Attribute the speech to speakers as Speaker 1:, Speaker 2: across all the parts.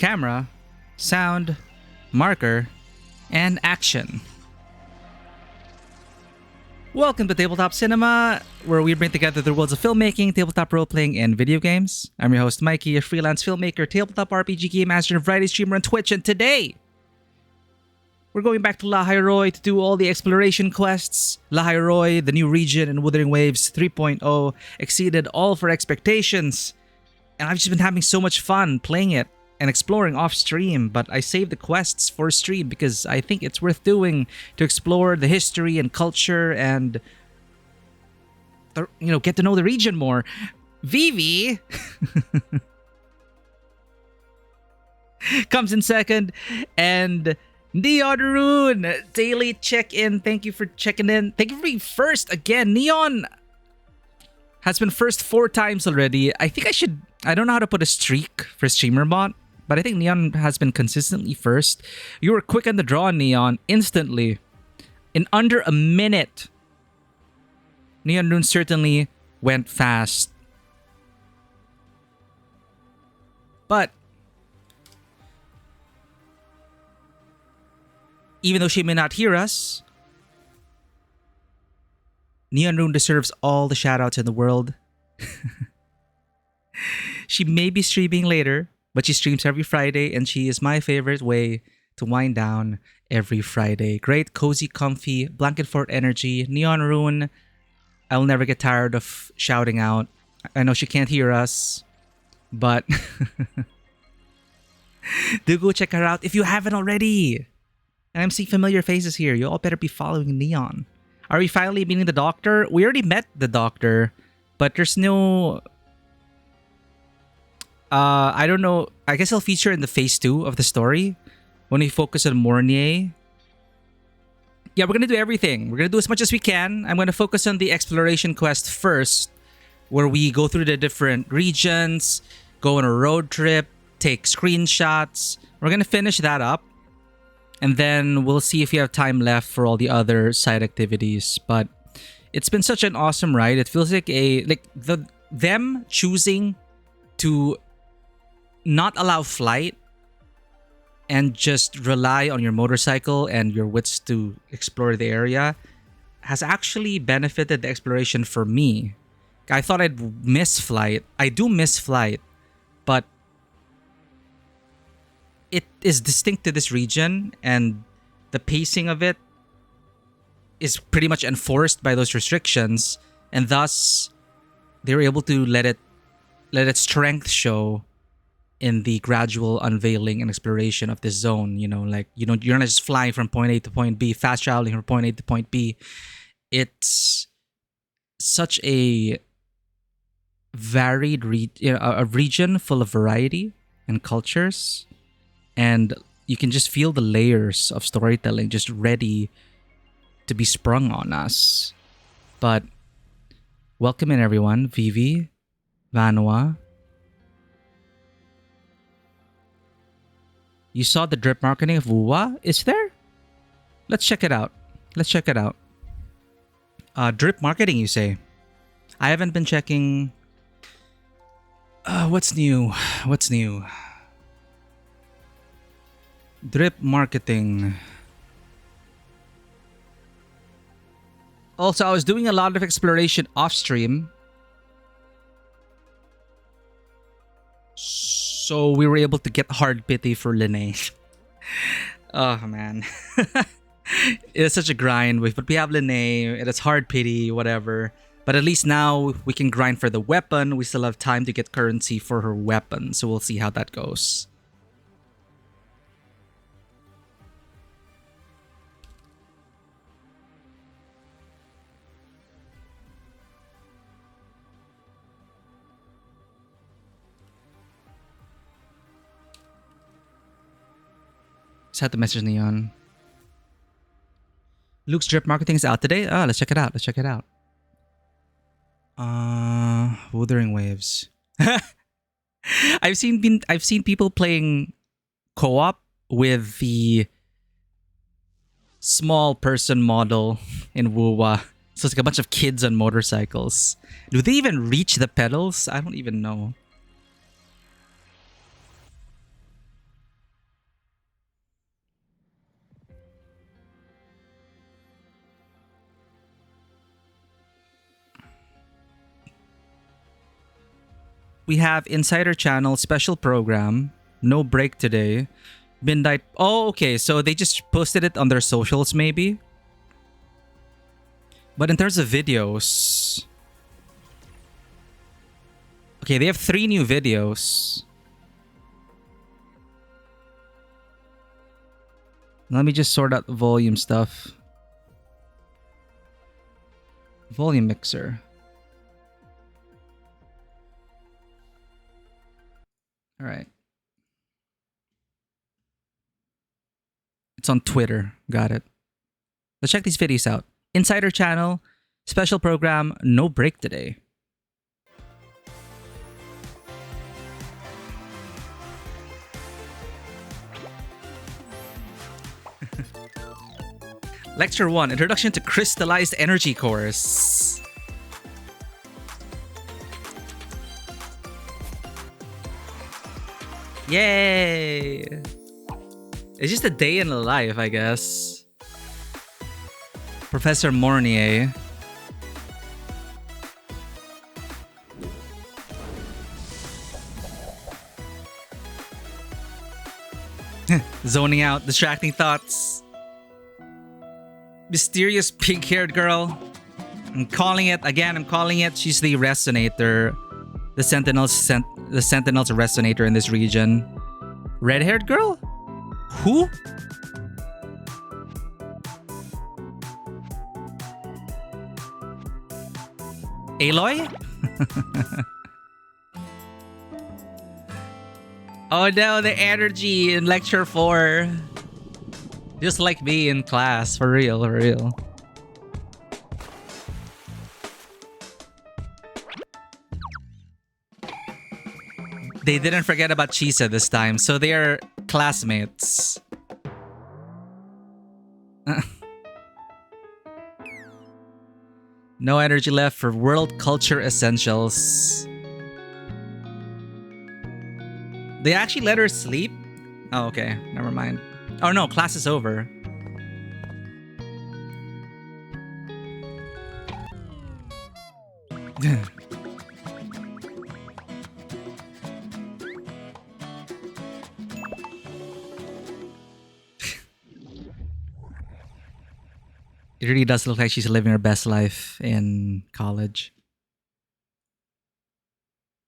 Speaker 1: camera, sound, marker, and action. Welcome to Tabletop Cinema, where we bring together the worlds of filmmaking, tabletop role-playing, and video games. I'm your host, Mikey, a freelance filmmaker, tabletop RPG game master, and variety streamer on Twitch, and today, we're going back to Lahairoi to do all the exploration quests. Lahairoi, the new region in Wuthering Waves 3.0, exceeded all of our expectations, and I've just been having so much fun playing it and exploring off-stream, but I saved the quests for stream because I think it's worth doing to explore the history and culture and, get to know the region more. Vivi comes in second, and Neon Rune, daily check-in. Thank you for checking in. Thank you for being first again. Neon has been first 4 times already. I don't know how to put a streak for streamer bot, but I think Neon has been consistently first. You were quick on the draw, Neon, instantly. In under a minute. Neon Rune certainly went fast. But even though she may not hear us, Neon Rune deserves all the shoutouts in the world. She may be streaming later, but she streams every Friday, and she is my favorite way to wind down every Friday. Great, cozy, comfy, blanket fort energy. Neon Rune, I'll never get tired of shouting out. I know she can't hear us, but do go check her out if you haven't already. And I'm seeing familiar faces here. You all better be following Neon. Are we finally meeting the doctor? We already met the doctor, but there's no... I don't know. I guess he'll feature in the phase 2 of the story when we focus on Mornier. Yeah, we're going to do everything. We're going to do as much as we can. I'm going to focus on the exploration quest first, where we go through the different regions, go on a road trip, take screenshots. We're going to finish that up. And then we'll see if we have time left for all the other side activities. But it's been such an awesome ride. It feels like them choosing to not allow flight and just rely on your motorcycle and your wits to explore the area has actually benefited the exploration for me. I thought I'd miss flight. I do miss flight, but it is distinct to this region, and the pacing of it is pretty much enforced by those restrictions, and thus they were able to let its strength show in the gradual unveiling and exploration of this zone. You're not just flying from point A to point B, fast traveling from point A to point B. It's such a varied a region full of variety and cultures, and you can just feel the layers of storytelling just ready to be sprung on us. But welcome in, everyone. Vivi, Vanua. You saw the drip marketing of Wuwa? Is there? Let's check it out. Drip marketing, you say? I haven't been checking. What's new? Drip marketing. Also, I was doing a lot of exploration off stream, so we were able to get hard pity for Linnae. Oh man. It's such a grind, but we have Linnae, it is hard pity, whatever. But at least now we can grind for the weapon. We still have time to get currency for her weapon, so we'll see how that goes. Just had to message Neon. Luke's drip marketing is out today. Let's check it out. Wuthering Waves. I've seen people playing co-op with the small person model in Wuwa. So it's like a bunch of kids on motorcycles. Do they even reach the pedals? I don't even know. we have Insider Channel special program. No break today. Midnight. Oh, okay. So they just posted it on their socials, maybe. But in terms of videos, okay, they have 3 new videos. Let me just sort out the volume stuff. Volume mixer. All right. It's on Twitter. Got it. Let's check these videos out. Insider Channel, special program, no break today. Lecture 1, Introduction to Crystallized Energy course. Yay! It's just a day in the life, I guess. Professor Mornier. Zoning out, distracting thoughts. Mysterious pink-haired girl. I'm calling it again. I'm calling it. She's the resonator. The Sentinel's resonator in this region. Red-haired girl? Who? Aloy? Oh no, the energy in lecture 4. Just like me in class, for real, for real. They didn't forget about Chisa this time, so they are classmates. No energy left for World Culture Essentials. They actually let her sleep? Oh, okay. Never mind. Oh no, class is over. It really does look like she's living her best life in college.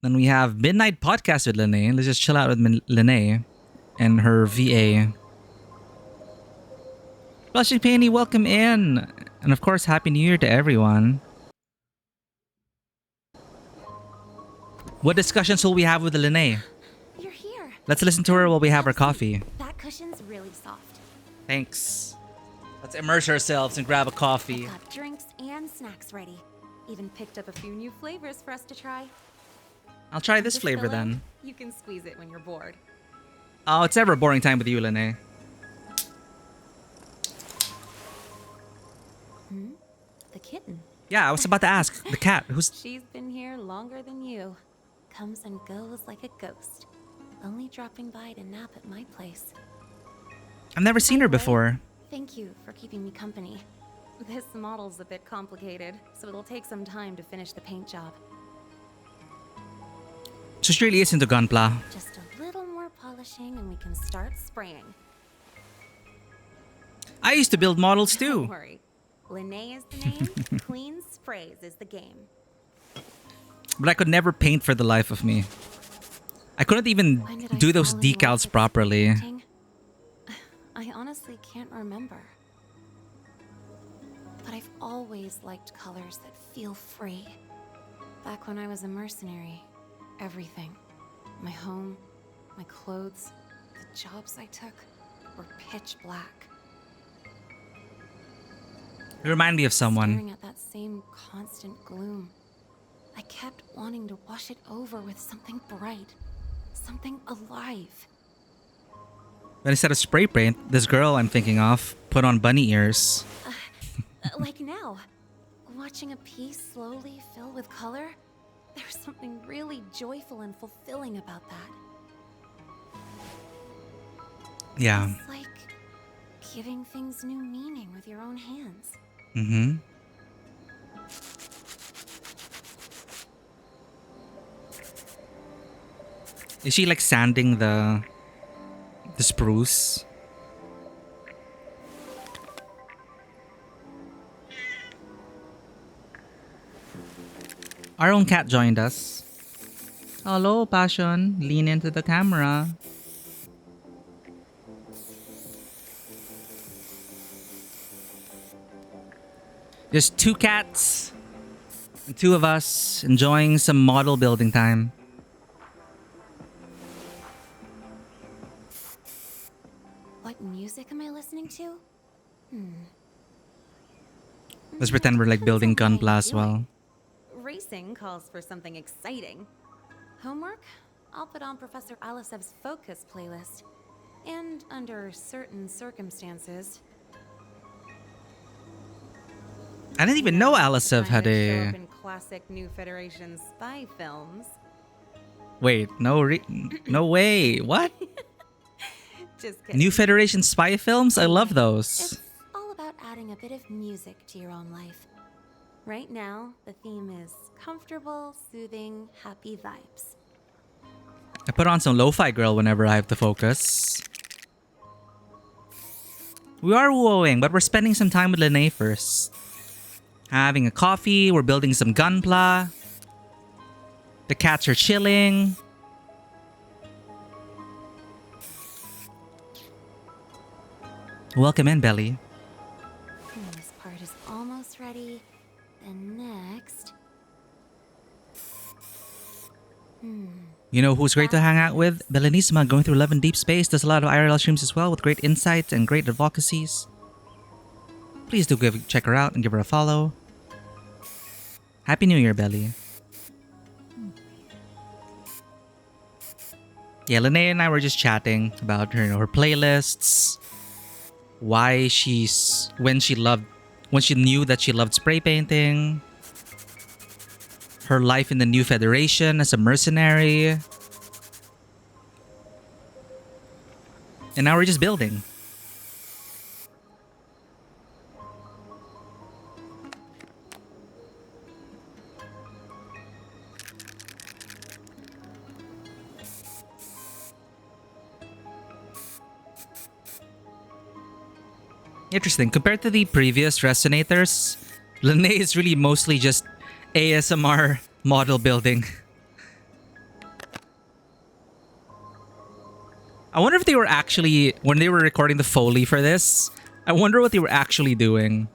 Speaker 1: Then we have Midnight Podcast with Lene. Let's just chill out with Lene and her VA. Blushing Penny, welcome in. And of course, Happy New Year to everyone. What discussions will we have with Lene?
Speaker 2: You're here.
Speaker 1: Let's listen to her while we have our coffee.
Speaker 2: That cushion's really soft.
Speaker 1: Thanks. Let's immerse ourselves and grab a coffee.
Speaker 2: Got drinks and snacks ready. Even picked up a few new flavors for us to try.
Speaker 1: I'll try this flavor then.
Speaker 2: You can squeeze it when you're bored.
Speaker 1: Oh, it's never a boring time with you, Lene.
Speaker 2: The kitten.
Speaker 1: Yeah, I was about to ask. The cat.
Speaker 2: She's been here longer than you. Comes and goes like a ghost. Only dropping by to nap at my place.
Speaker 1: I've never seen her before.
Speaker 2: Thank you for keeping me company. This model's a bit complicated, so it'll take some time to finish the paint job.
Speaker 1: So she really is into gunpla.
Speaker 2: Just a little more polishing and we can start spraying.
Speaker 1: I used to build models too.
Speaker 2: Don't worry. Lene is the name, clean sprays is the game.
Speaker 1: But I could never paint for the life of me. I couldn't even do those decals properly.
Speaker 2: Painting? I honestly can't remember. But I've always liked colors that feel free. Back when I was a mercenary, everything, my home, my clothes, the jobs I took, were pitch black.
Speaker 1: You remind me of someone.
Speaker 2: Staring at that same constant gloom, I kept wanting to wash it over with something bright, something alive.
Speaker 1: But instead of spray paint, this girl I'm thinking of put on bunny ears.
Speaker 2: Like now, watching a piece slowly fill with color, there's something really joyful and fulfilling about that.
Speaker 1: Yeah.
Speaker 2: It's like giving things new meaning with your own hands.
Speaker 1: Mm-hmm. Is she like sanding the spruce? Our own cat joined us. Hello, Passion. Lean into the camera. Just two cats and two of us enjoying some model building time.
Speaker 2: What music am I listening to?
Speaker 1: Let's pretend we're like building Gunpla as well.
Speaker 2: Racing calls for something exciting. Homework? I'll put on Professor Alisev's Focus playlist. And under certain circumstances.
Speaker 1: I didn't even know Alisev had
Speaker 2: Show
Speaker 1: a...
Speaker 2: up in classic New Federation spy films.
Speaker 1: Wait, no way. What?
Speaker 2: Just kidding.
Speaker 1: New Federation spy films? I love those.
Speaker 2: It's all about adding a bit of music to your own life. Right now, the theme is comfortable, soothing, happy vibes.
Speaker 1: I put on some lo-fi girl whenever I have to focus. We are wooing, but we're spending some time with Lene first. Having a coffee, we're building some Gunpla. The cats are chilling. Welcome in, Belly.
Speaker 2: This part is almost ready. Then next...
Speaker 1: You know who's great to hang out with? Belenisma, going through love and deep space, does a lot of IRL streams as well with great insights and great advocacies. Please do check her out and give her a follow. Happy New Year, Belly. Yeah, Linnea and I were just chatting about her, her playlists, why when she knew that she loved spray painting, her life in the New Federation as a mercenary. And now we're just building. Interesting. Compared to the previous resonators, Lene is really mostly just ASMR model building. I wonder if they were actually, when they were recording the Foley for this, I wonder what they were actually doing.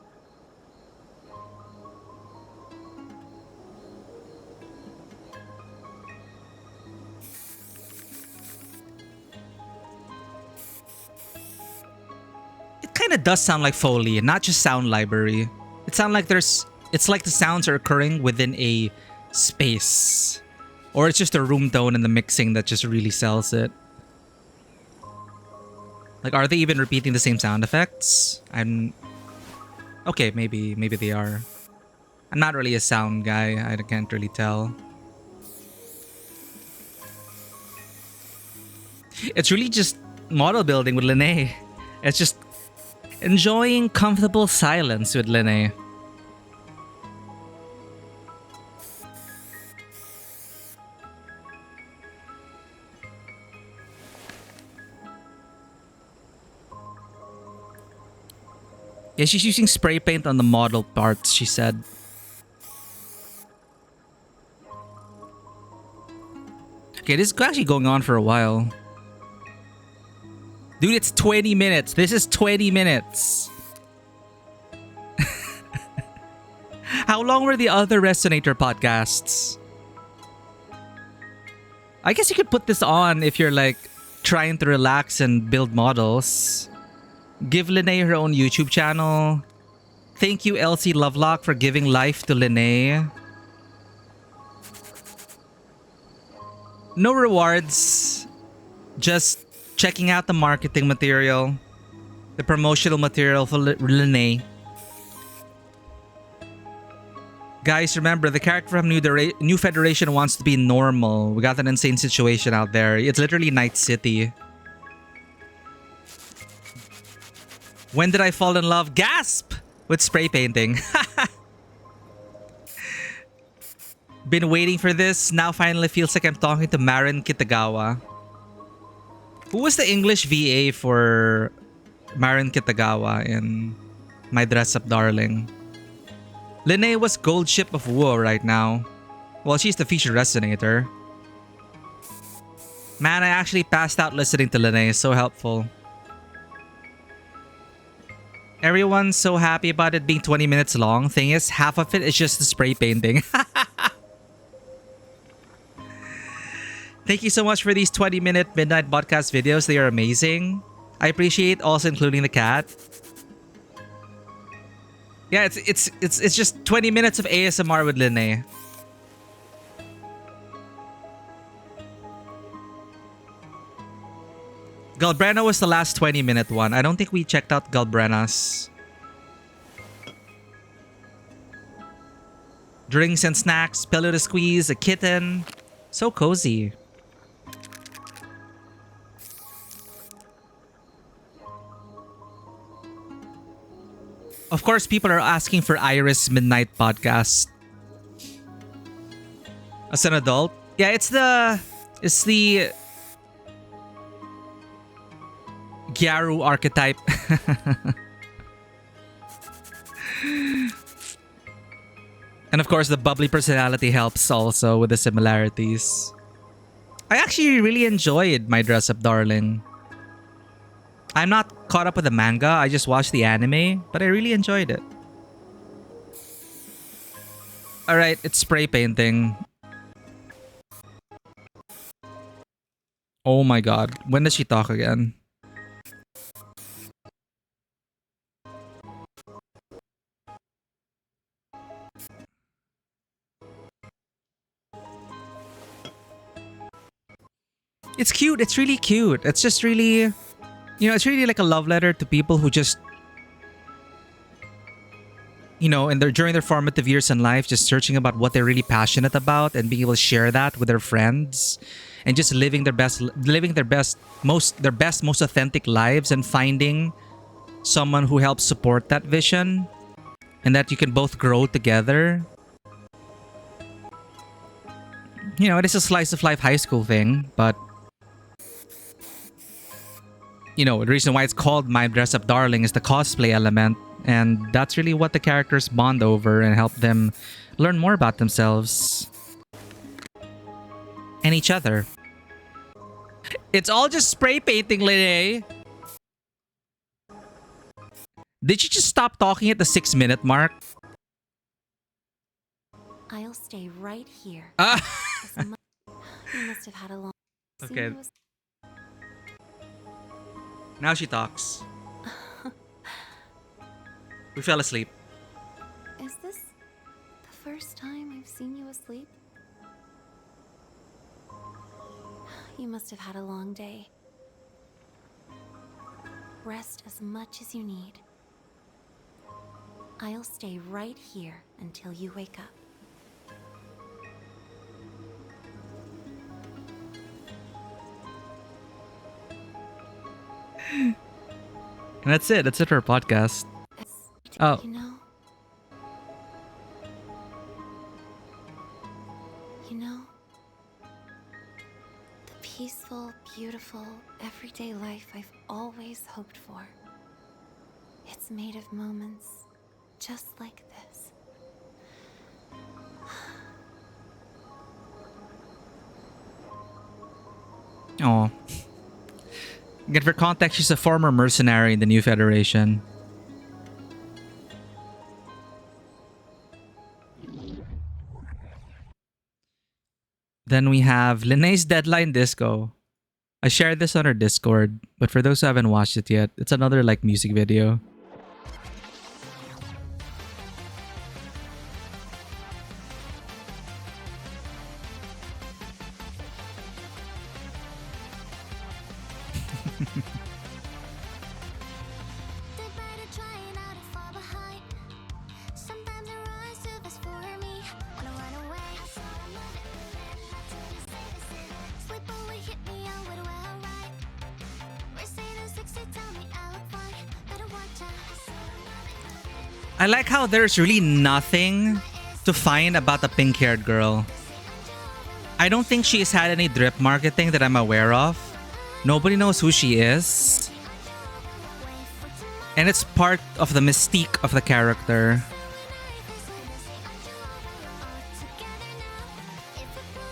Speaker 1: It kind of does sound like Foley, not just sound library. It sounds like it's like the sounds are occurring within a space. Or it's just a room tone in the mixing that just really sells it. Like, are they even repeating the same sound effects? Okay, maybe they are. I'm not really a sound guy. I can't really tell. It's really just model building with Lene. It's just enjoying comfortable silence with Lene. Yeah, she's using spray paint on the model parts, she said. Okay, this is actually going on for a while. Dude, it's 20 minutes. This is 20 minutes. How long were the other Resonator podcasts? I guess you could put this on if you're like trying to relax and build models. Give Lene her own YouTube channel. Thank you, Elsie Lovelock, for giving life to Lene. No rewards. Just checking out the marketing material. The promotional material for Lene. Guys, remember, the character from New Federation wants to be normal. We got an insane situation out there. It's literally Night City. When did I fall in love? Gasp! With spray painting. Been waiting for this. Now finally feels like I'm talking to Marin Kitagawa. Who was the English VA for Marin Kitagawa in My Dress Up Darling? Linnea was Gold Ship of Wu right now. Well, she's the feature resonator. Man, I actually passed out listening to Linnea. So helpful. Everyone's so happy about it being 20 minutes long. Thing is, half of it is just the spray painting. Thank you so much for these 20-minute midnight podcast videos. They are amazing. I appreciate also including the cat. Yeah, it's just 20 minutes of ASMR with Linnea. Galbrena was the last 20-minute one. I don't think we checked out Galbrena's. Drinks and snacks, pillow to squeeze, a kitten. So cozy. Of course, people are asking for Iris Midnight Podcast. As an adult? Yeah, it's the Gyaru archetype. And of course, the bubbly personality helps also with the similarities. I actually really enjoyed My Dress Up Darling. I'm not caught up with the manga. I just watched the anime, but I really enjoyed it. Alright, it's spray painting. Oh my god. When does she talk again? It's cute. It's really cute. It's just really... You know, it's really like a love letter to people who just... You know, during their formative years in life, just searching about what they're really passionate about and being able to share that with their friends. And just living their best, most authentic lives and finding someone who helps support that vision. And that you can both grow together. You know, it is a slice of life high school thing, but... You know, the reason why it's called My Dress Up Darling is the cosplay element. And that's really what the characters bond over and help them learn more about themselves. And each other. It's all just spray painting, Linnea. Did you just stop talking at the 6-minute mark?
Speaker 2: I'll stay right here. You must have had a long...
Speaker 1: Okay. Now she talks. We fell asleep.
Speaker 2: Is this the first time I've seen you asleep? You must have had a long day. Rest as much as you need. I'll stay right here until you wake up.
Speaker 1: And that's it. That's it for our podcast. Oh.
Speaker 2: You know, the peaceful, beautiful, everyday life I've always hoped for. It's made of moments just like this.
Speaker 1: Oh. Again, for context, she's a former mercenary in the New Federation. Then we have Linnea's Deadline Disco. I shared this on our Discord, but for those who haven't watched it yet, it's another like music video. I like how there's really nothing to find about the pink-haired girl. I don't think she's had any drip marketing that I'm aware of. Nobody knows who she is. And it's part of the mystique of the character.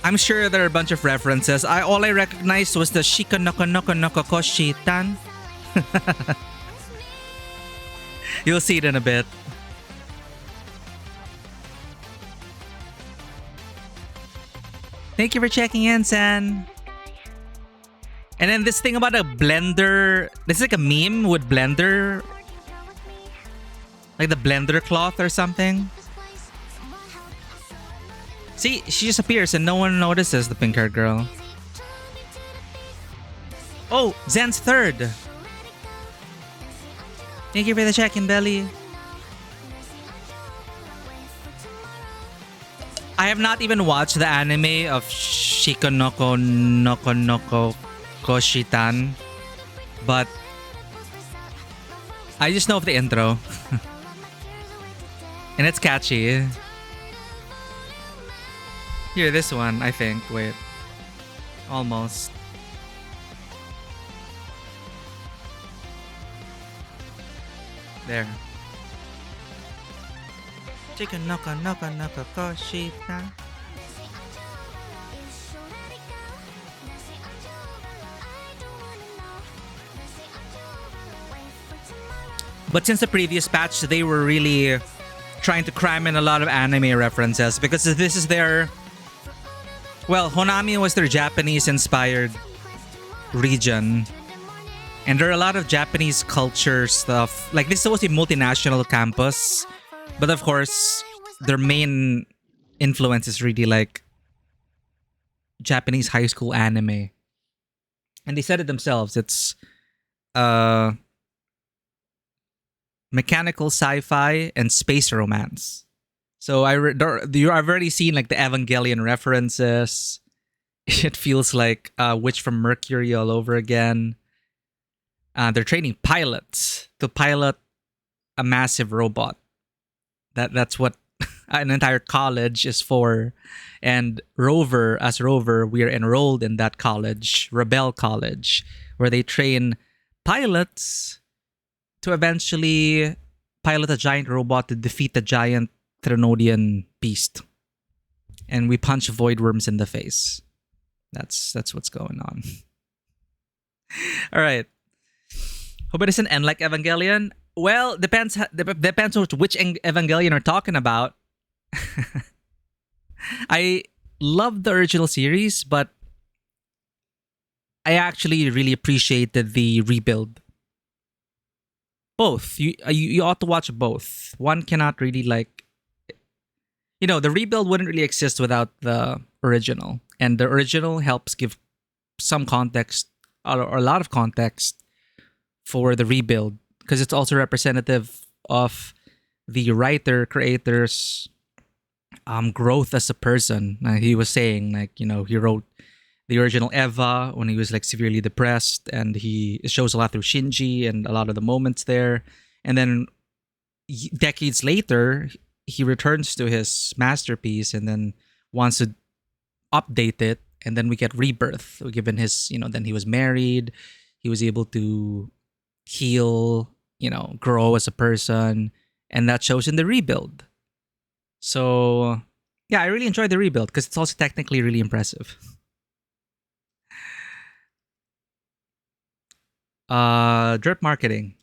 Speaker 1: I'm sure there are a bunch of references. All I recognized was the Shika Noko Noko Noko Koshitan. You'll see it in a bit. Thank you for checking in, San. And then this thing about a blender. This is like a meme with blender. Like the blender cloth or something. See, she just appears and no one notices the pink-haired girl. Oh, Zen's third. Thank you for the check-in, Belly. I have not even watched the anime of Shikonoko Noko Noko Koshitan, but I just know of the intro. And it's catchy. Here, this one, I think. Wait. Almost. There. Chicken noko noko noko koshita. But since the previous batch, they were really trying to cram in a lot of anime references because this is their... Well, Honami was their Japanese-inspired region. And there are a lot of Japanese culture stuff. Like, this is supposed to be multinational campus. But of course, their main influence is really like Japanese high school anime. And they said it themselves. It's mechanical sci-fi and space romance. So I've already seen like the Evangelion references. It feels like Witch from Mercury all over again. They're training pilots to pilot a massive robot. That's what an entire college is for. And as Rover, we are enrolled in that college, Rebel College, where they train pilots to eventually pilot a giant robot to defeat the giant Trinodian beast. And we punch void worms in the face. That's what's going on. All right. Hope it doesn't end like Evangelion. Well, depends on which Evangelion we're talking about. I love the original series, but I actually really appreciated the rebuild. Both. You ought to watch both. One cannot really the rebuild wouldn't really exist without the original. And the original helps give some context, or a lot of context, for the rebuild. Because it's also representative of the creator's growth as a person. He was saying, he wrote the original Eva when he was severely depressed, and it shows a lot through Shinji and a lot of the moments there. And then decades later, he returns to his masterpiece and then wants to update it, and then we get rebirth. Given his, then he was married, he was able to heal, grow as a person, and that shows in the rebuild. So, yeah, I really enjoyed the rebuild because it's also technically really impressive. Drip marketing.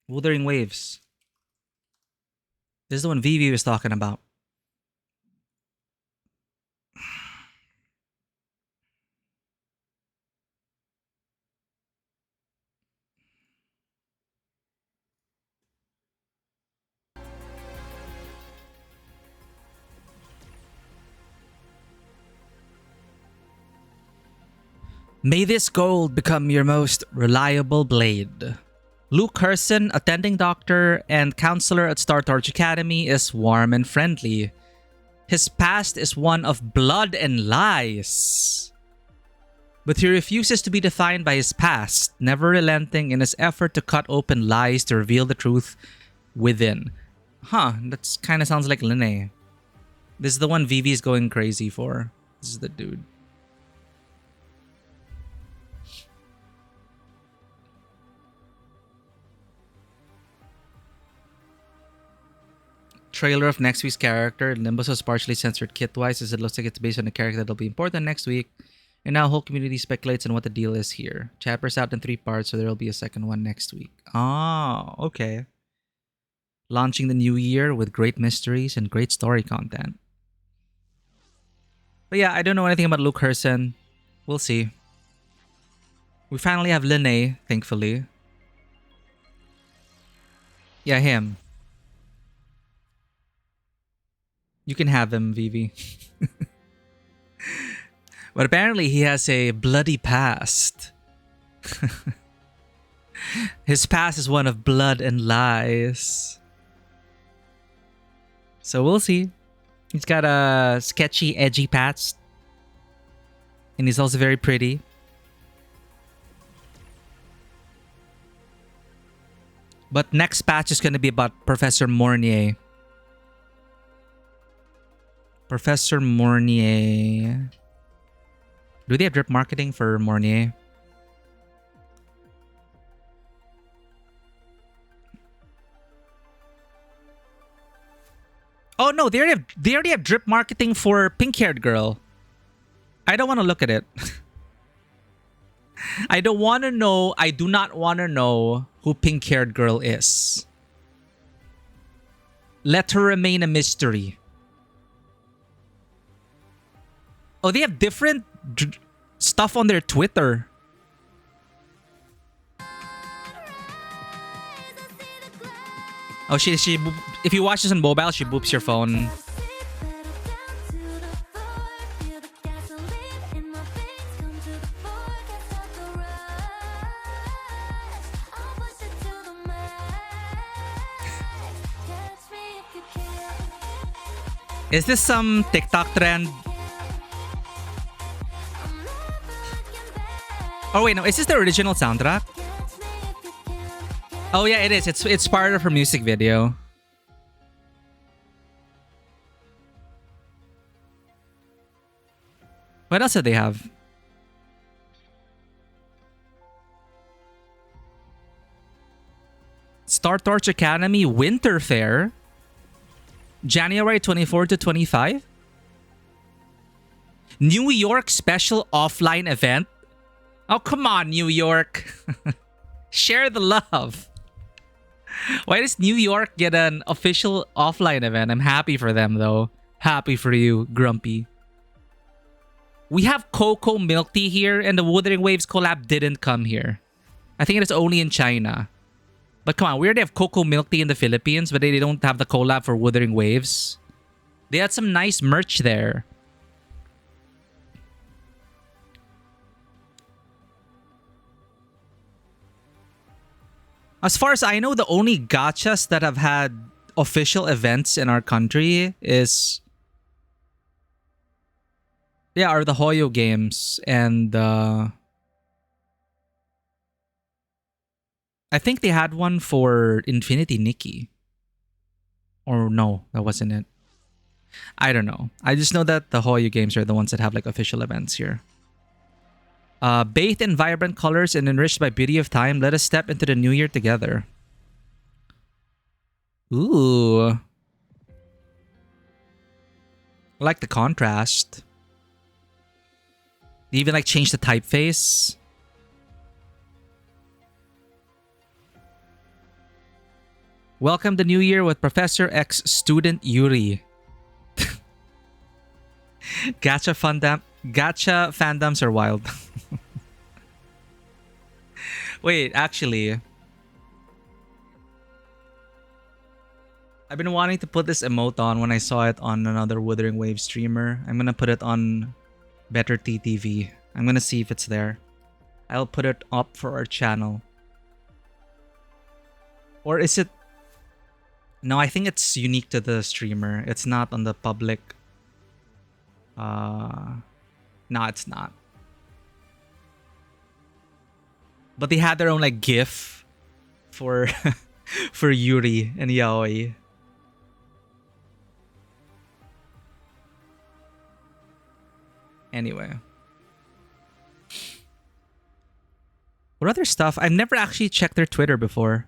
Speaker 1: Wuthering Waves. This is the one Vivi was talking about. May this gold become your most reliable blade. Luke Herson, attending doctor and counselor at Star Torch Academy, is warm and friendly. His past is one of blood and lies. But he refuses to be defined by his past, never relenting in his effort to cut open lies to reveal the truth within. That kind of sounds like Linnae. This is the one Vivi is going crazy for. This is the dude. Trailer of next week's character. Nimbus was partially censored kit-wise as it looks like it's based on a character that'll be important next week. And now whole community speculates on what the deal is here. Chapter's out in 3 parts, so there'll be a second one next week. Oh, okay. Launching the new year with great mysteries and great story content. But yeah, I don't know anything about Luke Herson. We'll see. We finally have Linnae, thankfully. Yeah, him. You can have him, Vivi. But apparently he has a bloody past. His past is one of blood and lies. So we'll see. He's got a sketchy, edgy past. And he's also very pretty. But next patch is going to be about Professor Mornier. Professor Mornier. Do they have drip marketing for Mornier? Oh no, they already have drip marketing for pink-haired girl. I don't want to look at it. I don't want to know. I do not want to know who pink-haired girl is. Let her remain a mystery. Oh, they have different stuff on their Twitter. Oh, she if you watch this on mobile, she boops your phone. Is this some TikTok trend? Oh wait, no, is this the original soundtrack? Oh yeah, it is. It's part of her music video. What else do they have? Star Torch Academy Winter Fair. January 24 to 25. New York special offline event. Oh, come on, New York. Share the love. Why does New York get an official offline event? I'm happy for them, though. Happy for you, Grumpy. We have Cocoa Milk Tea here, and the Wuthering Waves collab didn't come here. I think it is only in China. But come on, we already have Cocoa Milk Tea in the Philippines, but they don't have the collab for Wuthering Waves. They had some nice merch there. As far as I know, the only gachas that have had official events in our country are the Hoyo games and I think they had one for Infinity Nikki. Or no, that wasn't it. I don't know. I just know that the Hoyo games are the ones that have like official events here. Bathed in vibrant colors and enriched by beauty of time, let us step into the new year together. Ooh. I like the contrast. They even like change the typeface. Welcome the new year with Professor X student Yuri. Gacha fandoms are wild. Wait, actually, I've been wanting to put this emote on when I saw it on another Wuthering Waves streamer. I'm gonna put it on Better TTV. I'm gonna see if it's there. I'll put it up for our channel. Or is it? No, I think it's unique to the streamer. It's not on the public. No, it's not. But they had their own like GIF for for Yuri and Yaoi. Anyway. What other stuff? I've never actually checked their Twitter before.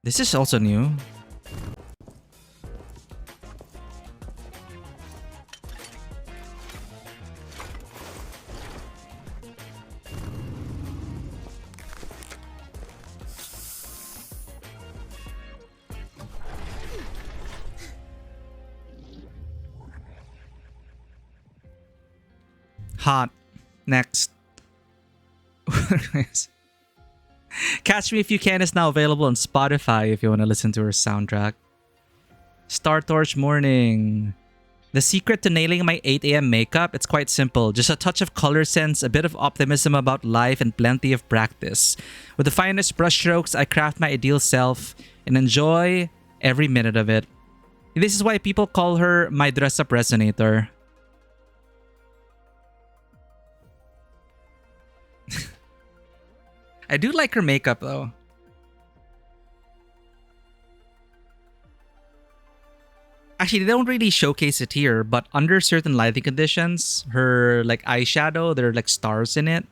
Speaker 1: This is also new. Hot. Next. Catch Me If You Can is now available on Spotify if you want to listen to her soundtrack. Star Torch Morning. The secret to nailing my 8 a.m. makeup, it's quite simple. Just a touch of color sense, a bit of optimism about life, and plenty of practice. With the finest brushstrokes, I craft my ideal self and enjoy every minute of it. This is why people call her my dress-up resonator. I do like her makeup though. Actually, they don't really showcase it here, but under certain lighting conditions, her like eyeshadow, there are like stars in it.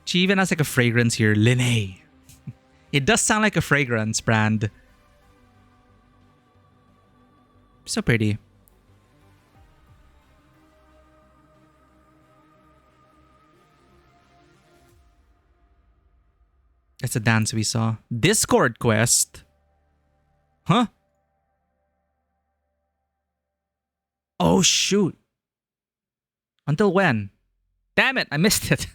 Speaker 1: She even has like a fragrance here, Linnae. It does sound like a fragrance brand. So pretty. That's a dance we saw. Discord quest? Huh? Oh, shoot. Until when? Damn it, I missed it.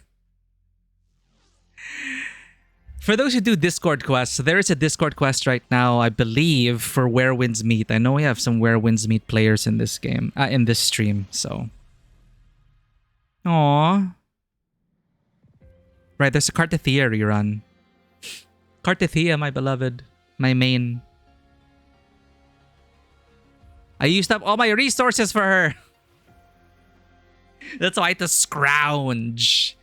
Speaker 1: For those who do Discord quests, there is a Discord quest right now, I believe, for Where Winds Meet. I know we have some Where Winds Meet players in this game, in this stream, so. Aww. Right, there's a Cartethia rerun. Cartethia, my beloved. My main. I used up all my resources for her. That's why I had to scrounge.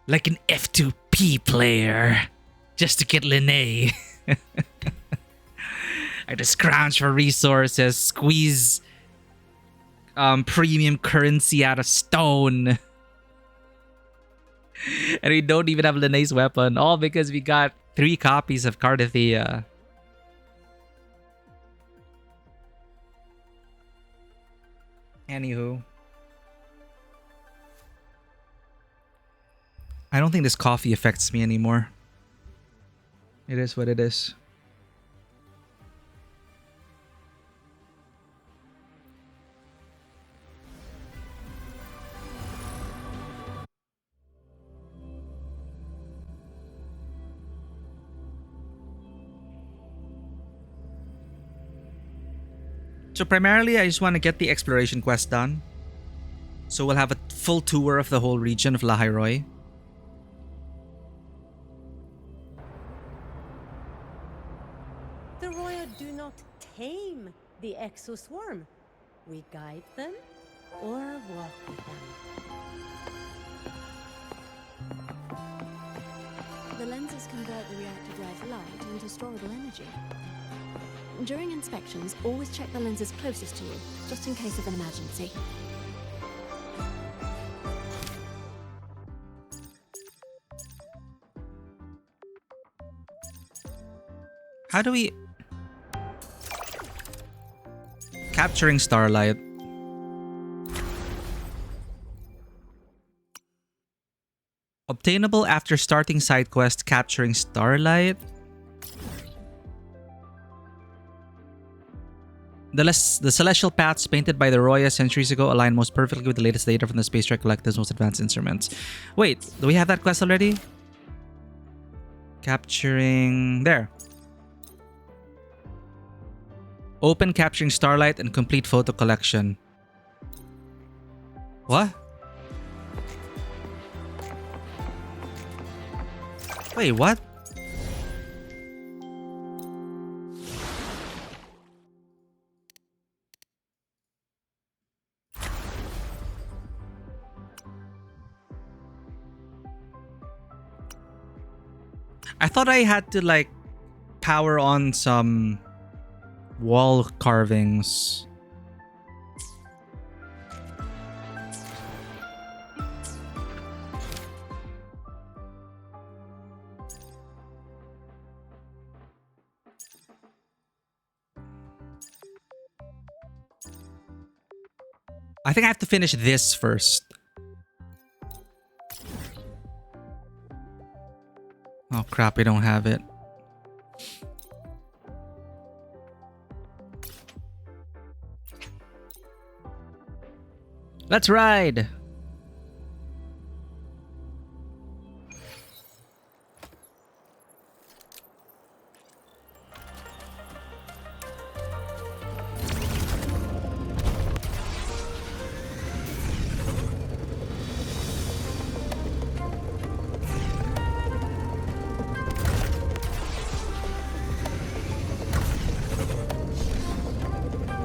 Speaker 1: Like an F2P player. Just to get Linnae. I had to scrounge for resources. Squeeze premium currency out of stone. And we don't even have Linnae's weapon. All because we got 3 copies of Cartethia. Anywho. I don't think this coffee affects me anymore. It is what it is. So primarily, I just want to get the exploration quest done. So we'll have a full tour of the whole region of Lahairoi.
Speaker 3: The Roya do not tame the exoswarm. We guide them or walk with them.
Speaker 2: The lenses convert the reactive red light into storable energy. During inspections, always check the lenses closest to you, just in case of an emergency.
Speaker 1: How do we... Capturing starlight. Obtainable after starting side quest capturing starlight. The celestial paths painted by the Roya centuries ago align most perfectly with the latest data from the Space Trek Collective's most advanced instruments. Wait, do we have that quest already? Capturing... There. Open capturing starlight and complete photo collection. What? Wait, what? I thought I had to like power on some Wall carvings. I think I have to finish this first. Oh crap, we don't have it. Let's ride!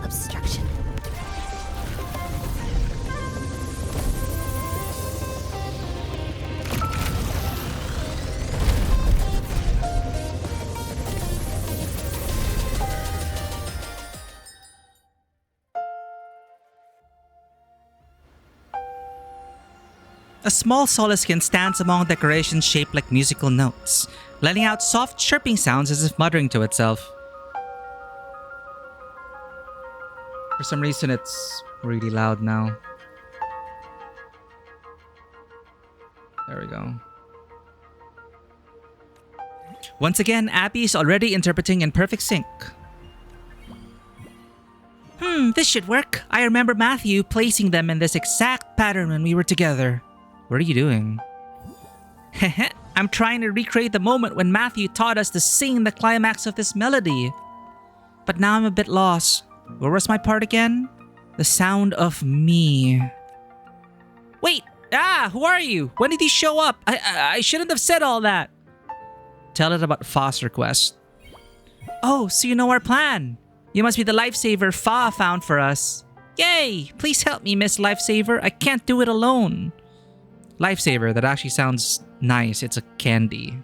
Speaker 2: Obstruction.
Speaker 1: A small solacekin stands among decorations shaped like musical notes, letting out soft chirping sounds as if muttering to itself. For some reason, it's really loud now. There we go. Once again, Abby is already interpreting in perfect sync. This should work. I remember Matthew placing them in this exact pattern when we were together. What are you doing? Heh, I'm trying to recreate the moment when Matthew taught us to sing the climax of this melody. But now I'm a bit lost. Where was my part again? The sound of me. Wait! Who are you? When did you show up? I shouldn't have said all that. Tell it about Fa's request. Oh, so you know our plan. You must be the lifesaver Fa found for us. Yay! Please help me, Miss Lifesaver. I can't do it alone. Lifesaver, that actually sounds nice. It's a candy.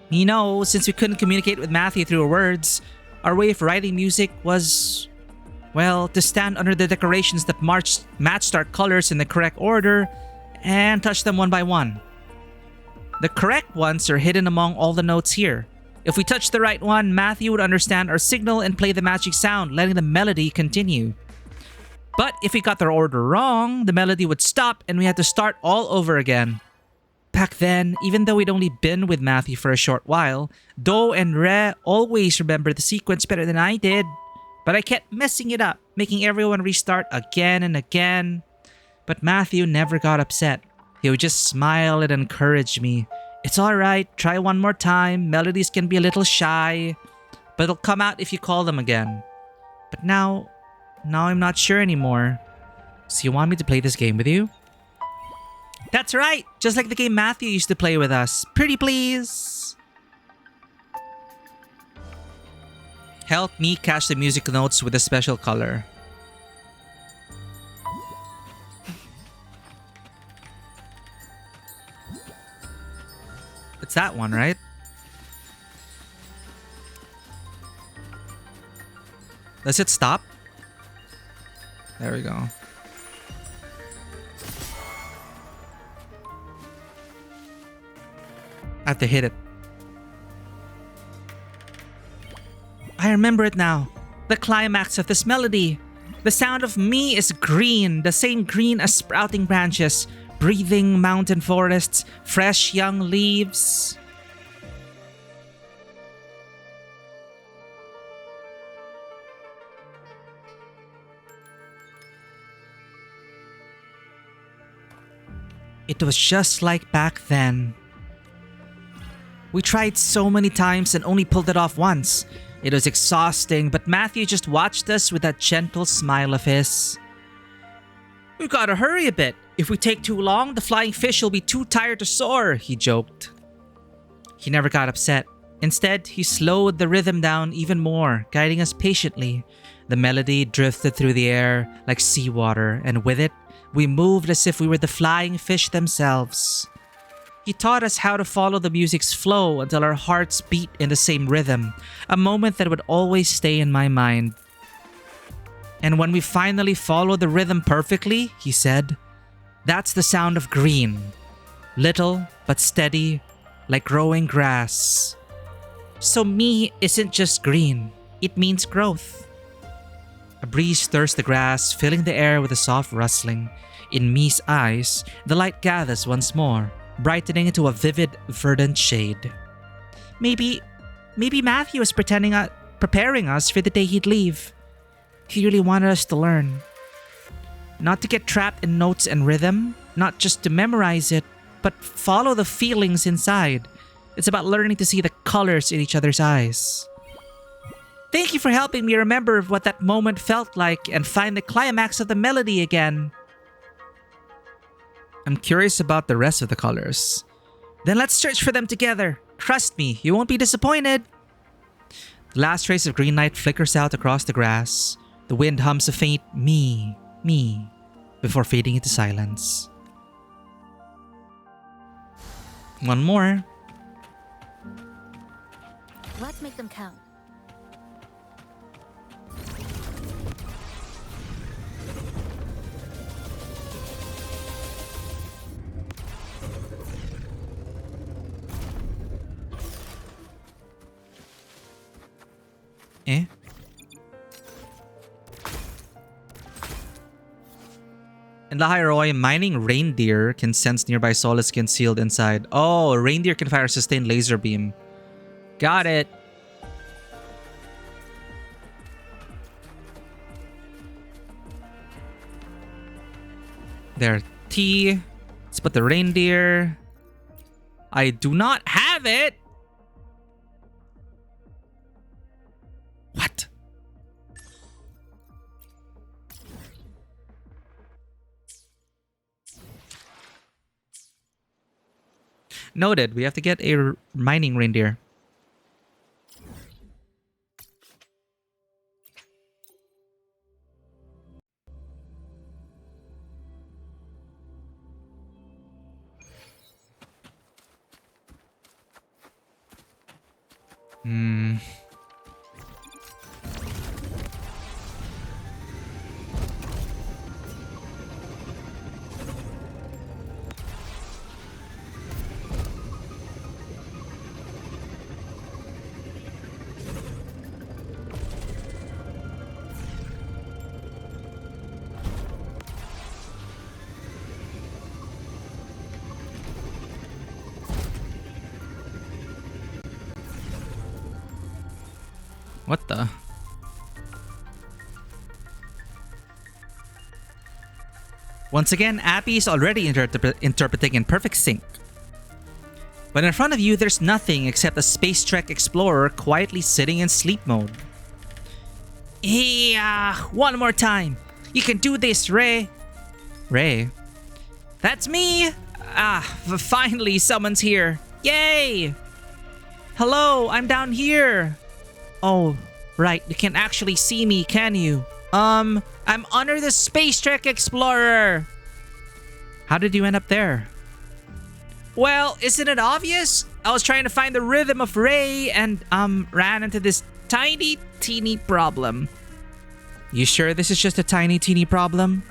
Speaker 1: You know, since we couldn't communicate with Matthew through words, our way of writing music was, well, to stand under the decorations that matched our colors in the correct order and touch them one by one. The correct ones are hidden among all the notes here. If we touch the right one, Matthew would understand our signal and play the magic sound, letting the melody continue. But if we got their order wrong, the melody would stop and we had to start all over again. Back then, even though we'd only been with Matthew for a short while, Do and Re always remembered the sequence better than I did. But I kept messing it up, making everyone restart again and again. But Matthew never got upset. He would just smile and encourage me. It's alright, try one more time, melodies can be a little shy, but it'll come out if you call them again. But now I'm not sure anymore. So you want me to play this game with you? That's right! Just like the game Matthew used to play with us. Pretty please! Help me catch the music notes with a special color. It's that one, right? Does it stop? There we go. I have to hit it. I remember it now. The climax of this melody. The sound of me is green, the same green as sprouting branches, breathing mountain forests, fresh young leaves. It was just like back then. We tried so many times and only pulled it off once. It was exhausting, but Matthew just watched us with that gentle smile of his. We gotta hurry a bit. If we take too long, the flying fish will be too tired to soar, he joked. He never got upset. Instead, he slowed the rhythm down even more, guiding us patiently. The melody drifted through the air like seawater, and with it, we moved as if we were the flying fish themselves. He taught us how to follow the music's flow until our hearts beat in the same rhythm, a moment that would always stay in my mind. And when we finally follow the rhythm perfectly, he said, that's the sound of green. Little but steady, like growing grass. So me isn't just green, it means growth. A breeze stirs the grass, filling the air with a soft rustling. In me's eyes, the light gathers once more, brightening into a vivid, verdant shade. Maybe Matthew was preparing us for the day he'd leave. He really wanted us to learn. Not to get trapped in notes and rhythm, not just to memorize it, but follow the feelings inside. It's about learning to see the colors in each other's eyes. Thank you for helping me remember what that moment felt like and find the climax of the melody again. I'm curious about the rest of the colors. Then let's search for them together. Trust me, you won't be disappointed. The last trace of green light flickers out across the grass. The wind hums a faint me, before fading into silence. One more.
Speaker 4: Let's make them count.
Speaker 1: Eh? In Lahairoi, mining reindeer can sense nearby solace concealed inside. Oh, reindeer can fire a sustained laser beam. Got it. There, T. Let's put the reindeer. I do not have it. What? Noted. We have to get a mining reindeer. What the? Once again, Abby is already interpreting in perfect sync. But in front of you, there's nothing except a Space Trek explorer quietly sitting in sleep mode. Yeah, one more time. You can do this, Ray. Ray? That's me! Finally someone's here. Yay! Hello, I'm down here. Oh, right. You can't actually see me, can you? I'm under the Space Trek Explorer. How did you end up there? Well, isn't it obvious? I was trying to find the rhythm of Ray and, ran into this tiny, teeny problem. You sure this is just a tiny, teeny problem?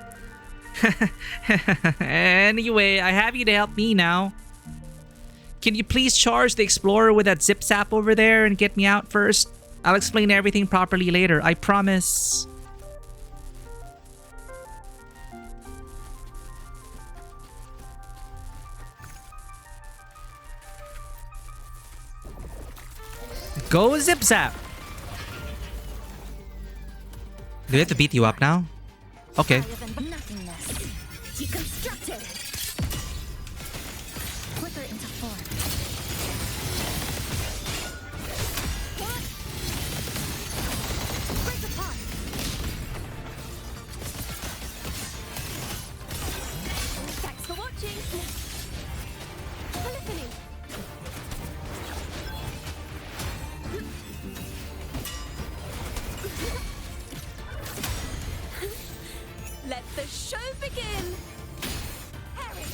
Speaker 1: Anyway, I have you to help me now. Can you please charge the Explorer with that zip zap over there and get me out first? I'll explain everything properly later, I promise. Go zip zap! Do we have to beat you up now? Okay.
Speaker 4: Deconstructed. Flicker into form. Break apart. Thanks for watching. Polyphony. Let the show begin. Harry.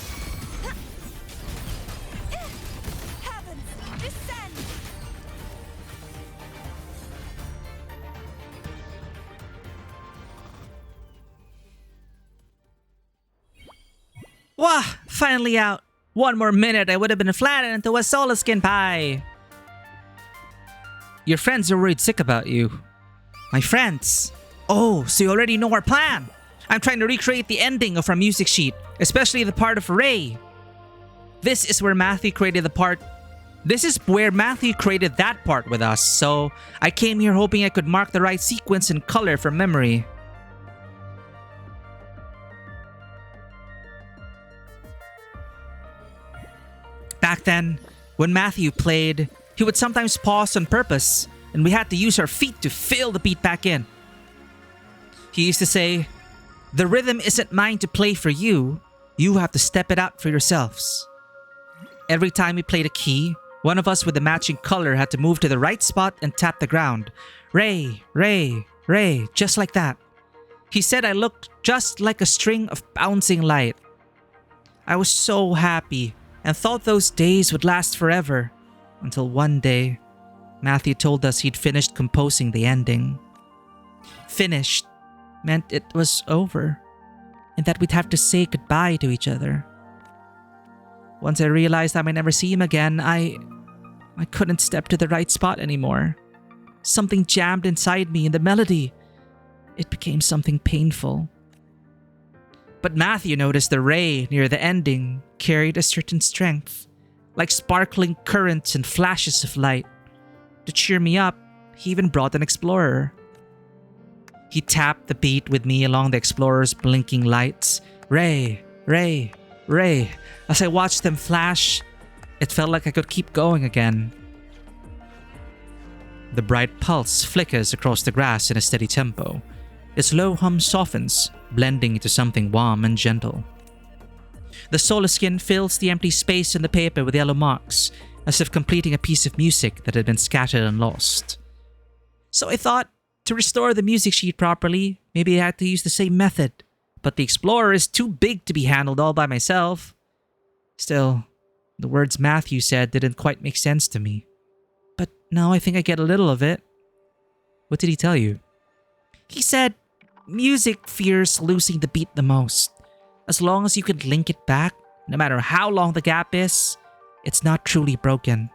Speaker 1: Wah! Finally out. One more minute, I would have been flattened into a solar skin pie. Your friends are worried sick about you. My friends? Oh, so you already know our plan. I'm trying to recreate the ending of our music sheet, especially the part of Ray. This is where Matthew created that part with us, so I came here hoping I could mark the right sequence and color from memory. Back then, when Matthew played, he would sometimes pause on purpose, and we had to use our feet to fill the beat back in. He used to say, "The rhythm isn't mine to play for you, you have to step it out for yourselves." Every time we played a key, one of us with the matching color had to move to the right spot and tap the ground. Ray, Ray, Ray, just like that. He said I looked just like a string of bouncing light. I was so happy and thought those days would last forever, until one day, Matthew told us he'd finished composing the ending. Finished meant it was over, and that we'd have to say goodbye to each other. Once I realized I might never see him again, I couldn't step to the right spot anymore. Something jammed inside me in the melody. It became something painful. But Matthew noticed the ray near the ending carried a certain strength, like sparkling currents and flashes of light. To cheer me up, he even brought an explorer. He tapped the beat with me along the explorer's blinking lights. Ray, Ray, Ray. As I watched them flash, it felt like I could keep going again. The bright pulse flickers across the grass in a steady tempo. Its low hum softens, blending into something warm and gentle. The solar skin fills the empty space in the paper with yellow marks, as if completing a piece of music that had been scattered and lost. So I thought, to restore the music sheet properly, maybe I had to use the same method, but the Explorer is too big to be handled all by myself. Still, the words Matthew said didn't quite make sense to me. But now I think I get a little of it. What did he tell you? He said, music fears losing the beat the most. As long as you can link it back, no matter how long the gap is, it's not truly broken.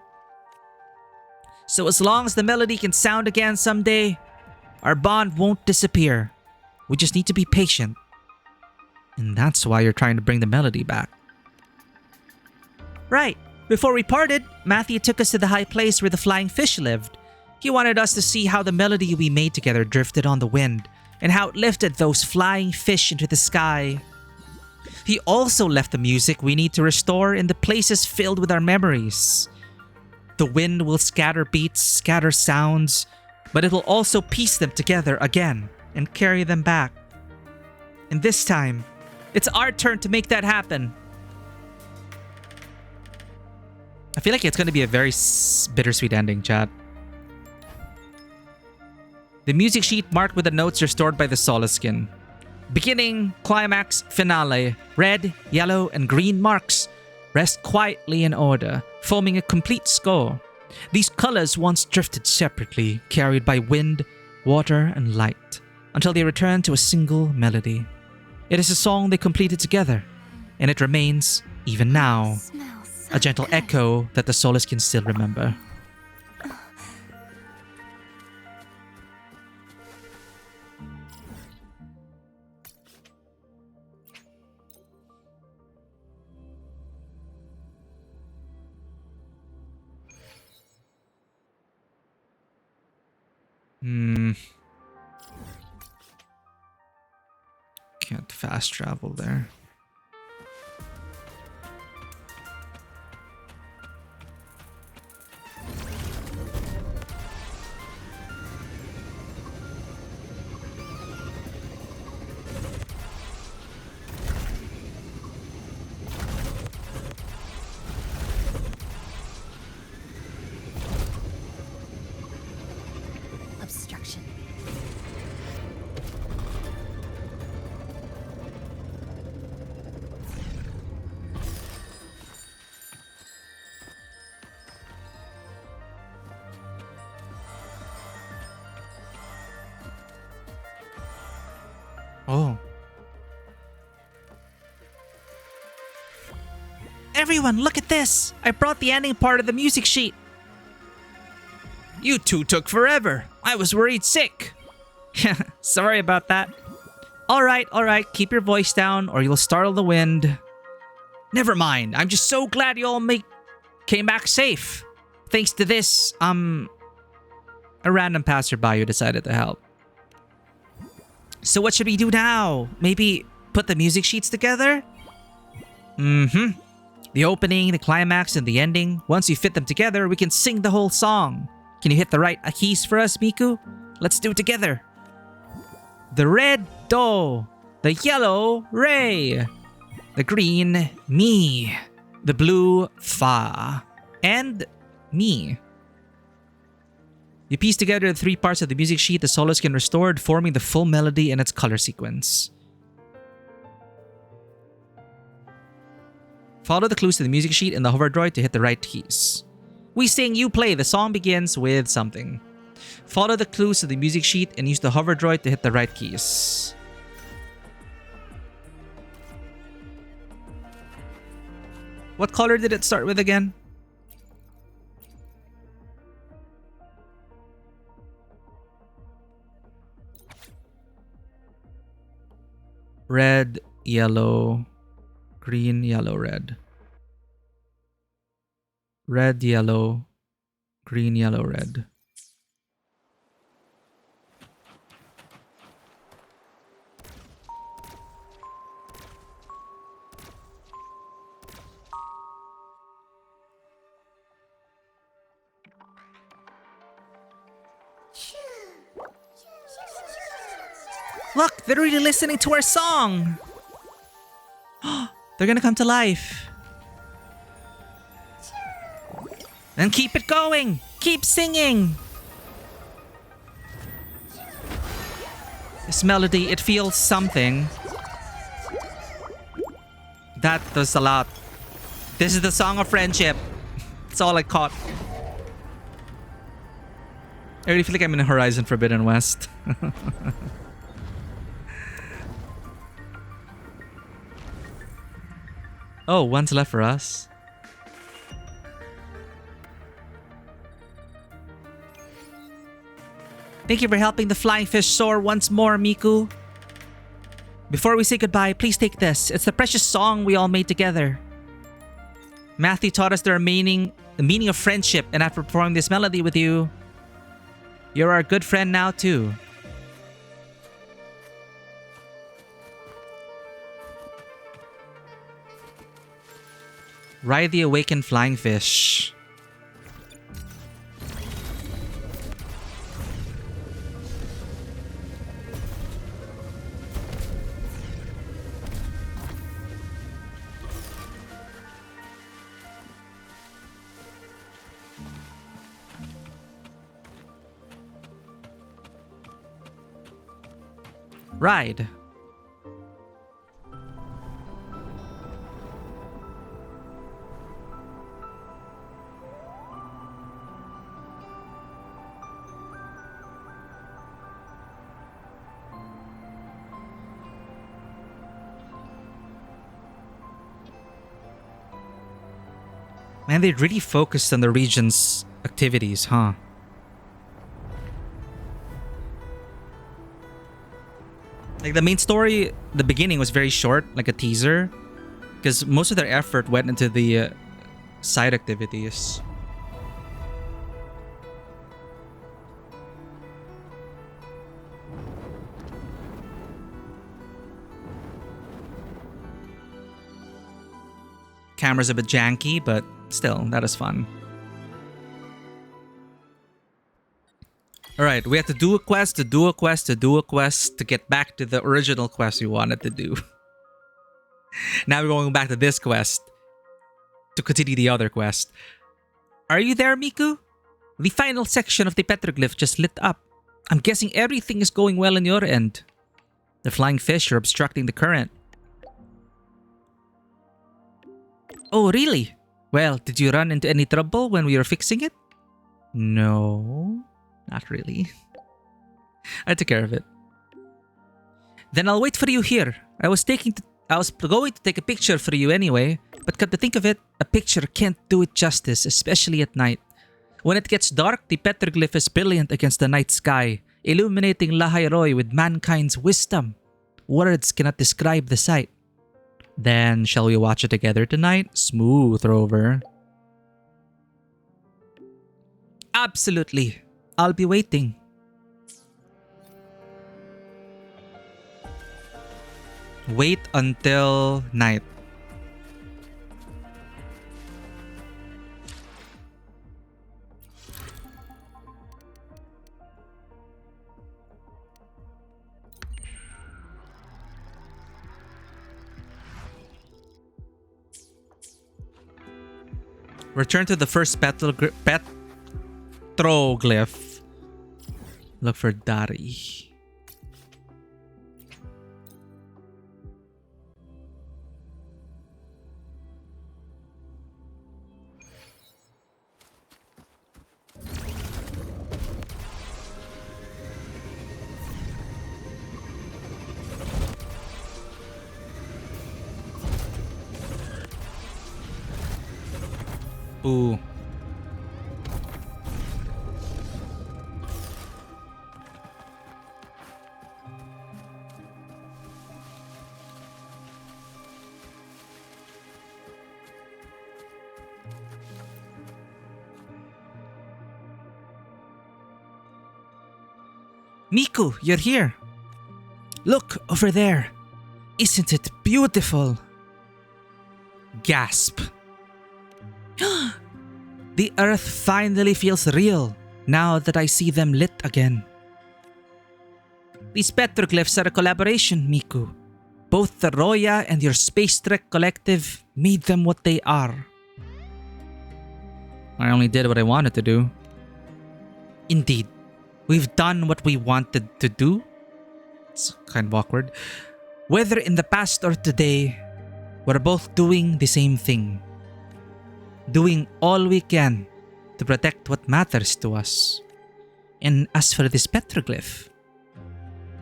Speaker 1: So as long as the melody can sound again someday, our bond won't disappear. We just need to be patient. And that's why you're trying to bring the melody back. Right. Before we parted, Matthew took us to the high place where the flying fish lived. He wanted us to see how the melody we made together drifted on the wind, and how it lifted those flying fish into the sky. He also left the music we need to restore in the places filled with our memories. The wind will scatter beats, scatter sounds, but it will also piece them together again and carry them back. And this time, it's our turn to make that happen. I feel like it's going to be a very bittersweet ending, chat. The music sheet marked with the notes restored by the Solace Skin. Beginning, climax, finale, red, yellow, and green marks rest quietly in order, forming a complete score. These colors once drifted separately, carried by wind, water, and light, until they returned to a single melody. It is a song they completed together, and it remains, even now, a gentle echo that the Solace can still remember. Can't fast travel there.
Speaker 4: Obstruction.
Speaker 1: Oh. Everyone, look at this! I brought the ending part of the music sheet. You two took forever. I was worried sick. Sorry about that. All right, keep your voice down or you'll startle the wind. Never mind, I'm just so glad you all came back safe. Thanks to this, a random passerby who decided to help. So what should we do now? Maybe put the music sheets together? The opening, the climax, and the ending. Once you fit them together, we can sing the whole song. Can you hit the right keys for us, Miku? Let's do it together. The red, do. The yellow, re. The green, mi. The blue, fa. And mi. You piece together the three parts of the music sheet the soloist can restore, forming the full melody and its color sequence. Follow the clues to the music sheet and the hover droid to hit the right keys. We sing, you play. The song begins with something. Follow the clues to the music sheet and use the hover droid to hit the right keys. What color did it start with again? Red, yellow, green, yellow, red. Red, yellow, green, yellow, red. Look, they're really listening to our song. They're gonna come to life. And keep it going. Keep singing. This melody, it feels something. That does a lot. This is the song of friendship. That's all I caught. I really feel like I'm in Horizon Forbidden West. Oh, one's left for us. Thank you for helping the flying fish soar once more, Miku. Before we say goodbye, please take this. It's the precious song we all made together. Matthew taught us the meaning of friendship, and after performing this melody with you, you're our good friend now too. Ride the awakened flying fish. Ride. Man, they really focused on the region's activities, huh? Like the main story, the beginning was very short, like a teaser. Because most of their effort went into the side activities. Camera's a bit janky, but still, that is fun. Alright, we have to do a quest, to do a quest, to do a quest, to get back to the original quest we wanted to do. Now we're going back to this quest to continue the other quest. Are you there, Miku? The final section of the petroglyph just lit up. I'm guessing everything is going well on your end. The flying fish are obstructing the current. Oh, really? Well, did you run into any trouble when we were fixing it? No, not really. I took care of it. Then I'll wait for you here. I was going to take a picture for you anyway. But come to think of it, a picture can't do it justice, especially at night. When it gets dark, the petroglyph is brilliant against the night sky, illuminating Lahairoi with mankind's wisdom. Words cannot describe the sight. Then, shall we watch it together tonight? Smooth, Rover. Absolutely. I'll be waiting. Wait until night. Return to the first petroglyph. Look for Dari. Ooh. Miku, you're here. Look over there. Isn't it beautiful? Gasp. The earth finally feels real now that I see them lit again. These petroglyphs are a collaboration, Miku. Both the Roya and your Space Trek collective made them what they are. I only did what I wanted to do. Indeed. We've done what we wanted to do. It's kind of awkward. Whether in the past or today, we're both doing the same thing. Doing all we can to protect what matters to us. And as for this petroglyph,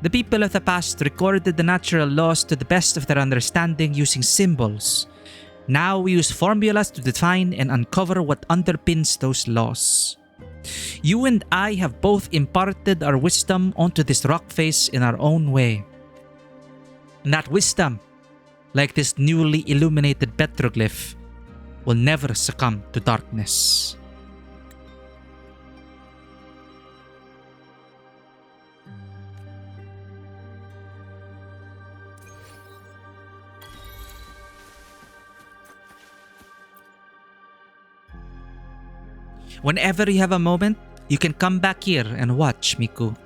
Speaker 1: the people of the past recorded the natural laws to the best of their understanding using symbols. Now we use formulas to define and uncover what underpins those laws. You and I have both imparted our wisdom onto this rock face in our own way. And that wisdom, like this newly illuminated petroglyph, will never succumb to darkness. Whenever you have a moment, you can come back here and watch, Miku.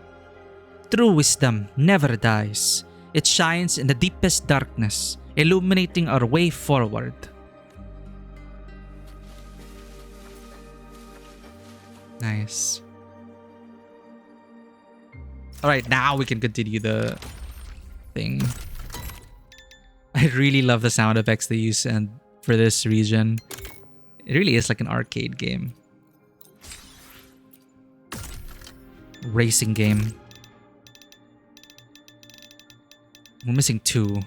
Speaker 1: True wisdom never dies. It shines in the deepest darkness, illuminating our way forward. Nice. Alright, now we can continue the thing. I really love the sound effects they use and for this region. It really is like an arcade game. Racing game. We're missing two.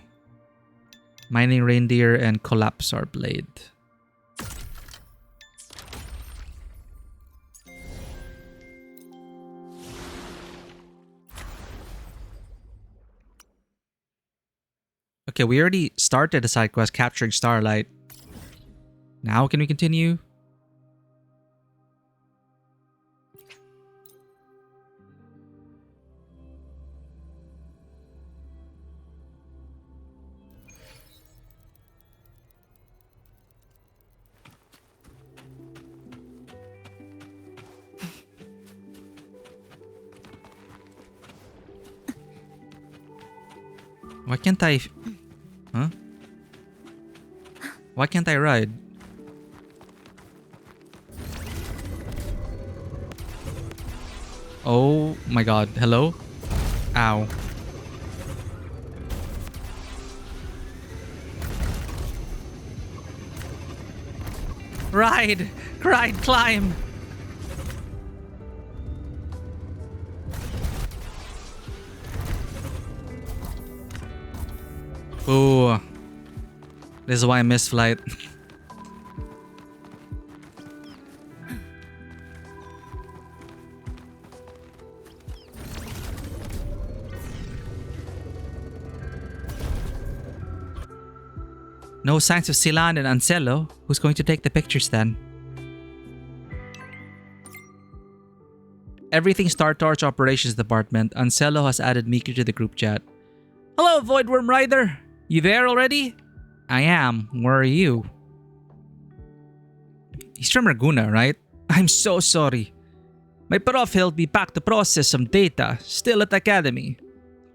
Speaker 1: Mining Reindeer and Collapsar Blade. Okay, we already started a side quest capturing Starlight. Now can we continue? Why can't I... Huh? Why can't I ride? Oh my god. Hello? Ow. Ride! Ride! Climb! Ooh. This is why I miss flight. No signs of Silan and Ansello. Who's going to take the pictures then? Everything Star Torch Operations Department. Ansello has added Miku to the group chat. Hello, Voidworm Rider. You there already? I am. Where are you? He's from Raguna, right? I'm so sorry. My prof held me back to process some data. Still at Academy.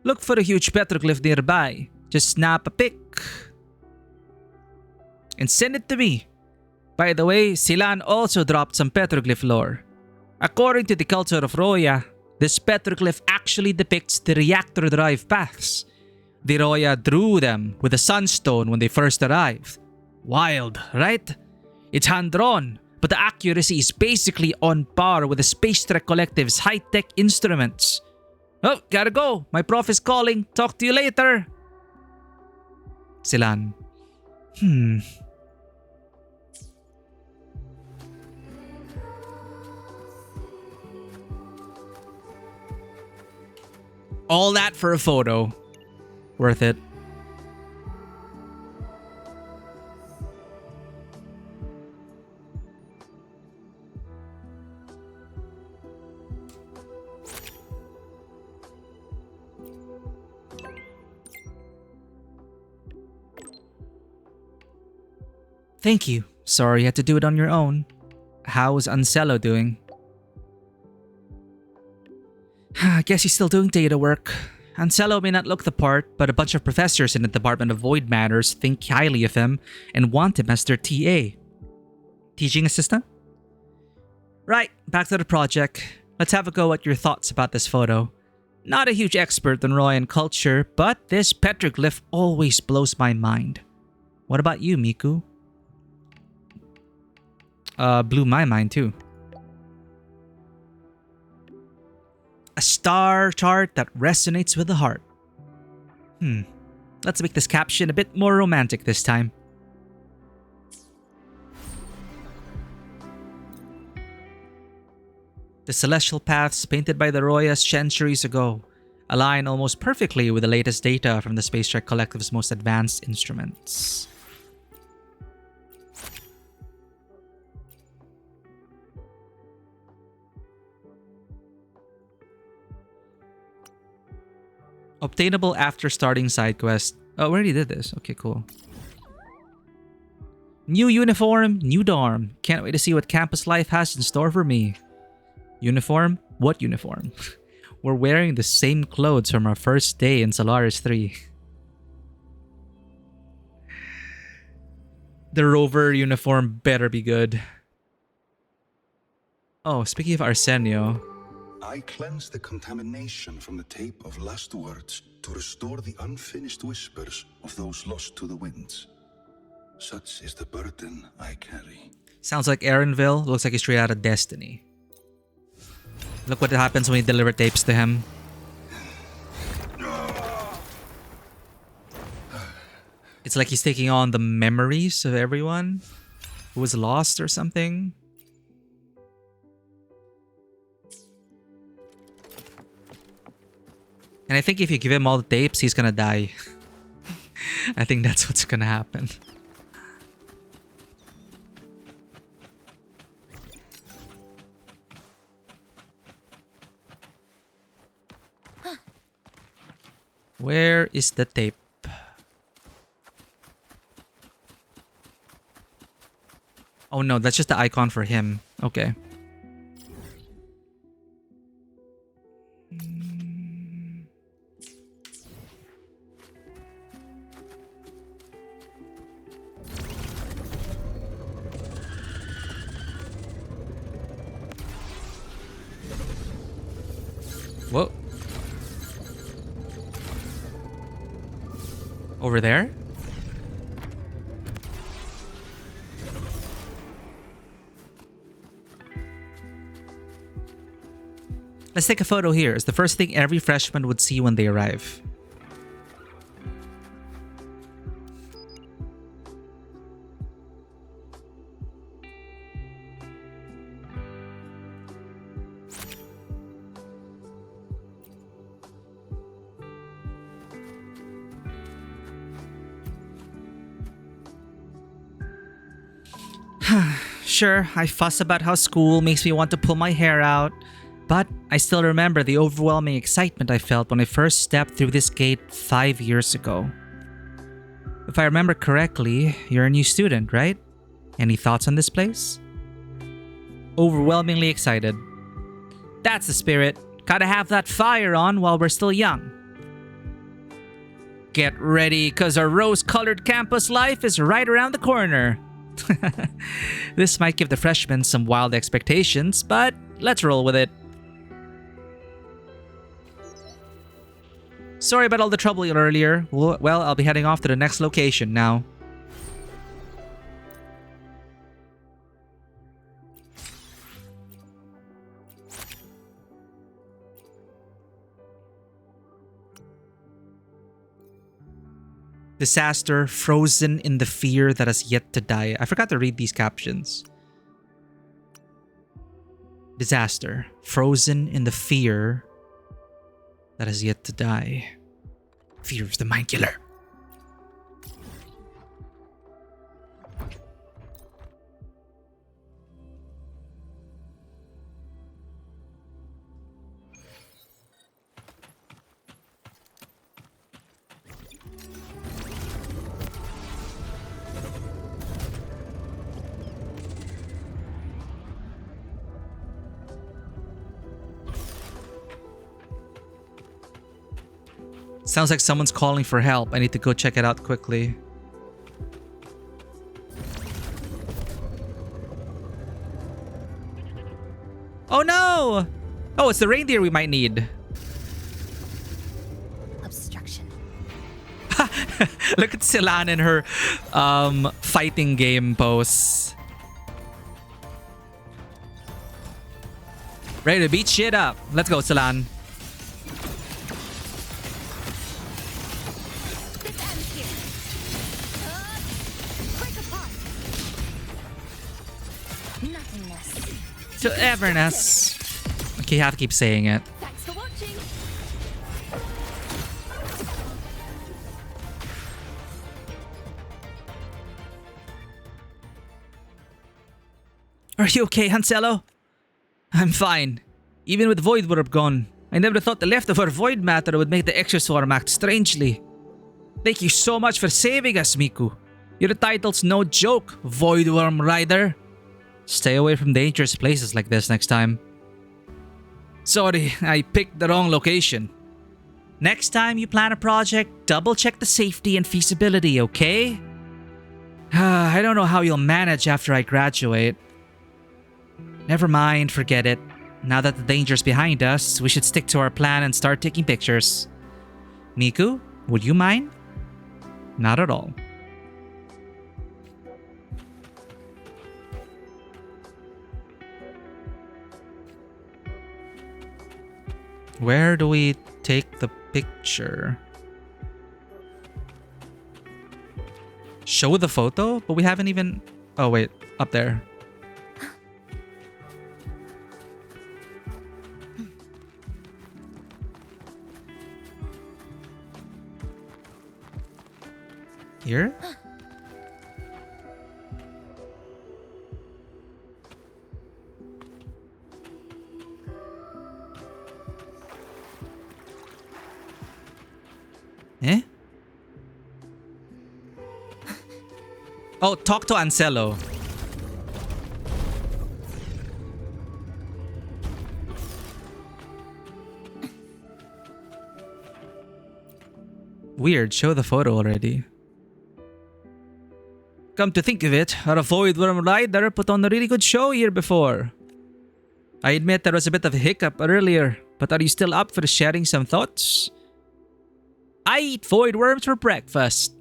Speaker 1: Look for a huge petroglyph nearby. Just snap a pic. And send it to me. By the way, Silan also dropped some petroglyph lore. According to the culture of Roya, this petroglyph actually depicts the reactor drive paths. The Roya drew them with a sunstone when they first arrived. Wild, right? It's hand-drawn, but the accuracy is basically on par with the Space Trek Collective's high-tech instruments. Oh, gotta go. My prof is calling. Talk to you later. Silan. All that for a photo. Worth it. Thank you. Sorry you had to do it on your own. How's Ansello doing? I guess he's still doing data work. Ansello may not look the part, but a bunch of professors in the Department of Void Matters think highly of him and want him as their TA. Teaching assistant? Right, back to the project. Let's have a go at your thoughts about this photo. Not a huge expert on Royan culture, but this petroglyph always blows my mind. What about you, Miku? Blew my mind too. A star chart that resonates with the heart. Let's make this caption a bit more romantic this time. The celestial paths painted by the Royas centuries ago align almost perfectly with the latest data from the Space Trek Collective's most advanced instruments. Obtainable after starting side quest. Oh, we already did this. Okay, cool. New uniform, new dorm. Can't wait to see what campus life has in store for me. Uniform? What uniform? We're wearing the same clothes from our first day in Solaris 3. The rover uniform better be good. Oh, speaking of Arsenio.
Speaker 5: I cleanse the contamination from the tape of last words to restore the unfinished whispers of those lost to the winds. Such is the burden I carry.
Speaker 1: Sounds like Aaronville. Looks like he's straight out of Destiny. Look what happens when you deliver tapes to him. It's like he's taking on the memories of everyone who was lost or something. And I think if you give him all the tapes, he's gonna die. I think that's what's gonna happen. Where is the tape? Oh no, that's just the icon for him. Okay. Whoa. Over there? Let's take a photo here. It's the first thing every freshman would see when they arrive. Sure, I fuss about how school makes me want to pull my hair out, but I still remember the overwhelming excitement I felt when I first stepped through this gate 5 years ago. If I remember correctly, you're a new student, right? Any thoughts on this place? Overwhelmingly excited. That's the spirit. Gotta have that fire on while we're still young. Get ready, cause our rose-colored campus life is right around the corner. This might give the freshmen some wild expectations, but let's roll with it. Sorry about all the trouble earlier. Well, I'll be heading off to the next location now. Disaster, frozen in the fear that has yet to die. I forgot to read these captions. Disaster, frozen in the fear that has yet to die. Fear is the mind killer. Sounds like someone's calling for help. I need to go check it out quickly. Oh no! Oh, it's the reindeer we might need.
Speaker 4: Obstruction.
Speaker 1: Look at Silan in her fighting game pose. Ready to beat shit up. Let's go, Silan.
Speaker 4: This ends here. Break apart. Nothingness.
Speaker 1: To Everness. Okay, you have to keep saying it.
Speaker 4: Thanks for watching.
Speaker 1: Are you okay, Hansello? I'm fine. Even with Void Warp gone, I never thought the leftover Void matter would make the Exoswarm act strangely. Thank you so much for saving us, Miku. Your title's no joke, Void Worm Rider. Stay away from dangerous places like this next time. Sorry, I picked the wrong location. Next time you plan a project, double check the safety and feasibility, okay? I don't know how you'll manage after I graduate. Never mind, forget it. Now that the danger's behind us, we should stick to our plan and start taking pictures. Miku, would you mind? Not at all. Where do we take the picture? Show the photo? But we haven't even... Oh wait, up there. Here? Eh? Oh, talk to Ansello. Weird, show the photo already. Come to think of it, our Void Worm Rider put on a really good show here before. I admit there was a bit of a hiccup earlier, but are you still up for sharing some thoughts? I eat void worms for breakfast.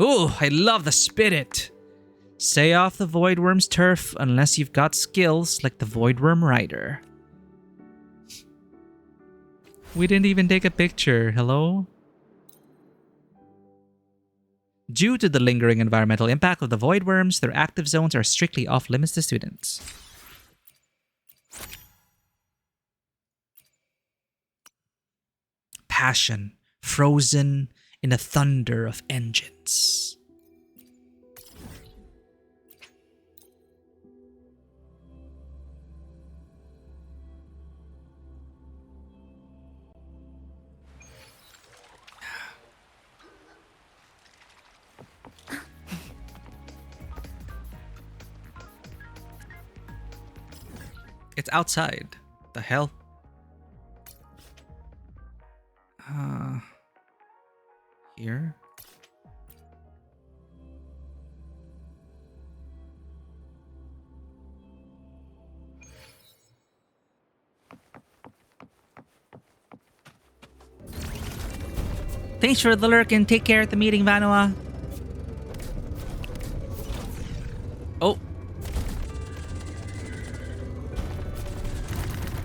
Speaker 1: Ooh, I love the spirit. Stay off the void worm's turf unless you've got skills like the Void Worm Rider. We didn't even take a picture. Hello? Due to the lingering environmental impact of the void worms, their active zones are strictly off limits to students. Passion, frozen in a thunder of engines. It's outside. The hell? Here? Thanks for the lurk and take care at the meeting, Vanua. Oh.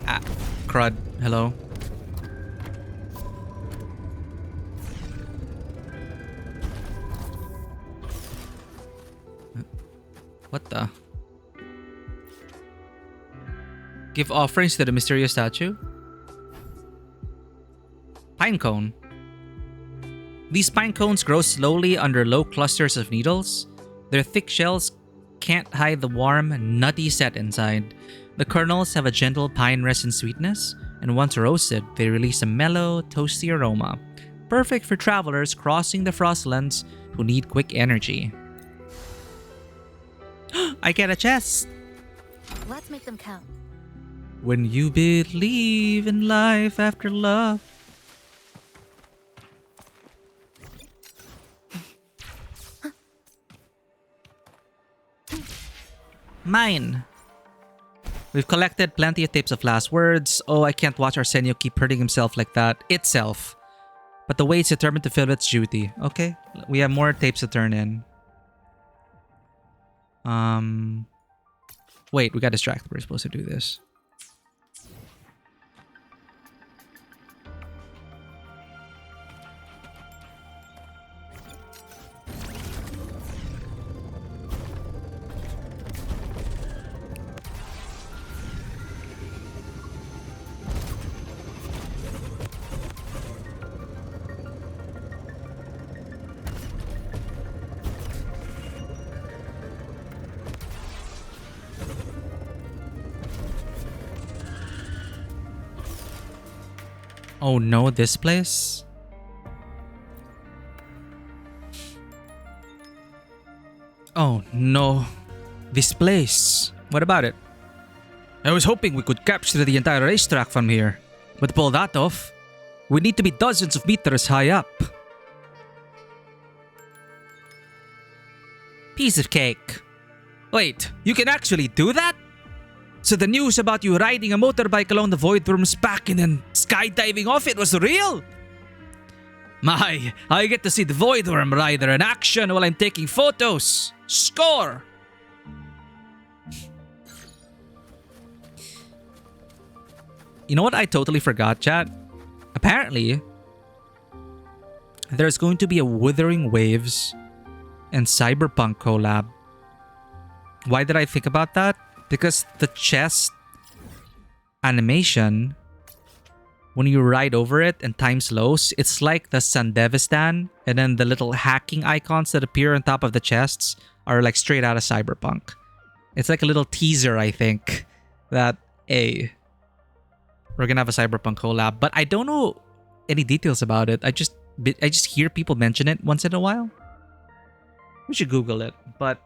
Speaker 1: Ah, crud. Hello. What the? Give offerings to the mysterious statue? Pine cone. These pine cones grow slowly under low clusters of needles. Their thick shells can't hide the warm, nutty scent inside. The kernels have a gentle pine resin sweetness, and once roasted, they release a mellow, toasty aroma. Perfect for travelers crossing the frostlands who need quick energy. I get a chest!
Speaker 4: Let's make them count.
Speaker 1: When you believe in life after love. Mine. We've collected plenty of tapes of last words. Oh, I can't watch Arsenio keep hurting himself like that. Itself. But the way it's determined to fill its duty. Okay, we have more tapes to turn in. Wait, we got distracted. We're supposed to do this. Oh no, this place? Oh no, this place. What about it? I was hoping we could capture the entire racetrack from here. But to pull that off, we need to be dozens of meters high up. Piece of cake. Wait, you can actually do that? So the news about you riding a motorbike along the Void Worm's back and then skydiving off it was real? My, I get to see the Void Worm rider in action while I'm taking photos. Score! You know what I totally forgot, chat? Apparently, there's going to be a Wuthering Waves and Cyberpunk collab. Why did I think about that? Because the chest animation, when you ride over it and time slows, it's like the Sandevistan, and then the little hacking icons that appear on top of the chests are like straight out of Cyberpunk. It's like a little teaser, I think, that we're gonna have a Cyberpunk collab, but I don't know any details about it. I just hear people mention it once in a while. We should Google it, but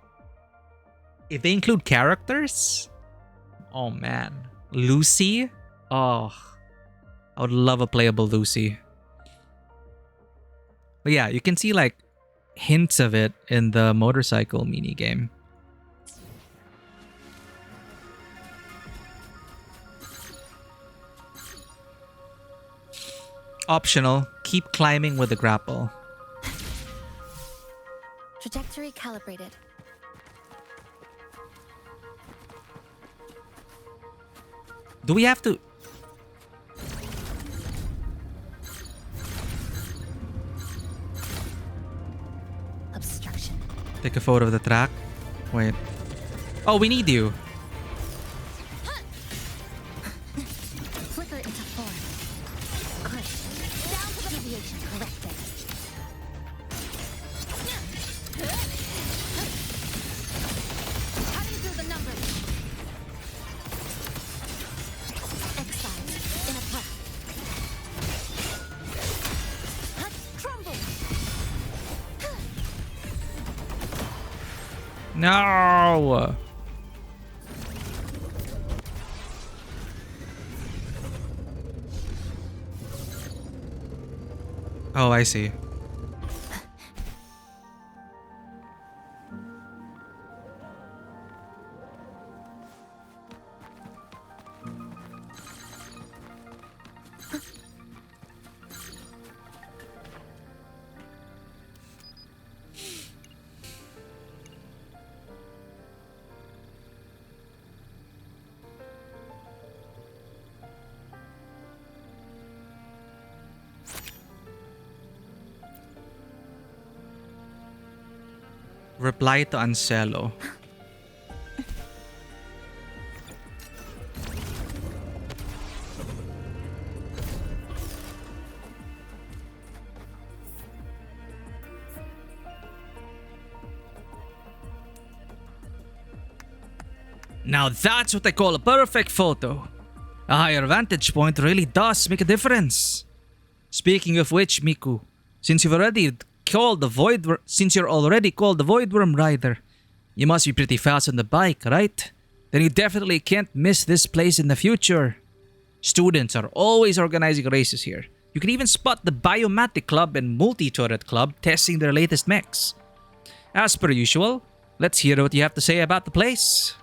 Speaker 1: if they include characters, oh man, Lucy, oh, I would love a playable Lucy. But yeah, you can see like hints of it in the motorcycle mini game. Optional, keep climbing with the grapple.
Speaker 4: Trajectory calibrated.
Speaker 1: Do we have to...
Speaker 4: Obstruction.
Speaker 1: take a photo of the track? Wait. Oh, we need you.
Speaker 4: Flicker into form. Good. Down to the deviation corrected. Cutting through the numbers. Exile in a breath. Crumble.
Speaker 1: No! Oh, I see. Reply to Ancelo. Now that's what I call a perfect photo. A higher vantage point really does make a difference. Speaking of which, Miku, since you're already called the Void Worm Rider, you must be pretty fast on the bike, right? Then you definitely can't miss this place in the future. Students are always organizing races here. You can even spot the Biomatic Club and Multi-Turret Club testing their latest mechs. As per usual, let's hear what you have to say about the place.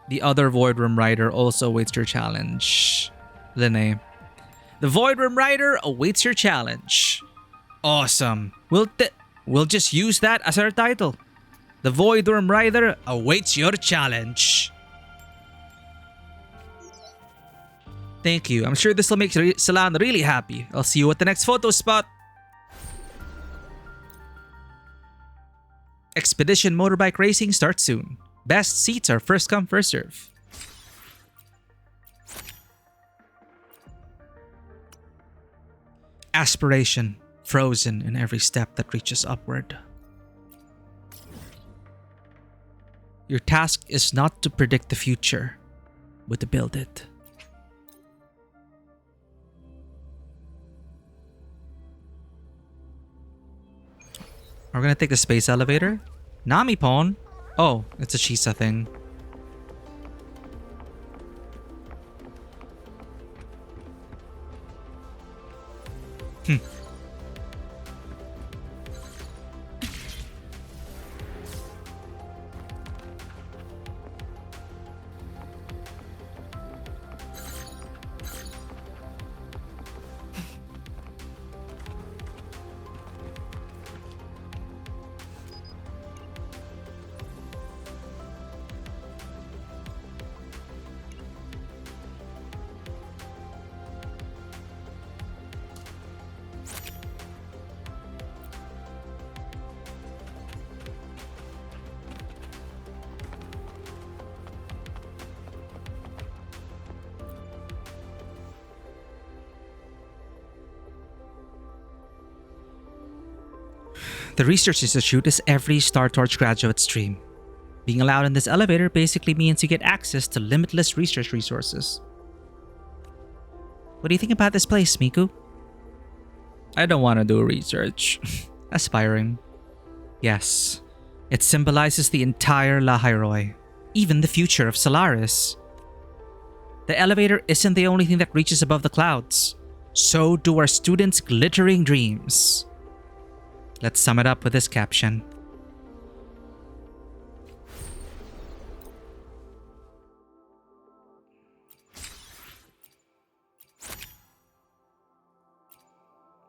Speaker 1: The other Voidworm Rider also awaits your challenge. Lene. The Voidworm Rider awaits your challenge. Awesome. We'll just use that as our title. The Voidworm Rider awaits your challenge. Thank you. I'm sure this will make Salan really happy. I'll see you at the next photo spot. Expedition Motorbike Racing starts soon. Best seats are first come, first serve. Aspiration, frozen in every step that reaches upward. Your task is not to predict the future, but to build it. We're gonna take the space elevator. Nami-pon? Oh, it's a Shisa thing. The Research Institute is every Star Torch graduate's dream. Being allowed in this elevator basically means you get access to limitless research resources. What do you think about this place, Miku? I don't want to do research. Aspiring. Yes, it symbolizes the entire Lahairoi, even the future of Solaris. The elevator isn't the only thing that reaches above the clouds. So do our students' glittering dreams. Let's sum it up with this caption.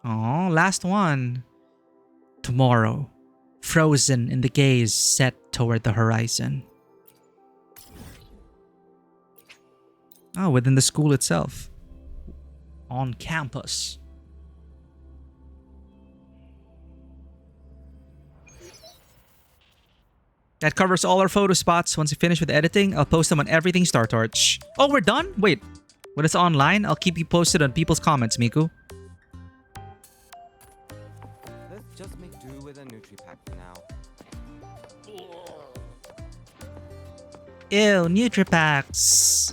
Speaker 1: Oh, last one. Tomorrow, frozen in the gaze set toward the horizon. Oh, within the school itself. On campus. That covers all our photo spots. Once we finish with editing, I'll post them on everything Star Torch. Oh, we're done? Wait. When it's online, I'll keep you posted on people's comments, Miku.
Speaker 6: Let's just make do with a Nutri-Pack for now.
Speaker 1: Ew, Nutri-Packs.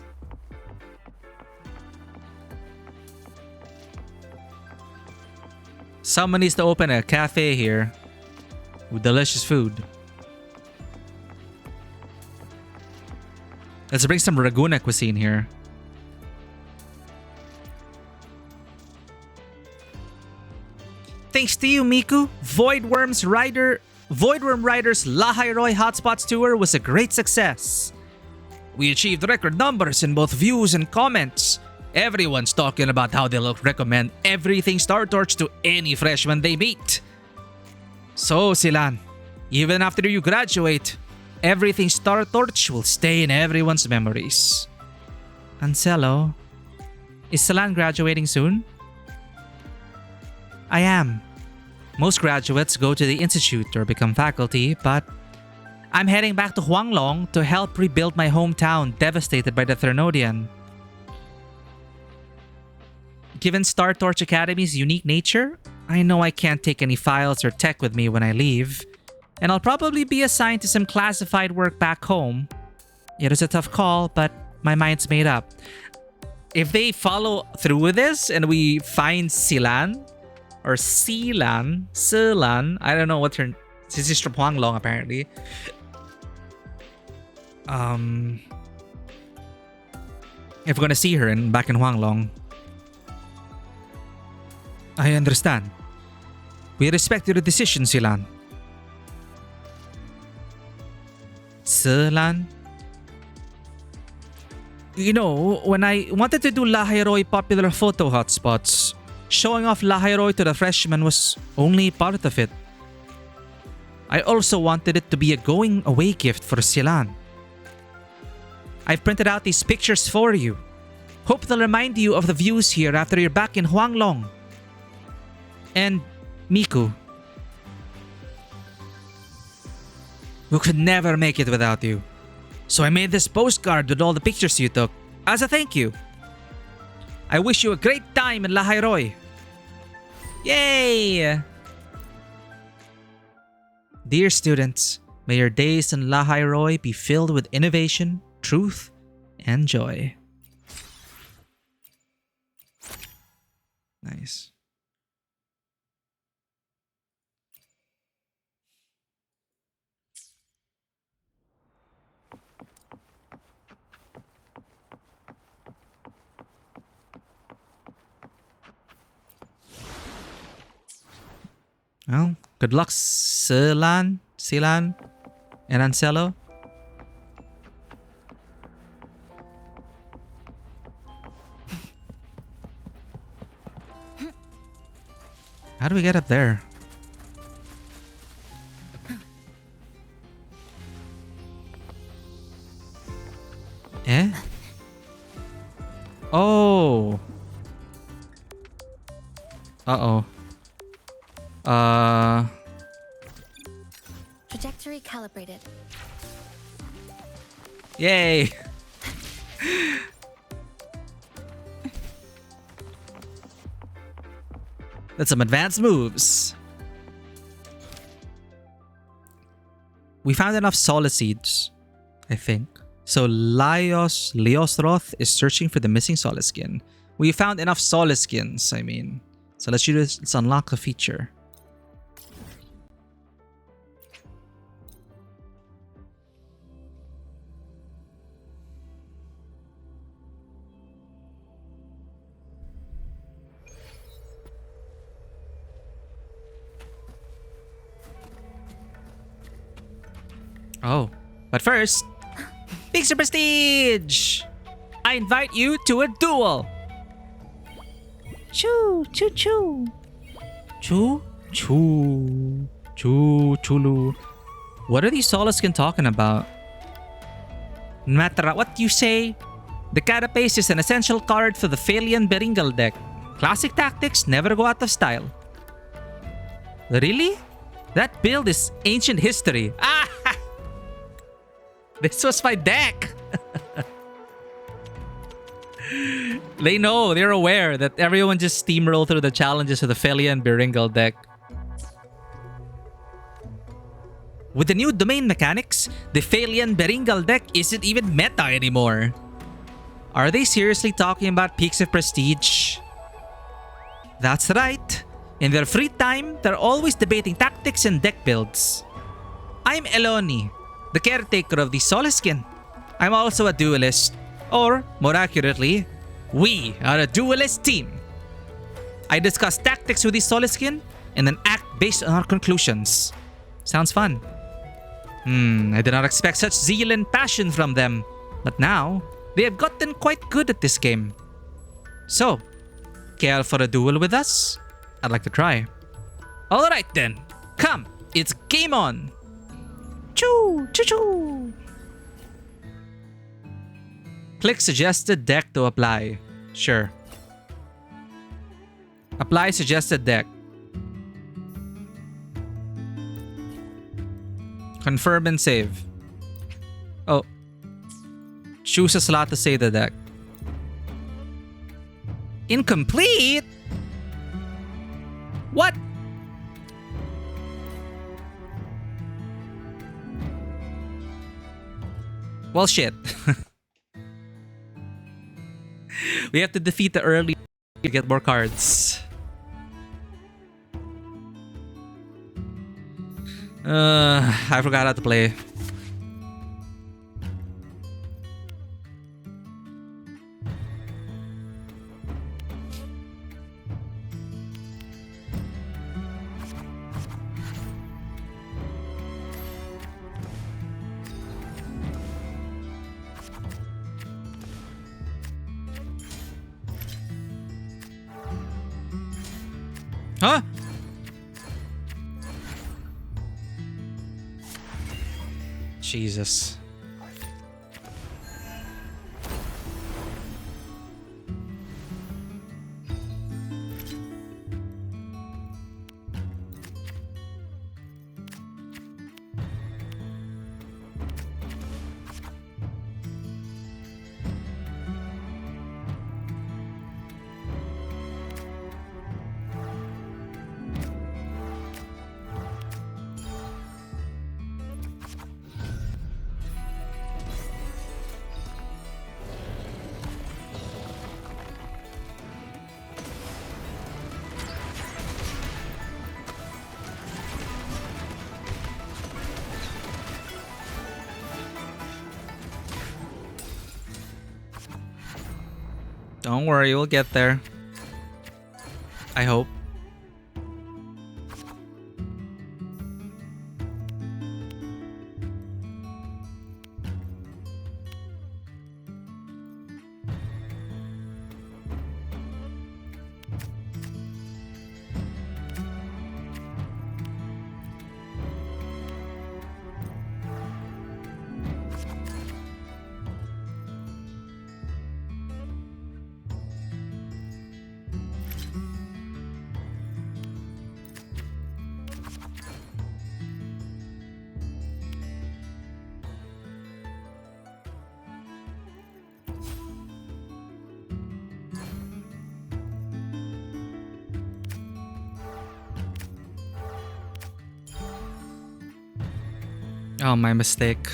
Speaker 1: Someone needs to open a cafe here with delicious food. Let's bring some Raguna cuisine here. Thanks to you, Miku, Voidworm Rider's Lahairoi Hotspots tour was a great success. We achieved record numbers in both views and comments. Everyone's talking about how they'll recommend everything Star Torch to any freshman they meet. So, Silan, even after you graduate, everything Star Torch will stay in everyone's memories. Ancelo, is Silan graduating soon? I am. Most graduates go to the institute or become faculty, but I'm heading back to Huanglong to help rebuild my hometown devastated by the Thernodian. Given Star Torch Academy's unique nature, I know I can't take any files or tech with me when I leave, and I'll probably be assigned to some classified work back home. It is a tough call, but my mind's made up. If they follow through with this and we find Silan, or Silan, I don't know what her... She's from Huanglong apparently. If we're gonna see her back in Huanglong. I understand. We respect your decision, Silan. Silan? You know, when I wanted to do Lahairoi popular photo hotspots, showing off Lahairoi to the freshmen was only part of it. I also wanted it to be a going away gift for Silan. I've printed out these pictures for you. Hope they'll remind you of the views here after you're back in Huanglong. And Miku. We could never make it without you. So I made this postcard with all the pictures you took as a thank you. I wish you a great time in Lahairoi. Yay! Dear students, may your days in Lahairoi be filled with innovation, truth, and joy. Nice. Well, good luck, Silan, and Ancelo. How do we get up there? Eh? Oh. Uh-oh.
Speaker 4: Trajectory calibrated.
Speaker 1: Yay! That's some advanced moves. We found enough Solace Seeds, I think. So Leosroth is searching for the missing Solace Skin. We found enough Solace Skins, I mean. So let's unlock the feature. Oh, but first, Pixar Prestige! I invite you to a duel! Choo, choo, choo. Choo, choo. Choo, chulu. What are these Solaskin talking about? No matter what you say, the Carapace is an essential card for the Phalian Beringal deck. Classic tactics never go out of style. Really? That build is ancient history. Ah! This was my deck! They know, they're aware that everyone just steamrolled through the challenges of the Phalian Beringal deck. With the new domain mechanics, the Phalian Beringal deck isn't even meta anymore. Are they seriously talking about Peaks of Prestige? That's right. In their free time, they're always debating tactics and deck builds. I'm Eloni, the caretaker of the Solaskin. I'm also a duelist. Or, more accurately, we are a duelist team. I discuss tactics with the Solaskin, and then act based on our conclusions. Sounds fun. I did not expect such zeal and passion from them, but now they have gotten quite good at this game. So, care for a duel with us? I'd like to try. Alright then, come, it's game on! Choo, choo, choo! Click suggested deck to apply. Sure. Apply suggested deck. Confirm and save. Oh. Choose a slot to save the deck. Incomplete? What? Well, shit. We have to defeat the early to get more cards. I forgot how to play. Huh? Jesus. Don't worry, we'll get there. I hope. Oh, my mistake.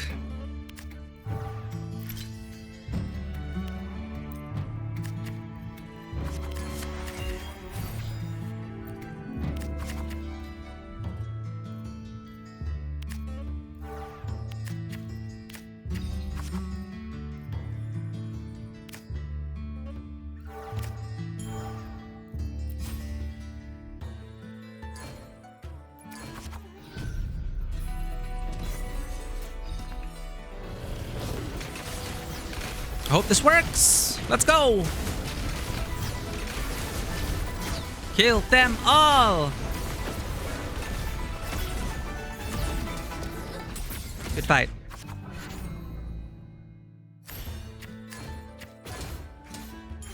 Speaker 1: I hope this works. Let's go. Kill them all. Good fight.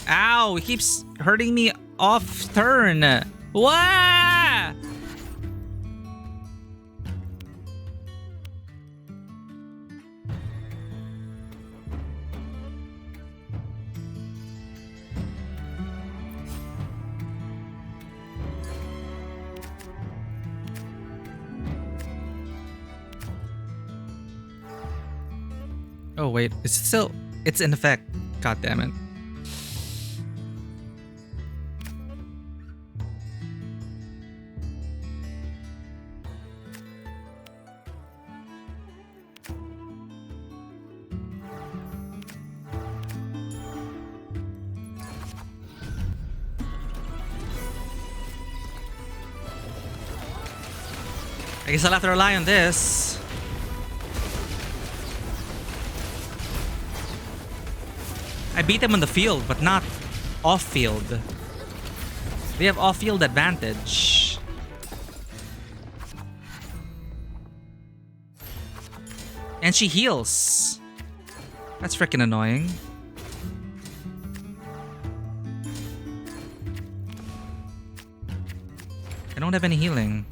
Speaker 1: Ow, he keeps hurting me off turn. Wah! Oh wait, it's in effect. God damn it. I guess I'll have to rely on this. I beat them on the field, but not off-field. They have off-field advantage. And she heals. That's freaking annoying. I don't have any healing.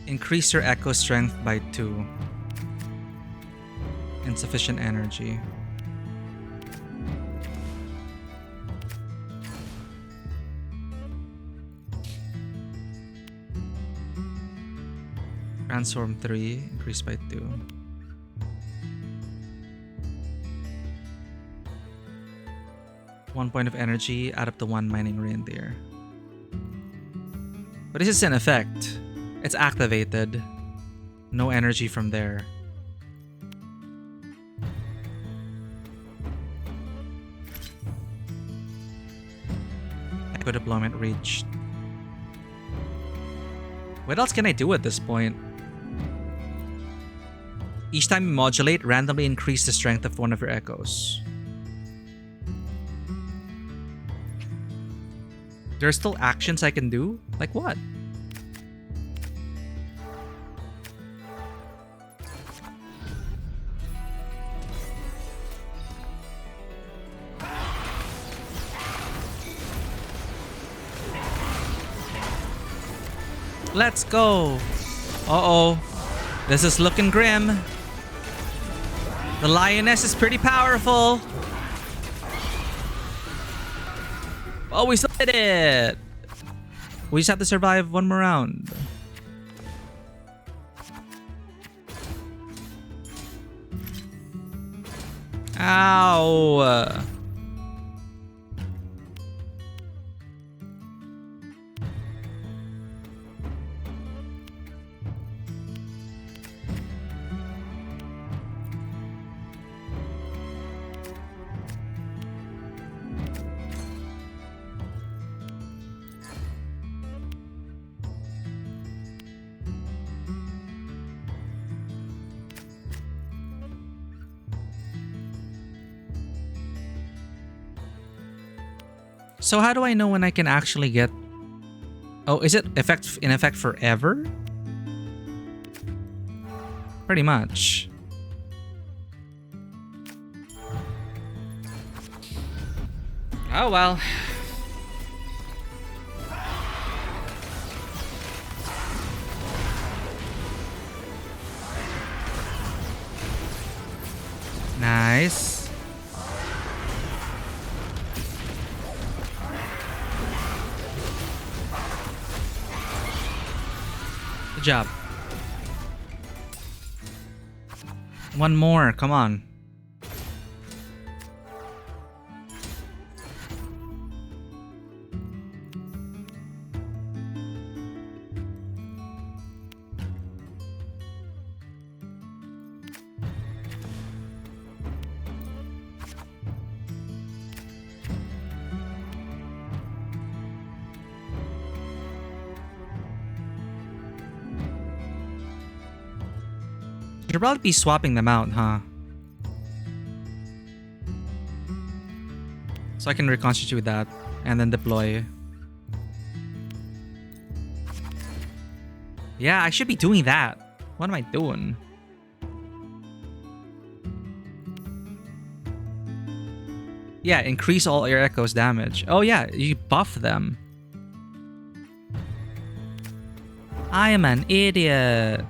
Speaker 1: Increase your echo strength by 2. Insufficient energy. Transform 3, increase by 2. One point of energy, add up to 1 mining reindeer. But this is an effect. It's activated. No energy from there. Echo deployment reached. What else can I do at this point? Each time you modulate, randomly increase the strength of one of your echoes. There's still actions I can do? Like what? Let's go! Uh-oh. This is looking grim. The lioness is pretty powerful. Oh, we still did it! We just have to survive one more round. Ow! So how do I know when I can actually get... Oh, is it in effect forever? Pretty much. Oh well. Nice. Good job. One more, come on. Should probably be swapping them out, huh? So I can reconstitute that and then deploy. Yeah, I should be doing that. What am I doing? Yeah, increase all your echoes damage. Oh yeah, you buff them. I am an idiot.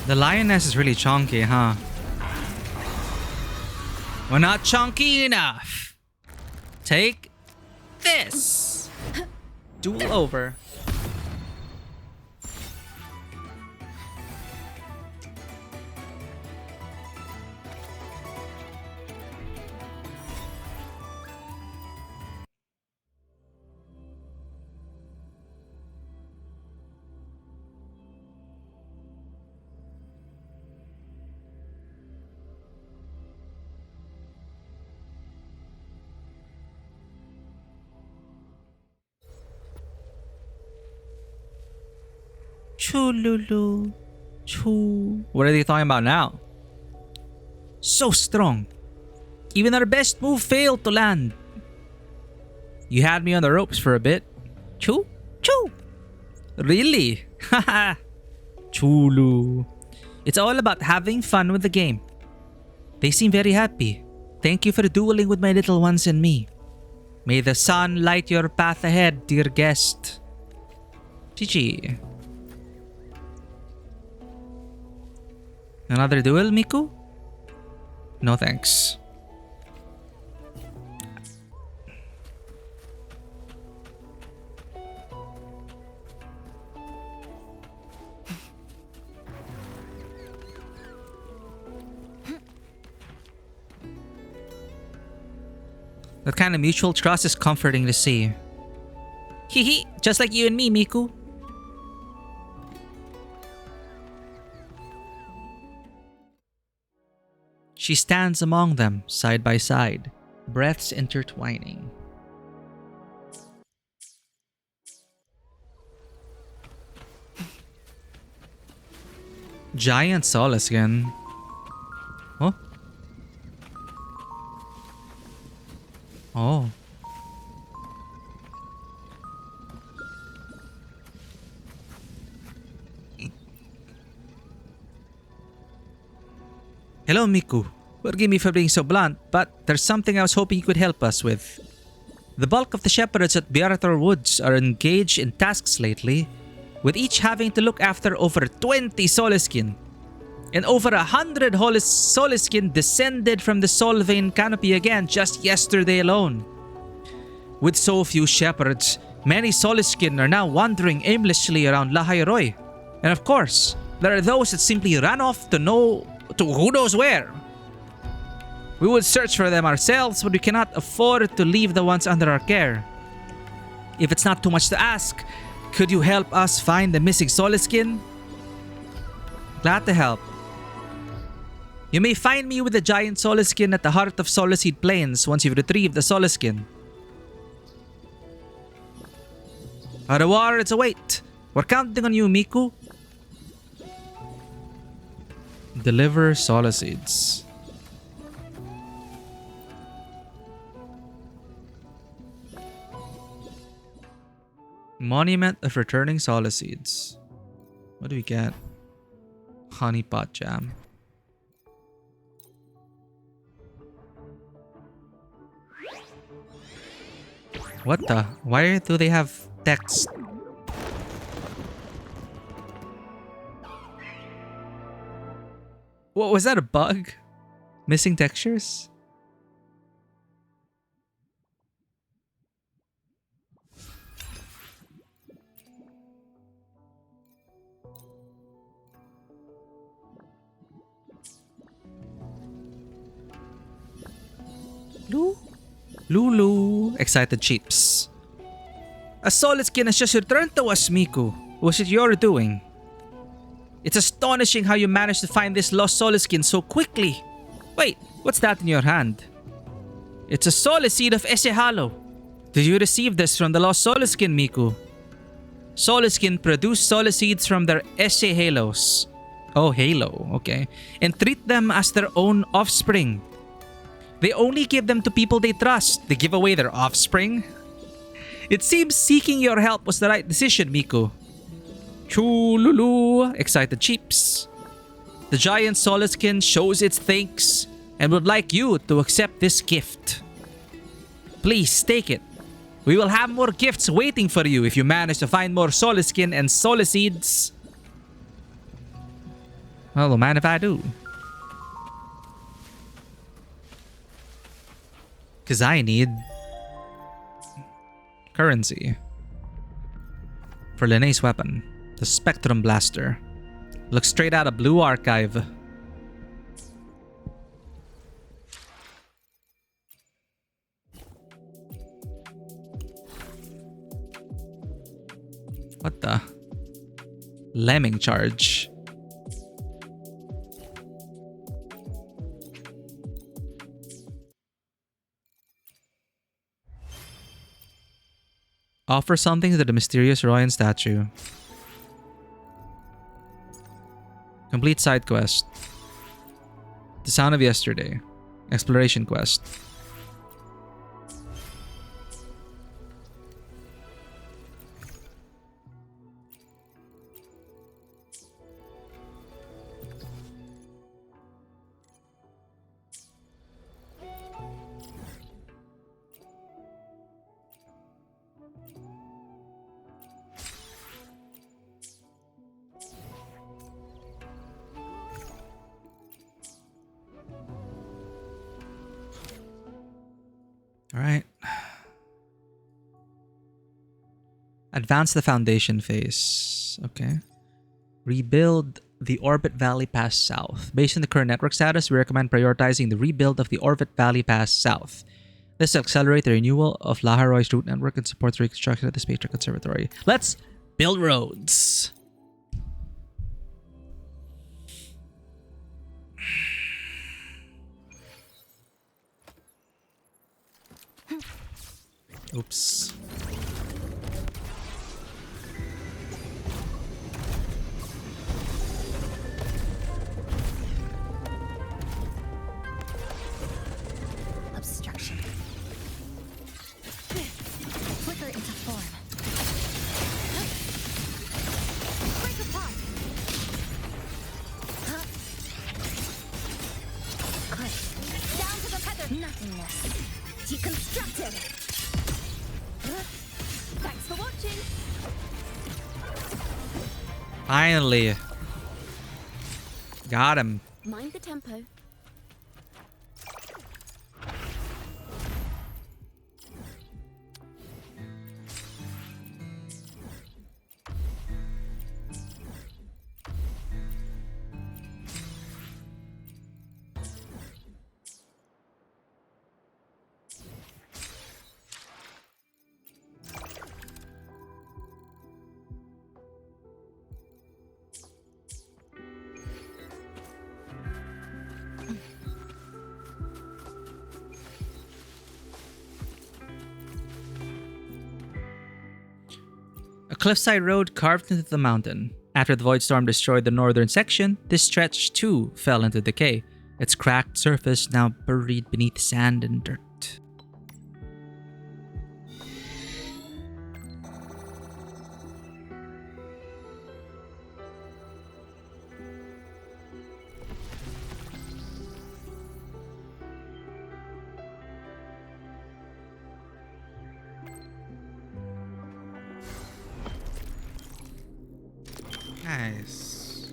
Speaker 1: The lioness is really chunky, huh? We're not chunky enough. Take this. Duel over. Chululu. Choo. What are they talking about now? So strong. Even our best move failed to land. You had me on the ropes for a bit. Choo? Choo. Really? Haha. Chulu. It's all about having fun with the game. They seem very happy. Thank you for dueling with my little ones and me. May the sun light your path ahead, dear guest. GG. Another duel, Miku? No thanks. That kind of mutual trust is comforting to see. Hehe, just like you and me, Miku. She stands among them, side by side, breaths intertwining. Giant Solace again. Oh? Oh. Hello, Miku. Forgive me for being so blunt, but there's something I was hoping you could help us with. The bulk of the shepherds at Beator Woods are engaged in tasks lately, with each having to look after over 20 Soleskin. And over 100 Soleskin descended from the Solvane canopy again just yesterday alone. With so few shepherds, many Soleskin are now wandering aimlessly around Lahairoi. And of course, there are those that simply ran off to who knows where. We would search for them ourselves, but we cannot afford to leave the ones under our care. If it's not too much to ask, could you help us find the missing Soleskin? Glad to help. You may find me with the giant Soleskin at the heart of Solacede Plains once you've retrieved the Soleskin. Our rewards await. We're counting on you, Miku. Deliver Solacedes. Monument of Returning Solacedes. What do we get? Honey pot jam. What the? Why do they have text? What was that, a bug? Missing textures? Lulu. Excited cheeps. A Soleskin has just returned to us, Miku. Was it your doing? It's astonishing how you managed to find this lost Soleskin so quickly. Wait, what's that in your hand? It's a Solacede of Esse Halo. Did you receive this from the lost Soleskin, Miku? Soleskin produce Solacedes from their Esse Halos. Oh, Halo, okay. And treat them as their own offspring. They only give them to people they trust. They give away their offspring. It seems seeking your help was the right decision, Miku. Chululu, excited cheeps. The giant Soleskin shows its thanks and would like you to accept this gift. Please take it. We will have more gifts waiting for you if you manage to find more Soleskin and Solacedes. Well, don't mind if I do. Because I need currency for Linnea's weapon, the Spectrum Blaster. Looks straight out of Blue Archive. What the? Lemming charge. Offer something to the mysterious Royan statue. Complete side quest. The Sound of Yesterday. Exploration quest. All right. Advance the foundation phase. Okay. Rebuild the Orbit Valley Pass South. Based on the current network status, we recommend prioritizing the rebuild of the Orbit Valley Pass South. This will accelerate the renewal of Laharoy's route network and support the reconstruction of the Space Trek Conservatory. Let's build roads. Oops.
Speaker 4: Obstruction. Flicker into form. Break apart. Crush. Down to the feather. Nothingness. Deconstructed. Thanks for watching.
Speaker 1: Finally. Got him.
Speaker 4: Mind the tempo.
Speaker 1: A cliffside road carved into the mountain. After the Void Storm destroyed the northern section, this stretch too fell into decay, its cracked surface now buried beneath sand and dirt. Nice.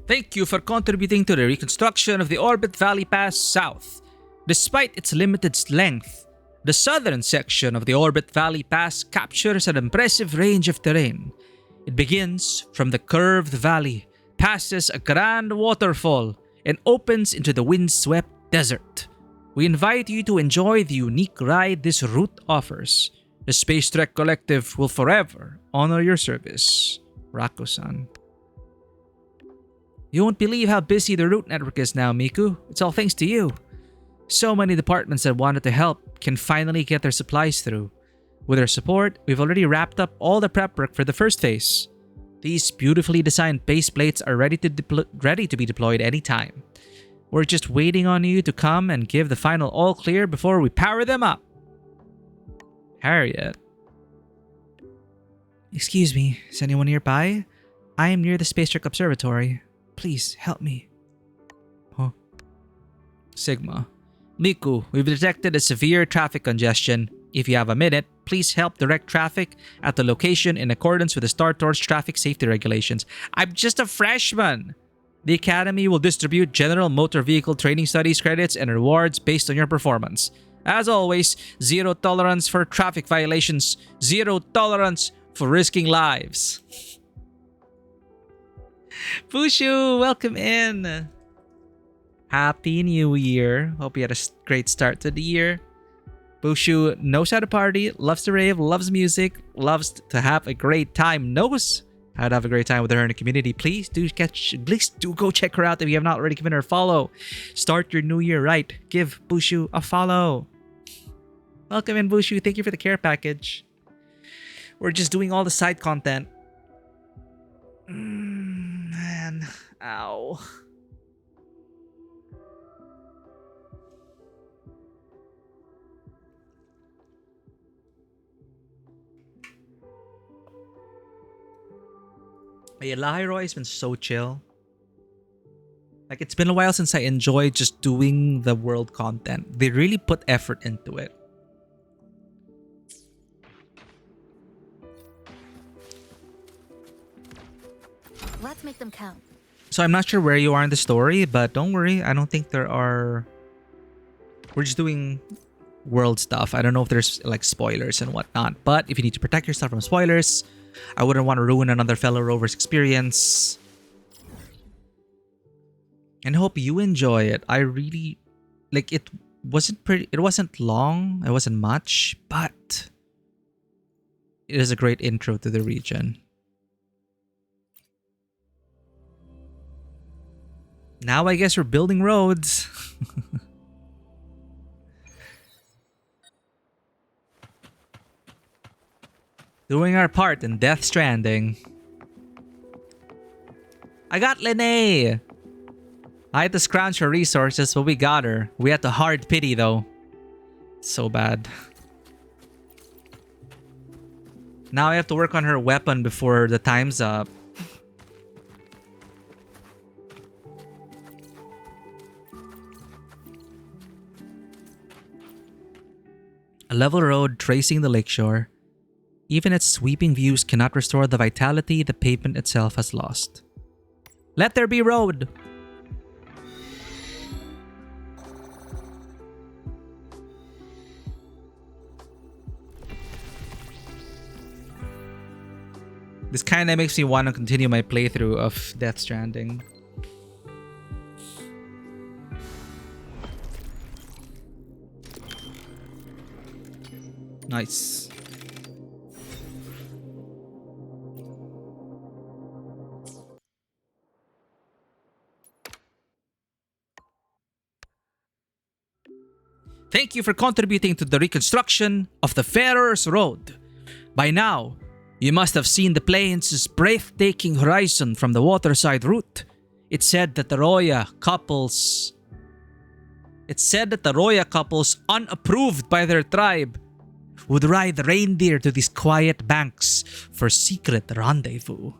Speaker 1: Thank you for contributing to the reconstruction of the Orbit Valley Pass South. Despite its limited length, the southern section of the Orbit Valley Pass captures an impressive range of terrain. It begins from the curved valley, passes a grand waterfall, and opens into the windswept desert. We invite you to enjoy the unique ride this route offers. The Space Trek Collective will forever honor your service. Rako-san. You won't believe how busy the route network is now, Miku. It's all thanks to you. So many departments that wanted to help can finally get their supplies through. With our support, we've already wrapped up all the prep work for the first phase. These beautifully designed base plates are ready to be deployed anytime. We're just waiting on you to come and give the final all clear before we power them up. Harriet. Excuse me, is anyone nearby? I am near the Space Trek Observatory. Please help me. Sigma. Miku, we've detected a severe traffic congestion. If you have a minute, please help direct traffic at the location in accordance with the Star Tours traffic safety regulations. I'm just a freshman. The Academy will distribute general motor vehicle training studies credits and rewards based on your performance. As always, zero tolerance for traffic violations, zero tolerance for risking lives. Pushu, welcome in. Happy New Year. Hope you had a great start to the year. Bushu knows how to party, loves to rave, loves music, loves to have a great time, knows how to have a great time with her in the community. Please do go check her out if you have not already given her a follow. Start your new year right. Give Bushu a follow. Welcome in, Bushu. Thank you for the care package. We're just doing all the side content. Man. Ow. Yeah, Lahiro has been so chill. Like, it's been a while since I enjoyed just doing the world content. They really put effort into it.
Speaker 4: Let's make them count.
Speaker 1: So I'm not sure where you are in the story, but don't worry. I don't think there are... We're just doing world stuff. I don't know if there's like spoilers and whatnot. But if you need to protect yourself from spoilers, I wouldn't want to ruin another fellow rover's experience. And hope you enjoy it. I really... Like, it wasn't long. It wasn't much. But it is a great intro to the region. Now I guess we're building roads. Doing our part in Death Stranding. I got Lene! I had to scrounge for resources, but we got her. We had to hard pity though. So bad. Now I have to work on her weapon before the time's up. A level road tracing the lakeshore. Even its sweeping views cannot restore the vitality the pavement itself has lost. Let there be road! This kinda makes me want to continue my playthrough of Death Stranding. Nice. Thank you for contributing to the reconstruction of the Farer's Road. By now, you must have seen the plains' breathtaking horizon from the waterside route. It's said that the Roya couples, unapproved by their tribe, would ride reindeer to these quiet banks for secret rendezvous.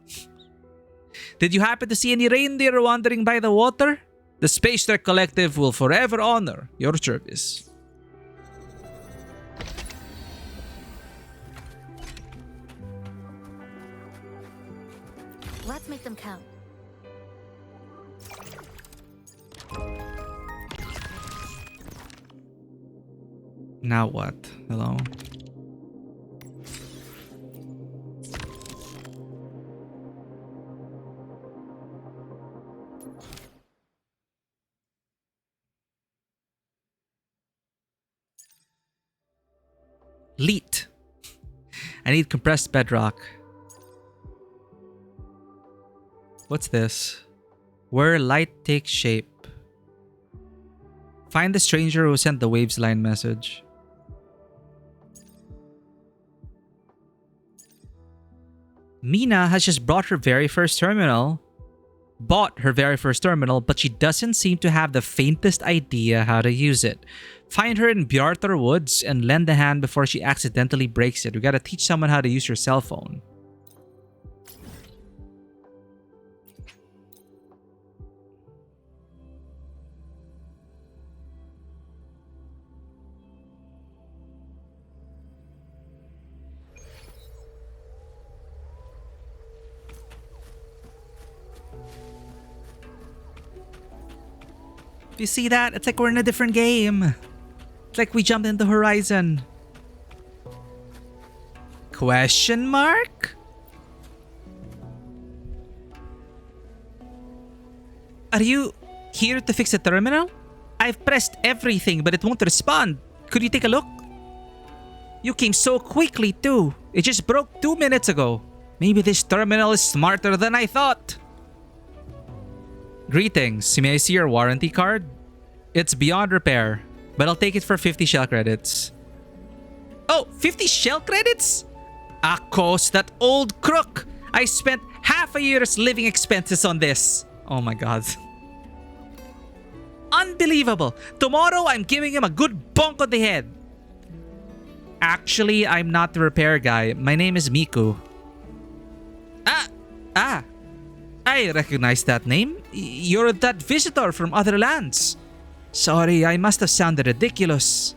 Speaker 1: Did you happen to see any reindeer wandering by the water? The Space Trek Collective will forever honor your service.
Speaker 4: Let's make them count.
Speaker 1: Now what? Hello? Leet. I need compressed bedrock. What's this? Where light takes shape. Find the stranger who sent the waves line message. Mina has just bought her very first terminal, but she doesn't seem to have the faintest idea how to use it. Find her in Bjartar Woods and lend a hand before she accidentally breaks it. We gotta teach someone how to use your cell phone. You see that? It's like we're in a different game. It's like we jumped into Horizon. Question mark? Are you here to fix the terminal? I've pressed everything, but it won't respond. Could you take a look? You came so quickly too. It just broke 2 minutes ago. Maybe this terminal is smarter than I thought. Greetings. May I see your warranty card? It's beyond repair, but I'll take it for 50 shell credits. Oh, 50 shell credits? Akos, that old crook. I spent half a year's living expenses on this. Oh my god. Unbelievable. Tomorrow I'm giving him a good bonk on the head. Actually, I'm not the repair guy. My name is Miku. I recognize that name. You're that visitor from other lands. Sorry, I must have sounded ridiculous.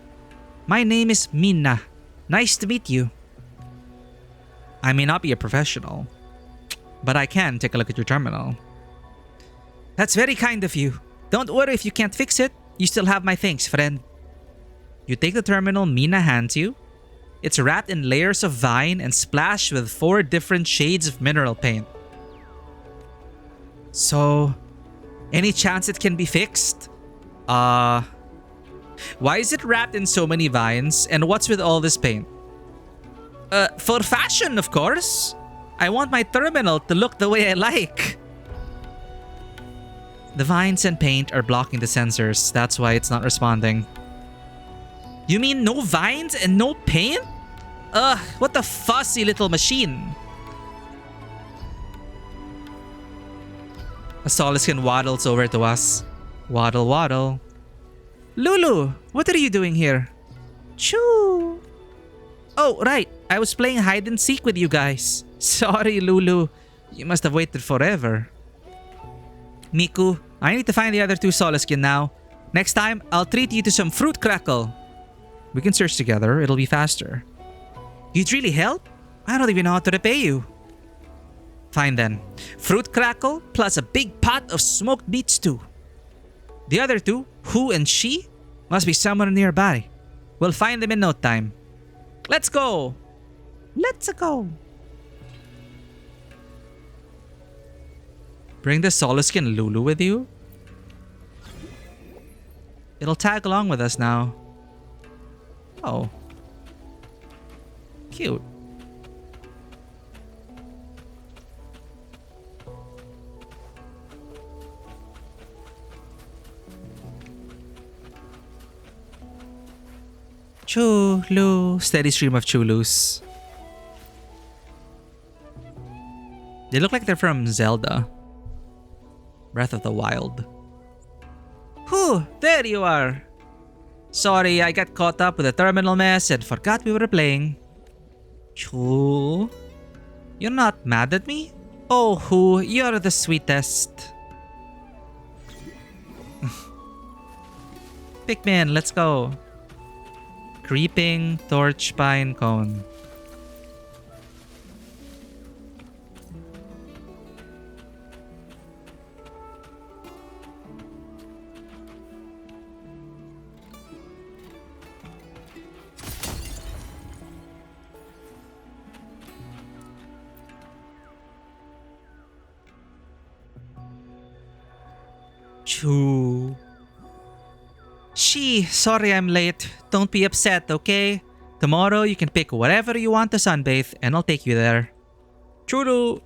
Speaker 1: My name is Minna. Nice to meet you. I may not be a professional, but I can take a look at your terminal. That's very kind of you. Don't worry if you can't fix it. You still have my thanks, friend. You take the terminal Minna hands you. It's wrapped in layers of vine and splashed with 4 different shades of mineral paint. So, any chance it can be fixed? Why is it wrapped in so many vines, and what's with all this paint? For fashion, of course. I want my terminal to look the way I like. The vines and paint are blocking the sensors. That's why it's not responding. You mean no vines and no paint? Ugh, what a fussy little machine. A Soliskin waddles over to us. Waddle, waddle. Lulu, what are you doing here? Choo. Oh, right. I was playing hide and seek with you guys. Sorry, Lulu. You must have waited forever. Miku, I need to find the other 2 Soliskin now. Next time, I'll treat you to some fruit crackle. We can search together. It'll be faster. You'd really help? I don't even know how to repay you. Fine then. Fruit crackle plus a big pot of smoked beet stew. The other 2, who and she, must be somewhere nearby. We'll find them in no time. Let's go! Let's go! Bring the Soliskin Lulu with you? It'll tag along with us now. Oh. Cute. Chulu. Steady stream of Chulus. They look like they're from Zelda. Breath of the Wild. Whew, there you are. Sorry, I got caught up with the terminal mess and forgot we were playing. Choo. You're not mad at me? Oh, Who, you're the sweetest. Pikmin, let's go. Creeping torch pine cone. Choo. Sorry I'm late. Don't be upset, okay? Tomorrow you can pick whatever you want to sunbathe and I'll take you there. Churu.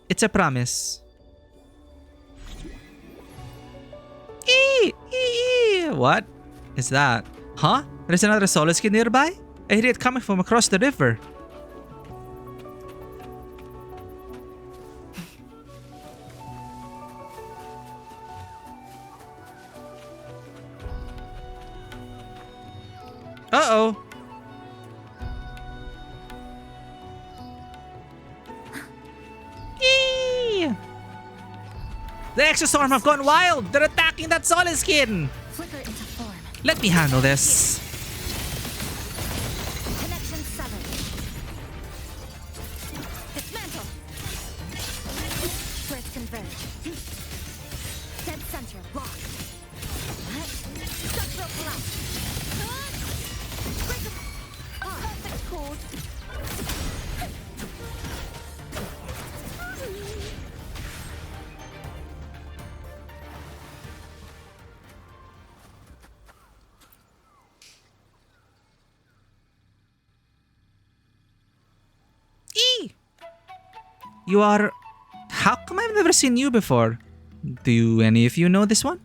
Speaker 1: It's a promise. What is that? Huh? There's another Soliskin nearby? I hear it coming from across the river. Uh-oh. Eee! The Exostorm have gone wild! They're attacking that Soliskin!
Speaker 4: Flicker into form.
Speaker 1: Let me handle this.
Speaker 4: Connection severed. Dismantle. Threads converge. Dead center locked. cord.
Speaker 1: E! You are... How come I've never seen you before? Do any of you know this one?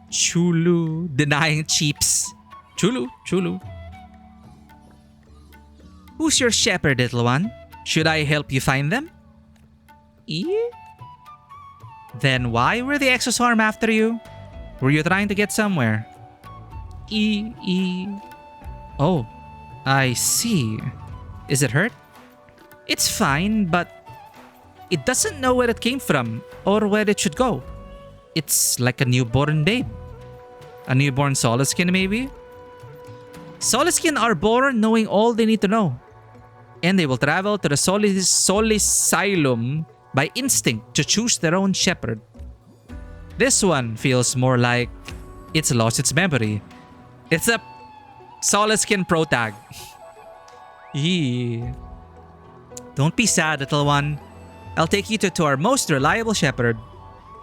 Speaker 1: Chulu. Denying cheaps. Chulu. Chulu. Who's your shepherd, little one? Should I help you find them? E? Then why were the exoswarm after you? Were you trying to get somewhere? E. Oh, I see. Is it hurt? It's fine, but it doesn't know where it came from or where it should go. It's like a newborn babe. A newborn Soliskin, maybe? Soliskin are born knowing all they need to know. And they will travel to the Solisylum by instinct to choose their own shepherd. This one feels more like it's lost its memory. It's a Soliskin protag. Yee. Don't be sad, little one. I'll take you to our most reliable shepherd.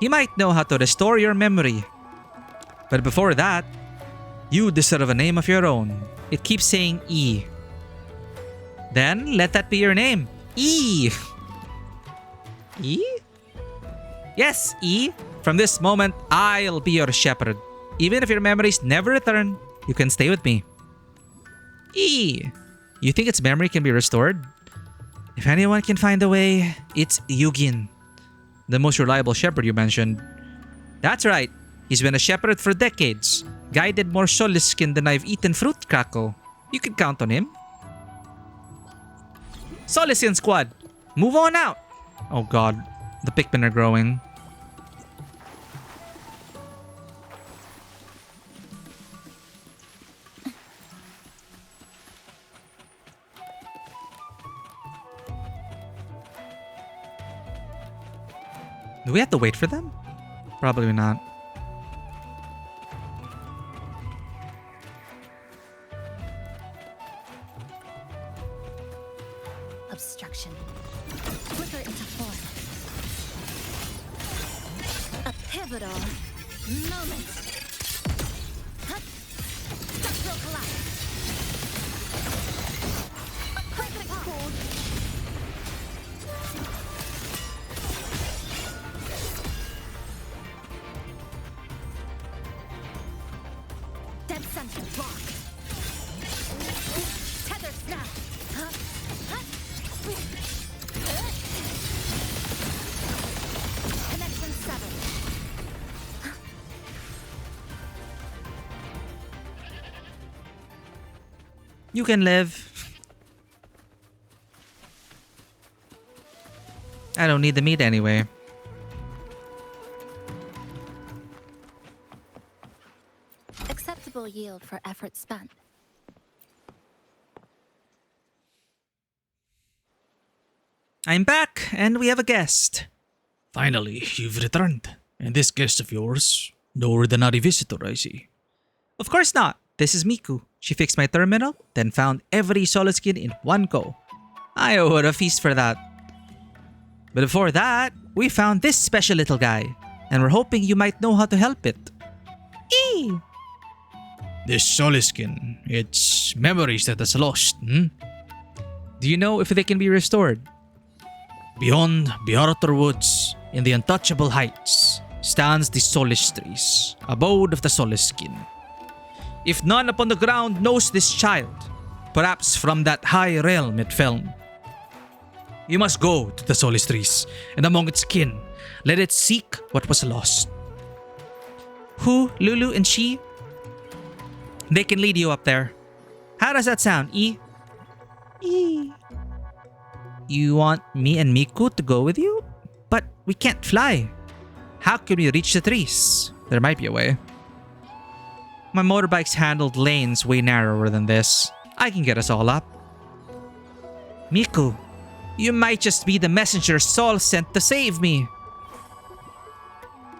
Speaker 1: He might know how to restore your memory. But before that, you deserve a name of your own. It keeps saying E. Then let that be your name. E. E? Yes, E. From this moment, I'll be your shepherd. Even if your memories never return, you can stay with me. E. You think its memory can be restored? If anyone can find a way, it's Yugin, the most reliable shepherd you mentioned. That's right. He's been a shepherd for decades, guided more Soliskin than I've eaten fruit, Crackle. You can count on him. Soliskin squad, move on out! Oh god, the Pikmin are growing. Do we have to wait for them? Probably not.
Speaker 4: Obstruction. Flicker into form. A pivotal moment. Hut. Structural collapse. A quick cord. Dead center block. Tether snap. Connection severed.
Speaker 1: You can live. I don't need the meat anyway.
Speaker 4: Acceptable yield for effort spent.
Speaker 1: I'm back, and we have a guest.
Speaker 7: Finally, you've returned. And this guest of yours, no ordinary visitor, I see.
Speaker 1: Of course not. This is Miku. She fixed my terminal, then found every Soliskin in one go. I owe her a feast for that. But before that, we found this special little guy, and we're hoping you might know how to help it. Eee!
Speaker 7: This Soliskin, it's memories that is lost,
Speaker 1: Do you know if they can be restored?
Speaker 7: Beyond Biartor Woods, in the untouchable heights, stands the Solistries, abode of the Soliskin.
Speaker 1: If none upon the ground knows this child, perhaps from that high realm it fell.
Speaker 7: You must go to the Solistries, and among its kin, let it seek what was lost.
Speaker 1: Who, Lulu, and she? They can lead you up there. How does that sound, E? E. You want me and Miku to go with you? But we can't fly. How can we reach the trees? There might be a way. My motorbike's handled lanes way narrower than this. I can get us all up. Miku, you might just be the messenger Sol sent to save me.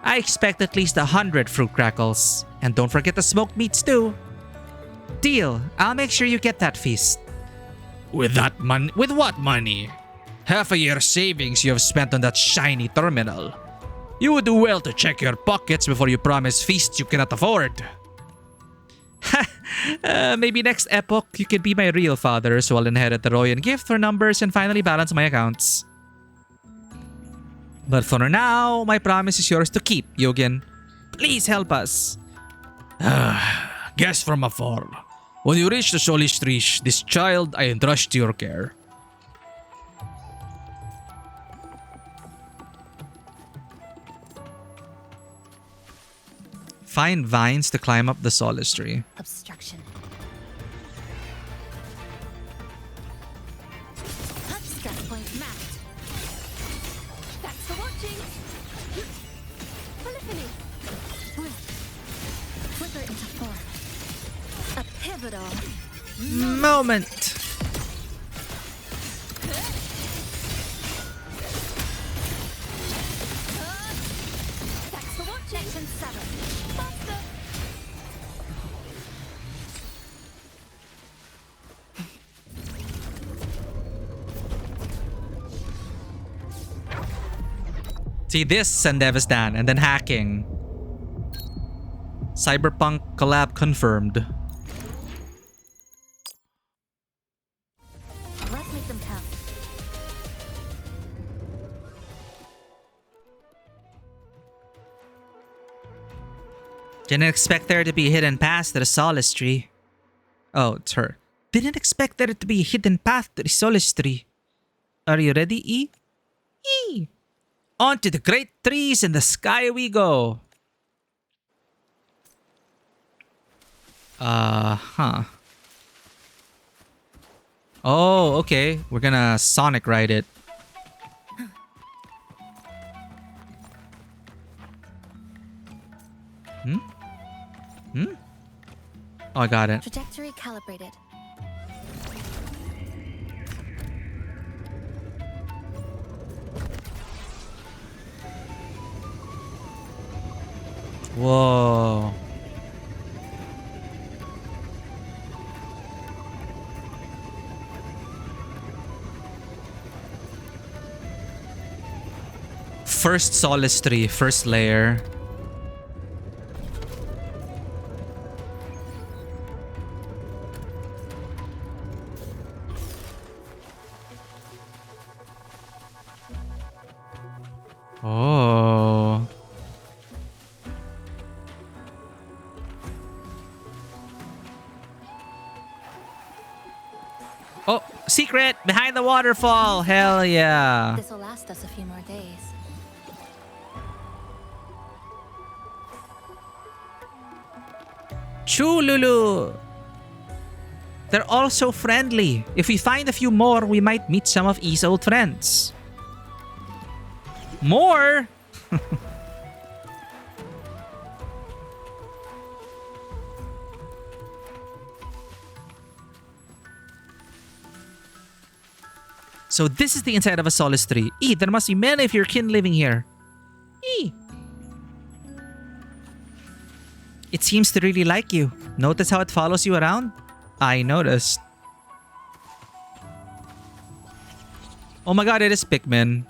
Speaker 1: I expect at least 100 fruit crackles. And don't forget the smoked meats too. Deal. I'll make sure you get that feast.
Speaker 7: With what money? Half a year's savings you have spent on that shiny terminal. You would do well to check your pockets before you promise feasts you cannot afford.
Speaker 1: Maybe next epoch you could be my real father, so I'll inherit the Royan gift for numbers and finally balance my accounts. But for now, my promise is yours to keep, Yogin. Please help us.
Speaker 7: Guess from afar. When you reach the Solistrish, this child I entrust to your care.
Speaker 1: Find vines to climb up the solace tree.
Speaker 4: Obstruction. Stress point mapped. Thanks for watching. Polyphony. Flicker into form. A pivotal
Speaker 1: Moment.
Speaker 4: Thanks for watching. Section 7. Faster.
Speaker 1: See this, Sandevistan, and then hacking. Cyberpunk collab confirmed.
Speaker 4: Let's make them count.
Speaker 1: Didn't expect there to be a hidden path to the solace tree. Oh, it's her. Didn't expect there to be a hidden path to the solace tree. Are you ready, E? E! On to the great trees in the sky we go. Huh. Oh, okay. We're gonna Sonic ride it. Oh, I got it.
Speaker 4: Trajectory calibrated.
Speaker 1: Whoa. First solace tree, first layer. Oh. Oh, secret behind the waterfall. Hell yeah.
Speaker 4: This will last us a few more days.
Speaker 1: Chululu. They're all so friendly. If we find a few more, we might meet some of E's old friends. More? So this is the inside of a solace tree. E, there must be many of your kin living here. E. It seems to really like you. Notice how it follows you around? I noticed. Oh my god, it is Pikmin.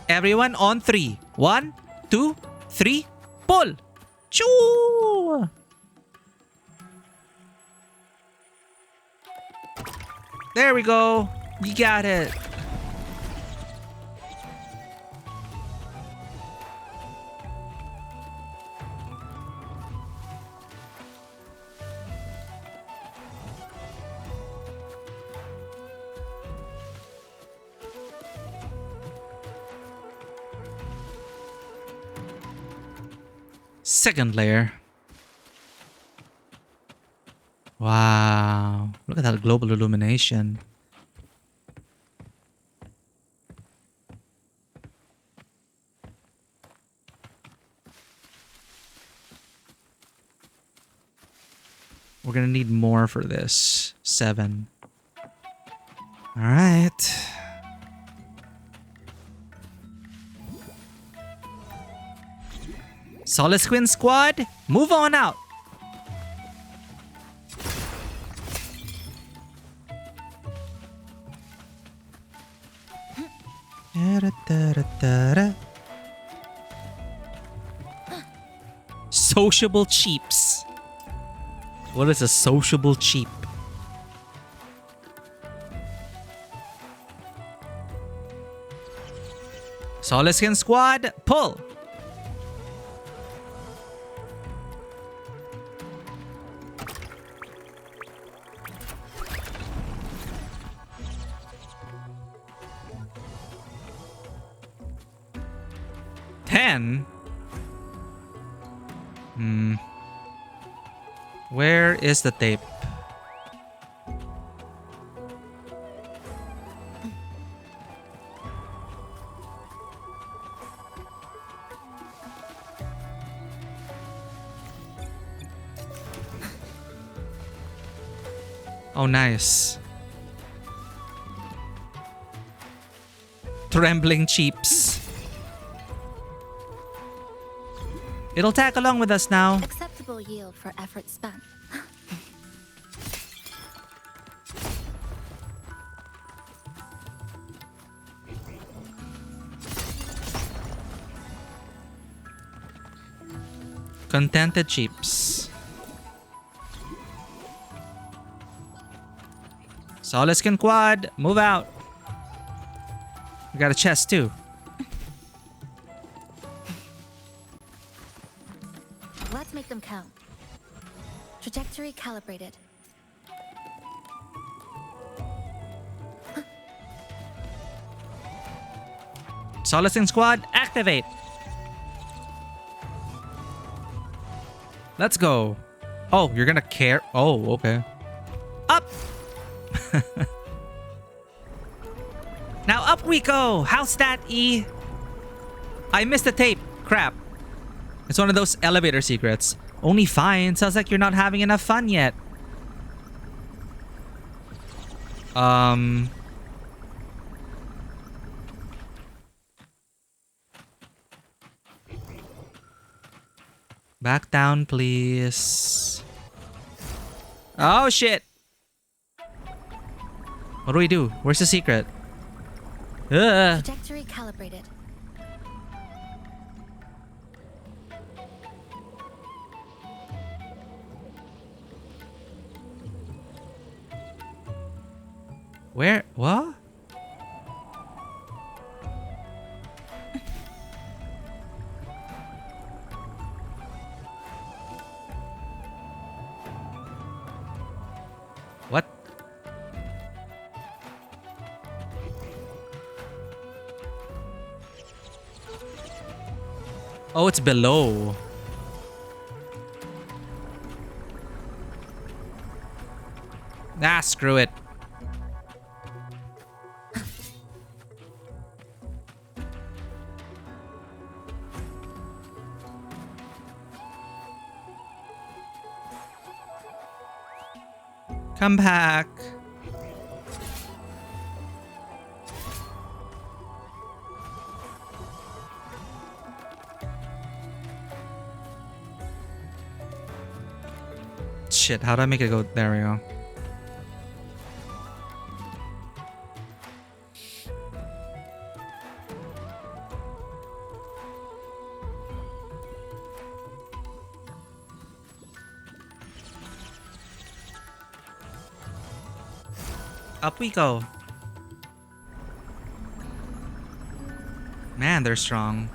Speaker 1: Everyone on 3. 1, 2, 3, pull! Choo! There we go. You got it. Second layer. Wow. Look at that global illumination. We're gonna need more for this. 7. All right. Solace Queen Squad, move on out. Sociable cheaps. What is a sociable cheap? Solid Skin Squad, pull! Where is the tape? Oh, nice. Trembling cheaps. It'll tag along with us now.
Speaker 4: Acceptable yield for effort spent.
Speaker 1: Contented cheaps. Solid Skin Quad, move out. We got a chest too.
Speaker 4: Let's make them count. Trajectory calibrated.
Speaker 1: Solid Skin Squad, activate. Let's go. Oh, you're gonna care. Oh, okay. Up. Now up we go. How's that, E? I missed the tape. Crap. It's one of those elevator secrets. Only fine. Sounds like you're not having enough fun yet. Back down, please. Oh, shit. What do we do? Where's the secret?
Speaker 4: Trajectory calibrated.
Speaker 1: Where? What? What? Oh, it's below. Ah, screw it. Come back. Shit, how do I make it go? There we go. Up we go. Man, they're strong.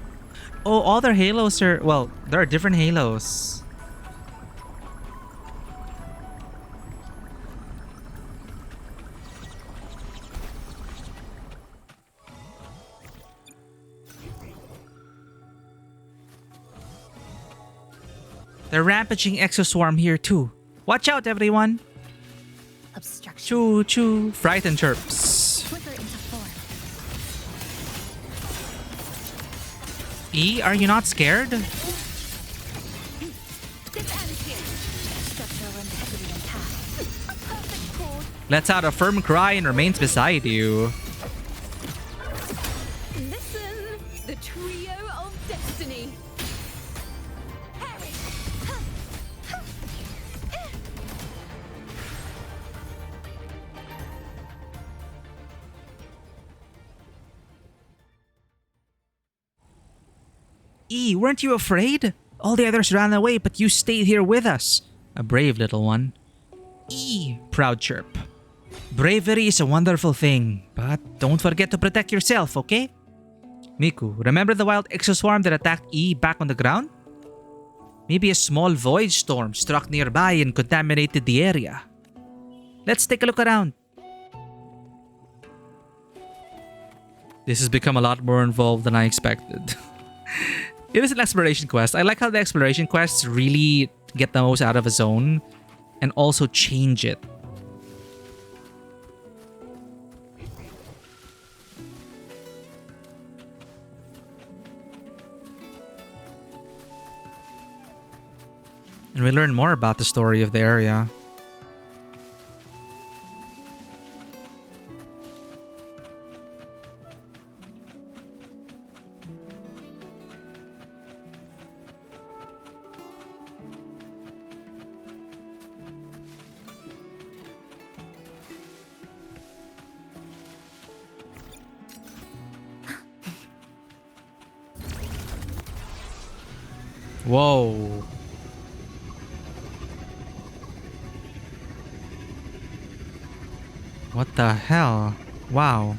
Speaker 1: Oh, all their halos are... Well, there are different halos. They're rampaging Exoswarm here too. Watch out, everyone.
Speaker 4: Obstruction.
Speaker 1: Choo choo. Frightened chirps.
Speaker 4: Flicker into form.
Speaker 1: E, are you not scared?
Speaker 4: This ends here. Structural integrity intact. A perfect chord.
Speaker 1: Lets out a firm cry and remains beside you.
Speaker 3: Listen, the trio of destiny. Harry.
Speaker 1: E, weren't you afraid? All the others ran away, but you stayed here with us. A brave little one. E, proud chirp. Bravery is a wonderful thing, but don't forget to protect yourself, okay? Miku, remember the wild exoswarm that attacked E back on the ground? Maybe a small void storm struck nearby and contaminated the area. Let's take a look around. This has become a lot more involved than I expected. It is an exploration quest. I like how the exploration quests really get the most out of a zone and also change it. And we learn more about the story of the area. Whoa. What the hell? Wow.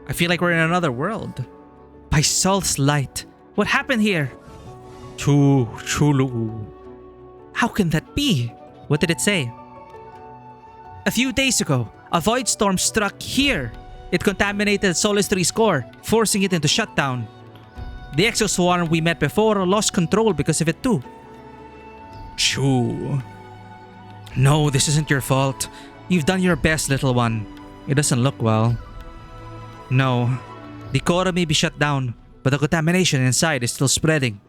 Speaker 1: I feel like we're in another world. By Sol's light. What happened here? Chulu. How can that be? What did it say? A few days ago, a void storm struck here. It contaminated Solus 3's core, forcing it into shutdown. The exoswarm we met before lost control because of it too. Choo. No, this isn't your fault. You've done your best, little one. It doesn't look well. No, the core may be shut down, but the contamination inside is still spreading.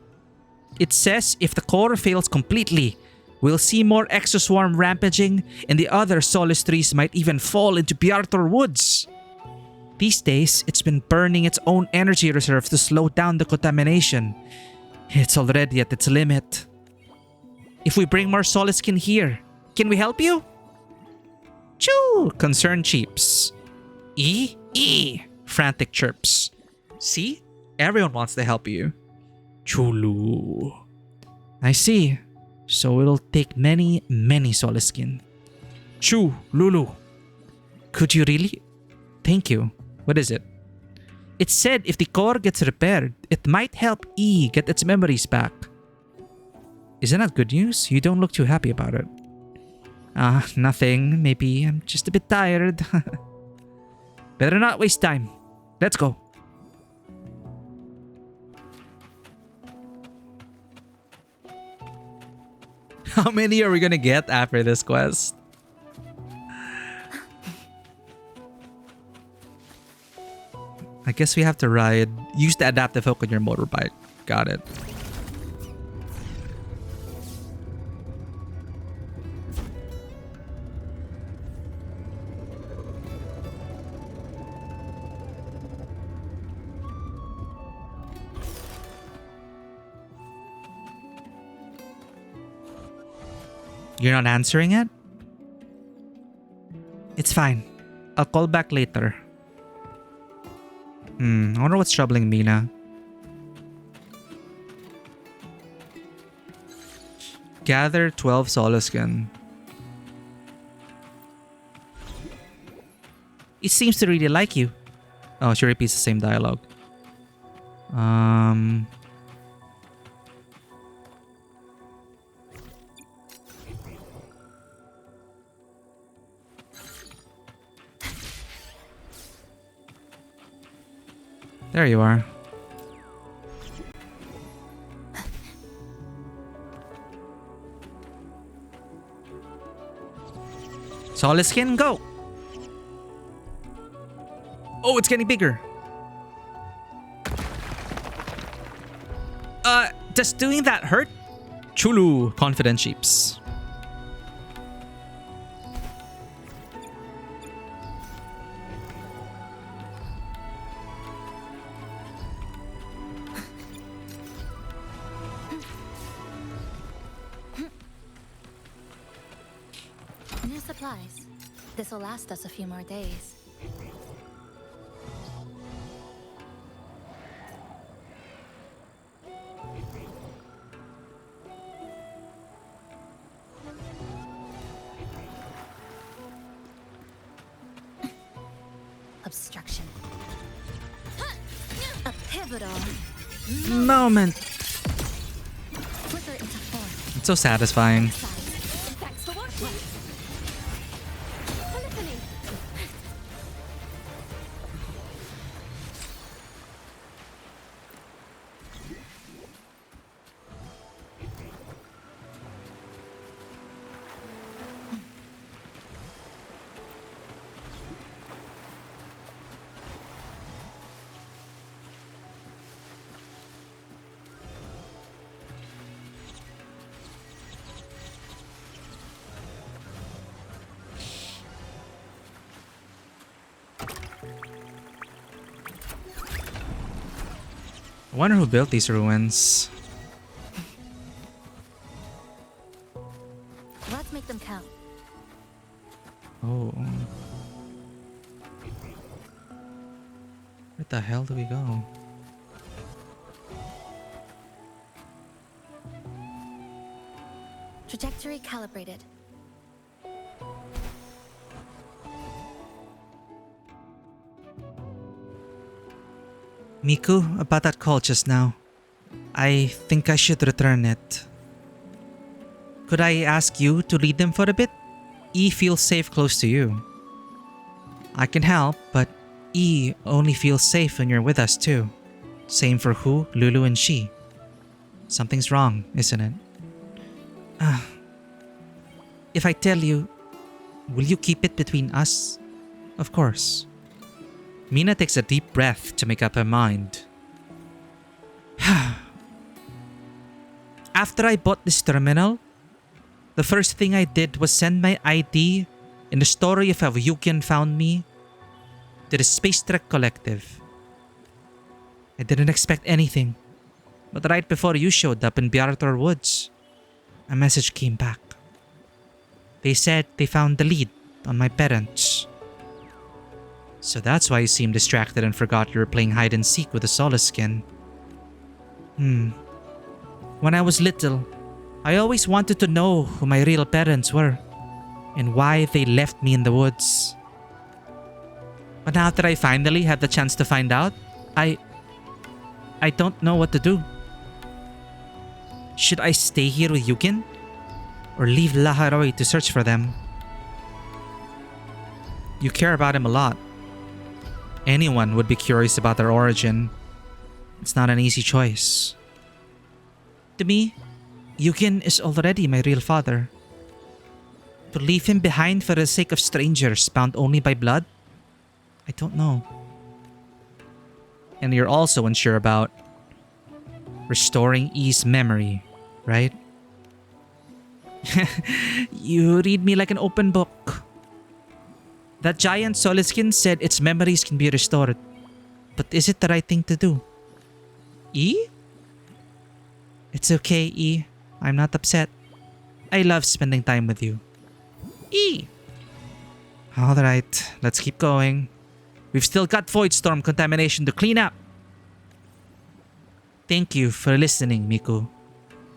Speaker 1: It says if the core fails completely, we'll see more exoswarm rampaging and the other Solus 3s might even fall into Piartor Woods. These days, it's been burning its own energy reserves to slow down the contamination. It's already at its limit. If we bring more Soliskin here, can we help you? Choo! Concerned cheeps. E! Frantic chirps. See? Everyone wants to help you. Chulu. I see. So it'll take many Soliskin. Choo! Lulu. Could you really? Thank you. What is it? It said if the core gets repaired, it might help E get its memories back. Isn't that good news? You don't look too happy about it. Nothing. Maybe I'm just a bit tired. Better not waste time. Let's go. How many are we gonna get after this quest? I guess we have to ride. Use the adaptive hook on your motorbike. Got it. You're not answering it? It's fine. I'll call back later. I wonder what's troubling Mina. Gather 12 Soliskin. It seems to really like you. Oh, she repeats the same dialogue. There you are. Soliskin, go! Oh, it's getting bigger. Does doing that hurt? Chulu, confident sheeps.
Speaker 4: supplies. This'll last us a few more days. Obstruction. A pivotal
Speaker 1: Moment.
Speaker 4: flicker into form.
Speaker 1: It's so satisfying.
Speaker 4: Thanks for watching. Polyphony.
Speaker 1: I wonder who built these ruins.
Speaker 4: Let's make them count.
Speaker 1: Oh. Where the hell do we go?
Speaker 4: Trajectory calibrated.
Speaker 1: Miku, about that call just now. I think I should return it. Could I ask you to lead them for a bit? E feels safe close to you. I can help, but E only feels safe when you're with us too. Same for Hu, Lulu, and She. Something's wrong, isn't it? If I tell you, will you keep it between us? Of course. Mina takes a deep breath to make up her mind. After I bought this terminal, the first thing I did was send my ID and the story of how Yukin found me to the Space Trek Collective. I didn't expect anything, but right before you showed up in Biartor Woods, a message came back. They said they found the lead on my parents. So that's why you seemed distracted and forgot you were playing hide and seek with the Solace skin. When I was little, I always wanted to know who my real parents were and why they left me in the woods. But now that I finally had the chance to find out, I don't know what to do. Should I stay here with Yukin? Or leave Laharoy to search for them? You care about him a lot. Anyone would be curious about their origin. It's not an easy choice. To me, Yukin is already my real father. To leave him behind for the sake of strangers bound only by blood? I don't know. And you're also unsure about restoring E's memory, right? You read me like an open book. That giant Soliskin said its memories can be restored. But is it the right thing to do? E? It's okay, E. I'm not upset. I love spending time with you. E! Alright, let's keep going. We've still got Void Storm contamination to clean up. Thank you for listening, Miku.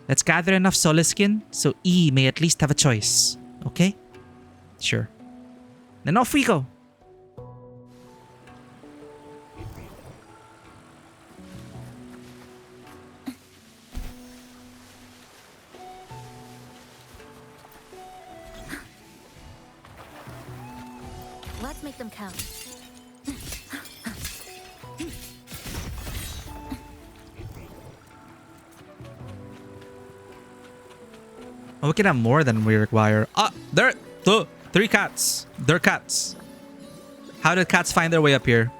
Speaker 1: Let's gather enough Soliskin so E may at least have a choice. Okay? Sure. Then off we go.
Speaker 4: Let's make them count.
Speaker 1: Oh, we can have more than we require. There! Three cats. They're cats. How did cats find their way up here?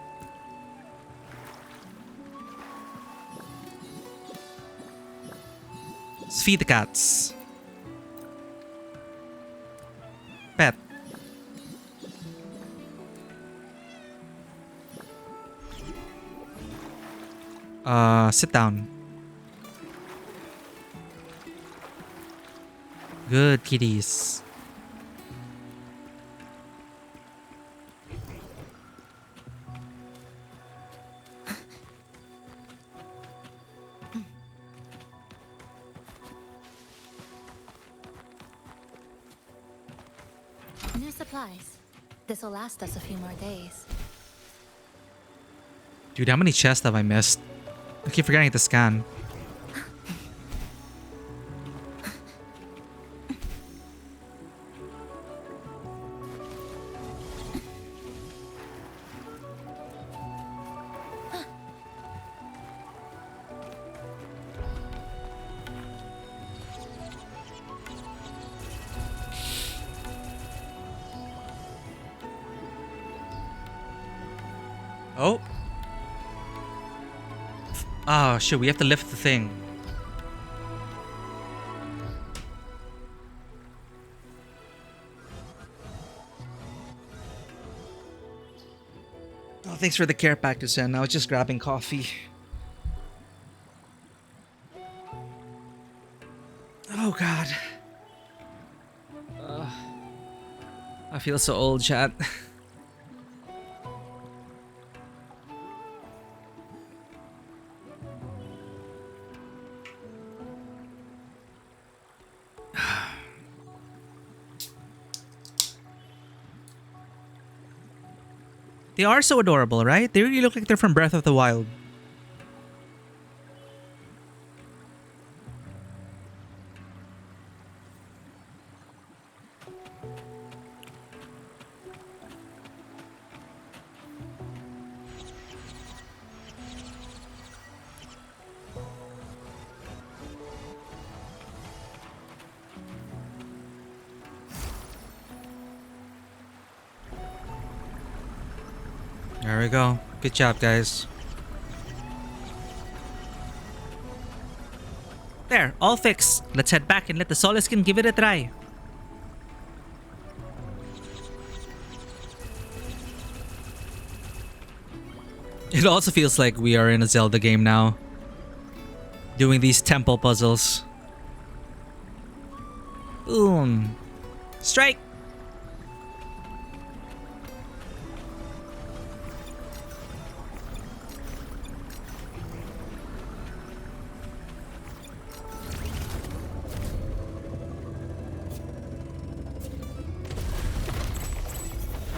Speaker 1: Let's feed the cats. Pet. Sit down. Good kitties.
Speaker 4: supplies. This'll last us a few more days.
Speaker 1: Dude, how many chests have I missed? I keep forgetting to scan. Oh. Oh, shit, we have to lift the thing. Oh, thanks for the care package, and I was just grabbing coffee. Oh, God. I feel so old, chat. They are so adorable, right? They really look like they're from Breath of the Wild. There we go. Good job, guys. There, all fixed. Let's head back and let the Soliskin give it a try. It also feels like we are in a Zelda game now. Doing these temple puzzles. Boom. Strike!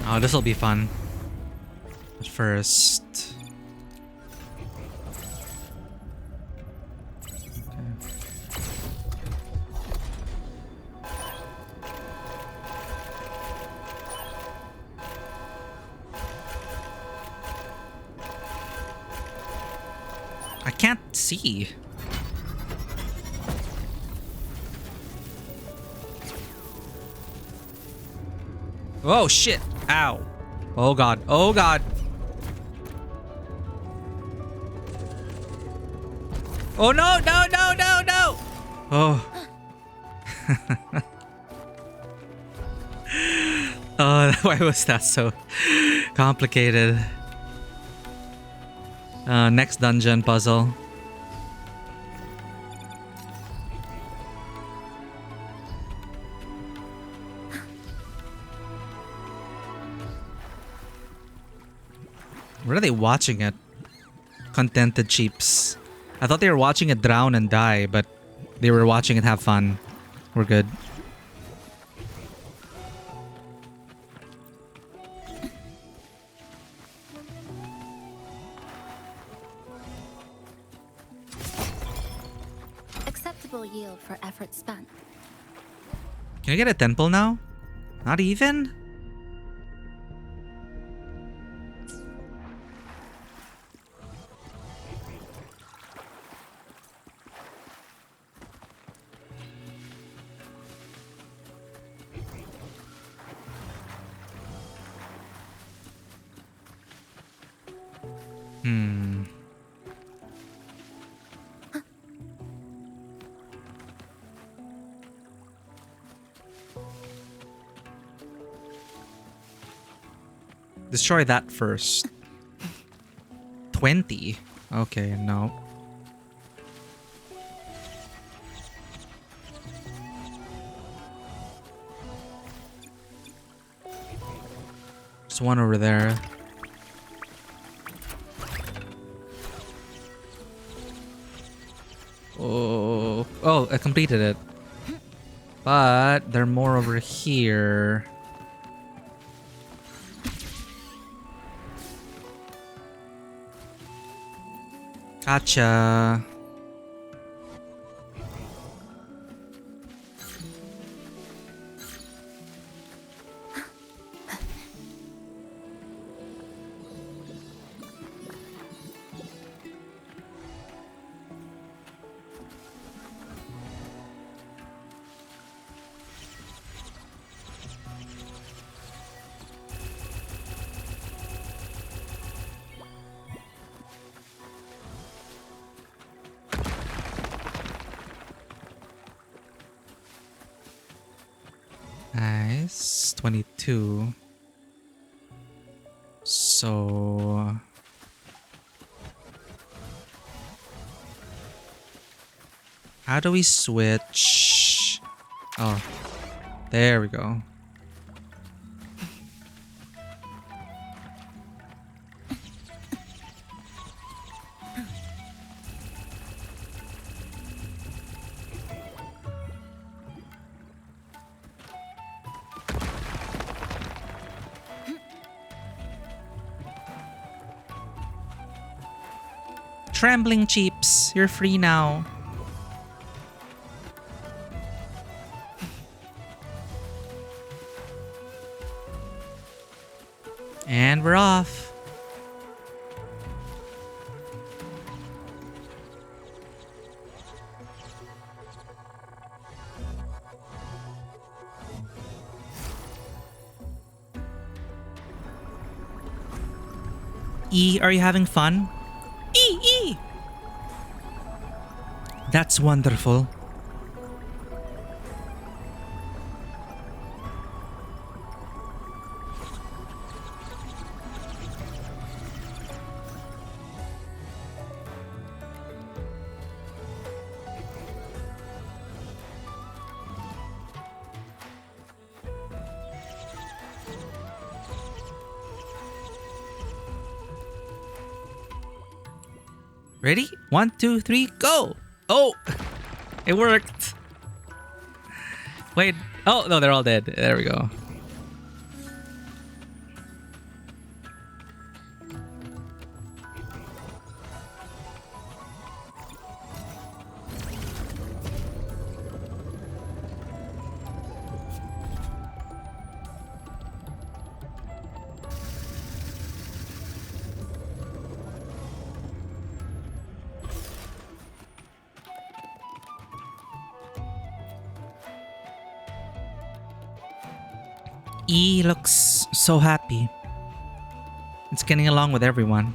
Speaker 1: Oh, this'll be fun. But first... I can't see. Oh shit. Ow. Oh god. Oh god. Oh no, no, no, no, no. Oh. Oh, why was that so complicated? Next dungeon puzzle. Where are they watching it? Contented cheaps. I thought they were watching it drown and die, but they were watching it have fun. We're good.
Speaker 4: Acceptable yield for effort spent.
Speaker 1: Can I get a temple now? Not even? Destroy that first. 20? Okay, no. There's one over there. Oh, oh, I completed it. But there are more over here. Gotcha. Nice. 22. So... how do we switch? Oh, there we go. Trembling Cheeps, you're free now. And we're off. E, are you having fun? E! That's wonderful. Ready? 1, 2, 3, go! Oh! It worked! Wait. Oh, no, they're all dead. There we go. E looks so happy. It's getting along with everyone.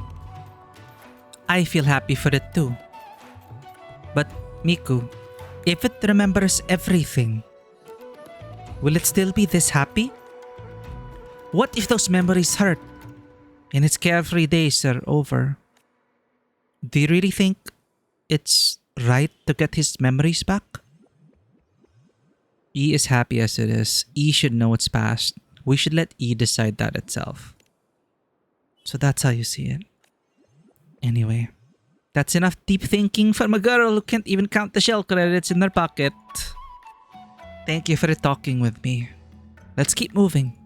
Speaker 1: I feel happy for it too. But Miku, if it remembers everything, will it still be this happy? What if those memories hurt and its carefree days are over? Do you really think it's right to get his memories back? E is happy as it is. E should know its past. We should let E decide that itself. So that's how you see it. Anyway, that's enough deep thinking from a girl who can't even count the shell credits in her pocket. Thank you for talking with me. Let's keep moving.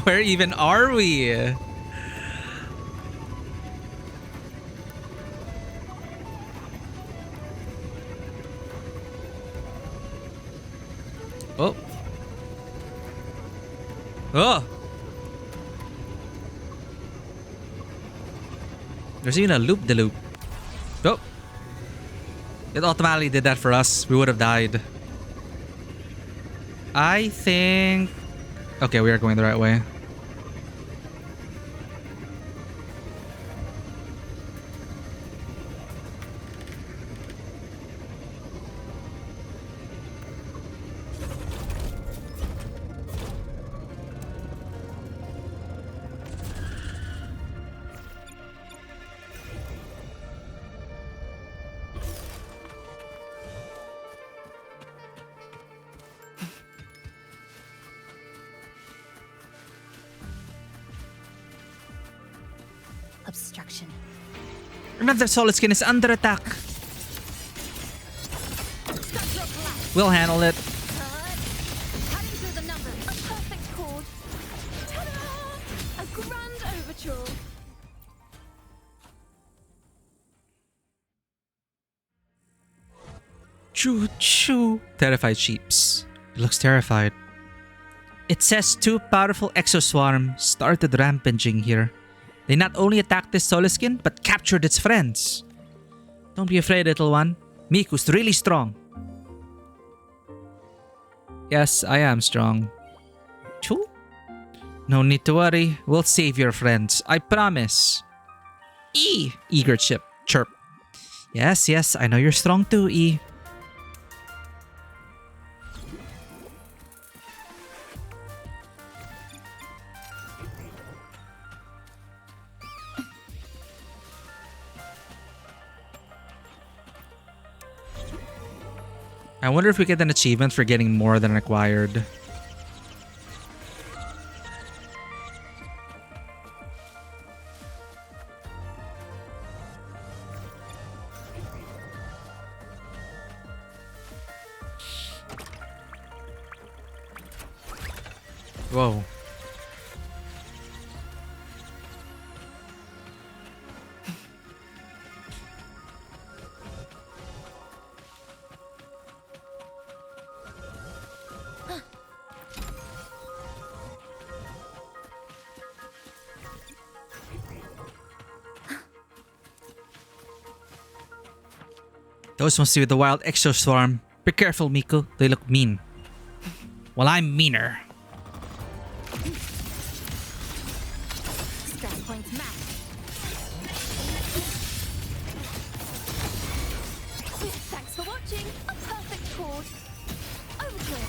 Speaker 1: Where even are we? Oh. Oh. There's even a loop-de-loop. Oh. It automatically did that for us. We would have died. I think... okay, we are going the right way.
Speaker 4: obstruction.
Speaker 1: Another solid skin is under attack.
Speaker 4: Structural collapse.
Speaker 1: We'll handle it.
Speaker 4: Cutting through the numbers. A perfect chord. Ta-da! A grand overture.
Speaker 1: Choo choo. Terrified sheeps. It looks terrified. It says two powerful exoswarm started rampaging here. They not only attacked this Soliskin, but captured its friends. Don't be afraid, little one. Miku's really strong. Yes, I am strong. Choo? No need to worry. We'll save your friends. I promise. E! Eager chirp. Yes, I know you're strong too, E. I wonder if we get an achievement for getting more than required. Whoa. Those must be the wild exoswarm. Be careful, Miku. They look mean. Well, I'm meaner.
Speaker 4: Stress points max. Thanks for watching. A perfect chord. Overture.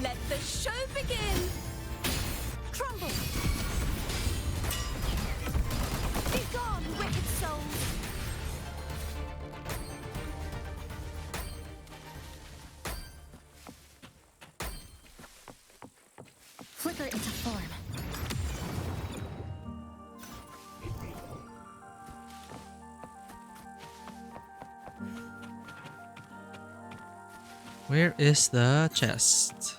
Speaker 4: Let the show begin. Crumble. Be gone, wicked souls. Flicker into form.
Speaker 1: Where is the chest?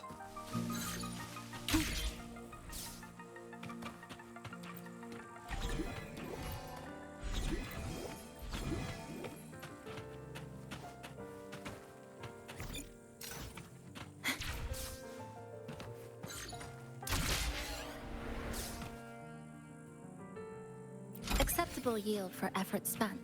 Speaker 4: Acceptable yield for effort spent.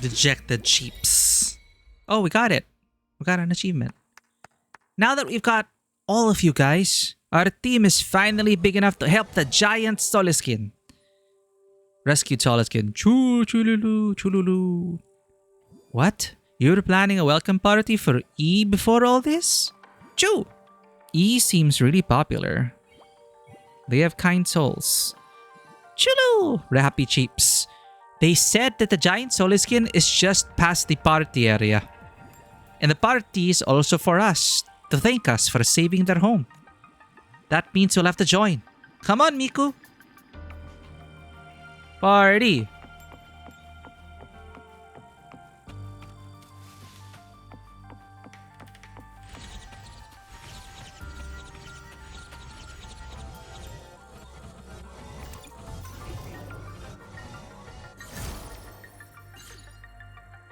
Speaker 1: Dejected sheeps. Oh, we got it. We got an achievement. Now that we've got all of you guys, our team is finally big enough to help the giant Soliskin. Rescued Soliskin. Chululu, chululu. What? You were planning a welcome party for E before all this? Choo! E seems really popular. They have kind souls. Chulu! Happy cheeps. They said that the giant Soliskin is just past the party area. And the party is also for us, to thank us for saving their home. That means we'll have to join. Come on, Miku. Party.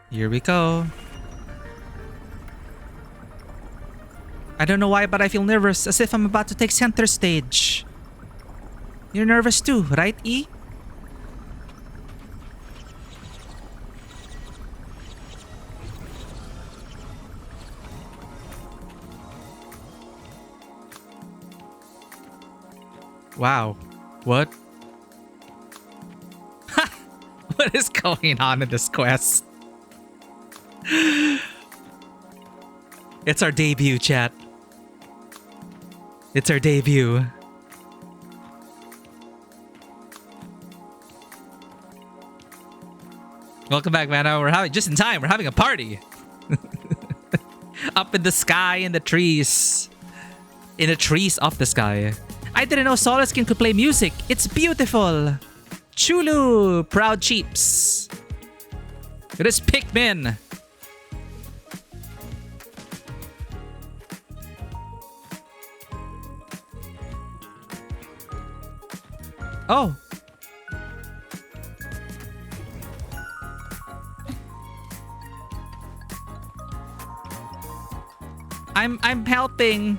Speaker 1: Here we go. I don't know why, but I feel nervous, as if I'm about to take center stage. You're nervous too, right, E? Wow. What? What is going on in this quest? It's our debut, chat. It's our debut. Welcome back, man. We're having just in time. We're having a party. Up in the sky, in the trees. In the trees of the sky. I didn't know Solid Skin could play music. It's beautiful. Chulu, proud cheeps. It is Pikmin. Oh. I'm helping.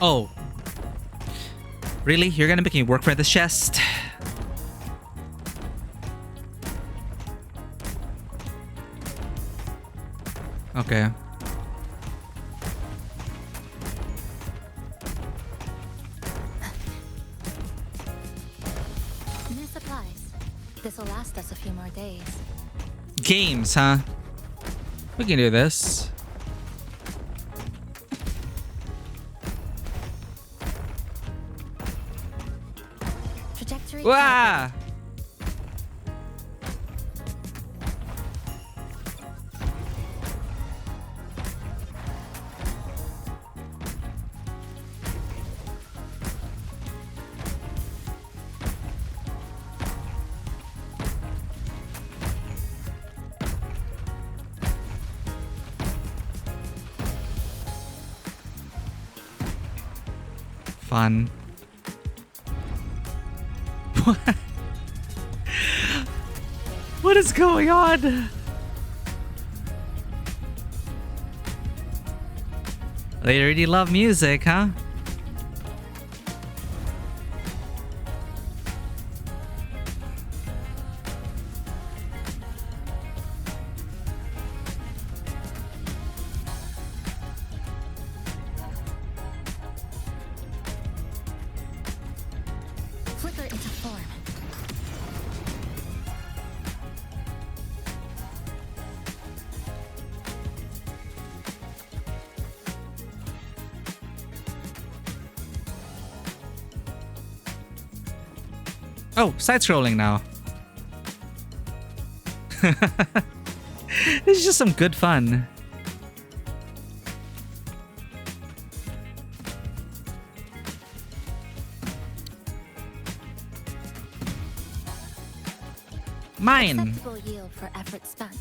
Speaker 1: Oh. Really? You're gonna make me work for this chest? Okay.
Speaker 4: New supplies. This'll last us a few more days.
Speaker 1: Games, huh? We can do this.
Speaker 4: Trajectory.
Speaker 1: Wah! Fun. What is going on? They really love music, huh?
Speaker 4: Flicker into form.
Speaker 1: Oh, side-scrolling now. This is just some good fun. Mine.
Speaker 4: Acceptable yield for effort spent.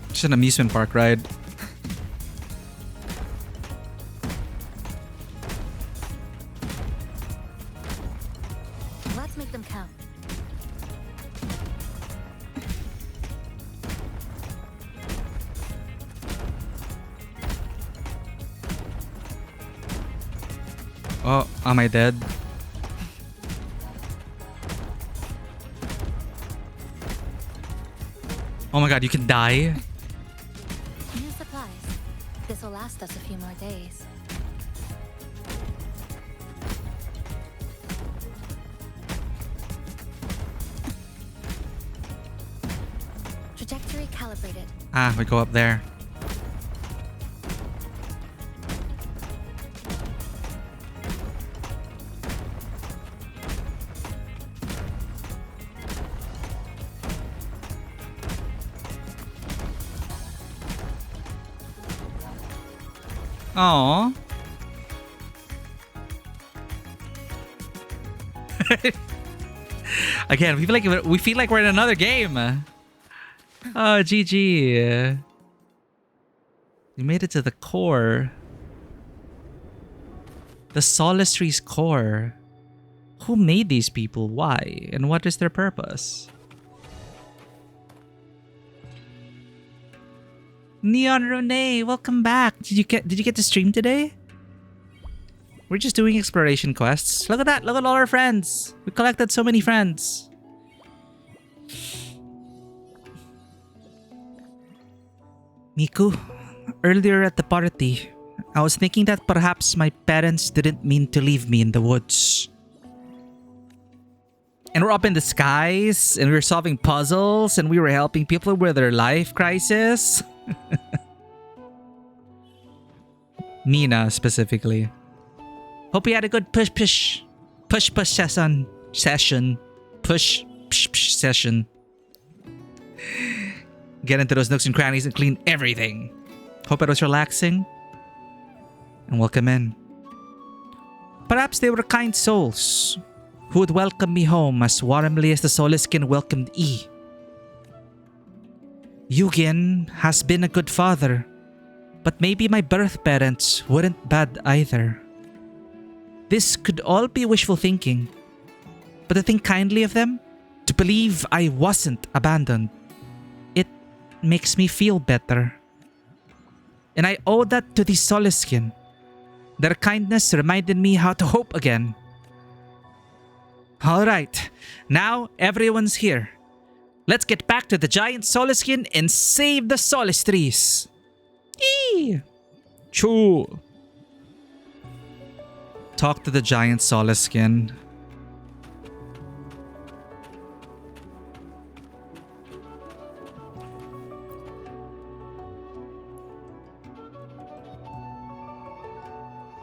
Speaker 1: Just an amusement park ride.
Speaker 4: Let's make them count.
Speaker 1: Oh, am I dead? Oh my god, you can die?
Speaker 4: New supplies. This'll last us a few more days. Trajectory calibrated.
Speaker 1: Ah, we go up there. Aww. Again, we feel like we're in another game. Oh, GG. You made it to the core. The Solace Tree's core. Who made these people? Why? And what is their purpose? Neon Renee, welcome back. Did you get to stream today? We're just doing exploration quests. Look at that. Look at all our friends. We collected so many friends. Miku, earlier at the party, I was thinking that perhaps my parents didn't mean to leave me in the woods. And we're up in the skies, and we were solving puzzles, and we were helping people with their life crisis. Mina specifically. Hope you had a good push session. Push session. Get into those nooks and crannies and clean everything. Hope it was relaxing. And welcome in. Perhaps they were kind souls who would welcome me home as warmly as the Soliskin welcomed E. Yugin has been a good father, but maybe my birth parents weren't bad either. This could all be wishful thinking, but to think kindly of them, to believe I wasn't abandoned, it makes me feel better. And I owe that to the Soliskin. Their kindness reminded me how to hope again. Alright, now everyone's here. Let's get back to the giant Soliskin and save the Solace Trees. Eee! Choo! Talk to the giant Soliskin.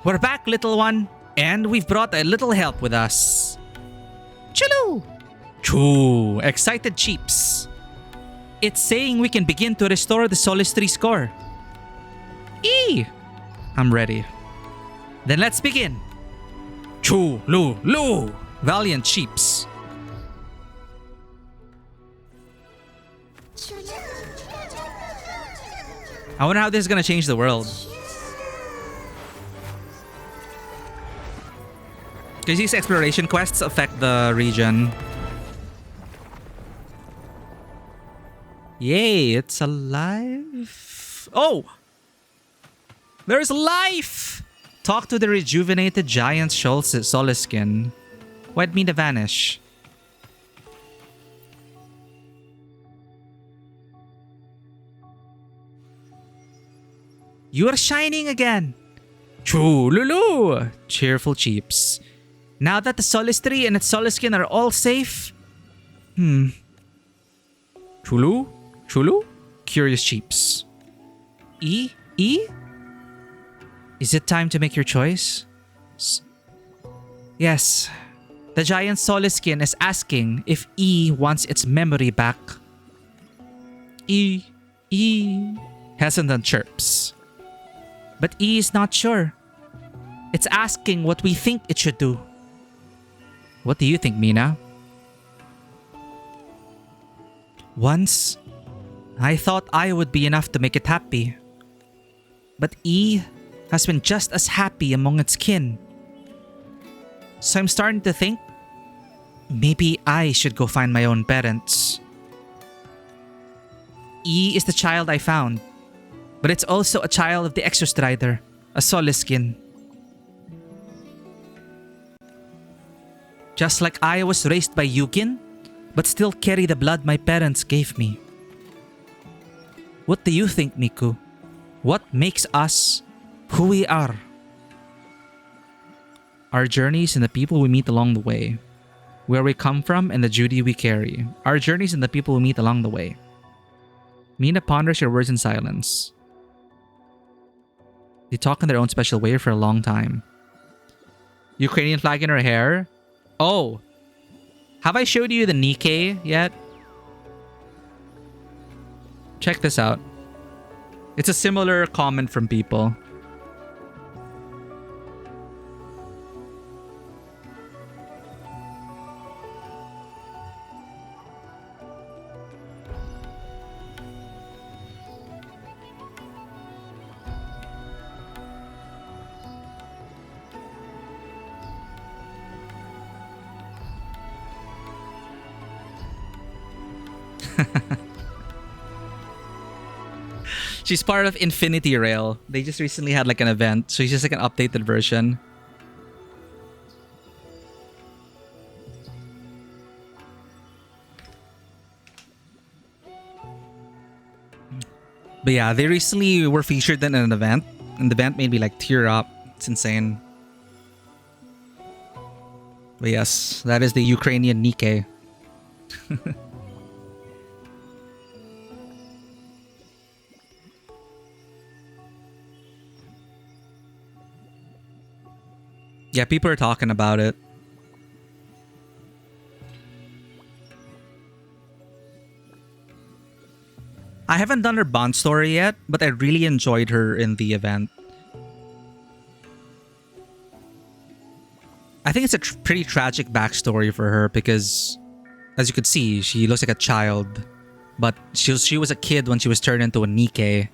Speaker 1: We're back, little one, and we've brought a little help with us. Chulu! Choo! Excited cheeps. It's saying we can begin to restore the Solace Tree score. Eee! I'm ready. Then let's begin. Choo! Lu! Valiant cheeps. I wonder how this is gonna change the world. Because these exploration quests affect the region. Yay, it's alive. Oh! There's life! Talk to the rejuvenated giant Soliskin. Why'd Mina vanish? You are shining again! Choo lulu! Cheerful cheeps. Now that the Solace Tree and its Soliskin are all safe... Chulu? Curious cheeps. E? Is it time to make your choice? Yes. The giant Soliskin is asking if E wants its memory back. E. Hesitant chirps. But E is not sure. It's asking what we think it should do. What do you think, Mina? Once, I thought I would be enough to make it happy. But E has been just as happy among its kin. So I'm starting to think, maybe I should go find my own parents. E is the child I found, but it's also a child of the Exostrider, a Soliskin. Just like I was raised by Yugin, but still carry the blood my parents gave me. What do you think, Miku? What makes us who we are? Our journeys and the people we meet along the way. Where we come from and the duty we carry. Our journeys and the people we meet along the way. Mina ponders your words in silence. They talk in their own special way for a long time. Ukrainian flag in her hair? Oh! Have I showed you the Nikkei yet? Check this out. It's a similar comment from people. She's part of Infinity Rail. They just recently had like an event, so she's just like an updated version. But yeah, they recently were featured in an event, and the event made me like tear up. It's insane. But yes, that is the Ukrainian Nikkei. Yeah, people are talking about it. I haven't done her Bond story yet, but I really enjoyed her in the event. I think it's a pretty tragic backstory for her because, as you could see, she looks like a child. But she was a kid when she was turned into a Nikkei.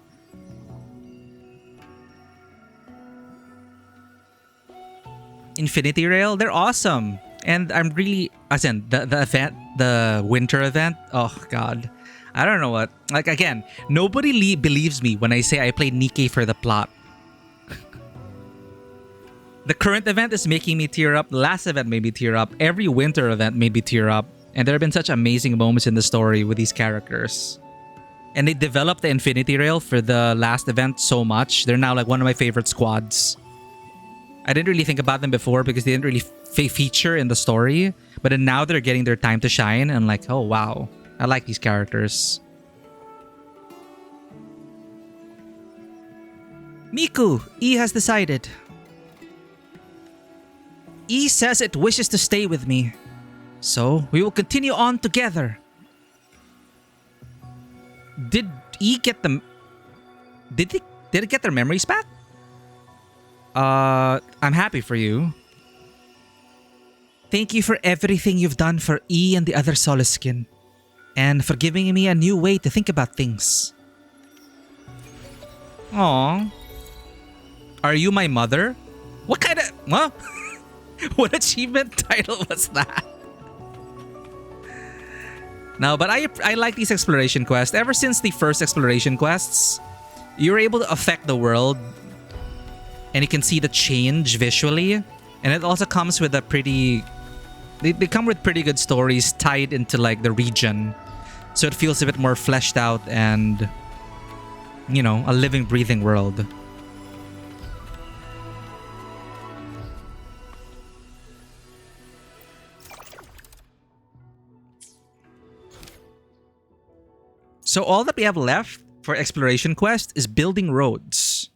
Speaker 1: Infinity Rail, they're awesome. And I'm really, as in, the event, the winter event, oh god. I don't know what. Like, again, nobody believes me when I say I play Nikkei for the plot. The current event is making me tear up. The last event made me tear up. Every winter event made me tear up. And there have been such amazing moments in the story with these characters. And they developed the Infinity Rail for the last event so much. They're now like one of my favorite squads. I didn't really think about them before because they didn't really feature in the story. But then now they're getting their time to shine. And like, oh wow. I like these characters. Miku, E has decided. E says it wishes to stay with me. So, we will continue on together. Did E get them? Did it get their memories back? I'm happy for you. Thank you for everything you've done for E and the other Soliskin. And for giving me a new way to think about things. Aww. Are you my mother? What kind of... What? What achievement title was that? No, but I like these exploration quests. Ever since the first exploration quests, you're able to affect the world. And you can see the change visually. And it also comes with a pretty... They come with pretty good stories tied into like the region. So it feels a bit more fleshed out and, you know, a living, breathing world. So all that we have left for exploration quest is building roads.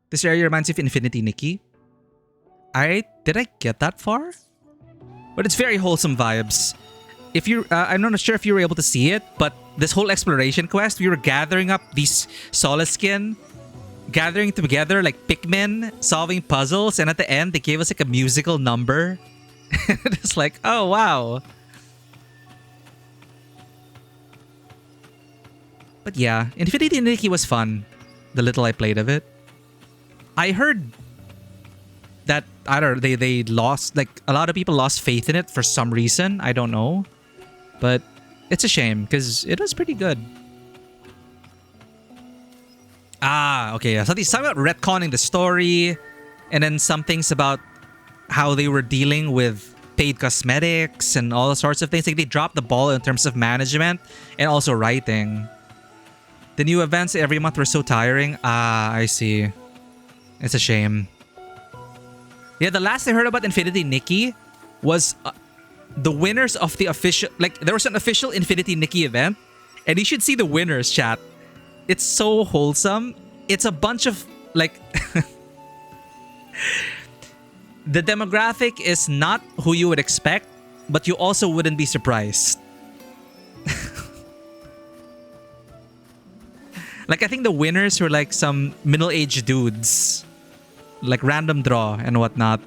Speaker 1: This area reminds me of Infinity Nikki. Did I get that far? But it's very wholesome vibes. If you, I'm not sure if you were able to see it, but this whole exploration quest, we were gathering up these Soliskin, gathering together like Pikmin, solving puzzles, and at the end they gave us like a musical number. It's like, oh wow. But yeah, Infinity Nikki was fun. The little I played of it. I heard that, I don't know, they lost, like a lot of people lost faith in it for some reason. I don't know. But it's a shame because it was pretty good. Ah, okay. So there's something about retconning the story. And then some things about how they were dealing with paid cosmetics and all sorts of things. Like they dropped the ball in terms of management and also writing. The new events every month were so tiring. Ah, I see. It's a shame. Yeah, the last I heard about Infinity Nikki was the winners of the official... Like, there was an official Infinity Nikki event. And you should see the winners, chat. It's so wholesome. It's a bunch of, like... The demographic is not who you would expect, but you also wouldn't be surprised. Like, I think the winners were like some middle-aged dudes. Like random draw and whatnot.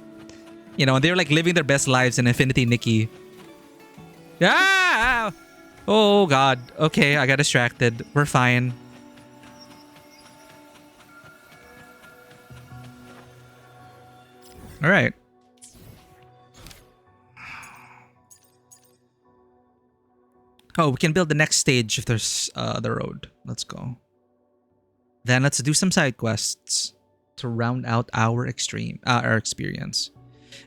Speaker 1: You know, they're like living their best lives in Infinity Nikki. Ah! Oh god. Okay, I got distracted. We're fine. Alright. Oh, we can build the next stage if there's the road. Let's go. Then let's do some side quests to round out our experience.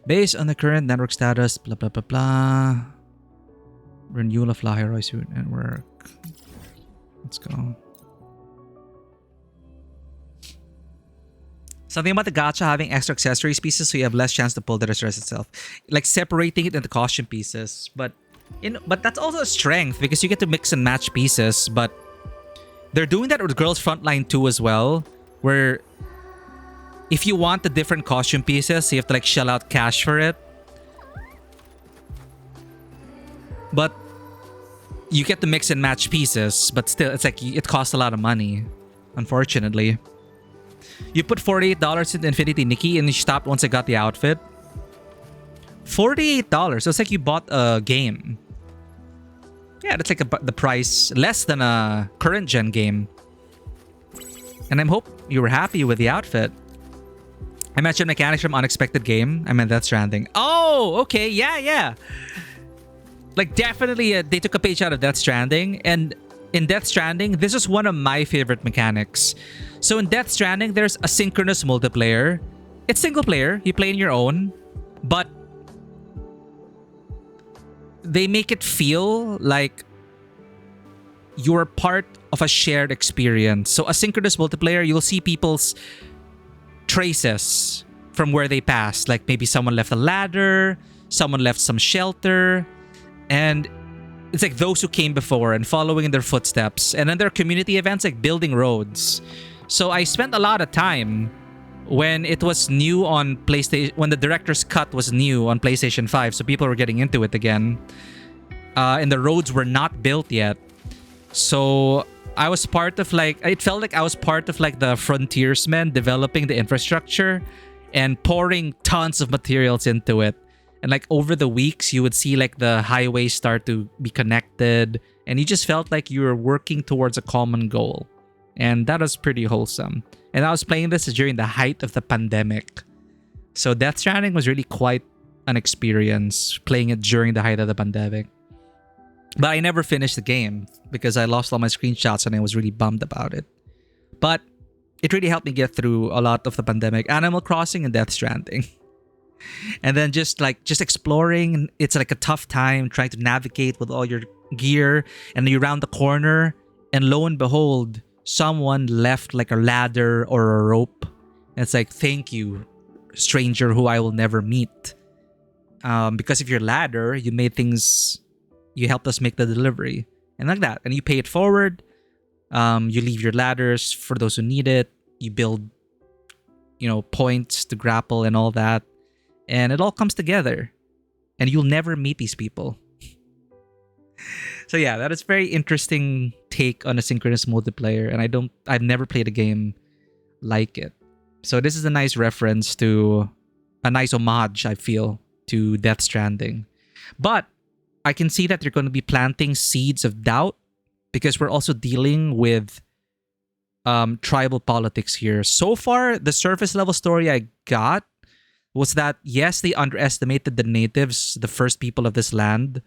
Speaker 1: Based on the current network status, blah blah blah blah. Renewal of Lahiroi suit network. Let's go. Something about the gacha having extra accessories pieces so you have less chance to pull the distress itself. Like separating it into costume pieces. But that's also a strength because you get to mix and match pieces. But they're doing that with Girls Frontline 2 as well. Where if you want the different costume pieces, you have to like shell out cash for it. But you get to mix and match pieces. But still, it's like it costs a lot of money. Unfortunately. You put $48 in Infinity Nikki and you stopped once I got the outfit. $48. So it's like you bought a game. Yeah, that's like the price less than a current gen game. And I hope you were happy with the outfit. I mentioned mechanics from Unexpected Game. I meant Death Stranding. Oh, okay. Yeah. Like definitely they took a page out of Death Stranding. And in Death Stranding, this is one of my favorite mechanics. So in Death Stranding, there's asynchronous multiplayer. It's single player. You play on your own. But they make it feel like you're part of a shared experience. So asynchronous multiplayer, you'll see people's traces from where they passed. Like maybe someone left a ladder, someone left some shelter. And it's like those who came before and following in their footsteps. And then there are community events like building roads. So I spent a lot of time when it was new on PlayStation, when the director's cut was new on PlayStation 5, so people were getting into it again. And the roads were not built yet. So I was part of like, it felt like I was part of like the frontiersmen developing the infrastructure and pouring tons of materials into it. And like over the weeks, you would see like the highways start to be connected. And you just felt like you were working towards a common goal. And that was pretty wholesome. And I was playing this during the height of the pandemic. So Death Stranding was really quite an experience playing it during the height of the pandemic. But I never finished the game because I lost all my screenshots and I was really bummed about it. But it really helped me get through a lot of the pandemic. Animal Crossing and Death Stranding. And then just exploring. It's like a tough time trying to navigate with all your gear. And then you round the corner and lo and behold, someone left like a ladder or a rope. And it's like, thank you, stranger who I will never meet. Because of your ladder, you made things, you helped us make the delivery. And like that. And you pay it forward. You leave your ladders for those who need it. You build, points to grapple and all that. And it all comes together. And you'll never meet these people. So yeah, that is very interesting take on asynchronous multiplayer. And I've never played a game like it. So this is a nice reference to, a nice homage, I feel, to Death Stranding. But I can see that they're going to be planting seeds of doubt because we're also dealing with tribal politics here. So far, the surface level story I got was that, yes, they underestimated the natives, the first people of this land,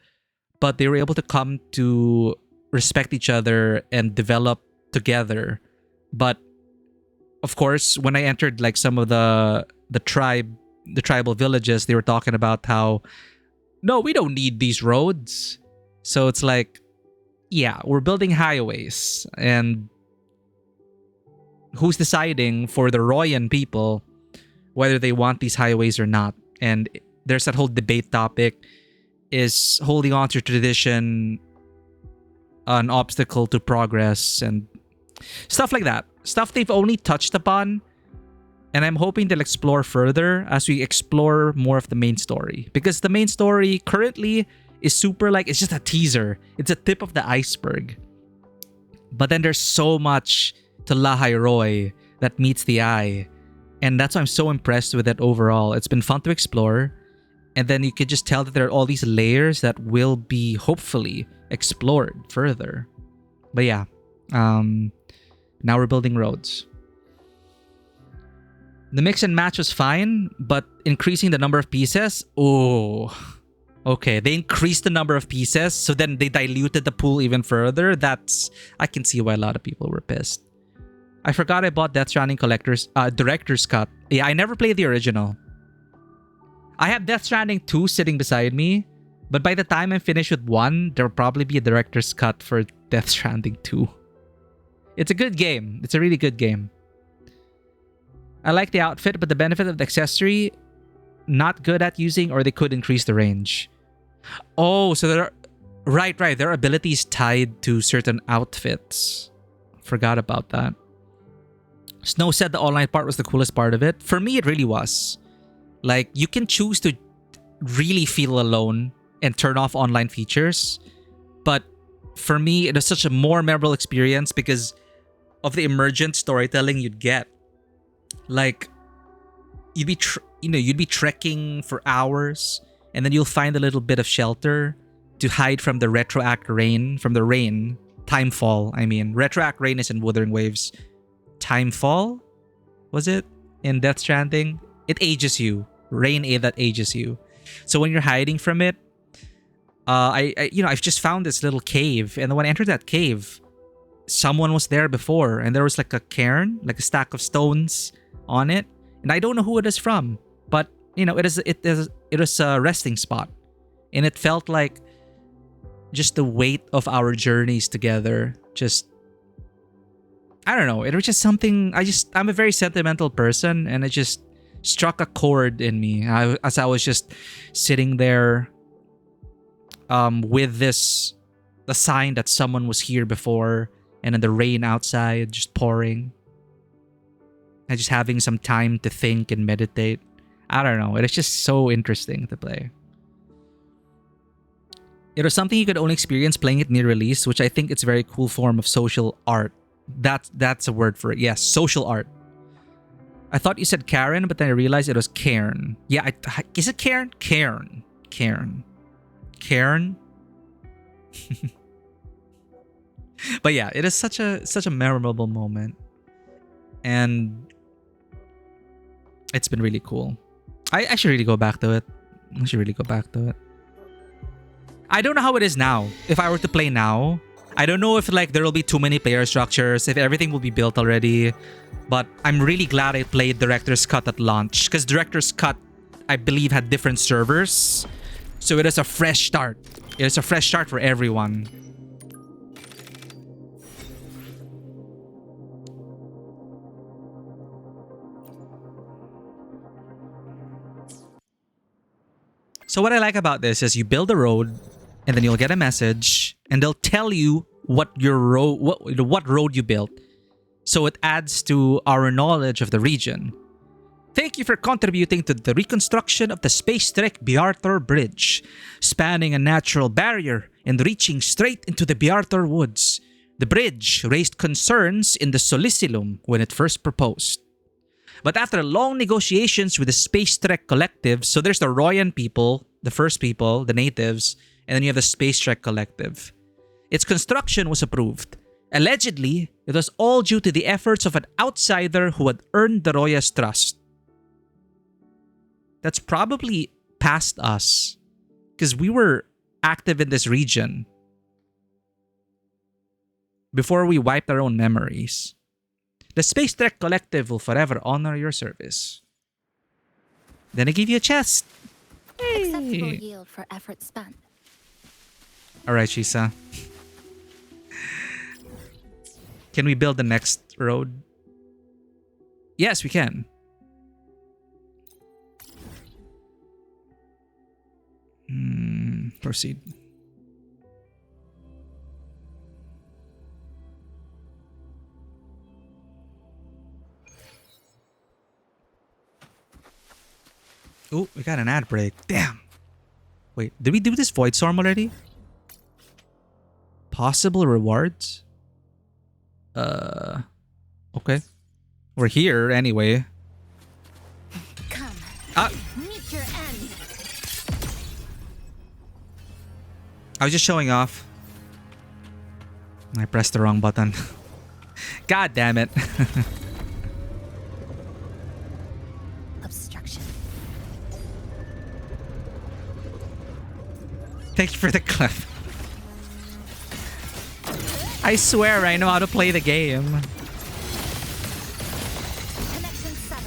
Speaker 1: but they were able to come to respect each other and develop together. But of course, when I entered like some of the tribal villages, they were talking about how, no, we don't need these roads. So it's like, yeah, we're building highways. And who's deciding for the Royan people whether they want these highways or not? And there's that whole debate topic. Is holding on to tradition an obstacle to progress and stuff like that. Stuff they've only touched upon. And I'm hoping they'll explore further as we explore more of the main story. Because the main story currently is super like, it's just a teaser. It's a tip of the iceberg. But then there's so much to Lahiroi that meets the eye. And that's why I'm so impressed with it overall. It's been fun to explore. And then you could just tell that there are all these layers that will be hopefully explored further. But yeah, now we're building roads. The mix and match was fine, but increasing the number of pieces, oh, Okay, they increased the number of pieces, so then they diluted the pool even further. I can see why a lot of people were pissed. I forgot I bought Death Stranding Director's Cut. Yeah, I never played the original. I have Death Stranding 2 sitting beside me, but by the time I'm finished with 1, there'll probably be a Director's Cut for Death Stranding 2. It's a good game. It's a really good game. I like the outfit, but the benefit of the accessory, not good at using, or they could increase the range. Oh, so there are... Right. There are abilities tied to certain outfits. Forgot about that. Snow said the online part was the coolest part of it. For me, it really was. Like, you can choose to really feel alone and turn off online features. But for me, it was such a more memorable experience because of the emergent storytelling you'd get. Like, you'd be trekking for hours, and then you'll find a little bit of shelter to hide from the retroact rain. Timefall, I mean. Retroact rain is in Wuthering Waves. Timefall? Was it? In Death Stranding? It ages you. Rain that ages you. So when you're hiding from it, I've just found this little cave, and when I entered that cave, someone was there before, and there was like a cairn, like a stack of stones on it, and I don't know who it is from, but it was a resting spot, and it felt like just the weight of our journeys together. Just, I don't know, it was just something. I'm a very sentimental person, and it just struck a chord in me as I was just sitting there with the sign that someone was here before, and then the rain outside just pouring, and just having some time to think and meditate. I don't know. It is just so interesting to play. It was something you could only experience playing it near release, which I think it's a very cool form of social art. That's a word for it. Yes, social art. I thought you said Karen, but then I realized it was Cairn. Yeah, is it Cairn? Cairn. But yeah, it is such a memorable moment, and it's been really cool. I should really go back to it. I don't know how it is now. If I were to play now, I don't know if there will be too many player structures, if everything will be built already. But I'm really glad I played Director's Cut at launch, because Director's Cut, I believe, had different servers. So it is a fresh start. It is a fresh start for everyone. So what I like about this is you build a road, and then you'll get a message, and they'll tell you what road you built. So it adds to our knowledge of the region. Thank you for contributing to the reconstruction of the Space Trek Biarthor Bridge, spanning a natural barrier and reaching straight into the Biarthor Woods. The bridge raised concerns in the Solicilum when it first proposed. But after long negotiations with the Space Trek Collective, so there's the Royan people, the first people, the natives, and then you have the Space Trek Collective. Its construction was approved. Allegedly, it was all due to the efforts of an outsider who had earned the Roya's trust. That's probably past us, because we were active in this region before we wiped our own memories. The Space Trek Collective will forever honor your service. Then I give you a chest.
Speaker 4: Acceptable
Speaker 1: Hey.
Speaker 4: yield for effort spent.
Speaker 1: Alright, Shisa. Can we build the next road? Yes, we can. Proceed. Oh, we got an ad break. Damn. Wait, did we do this Void Storm already? Possible rewards? Okay. We're here anyway.
Speaker 4: Come,
Speaker 1: Ah,
Speaker 4: meet your end.
Speaker 1: I was just showing off. I pressed the wrong button. God damn it.
Speaker 4: Obstruction.
Speaker 1: Thank you for the clip. I swear I know how to play the game.
Speaker 4: Connection 7.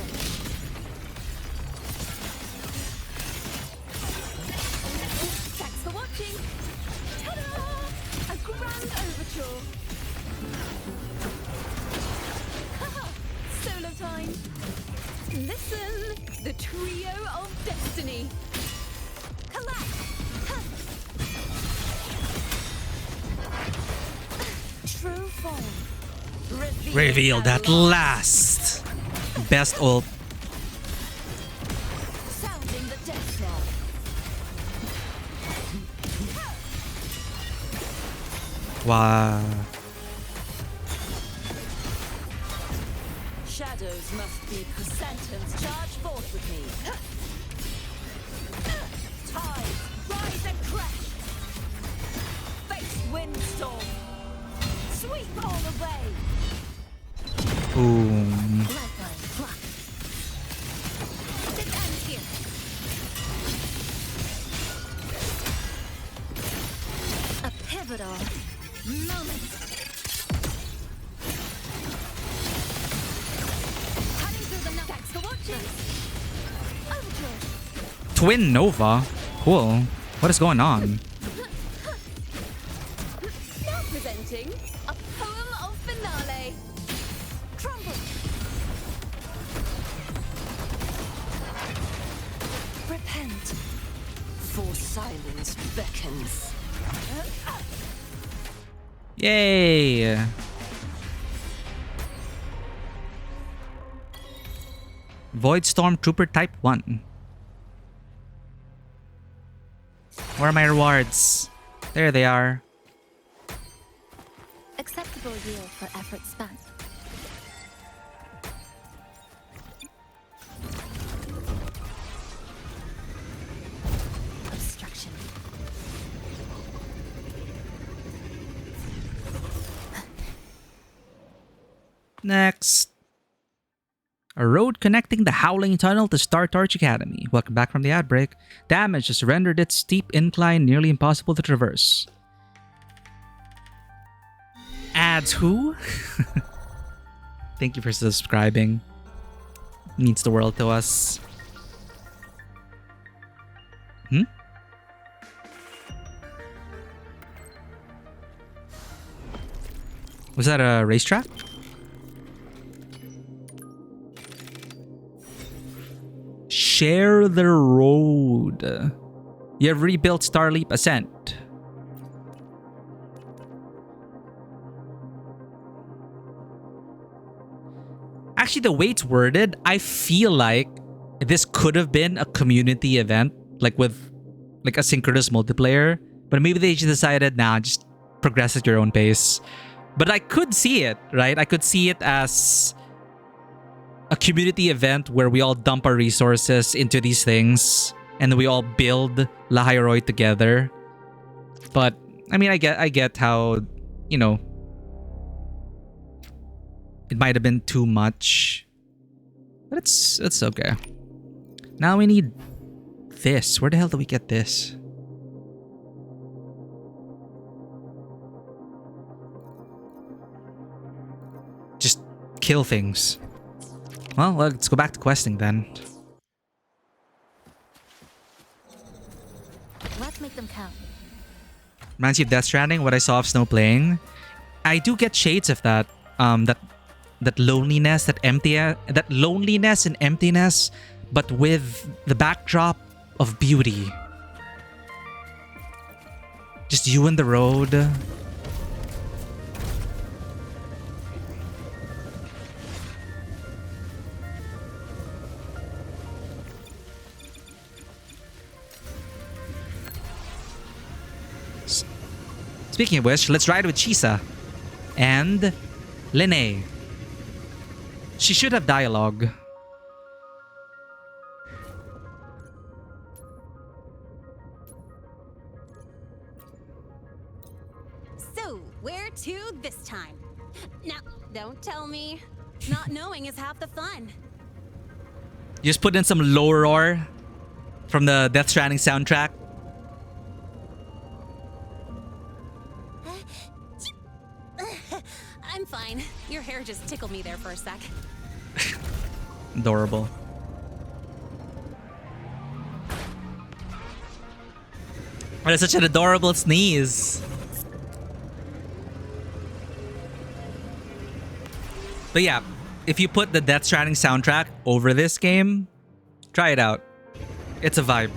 Speaker 4: Thanks for watching. Ta-da! A grand overture. Solo time. Listen, the trio of destiny. Collect. True form.
Speaker 1: Revealed at last. Best ult.
Speaker 4: Sounding the death knell.
Speaker 1: Wow.
Speaker 3: Shadows must be sentence. Charge forth with me. Tides, rise and crash. Face windstorm. Sweep all away.
Speaker 1: Boom.
Speaker 4: Lifeline block. This ends here. A pivotal moment. Cutting through the thanks for watching. Overture.
Speaker 1: Twin Nova. Cool. What is going on?
Speaker 4: Now presenting a poem of finale. Crumble.
Speaker 3: Repent. For silence beckons.
Speaker 1: Yay. Void Stormtrooper Type 1. Where are my rewards? There they are.
Speaker 4: Acceptable yield for effort spent. Obstruction.
Speaker 1: Next. A road connecting the Howling Tunnel to Star Torch Academy. Welcome back from the ad break. Damage has rendered its steep incline nearly impossible to traverse. Ads who? Thank you for subscribing. Means the world to us. Was that a racetrack? Share the road. You have rebuilt Starleap Ascent. Actually, the way it's worded, I feel like this could have been a community event, like with like asynchronous multiplayer. But maybe they just decided, nah, just progress at your own pace. But I could see it, right? I could see it as a community event where we all dump our resources into these things and we all build La Hyrule together. But I mean, I get how, you know, it might have been too much, but it's okay. Now we need this. Where the hell do we get this? Just kill things. Well, let's go back to questing then.
Speaker 4: Let's make them count.
Speaker 1: Reminds you of Death Stranding, what I saw of Snow playing. I do get shades of that. That loneliness, that loneliness and emptiness, but with the backdrop of beauty. Just you and the road. Speaking of which, let's ride with Chisa and Linne. She should have dialogue.
Speaker 3: So, where to this time? Now, don't tell me. Not knowing is half the fun.
Speaker 1: You just put in some low roar from the Death Stranding soundtrack.
Speaker 2: I'm fine. Your hair just tickled me there for a sec.
Speaker 1: Adorable. That is such an adorable sneeze. But yeah, if you put the Death Stranding soundtrack over this game, try it out. It's a vibe.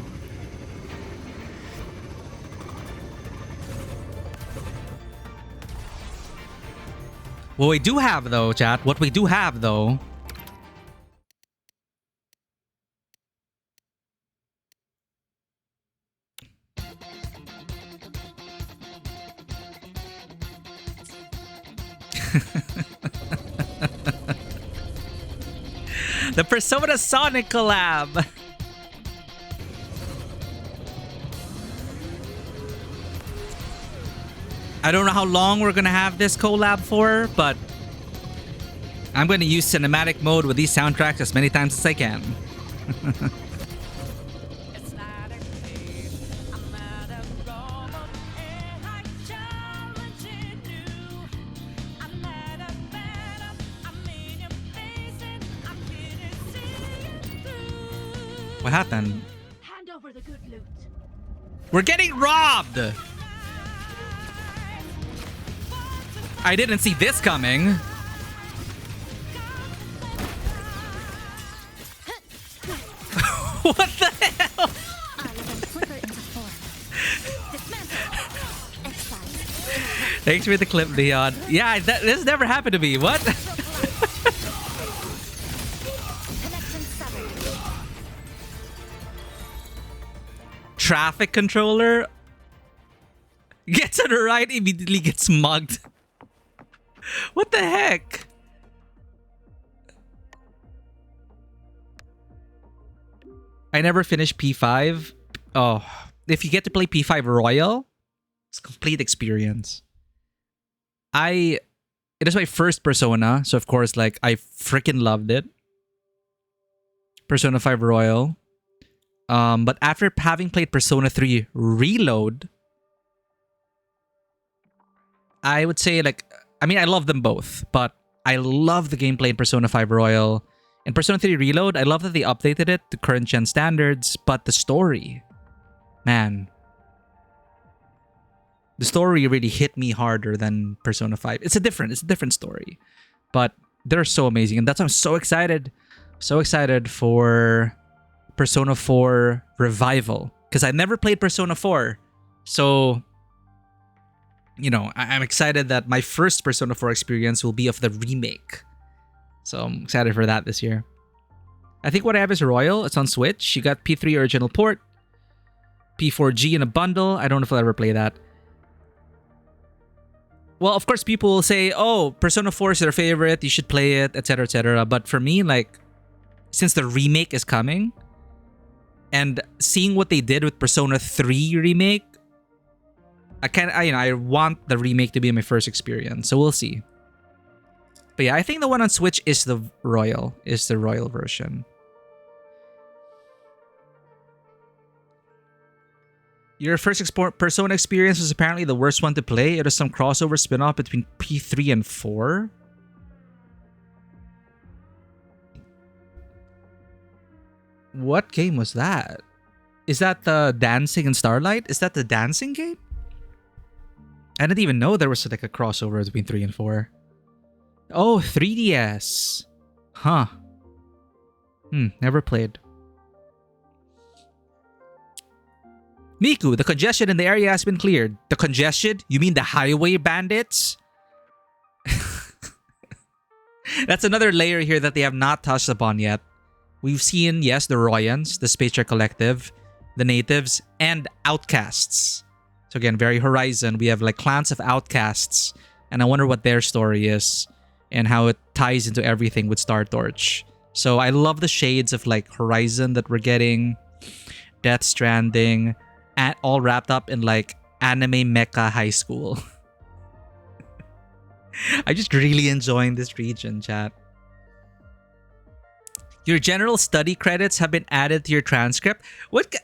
Speaker 1: What we do have though, chat, what we do have though, the Persona Sonic collab. I don't know how long we're gonna have this collab for, but I'm gonna use cinematic mode with these soundtracks as many times as I can. What happened?
Speaker 4: Hand over the good loot.
Speaker 1: We're getting robbed! I didn't see this coming. What the hell?
Speaker 4: I will flicker into form. Dismantle. Excise.
Speaker 1: Thanks for the clip, Leon. Yeah, this never happened to me. What?
Speaker 4: Connection severed.
Speaker 1: Traffic controller gets on the right, immediately gets mugged. What the heck? I never finished P5. Oh, if you get to play P5 Royal, it's a complete experience. It is my first Persona, so of course, like, I freaking loved it. Persona 5 Royal. But after having played Persona 3 Reload, I would say, like, I mean, I love them both, but I love the gameplay in Persona 5 Royal. In Persona 3 Reload, I love that they updated it to current gen standards, but the story, man, the story really hit me harder than Persona 5. It's a different story, but they're so amazing, and that's why I'm so excited for Persona 4 Revival, because I never played Persona 4, so you know, I'm excited that my first Persona 4 experience will be of the remake. So I'm excited for that this year. I think what I have is Royal. It's on Switch. You got P3 original port, P4G in a bundle. I don't know if I'll ever play that. Well, of course, people will say, oh, Persona 4 is their favorite. You should play it, etc., etc. But for me, like, since the remake is coming, and seeing what they did with Persona 3 remake, I want the remake to be my first experience, so we'll see. But yeah, I think the one on Switch is the Royal version. Your first Persona experience was apparently the worst one to play. It was some crossover spin-off between P3 and 4. What game was that? Is that the Dancing in Starlight? Is that the dancing game? I didn't even know there was like a crossover between 3 and 4. Oh, 3DS. Huh. Never played. Miku, the congestion in the area has been cleared. The congestion? You mean the highway bandits? That's another layer here that they have not touched upon yet. We've seen, yes, the Royans, the Spacer Collective, the Natives, and Outcasts. So again, very Horizon. We have like clans of outcasts, and I wonder what their story is and how it ties into everything with Star Torch. So I love the shades of like Horizon that we're getting, Death Stranding, and all wrapped up in like anime mecha high school. I just really enjoying this region, chat. Your general study credits have been added to your transcript. What?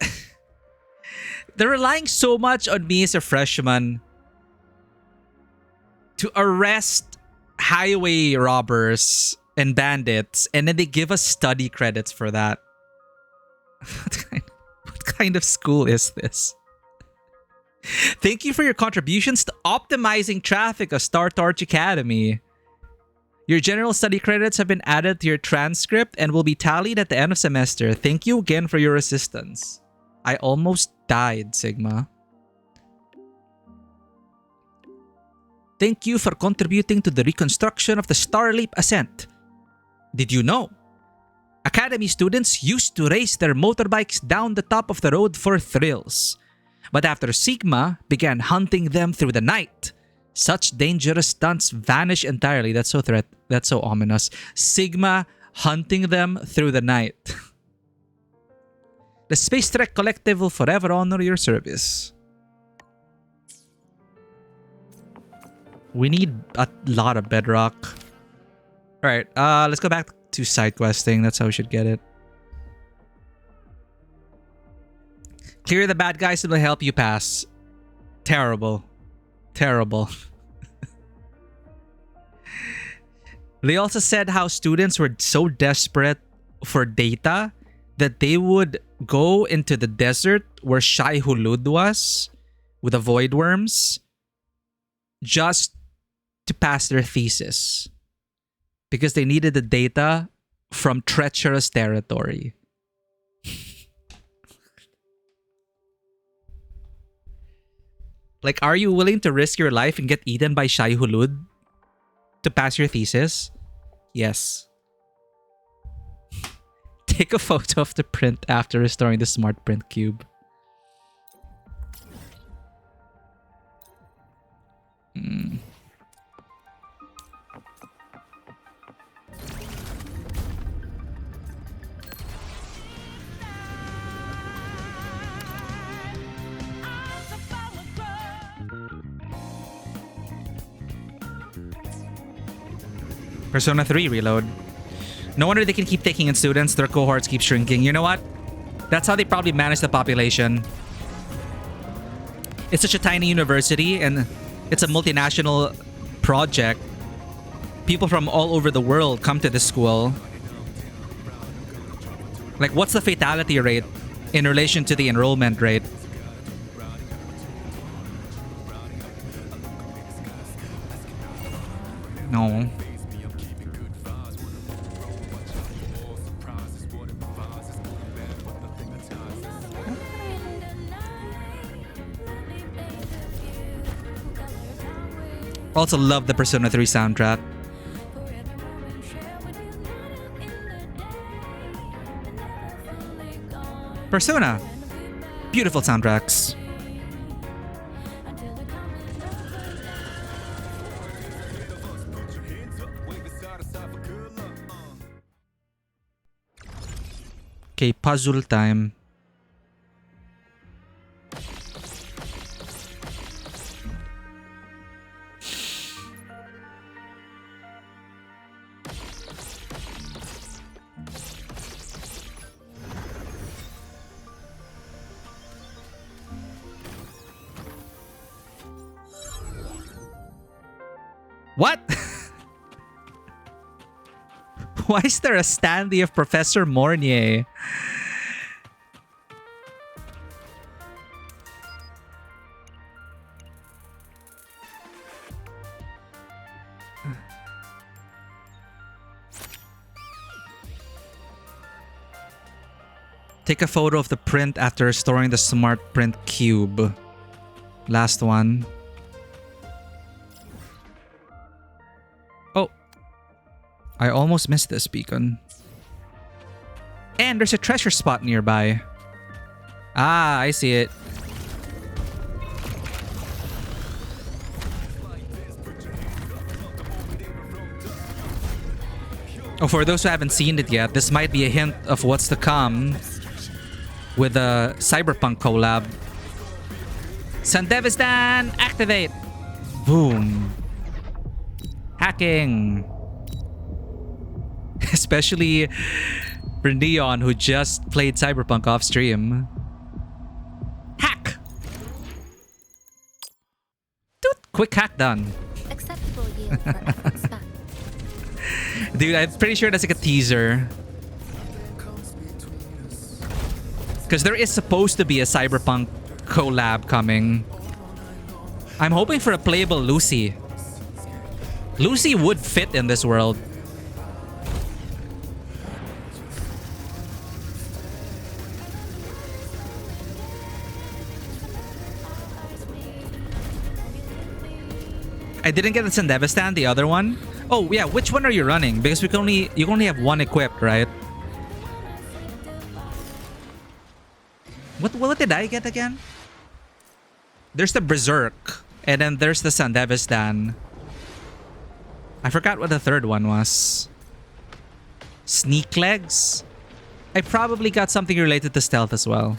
Speaker 1: They're relying so much on me as a freshman to arrest highway robbers and bandits, and then they give us study credits for that. What kind of school is this? Thank you for your contributions to optimizing traffic of Star Torch Academy. Your general study credits have been added to your transcript and will be tallied at the end of semester. Thank you again for your assistance. I almost died, Sigma. Thank you for contributing to the reconstruction of the Starleap Ascent. Did you know? Academy students used to race their motorbikes down the top of the road for thrills. But after Sigma began hunting them through the night, such dangerous stunts vanish entirely. That's so ominous. Sigma hunting them through the night. The Space Trek Collective will forever honor your service. We need a lot of bedrock. Alright, let's go back to side questing. That's how we should get it. Clear the bad guys, it'll help you pass. Terrible. Terrible. They also said how students were so desperate for data that they would go into the desert where Shai Hulud was with the void worms just to pass their thesis because they needed the data from treacherous territory. Like, are you willing to risk your life and get eaten by Shai Hulud to pass your thesis? Yes. Take a photo of the print after restoring the smart print cube. Persona 3 reload. No wonder they can keep taking in students. Their cohorts keep shrinking. You know what? That's how they probably manage the population. It's such a tiny university and it's a multinational project. People from all over the world come to this school. Like, what's the fatality rate in relation to the enrollment rate? No. Also love the Persona 3 soundtrack. Persona. Beautiful soundtracks. Okay, puzzle time. What? Why is there a standee of Professor Mornier? Take a photo of the print after restoring the smart print cube. Last one. Oh. I almost missed this beacon. And there's a treasure spot nearby. Ah, I see it. Oh, for those who haven't seen it yet, this might be a hint of what's to come with the Cyberpunk collab. Sandevistan, activate! Boom. Hacking. Especially for Neon, who just played Cyberpunk off stream. Hack! Doot, quick hack done.
Speaker 4: Acceptable yield for effort spent.
Speaker 1: Dude, I'm pretty sure that's like a teaser. Because there is supposed to be a Cyberpunk collab coming. I'm hoping for a playable Lucy. Lucy would fit in this world. I didn't get the Sandevistan, the other one. Oh yeah, which one are you running? Because you can only have one equipped, right? What did I get again? There's the Berserk, and then there's the Sandevistan. I forgot what the third one was. Sneak legs? I probably got something related to stealth as well.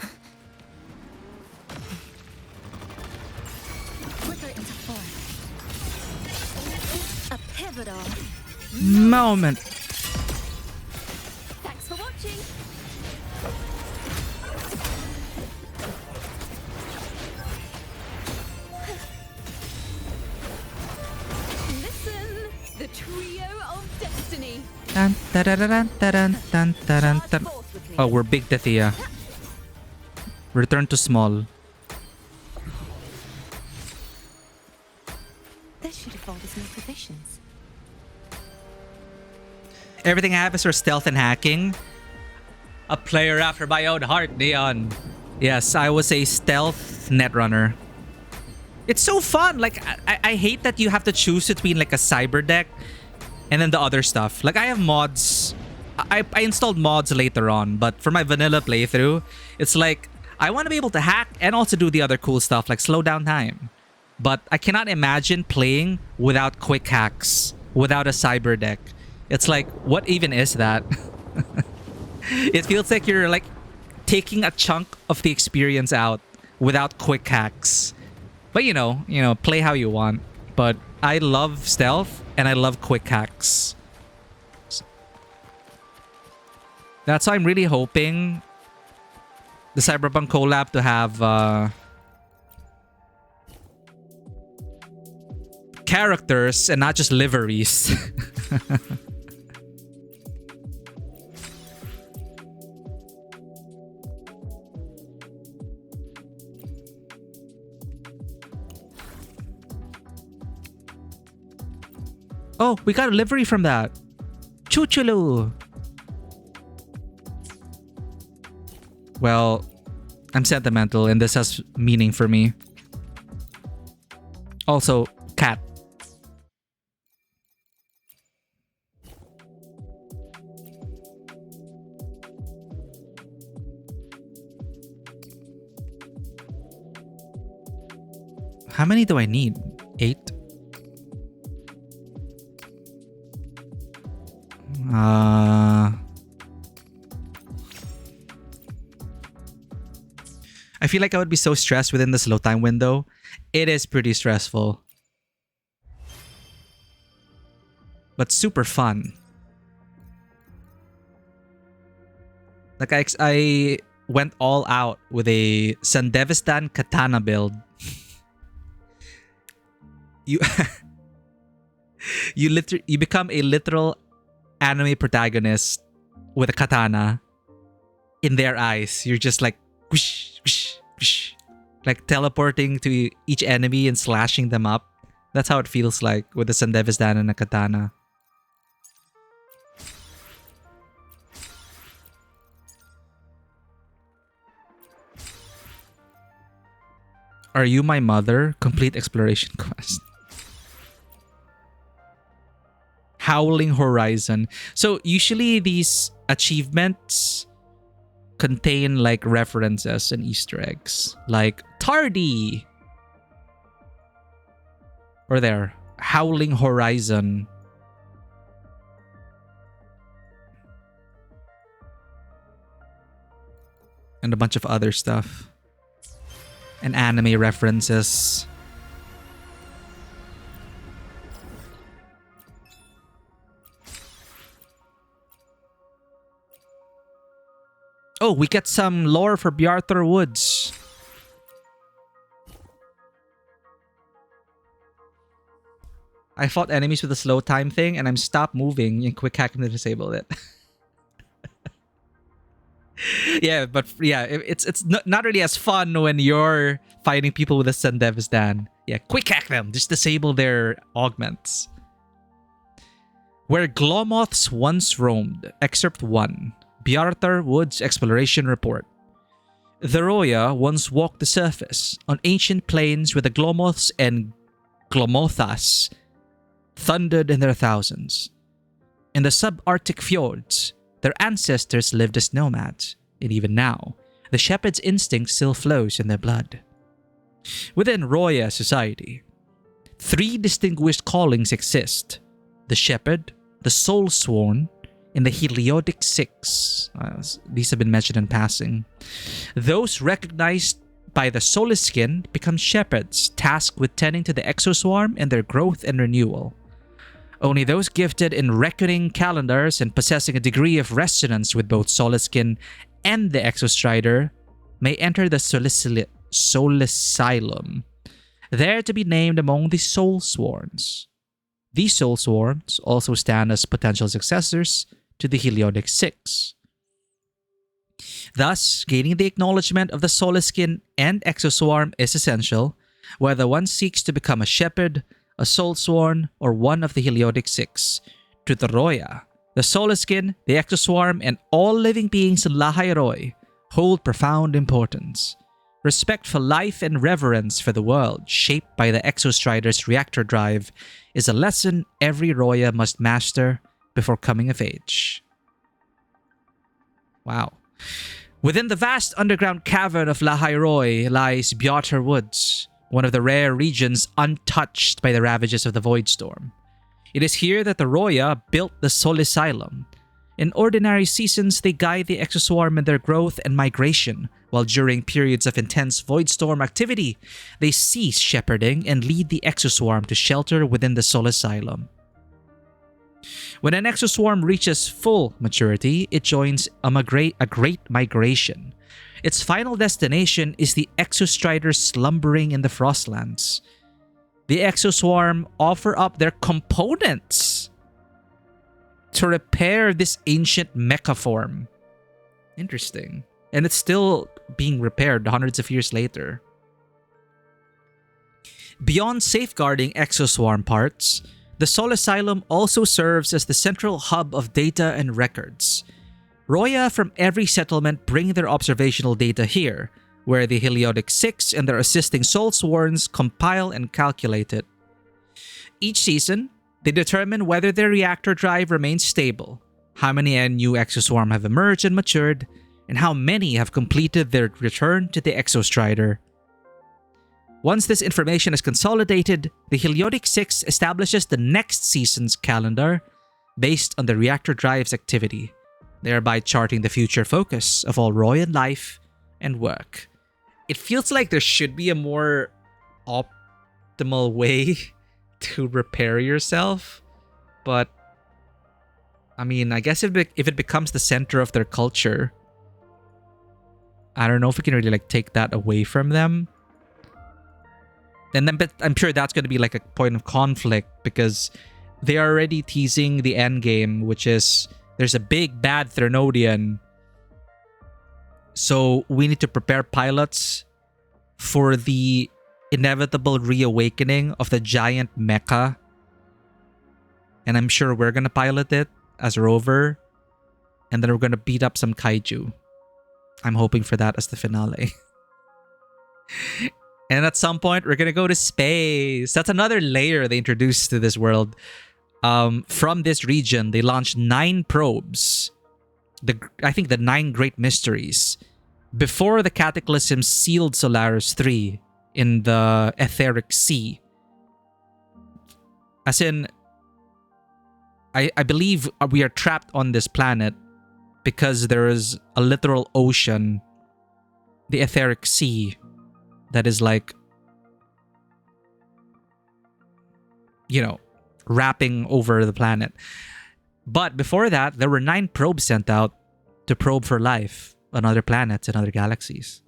Speaker 4: Flicker into form. A pivotal.
Speaker 1: Moment.
Speaker 4: Thanks for watching. Listen, the trio of destiny.
Speaker 1: Dun, dun, dun, dun, dun, dun, dun, dun. Oh, we're big Tethia. Return to small.
Speaker 4: This should evolve as new provisions.
Speaker 1: Everything I have is for stealth and hacking. A player after my own heart, Neon. Yes, I was a stealth netrunner. It's so fun. Like, I hate that you have to choose between like a cyber deck and then the other stuff. Like, I have mods. I installed mods later on, but for my vanilla playthrough, it's like I want to be able to hack and also do the other cool stuff like slow down time. But I cannot imagine playing without quick hacks, without a cyber deck. It's like, what even is that? It feels like you're like taking a chunk of the experience out without quick hacks. But you know, play how you want. But I love stealth and I love quick hacks. That's why I'm really hoping the Cyberpunk collab to have characters and not just liveries. Oh, we got a livery from that. Chuchulu. Well, I'm sentimental and this has meaning for me. Also, cat. How many do I need? 8? I feel like I would be so stressed within this low time window. It is pretty stressful. But super fun. Like I went all out with a Sandevistan katana build. You you become a literal anime protagonist with a katana in their eyes. You're just like whoosh, whoosh, whoosh, like teleporting to each enemy and slashing them up. That's how it feels like with a Sandevistan and a katana. Are you my mother? Complete exploration quest. Howling Horizon. So usually these achievements contain like references and Easter eggs. Like Tardy. Or there. Howling Horizon. And a bunch of other stuff. And anime references. Oh, we get some lore for Bjarthur Woods. I fought enemies with a slow time thing, and I'm stopped moving and quick hack them to disable it. Yeah, but yeah, it's not really as fun when you're fighting people with a Sendev as Dan. Yeah, quick hack them. Just disable their augments. Where Glomoths once roamed. Excerpt 1. Bjartar Woods Exploration Report. The Roya once walked the surface on ancient plains where the Glomoths and Glomothas thundered in their thousands. In the subarctic fjords, their ancestors lived as nomads, and even now, the shepherd's instinct still flows in their blood. Within Roya society, 3 distinguished callings exist: the shepherd, the soul-sworn, and the Heliodic Six. These have been mentioned in passing. Those recognized by the soulless skin become shepherds, tasked with tending to the exoswarm and their growth and renewal. Only those gifted in reckoning calendars and possessing a degree of resonance with both soulless skin and the exostrider may enter the Soulasylum, there to be named among the soul-sworns. These soul-sworns also stand as potential successors to the Heliodic Six. Thus, gaining the acknowledgement of the soulless skin and exoswarm is essential, whether one seeks to become a shepherd, a soul-sworn, or one of the Heliodic Six. To the Roya, the soulless skin, the exoswarm, and all living beings in Lahairoi hold profound importance. Respect for life and reverence for the world shaped by the Exostrider's reactor drive is a lesson every Roya must master before coming of age. Wow. Within the vast underground cavern of Lahairoi lies Bjartar Woods, one of the rare regions untouched by the ravages of the Void Storm. It is here that the Roya built the Solisylum. In ordinary seasons, they guide the exoswarm in their growth and migration, while during periods of intense Void Storm activity, they cease shepherding and lead the exoswarm to shelter within the Solisylum. When an exoswarm reaches full maturity, it joins a great migration. Its final destination is the exostriders slumbering in the Frostlands. The exoswarm offer up their components to repair this ancient mecha form. Interesting. And it's still being repaired hundreds of years later. Beyond safeguarding exoswarm parts, the Solisylum also serves as the central hub of data and records. Roya from every settlement bring their observational data here, where the Heliodic Six and their assisting Soulsworns compile and calculate it. Each season, they determine whether their reactor drive remains stable, how many new exoswarm have emerged and matured, and how many have completed their return to the Exostrider. Once this information is consolidated, the Heliodic Six establishes the next season's calendar based on the reactor drive's activity, thereby charting the future focus of all Royan life and work. It feels like there should be a more optimal way to repair yourself, but I mean, I guess if it becomes the center of their culture, I don't know if we can really take that away from them. And then, but I'm sure that's going to be a point of conflict because they are already teasing the end game, which is there's a big bad Threnodian. So we need to prepare pilots for the inevitable reawakening of the giant mecha. And I'm sure we're going to pilot it as Rover. And then we're going to beat up some kaiju. I'm hoping for that as the finale. And at some point, we're going to go to space. That's another layer they introduced to this world. From this region, they launched 9 probes. I think the 9 Great Mysteries. Before the Cataclysm sealed Solaris 3 in the Etheric Sea. As in, I believe we are trapped on this planet because there is a literal ocean, the Etheric Sea, that is wrapping over the planet. But before that, there were 9 probes sent out to probe for life on other planets and other galaxies.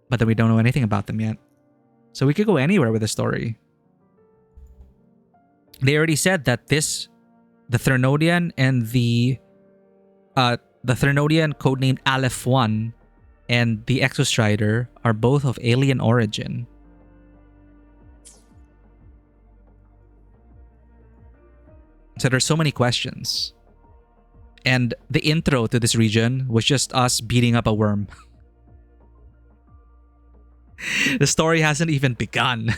Speaker 1: But then we don't know anything about them yet. So we could go anywhere with the story. they already said that the Thernodian and the Thernodian codenamed Aleph 1 and the Exostrider are both of alien origin. So there's so many questions. And the intro to this region was just us beating up a worm. The story hasn't even begun.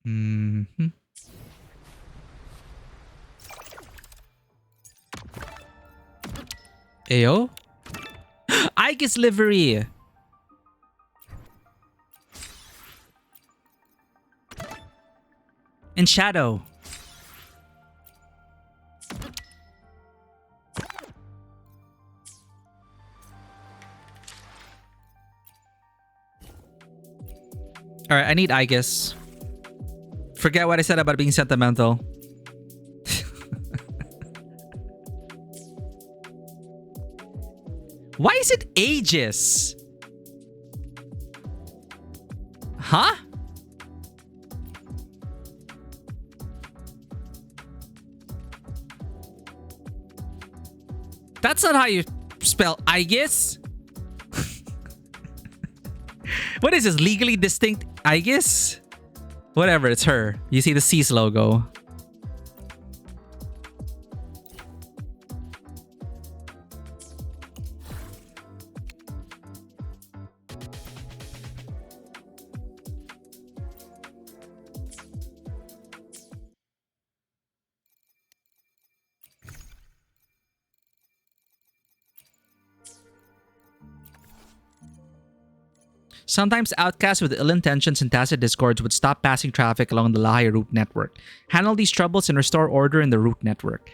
Speaker 1: Mm-hmm. Ayo? Ike's livery! In shadow. Alright, I need Aegis. Forget what I said about being sentimental. Why is it Aegis? Huh? That's not how you spell Aegis. What is this? Legally distinct Aegis? Whatever, it's her. You see the C's logo. Sometimes outcasts with ill intentions and tacit discords would stop passing traffic along the Lahai route network, handle these troubles, and restore order in the route network.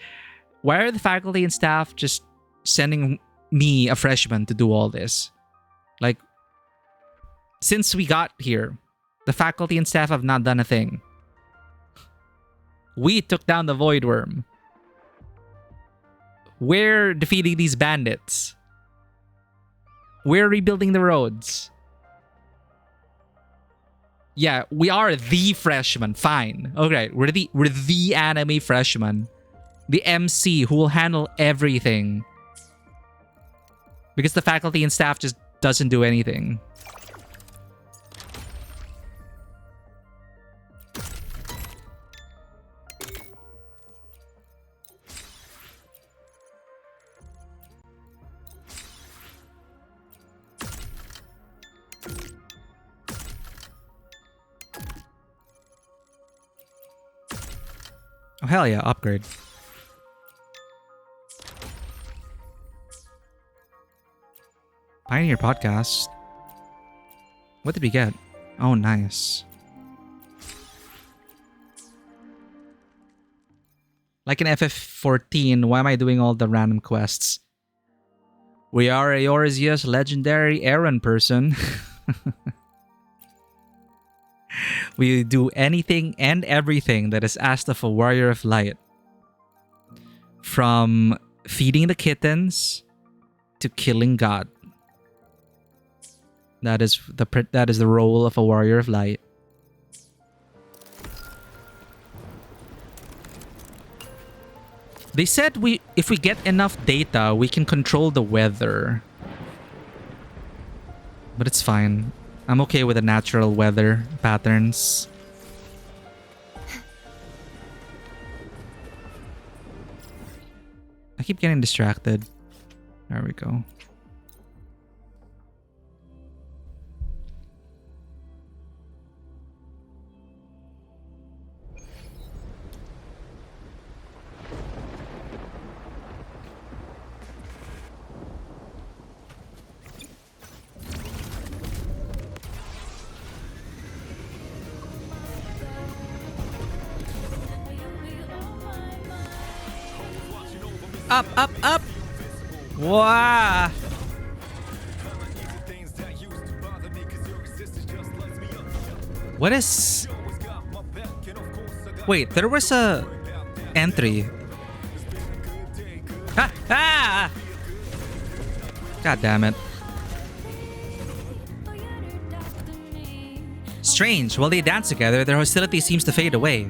Speaker 1: Why are the faculty and staff just sending me, a freshman, to do all this? Like, since we got here, the faculty and staff have not done a thing. We took down the Void Worm. We're defeating these bandits. We're rebuilding the roads. Yeah, we are the freshmen. Fine. Okay, we're the anime freshmen. The MC who will handle everything. Because the faculty and staff just doesn't do anything. Oh, hell yeah, upgrade. Pioneer podcast. What did we get? Oh, nice. Like an FF14, why am I doing all the random quests? We are Eorzea's legendary errand person. We do anything and everything that is asked of a warrior of light. From feeding the kittens to killing God. That is the role of a warrior of light. They said if we get enough data, we can control the weather. But it's fine. I'm okay with the natural weather patterns. I keep getting distracted. There we go. Up, up, up! Wow! What is... Wait, there was a entry. Ah! Ah! God damn it. Strange, while they dance together, their hostility seems to fade away.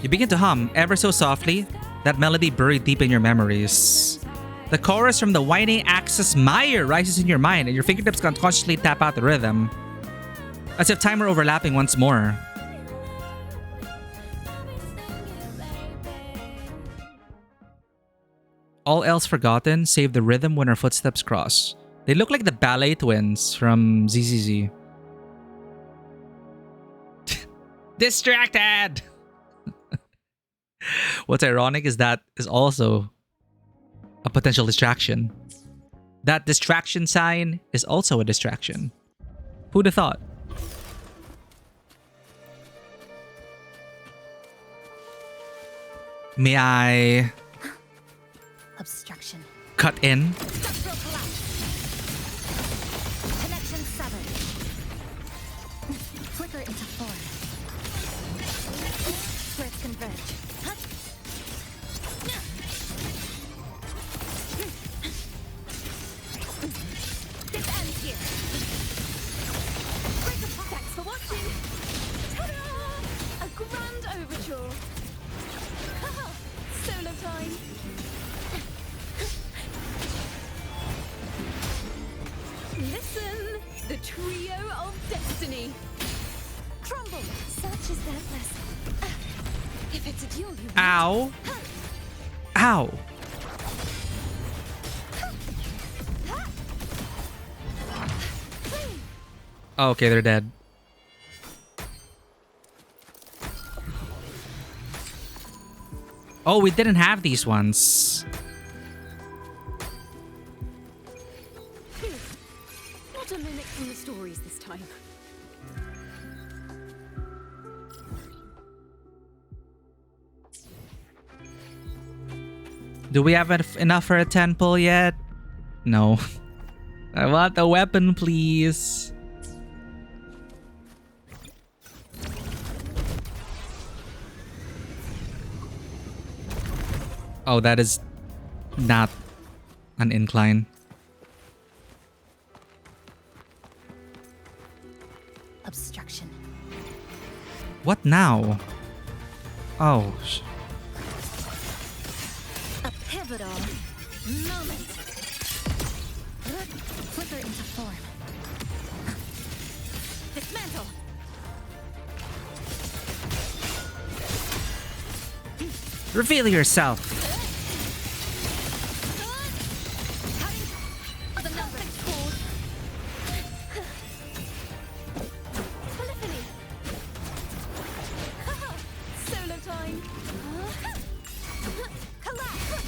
Speaker 1: You begin to hum, ever so softly, that melody buried deep in your memories. The chorus from the whining Axis Meyer rises in your mind, and your fingertips unconsciously tap out the rhythm, as if time were overlapping once more. All else forgotten, save the rhythm when our footsteps cross. They look like the ballet twins from ZZZ. Distracted! What's ironic is that is also a potential distraction. That distraction sign is also a distraction. Who'd have thought? May I
Speaker 4: Obstruction.
Speaker 1: cut in?
Speaker 4: Structural collapse. Connection severed. Flicker into form. Threads converge. This ends here. Thanks for watching. Ta-da! A grand overture. Solo time. Listen, the trio of destiny. Crumble. Such is their blessing. If it's a duel, you
Speaker 1: Ow. Ow. Oh, okay, they're dead. Oh, we didn't have these ones.
Speaker 2: Not a mimic from the stories this time.
Speaker 1: Do we have enough for a 10 pull yet? No. I want the weapon, please. Oh, that is not an incline.
Speaker 4: Obstruction.
Speaker 1: What now? Oh.
Speaker 4: A pivotal moment. Flicker into form. Dismantle.
Speaker 1: Reveal yourself.
Speaker 4: The nothing's called. Polyphony. Solo time. Collapse.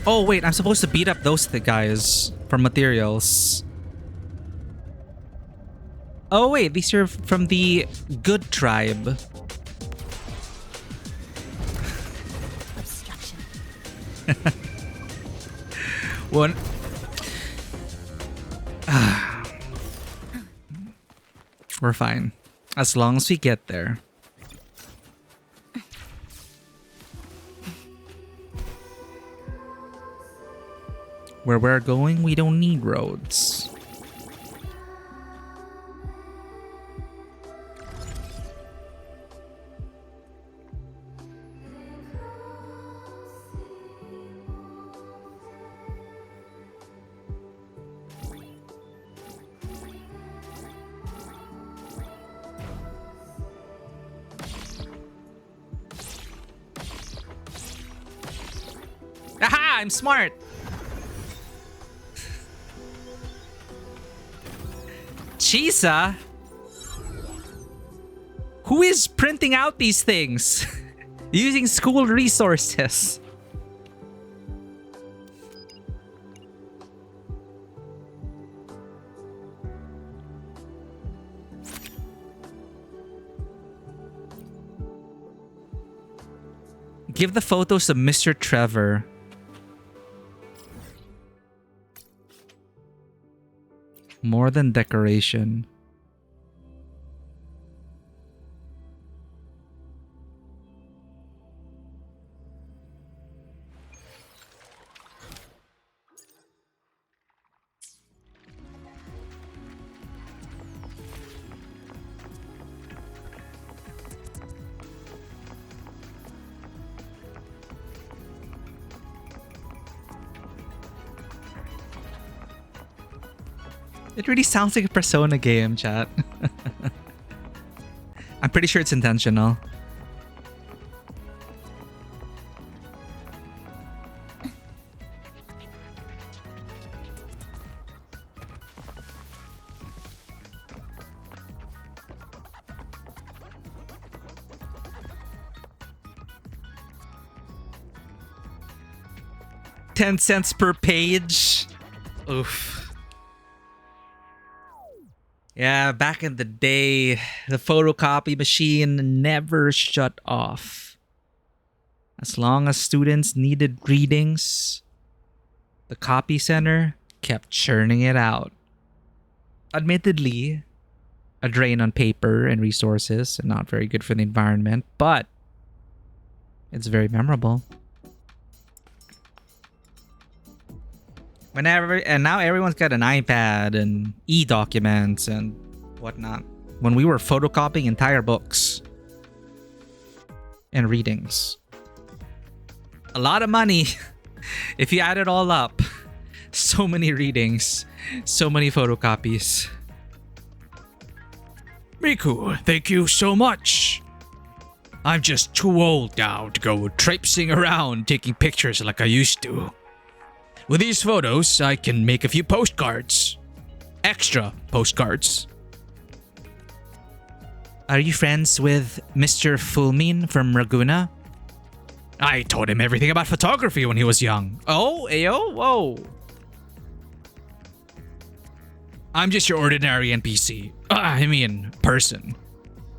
Speaker 1: Oh, wait, I'm supposed to beat up those guys for materials. Oh, wait, these are from the good tribe.
Speaker 4: Obstruction.
Speaker 1: One. We're fine. As long as we get there. Where we're going, we don't need roads. Aha! I'm smart! Chisa? Who is printing out these things? Using school resources. Give the photos to Mr. Trevor. More than decoration. It really sounds like a Persona game, chat. I'm pretty sure it's intentional. $0.10 per page. Oof. Yeah, back in the day, the photocopy machine never shut off. As long as students needed readings, the copy center kept churning it out. Admittedly, a drain on paper and resources and not very good for the environment, but it's very memorable. And now everyone's got an iPad and e-documents and whatnot. When we were photocopying entire books and readings. A lot of money if you add it all up. So many readings, so many photocopies.
Speaker 7: Miku, thank you so much. I'm just too old now to go traipsing around taking pictures like I used to. With these photos, I can make a few postcards. Extra postcards.
Speaker 1: Are you friends with Mr. Fulmin from Raguna?
Speaker 7: I taught him everything about photography when he was young.
Speaker 1: Oh, ayo, whoa.
Speaker 7: I'm just your ordinary NPC. I mean, person.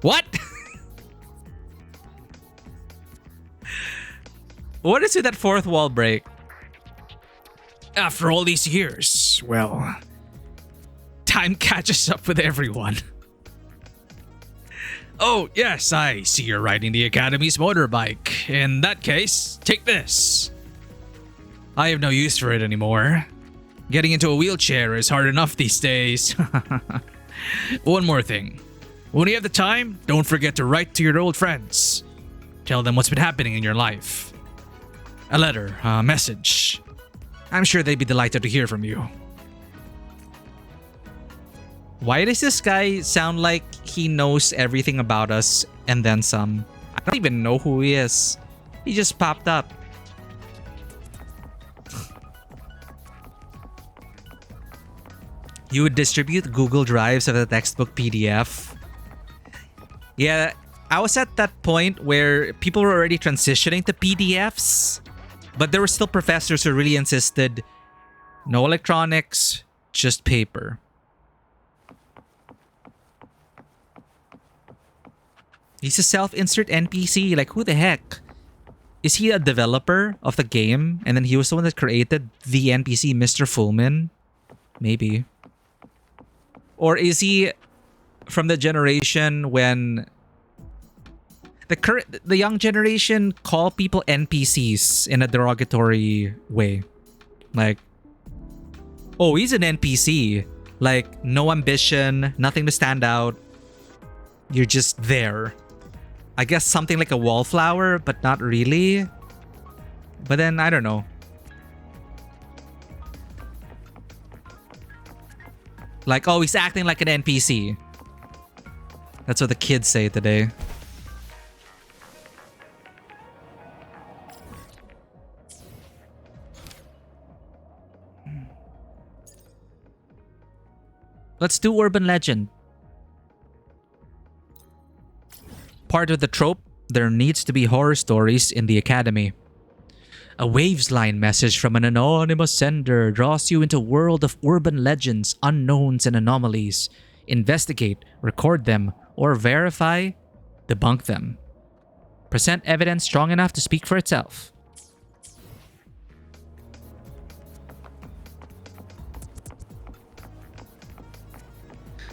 Speaker 1: What? What is with that fourth wall break?
Speaker 7: After all these years, well, time catches up with everyone. Oh, yes, I see you're riding the Academy's motorbike. In that case, take this. I have no use for it anymore. Getting into a wheelchair is hard enough these days. One more thing. When you have the time, don't forget to write to your old friends. Tell them what's been happening in your life. A letter, a message. I'm sure they'd be delighted to hear from you.
Speaker 1: Why does this guy sound like he knows everything about us and then some? I don't even know who he is. He just popped up. You would distribute Google Drives of the textbook PDF. Yeah, I was at that point where people were already transitioning to PDFs. But there were still professors who really insisted, no electronics, just paper. He's a self-insert NPC. Like, who the heck? Is he a developer of the game? And then he was the one that created the NPC, Mr. Fulmin? Maybe. Or is he from the generation when the young generation call people NPCs in a derogatory way? Like, oh, he's an NPC. Like, no ambition, nothing to stand out. You're just there. I guess something like a wallflower, but not really. But then, I don't know. Like, oh, he's acting like an NPC. That's what the kids say today. Let's do urban legend. Part of the trope, there needs to be horror stories in the academy. A waves line message from an anonymous sender draws you into a world of urban legends, unknowns, and anomalies. Investigate, record them, or verify, debunk them. Present evidence strong enough to speak for itself.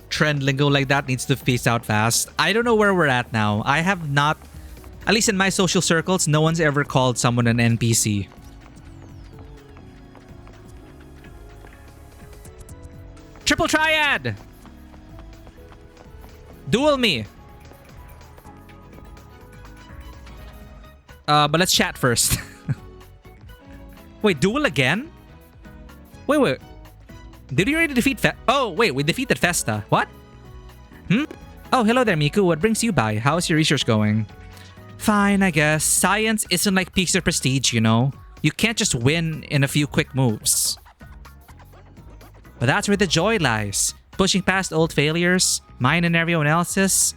Speaker 1: Trend lingo like that needs to phase out fast. I don't know where we're at now. I have not, at least in my social circles, no one's ever called someone an NPC. Triple triad! Duel me! But let's chat first. Wait, duel again? Wait. Did we already defeat Oh, wait, we defeated Festa. What? Oh, hello there, Miku. What brings you by? How's your research going? Fine, I guess. Science isn't like Peaks or Prestige, you know? You can't just win in a few quick moves. But that's where the joy lies. Pushing past old failures, mine and everyone else's,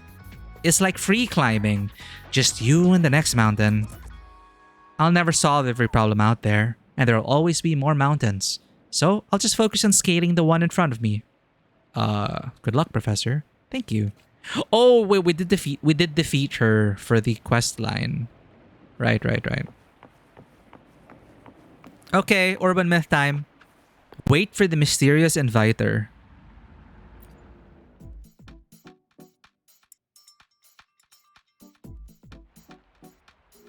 Speaker 1: is like free climbing. Just you and the next mountain. I'll never solve every problem out there, and there'll always be more mountains. So I'll just focus on scaling the one in front of me. Good luck, Professor. Thank you. Oh, wait, we did defeat her for the quest line. Right. Okay, urban myth time. Wait for the mysterious inviter.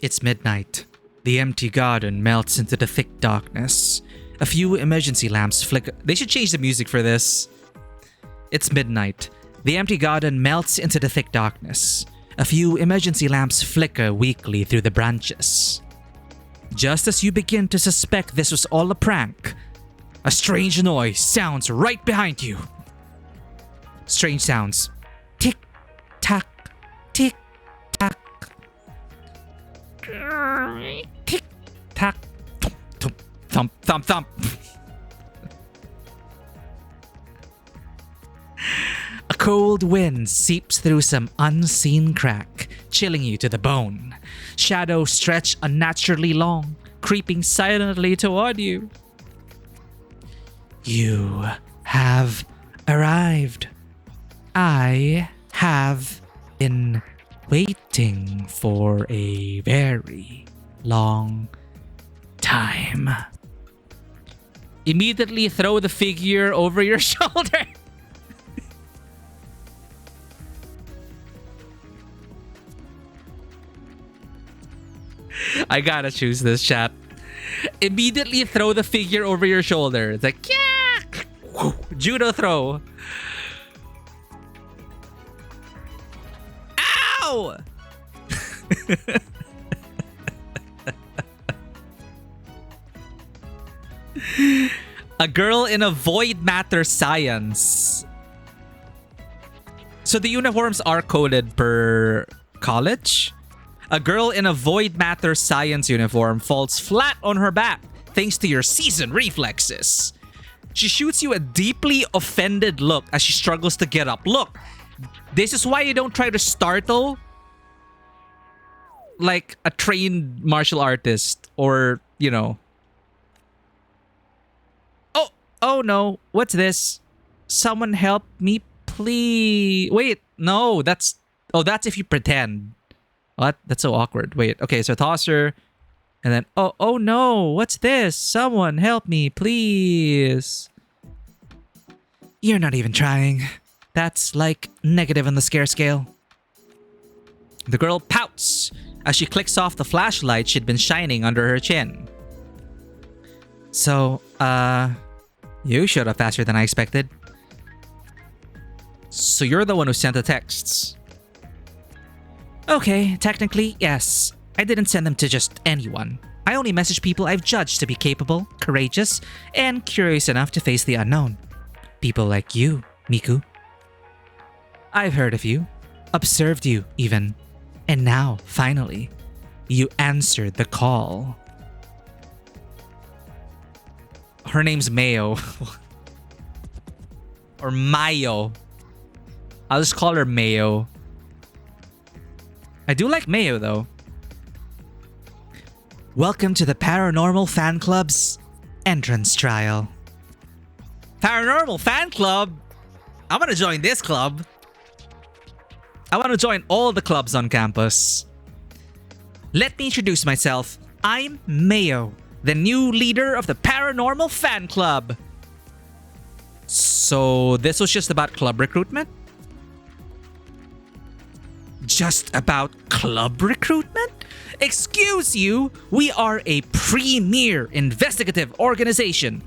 Speaker 1: It's midnight. The empty garden melts into the thick darkness. A few emergency lamps flicker. They should change the music for this. It's midnight. The empty garden melts into the thick darkness. A few emergency lamps flicker weakly through the branches. Just as you begin to suspect this was all a prank, a strange noise sounds right behind you. Strange sounds. Tick, tack, tick, tack. Tick, tack. Thump, thump, thump. A cold wind seeps through some unseen crack, chilling you to the bone. Shadows stretch unnaturally long, creeping silently toward you. You have arrived. I have been waiting for a very long time. Immediately throw the figure over your shoulder. I gotta choose this, chat. Immediately throw the figure over your shoulder. It's like, yeah! Judo throw. Ow! A girl in a void matter science. So the uniforms are coded per college. A girl in a void matter science uniform falls flat on her back thanks to your seasoned reflexes. She shoots you a deeply offended look as she struggles to get up. Look, this is why you don't try to startle like a trained martial artist or, you know. Oh no, what's this? Someone help me, please. Wait, no, that's if you pretend. What? That's so awkward. Wait, okay, so toss her. And then, oh no, what's this? Someone help me, please. You're not even trying. That's like negative on the scare scale. The girl pouts as she clicks off the flashlight she'd been shining under her chin. So, you showed up faster than I expected. So you're the one who sent the texts. Okay, technically, yes. I didn't send them to just anyone. I only messaged people I've judged to be capable, courageous, and curious enough to face the unknown. People like you, Miku. I've heard of you, observed you even, and now, finally, you answered the call. Her name's Mayo. Or Mayo. I'll just call her Mayo. I do like Mayo, though. Welcome to the Paranormal Fan Club's entrance trial. Paranormal Fan Club? I want to join this club. I want to join all the clubs on campus. Let me introduce myself. I'm Mayo, the new leader of the Paranormal Fan Club. So this was just about club recruitment? Just about club recruitment? Excuse you, we are a premier investigative organization.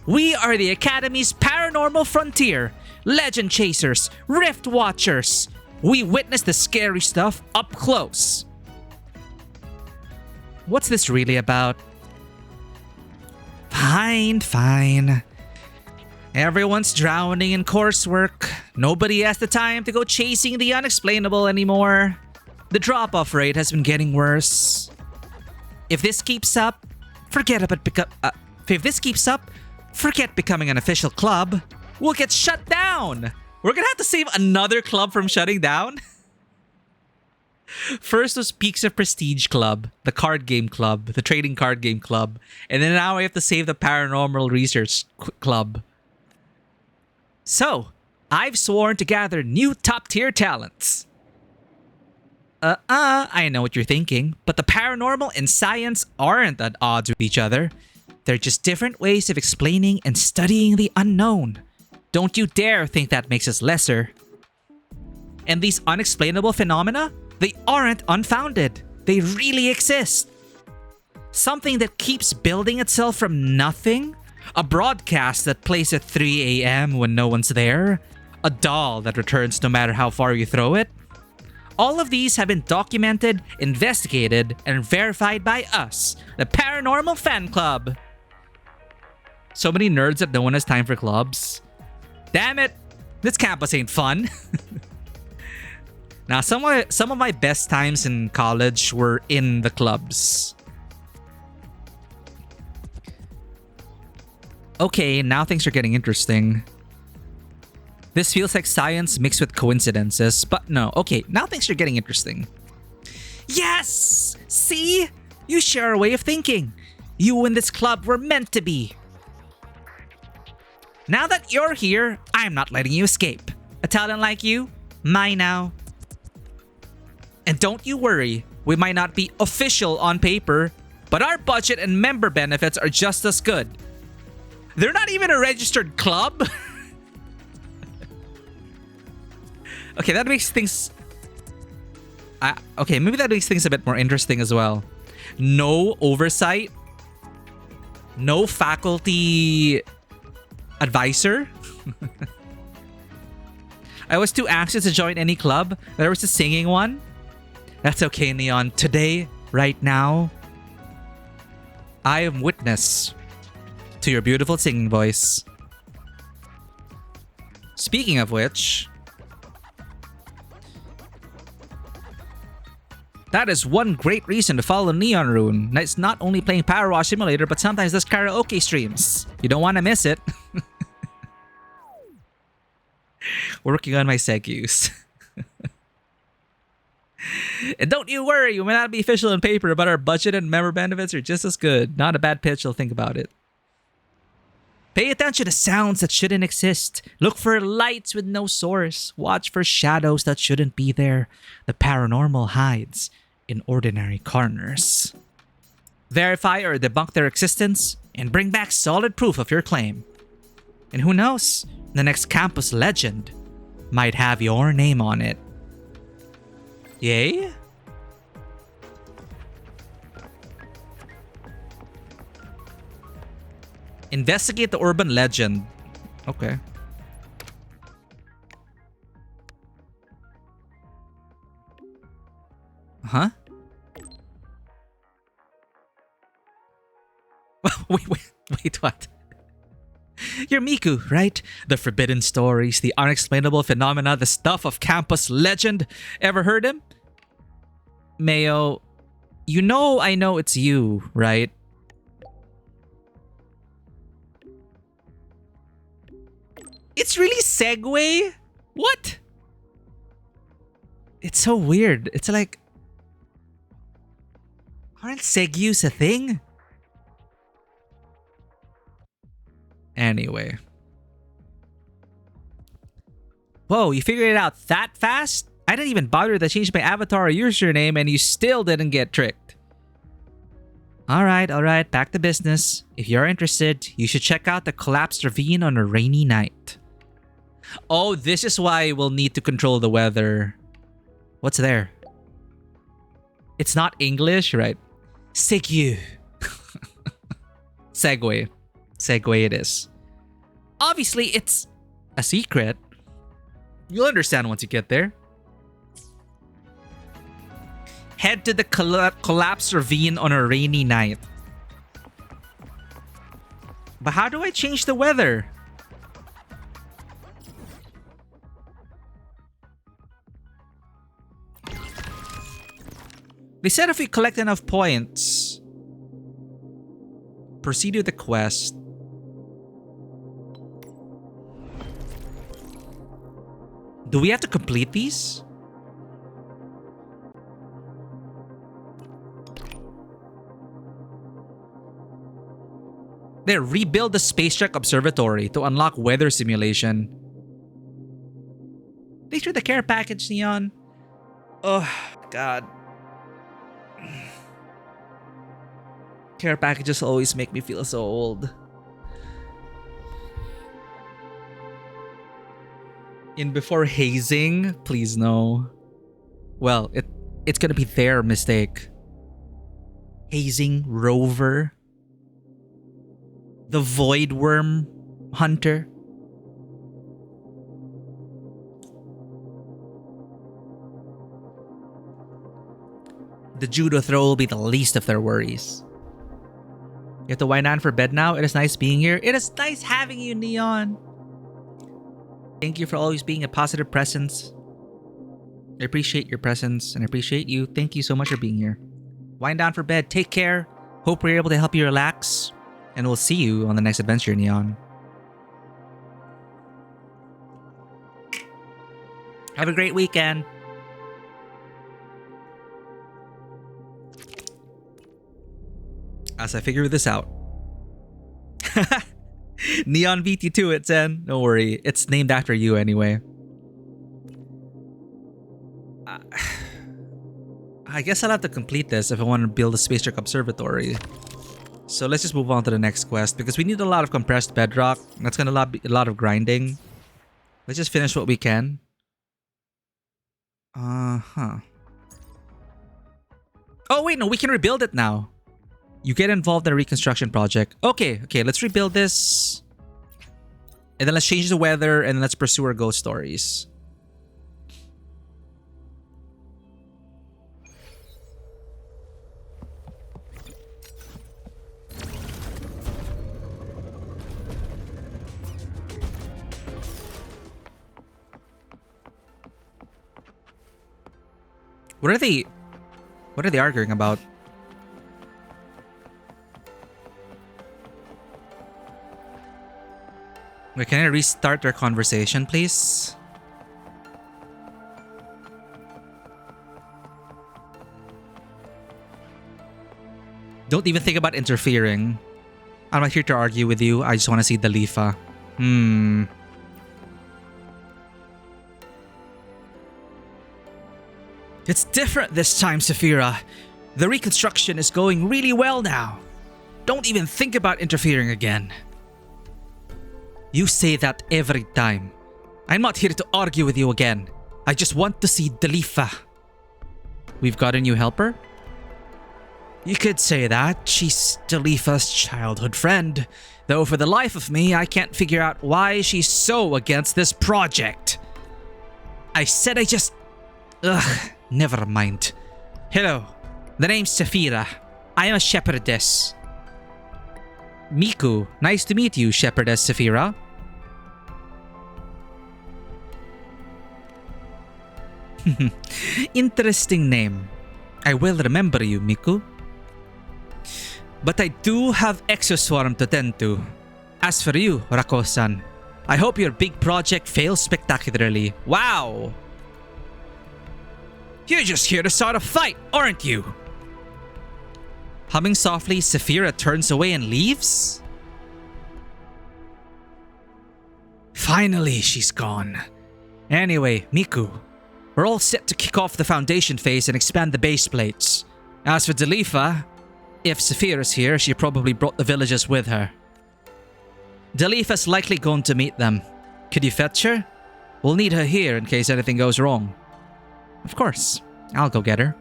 Speaker 1: We are the Academy's paranormal frontier, legend chasers, rift watchers. We witness the scary stuff up close. What's this really about? Fine. Everyone's drowning in coursework. Nobody has the time to go chasing the unexplainable anymore. The drop-off rate has been getting worse. If this keeps up, forget becoming an official club. We'll get shut down. We're gonna have to save another club from shutting down. First was Peaks of Prestige Club, the card game club, the trading card game club, and then now we have to save the Paranormal Research Club. So, I've sworn to gather new top-tier talents. I know what you're thinking, but the paranormal and science aren't at odds with each other. They're just different ways of explaining and studying the unknown. Don't you dare think that makes us lesser. And these unexplainable phenomena, they aren't unfounded. They really exist. Something that keeps building itself from nothing. A broadcast that plays at 3 a.m. when no one's there. A doll that returns no matter how far you throw it. All of these have been documented, investigated, and verified by us, the Paranormal Fan Club. So many nerds that no one has time for clubs. Damn it, this campus ain't fun. Now, some of my best times in college were in the clubs. Okay, now things are getting interesting. This feels like science mixed with coincidences, but no. Okay, now things are getting interesting. Yes! See? You share a way of thinking. You and this club were meant to be. Now that you're here, I'm not letting you escape. A talent like you, mine now. And don't you worry, we might not be official on paper, but our budget and member benefits are just as good. They're not even a registered club. Okay, that makes things... okay, maybe that makes things a bit more interesting as well. No oversight. No faculty advisor. I was too anxious to join any club. There was a singing one. That's okay, Neon. Today, right now, I am witness to your beautiful singing voice. Speaking of which... that is one great reason to follow Neon Rune. It's not only playing Power Wash Simulator, but sometimes does karaoke streams. You don't want to miss it. Working on my segus. And don't you worry, we may not be official on paper, but our budget and member benefits are just as good. Not a bad pitch, you'll think about it. Pay attention to sounds that shouldn't exist. Look for lights with no source. Watch for shadows that shouldn't be there. The paranormal hides in ordinary corners. Verify or debunk their existence and bring back solid proof of your claim. And who knows, the next campus legend might have your name on it. Yay? Investigate the urban legend. Okay. Huh? wait, what? You're Miku, right? The forbidden stories, the unexplainable phenomena, the stuff of campus legend. Ever heard him? Mayo, you know I know it's you, right? It's really segue? What? It's so weird. It's like... aren't segus a thing? Anyway. Whoa, you figured it out that fast? I didn't even bother to change my avatar or username and you still didn't get tricked. Alright, back to business. If you're interested, you should check out the collapsed ravine on a rainy night. Oh, this is why we'll need to control the weather. What's there? It's not English, right? Segue. Segue it is. Obviously, it's a secret. You'll understand once you get there. Head to the collapsed ravine on a rainy night. But how do I change the weather? They said if we collect enough points, proceed with the quest. Do we have to complete these? There, rebuild the Space Trek Observatory to unlock weather simulation. Thanks for the care package, Neon. Oh, God. Care packages always make me feel so old. In before hazing, please no. Well, it's gonna be their mistake. Hazing Rover. The Void Worm Hunter. The judo throw will be the least of their worries. You have to wind down for bed now. It is nice being here. It is nice having you, Neon. Thank you for always being a positive presence. I appreciate your presence and I appreciate you. Thank you so much for being here. Wind down for bed. Take care. Hope we're able to help you relax. And we'll see you on the next adventure, Neon. Have a great weekend. As I figure this out. Neon VT2 it's in. Don't worry. It's named after you anyway. I guess I'll have to complete this if I want to build a Space Trek Observatory. So let's just move on to the next quest because we need a lot of compressed bedrock. That's going to be a lot of grinding. Let's just finish what we can. Oh wait, no, we can rebuild it now. You get involved in a reconstruction project. Okay, let's rebuild this. And then let's change the weather and let's pursue our ghost stories. What are they arguing about? Wait, can I restart their conversation, please? Don't even think about interfering. I'm not here to argue with you. I just want to see Dalifa. It's different this time, Saphira. The reconstruction is going really well now. Don't even think about interfering again. You say that every time. I'm not here to argue with you again. I just want to see Dalifa. We've got a new helper? You could say that. She's Dalifa's childhood friend. Though for the life of me, I can't figure out why she's so against this project. I said I just... Ugh, never mind. Hello, the name's Saphira. I am a shepherdess. Miku, nice to meet you, shepherdess Saphira. Interesting name. I will remember you, Miku. But I do have Exoswarm to tend to. As for you, Rako-san, I hope your big project fails spectacularly. Wow! You're just here to start a fight, aren't you? Humming softly, Saphira turns away and leaves? Finally, she's gone. Anyway, Miku, We're all set to kick off the foundation phase and expand the base plates. As for Delifa, if Saphir is here, she probably brought the villagers with her. Delifa's likely going to meet them. Could you fetch her? We'll need her here in case anything goes wrong. Of course. I'll go get her.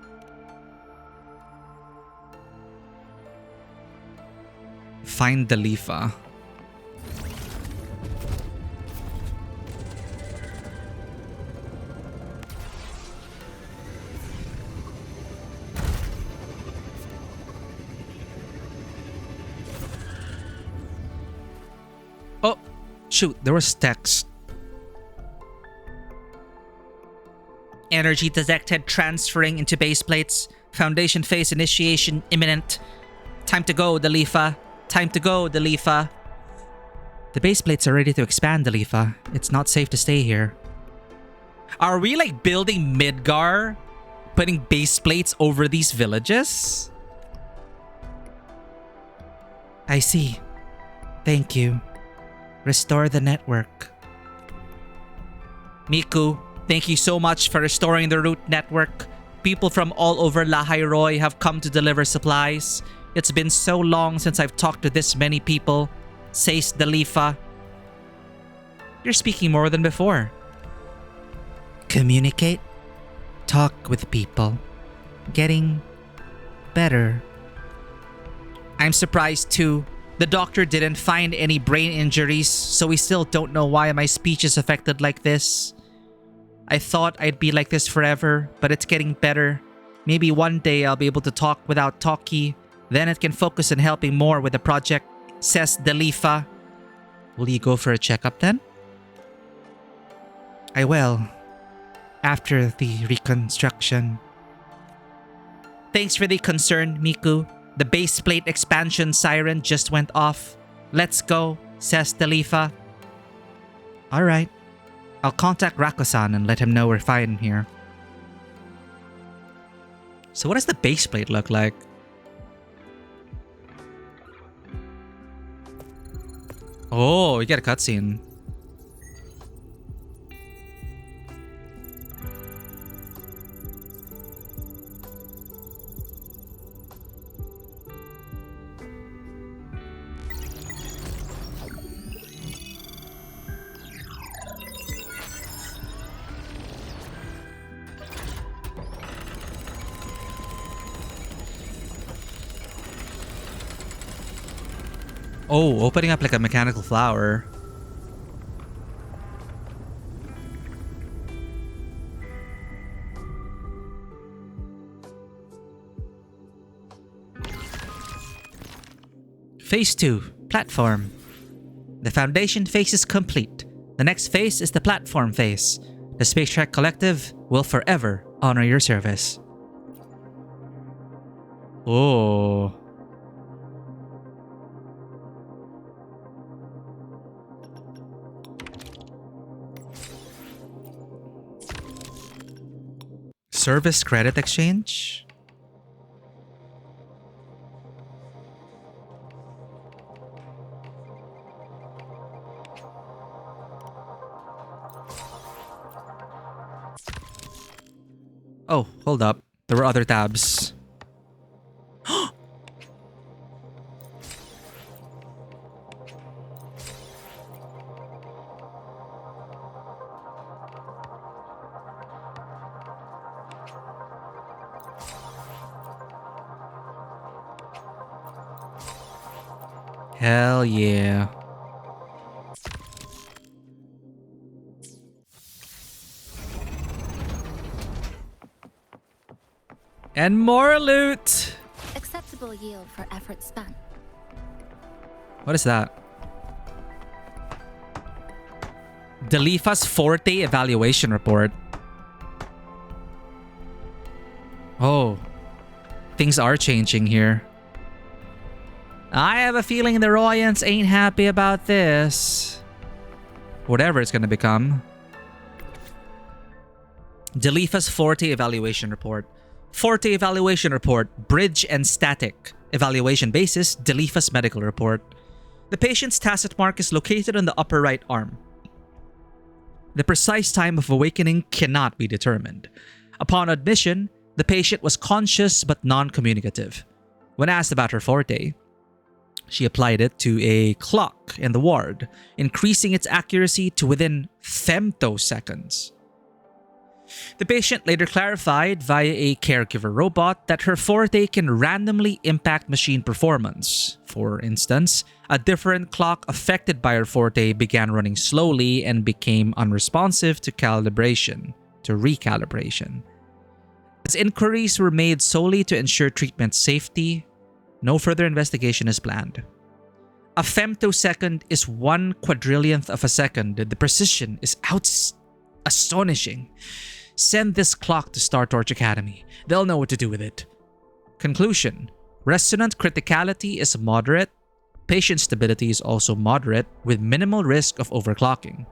Speaker 1: Find Delifa. Oh, shoot, there was text. Energy detected transferring into base plates. Foundation phase initiation imminent. Time to go, Delifa. Time to go, Delifa. The base plates are ready to expand, Delifa. It's not safe to stay here. Are we like building Midgar? Putting base plates over these villages? I see. Thank you. Restore the network. Miku, thank you so much for restoring the root network. People from all over Lahairoi have come to deliver supplies. It's been so long since I've talked to this many people, says Delifa. You're speaking more than before. Communicate. Talk with people. Getting better. I'm surprised too. The doctor didn't find any brain injuries, so we still don't know why my speech is affected like this. I thought I'd be like this forever, but it's getting better. Maybe one day I'll be able to talk without talkie. Then it can focus on helping more with the project, says Delifa. Will you go for a checkup then? I will. After the reconstruction. Thanks for the concern, Miku. The base plate expansion siren just went off. Let's go, says Delifa. Alright. I'll contact Rako-san and let him know we're fine here. So what does the base plate look like? Oh, we get a cutscene. Oh, opening up like a mechanical flower. Phase 2, Platform. The Foundation phase is complete. The next phase is the Platform phase. The Space Trek Collective will forever honor your service. Oh. Service credit exchange? Oh, hold up. There were other tabs. Hell yeah. And more loot!
Speaker 4: Acceptable yield for effort spent.
Speaker 1: What is that? Delifa's Forte evaluation report. Oh. Things are changing here. I have a feeling the Royans ain't happy about this. Whatever it's gonna become. Delifa's Forte evaluation report. Forte evaluation report. Bridge and static. Evaluation basis. Delifa's medical report. The patient's tacit mark is located on the upper right arm. The precise time of awakening cannot be determined. Upon admission, the patient was conscious but non-communicative. When asked about her forte, she applied it to a clock in the ward, increasing its accuracy to within femtoseconds. The patient later clarified via a caregiver robot that her forte can randomly impact machine performance. For instance, a different clock affected by her forte began running slowly and became unresponsive to recalibration. As inquiries were made solely to ensure treatment safety, no further investigation is planned. A femtosecond is 1/4,000,000th of a second. The precision is astonishing. Send this clock to Star Torch Academy. They'll know what to do with it. Conclusion. Resonant criticality is moderate. Patient stability is also moderate, with minimal risk of overclocking.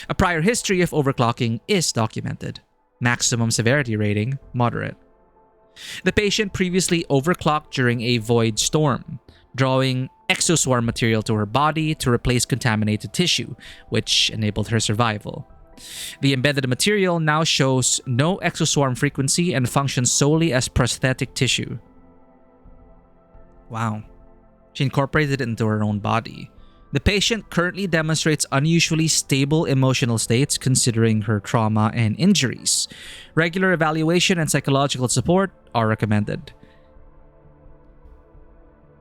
Speaker 1: A prior history of overclocking is documented. Maximum severity rating, moderate. The patient previously overclocked during a void storm, drawing exoswarm material to her body to replace contaminated tissue, which enabled her survival. The embedded material now shows no exoswarm frequency and functions solely as prosthetic tissue. Wow. She incorporated it into her own body. The patient currently demonstrates unusually stable emotional states considering her trauma and injuries. Regular evaluation and psychological support are recommended.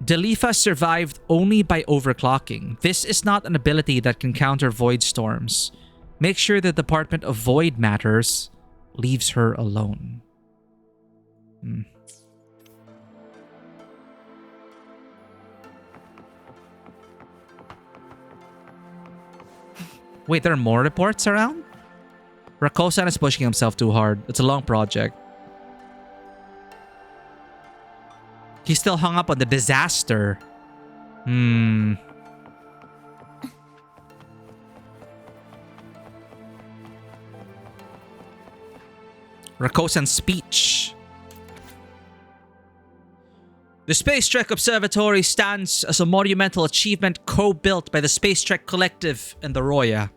Speaker 1: Delifa survived only by overclocking. This is not an ability that can counter void storms. Make sure the Department of Void Matters leaves her alone. Wait, there are more reports around? Rakosan is pushing himself too hard. It's a long project. He's still hung up on the disaster. Rakosan's speech. The Space Trek Observatory stands as a monumental achievement co-built by the Space Trek Collective and the Roya.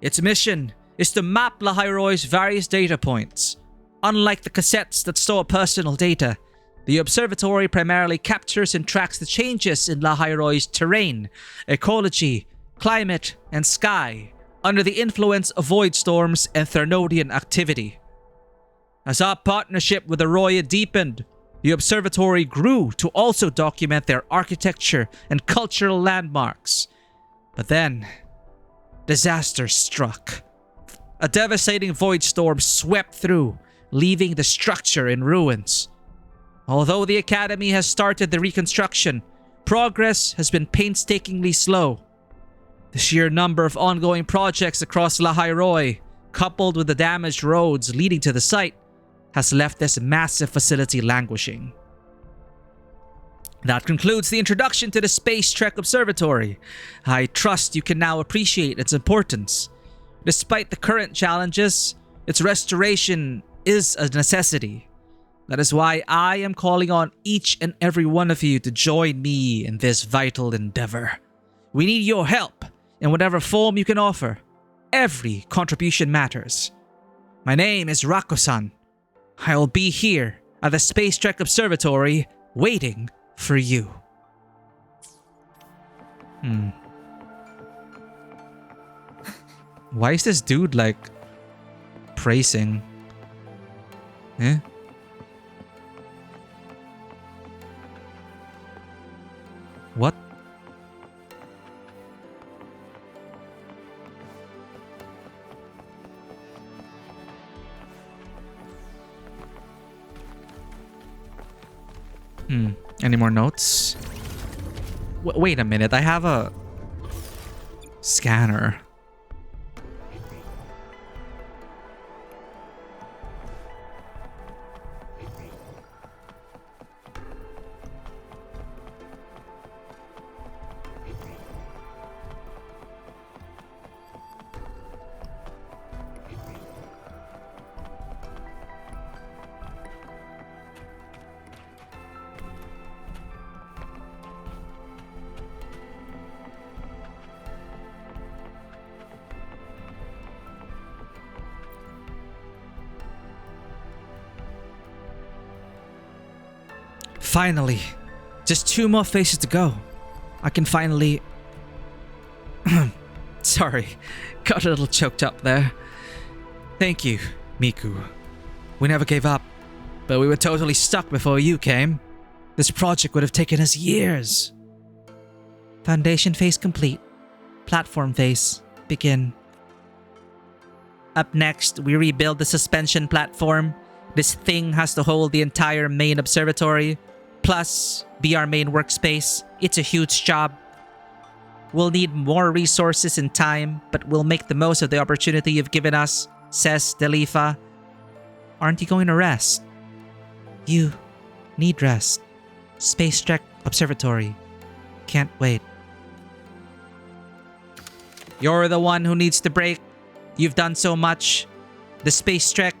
Speaker 1: Its mission is to map Lahairoi's various data points. Unlike the cassettes that store personal data, the observatory primarily captures and tracks the changes in Lahairoi's terrain, ecology, climate, and sky under the influence of void storms and Thernodian activity. As our partnership with the Roya deepened, the observatory grew to also document their architecture and cultural landmarks. But then, disaster struck. A devastating void storm swept through, leaving the structure in ruins. Although the Academy has started the reconstruction, progress has been painstakingly slow. The sheer number of ongoing projects across Lahairoi, coupled with the damaged roads leading to the site, has left this massive facility languishing. That concludes the introduction to the Space Trek Observatory. I trust you can now appreciate its importance. Despite the current challenges, its restoration is a necessity. That is why I am calling on each and every one of you to join me in this vital endeavor. We need your help in whatever form you can offer. Every contribution matters. My name is Rakosan. I'll be here at the Space Trek Observatory waiting for you. Why is this dude like praising? Eh? What? Any more notes? Wait a minute, I have a scanner. Finally. Just 2 more phases to go. I can finally... Sorry. Got a little choked up there. Thank you, Miku. We never gave up, but we were totally stuck before you came. This project would have taken us years. Foundation phase complete. Platform phase. Begin. Up next, we rebuild the suspension platform. This thing has to hold the entire main observatory, plus be our main workspace. It's a huge job. We'll need more resources and time, but we'll make the most of the opportunity you've given us, says Delifa. Aren't you going to rest? You need rest. Space Trek Observatory. Can't wait. You're the one who needs to break. You've done so much. The Space Trek.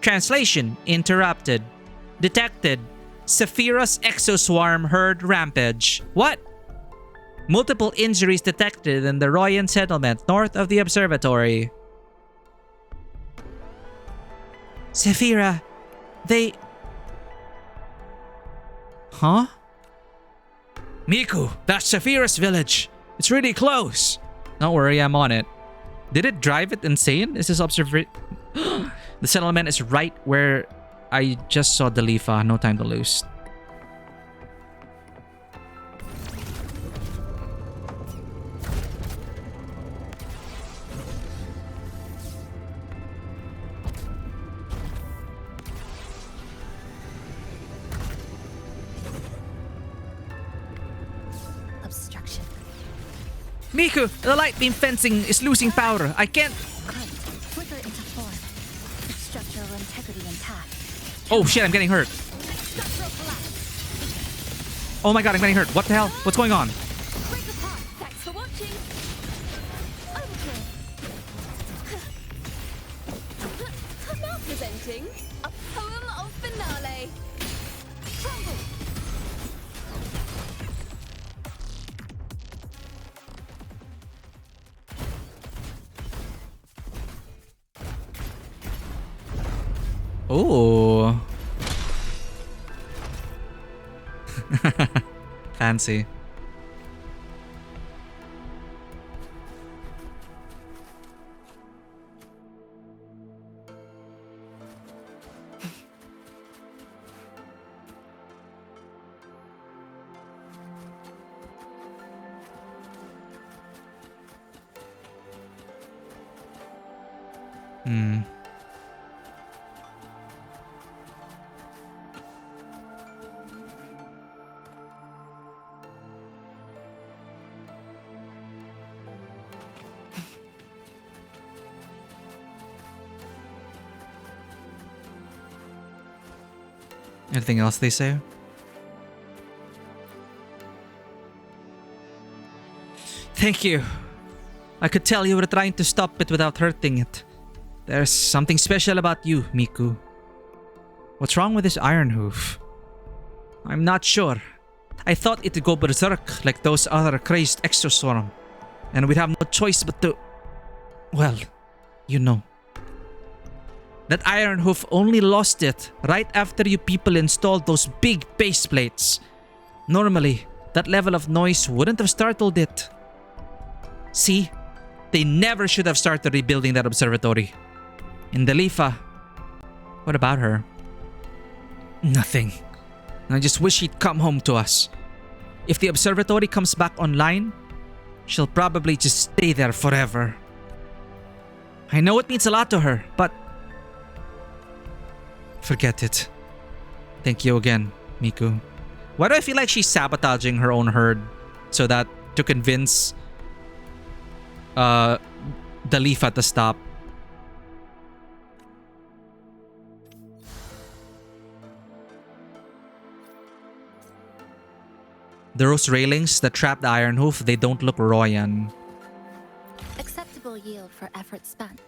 Speaker 1: Translation interrupted. Detected. Saphira's exoswarm herd rampage. What? Multiple injuries detected in the Royan settlement north of the observatory. Saphira, they... Huh? Miku, that's Saphira's village. It's really close. Don't worry, I'm on it. Did it drive it insane? Is this observatory... The settlement is right where I just saw Delifa. No time to lose.
Speaker 4: Obstruction.
Speaker 1: Miku, the light beam fencing is losing power. I can't...
Speaker 4: Great. Flicker into form. Structural integrity intact.
Speaker 1: Oh shit, I'm getting hurt.
Speaker 4: Structural collapse.
Speaker 1: Oh my god, I'm getting hurt. What the hell? What's going on?
Speaker 4: Break apart. Thanks for watching. Overkill. Now presenting a poem of finale. Crumble.
Speaker 1: Oh. Fancy. Anything else they say? Thank you. I could tell you were trying to stop it without hurting it. There's something special about you, Miku. What's wrong with this Iron Hoof? I'm not sure. I thought it'd go berserk like those other crazed exoswarm, and we'd have no choice but to... Well, you know. That Iron Hoof only lost it right after you people installed those big base plates. Normally, that level of noise wouldn't have startled it. See? They never should have started rebuilding that observatory. And Delifa, what about her? Nothing. I just wish she'd come home to us. If the observatory comes back online, she'll probably just stay there forever. I know it means a lot to her, but... Forget it. Thank you again, Miku. Why do I feel like she's sabotaging her own herd so that to convince Delifa to stop? Those railings that trap the Iron Hoof, they don't look Royan.
Speaker 4: Acceptable yield for effort spent.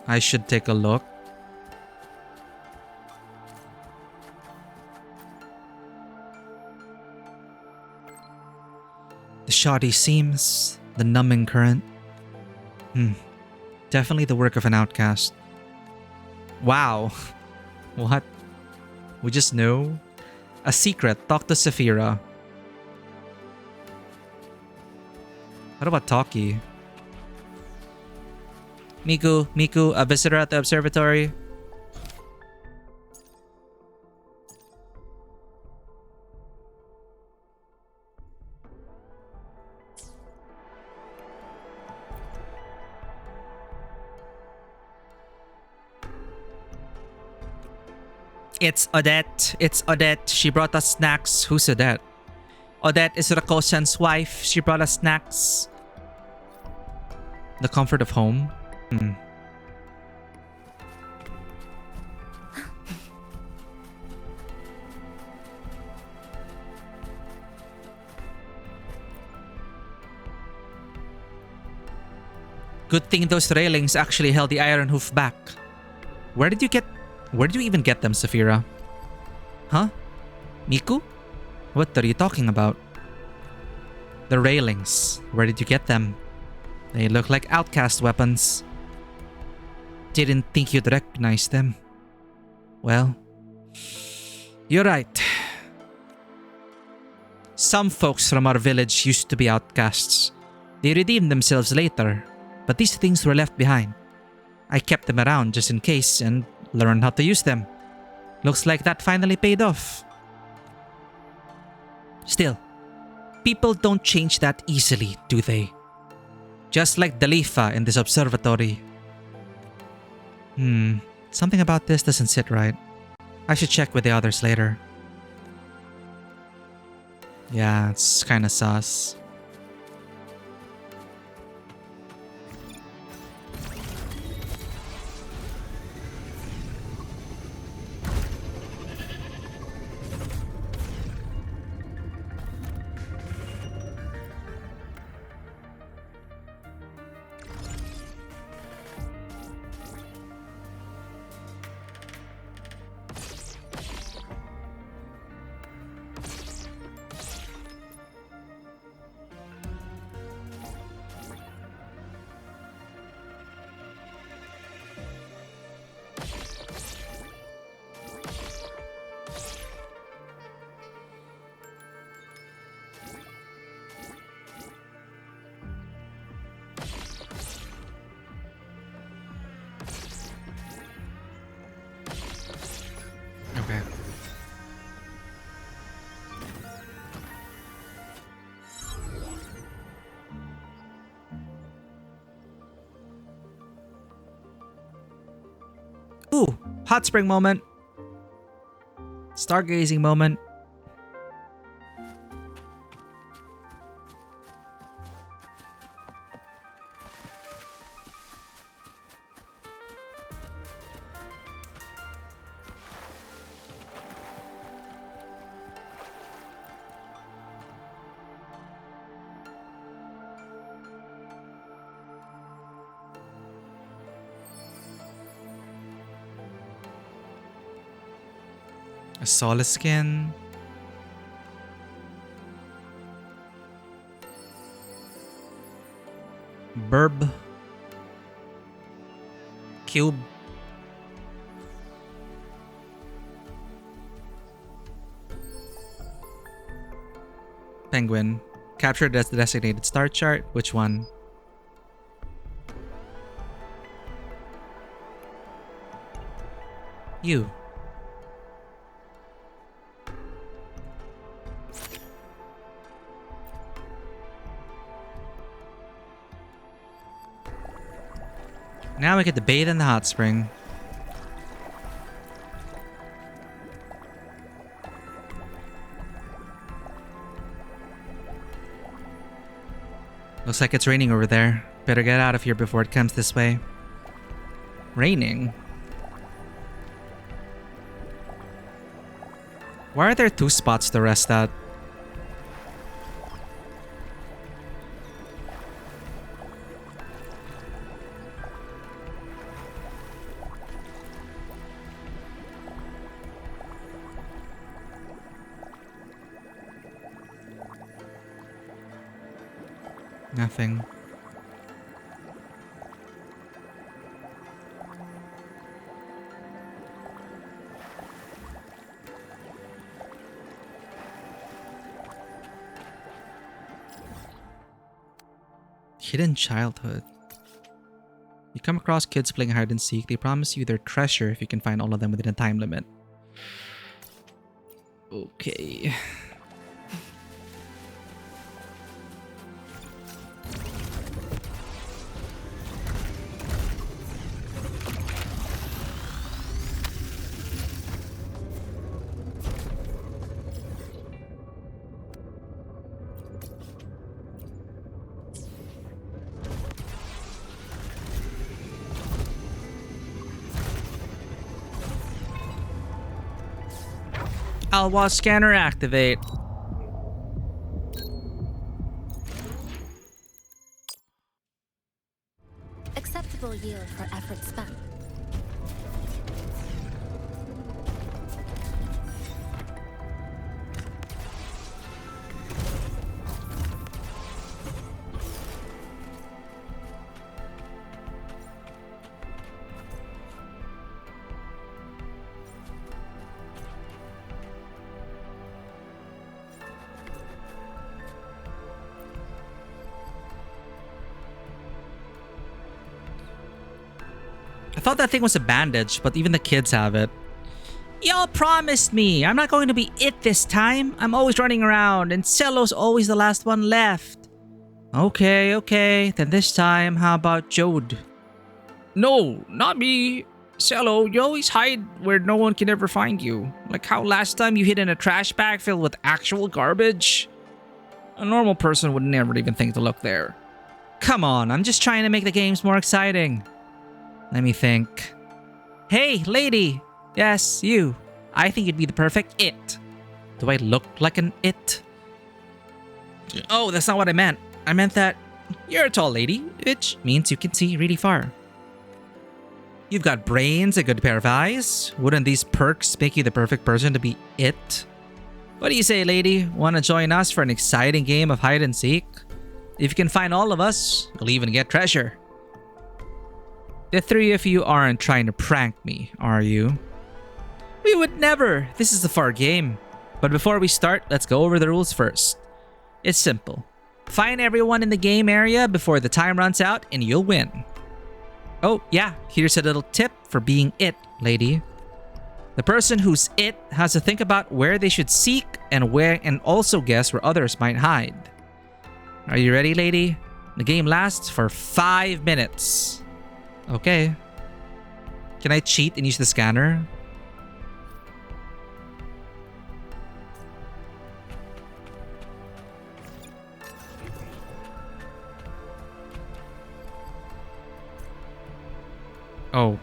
Speaker 1: I should take a look. The shoddy seams, the numbing current. Definitely the work of an outcast. Wow. What? We just know A secret. Talk to Saphira. What about Taki? Miku, a visitor at the observatory. It's Odette. It's Odette. She brought us snacks. Who's Odette? Odette is Rakoshan's wife. She brought us snacks. The comfort of home. Good thing those railings actually held the iron hoof back. Where did you even get them, Saphira? Huh? Miku? What are you talking about? The railings. Where did you get them? They look like outcast weapons. Didn't think you'd recognize them. Well, you're right. Some folks from our village used to be outcasts. They redeemed themselves later, but these things were left behind. I kept them around just in case and learned how to use them. Looks like that finally paid off. Still, people don't change that easily, do they? Just like Dalifa in this observatory. Something about this doesn't sit right. I should check with the others later. Yeah, it's kinda sus. Okay. Ooh, hot spring moment. Stargazing moment. A Solace skin. Burb. Cube. Penguin. Captured as the designated star chart. Which one? You. Now we get to bathe in the hot spring. Looks like it's raining over there. Better get out of here before it comes this way. Raining? Why are there two spots to rest at? Nothing. Hidden childhood. You come across kids playing hide and seek. They promise you their treasure if you can find all of them within a time limit. Okay. Alwa scanner activate.
Speaker 4: Acceptable yield for effort spent.
Speaker 1: I thought that thing was a bandage, but even the kids have it. Y'all promised me. I'm not going to be it this time. I'm always running around, and Cello's always the last one left. Okay. Then this time, how about Jode? No, not me. Cello, you always hide where no one can ever find you. Like how last time you hid in a trash bag filled with actual garbage. A normal person would never even think to look there. Come on, I'm just trying to make the games more exciting. Let me think. Hey, lady. Yes, you. I think you'd be the perfect it. Do I look like an it? Oh, that's not what I meant. I meant that you're a tall lady, which means you can see really far. You've got brains, a good pair of eyes. Wouldn't these perks make you the perfect person to be it? What do you say, lady? Want to join us for an exciting game of hide and seek? If you can find all of us, you'll even get treasure. The three of you aren't trying to prank me, are you? We would never. This is a far game. But before we start, let's go over the rules first. It's simple. Find everyone in the game area before the time runs out and you'll win. Oh, yeah, here's a little tip for being it, lady. The person who's it has to think about where they should seek and also guess where others might hide. Are you ready, lady? The game lasts for 5 minutes. Okay. Can I cheat and use the scanner? Oh.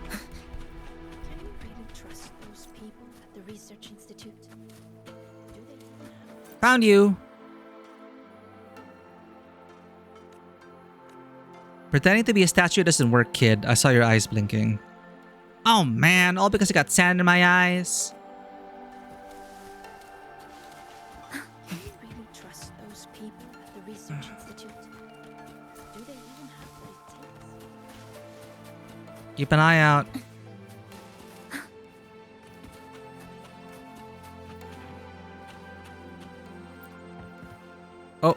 Speaker 4: Can you really trust those people at the research institute? Do they
Speaker 1: Found you. Pretending to be a statue doesn't work, kid. I saw your eyes blinking. Oh man, all because I got sand in my eyes.
Speaker 4: Can you really trust those people at the research institute? Do they even have what it takes?
Speaker 1: Keep an eye out. Oh.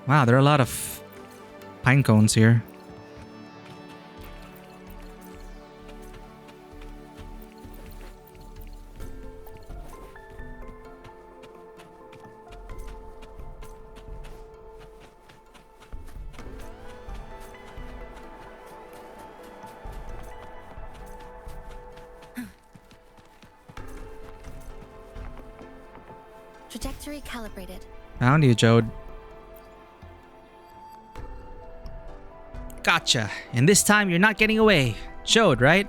Speaker 1: Wow, there are a lot of pine cones here.
Speaker 4: Trajectory calibrated.
Speaker 1: Found you, Jode. Gotcha. And this time you're not getting away. Jode, right?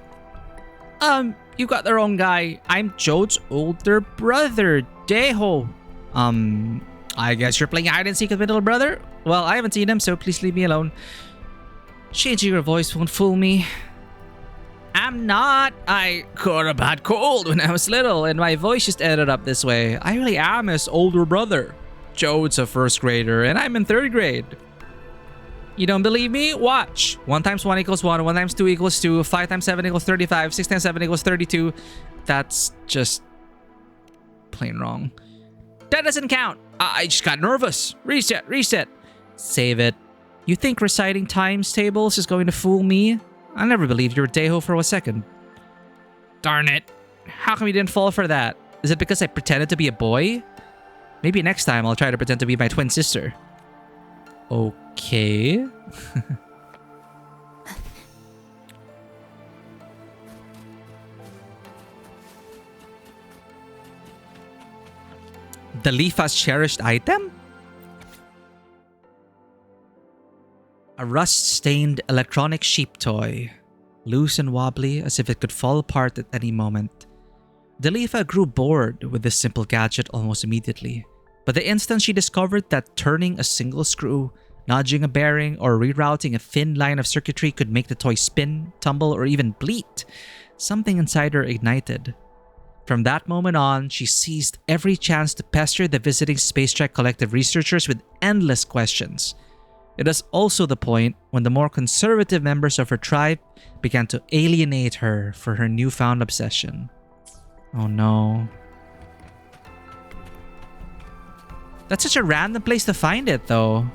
Speaker 1: You got the wrong guy. I'm Jode's older brother, Deho. I guess you're playing hide and seek with my little brother? Well, I haven't seen him, so please leave me alone. Changing your voice won't fool me. I'm not. I caught a bad cold when I was little, and my voice just ended up this way. I really am his older brother. Jode's a first grader, and I'm in 3rd grade. You don't believe me? Watch. 1 times 1 equals 1, 1 times 2 equals 2, 5 times 7 equals 35, 6 times 7 equals 32. That's just plain wrong. That doesn't count. I just got nervous. Reset, reset. Save it. You think reciting times tables is going to fool me? I never believed you were Deho for a second. Darn it. How come you didn't fall for that? Is it because I pretended to be a boy? Maybe next time I'll try to pretend to be my twin sister. Okay. The Lifa's cherished item? A rust-stained electronic sheep toy, loose and wobbly as if it could fall apart at any moment. Delifa grew bored with this simple gadget almost immediately, but the instant she discovered that turning a single screw, nudging a bearing, or rerouting a thin line of circuitry could make the toy spin, tumble, or even bleat, something inside her ignited. From that moment on, she seized every chance to pester the visiting Space Trek Collective researchers with endless questions. It was also the point when the more conservative members of her tribe began to alienate her for her newfound obsession. Oh no. That's such a random place to find it, though.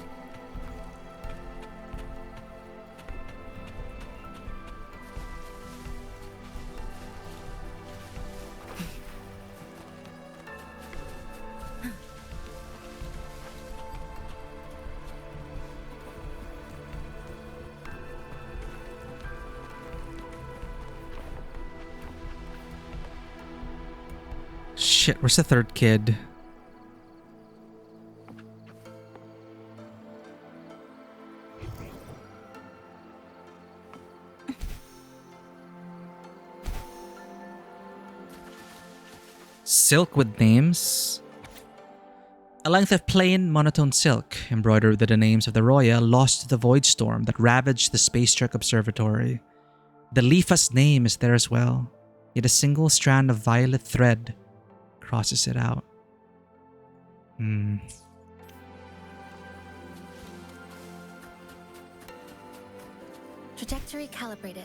Speaker 1: Shit, where's the third kid? Silk with names. A length of plain, monotone silk, embroidered with the names of the Roya, lost to the void storm that ravaged the Space Trek Observatory. The Lifa's name is there as well, yet a single strand of violet thread crosses it out.
Speaker 4: Trajectory calibrated.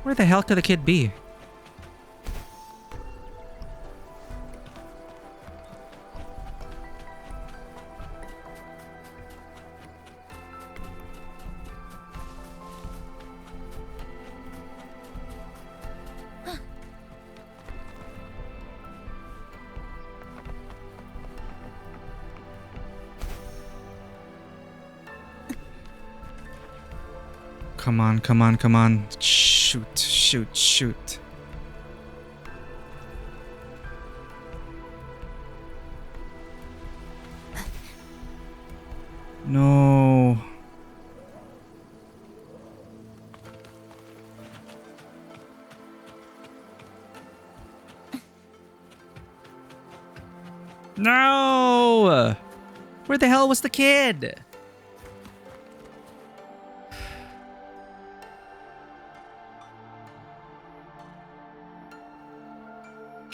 Speaker 1: Where the hell could the kid be? Come on, come on, come on. Shoot, shoot, shoot. No. No! Where the hell was the kid?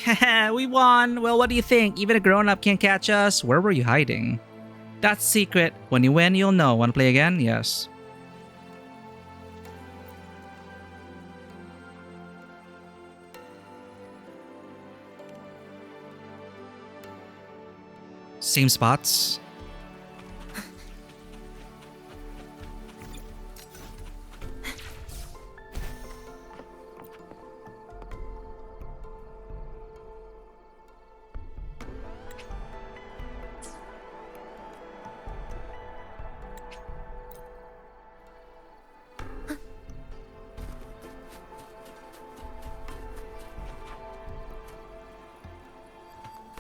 Speaker 1: Haha, we won! Well, what do you think? Even a grown-up can't catch us? Where were you hiding? That's secret. When you win, you'll know. Want to play again? Yes. Same spots.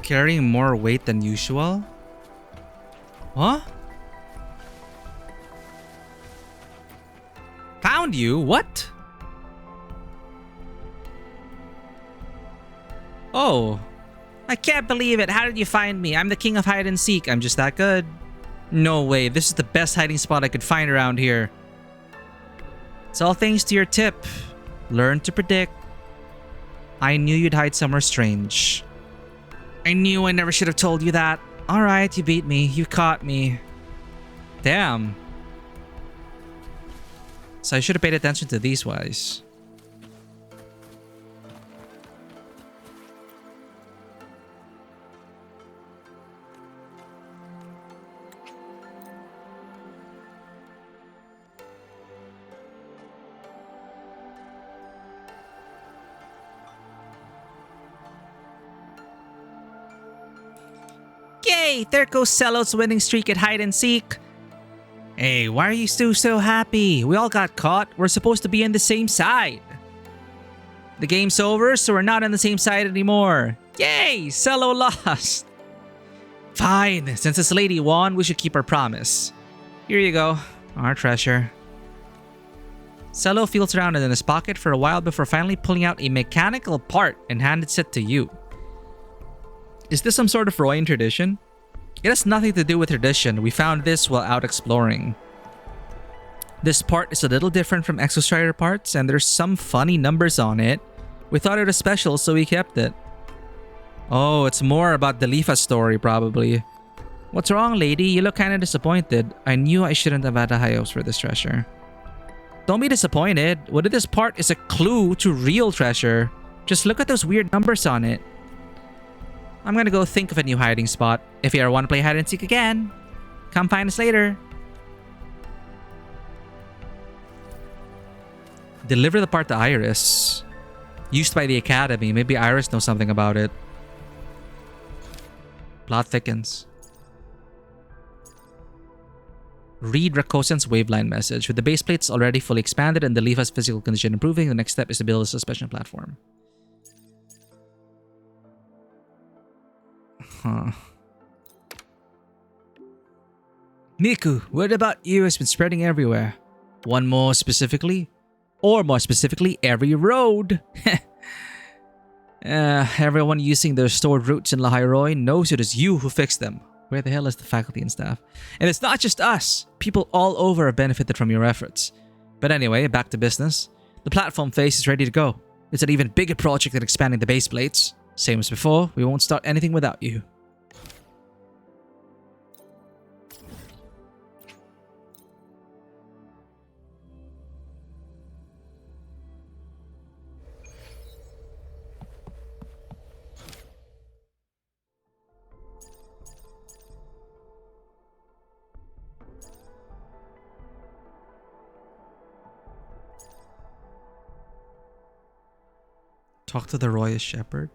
Speaker 1: Carrying more weight than usual? Huh? Found you? What? Oh. I can't believe it. How did you find me? I'm the king of hide and seek. I'm just that good. No way. This is the best hiding spot I could find around here. It's all thanks to your tip. Learn to predict. I knew you'd hide somewhere strange. I knew I never should have told you that. Alright, you beat me. You caught me. Damn. So I should have paid attention to these guys. Yay! There goes Cello's winning streak at hide and seek. Hey, why are you still so happy? We all got caught. We're supposed to be on the same side. The game's over, so we're not on the same side anymore. Yay! Cello lost. Fine. Since this lady won, we should keep our promise. Here you go. Our treasure. Cello feels around in his pocket for a while before finally pulling out a mechanical part and hands it to you. Is this some sort of Royan tradition? It has nothing to do with tradition. We found this while out exploring. This part is a little different from Exostrider parts, and there's some funny numbers on it. We thought it was special, so we kept it. Oh, it's more about the Lifa story, probably. What's wrong, lady? You look kinda disappointed. I knew I shouldn't have had high hopes for this treasure. Don't be disappointed. What if this part is a clue to real treasure? Just look at those weird numbers on it. I'm gonna go think of a new hiding spot. If you ever want to play hide and seek again, come find us later. Deliver the part to Iris. Used by the Academy. Maybe Iris knows something about it. Plot thickens. Read Rakosan's waveline message. With the base plates already fully expanded and the Lifa's physical condition improving, the next step is to build a suspension platform. Huh. Miku, word about you has been spreading everywhere. One more specifically? Or more specifically, every road. Everyone using their stored roots in Lahairoi knows it is you who fixed them. Where the hell is the faculty and staff? And it's not just us. People all over have benefited from your efforts. But anyway, back to business. The platform phase is ready to go. It's an even bigger project than expanding the base plates. Same as before, we won't start anything without you. Talk to the Royal Shepherd.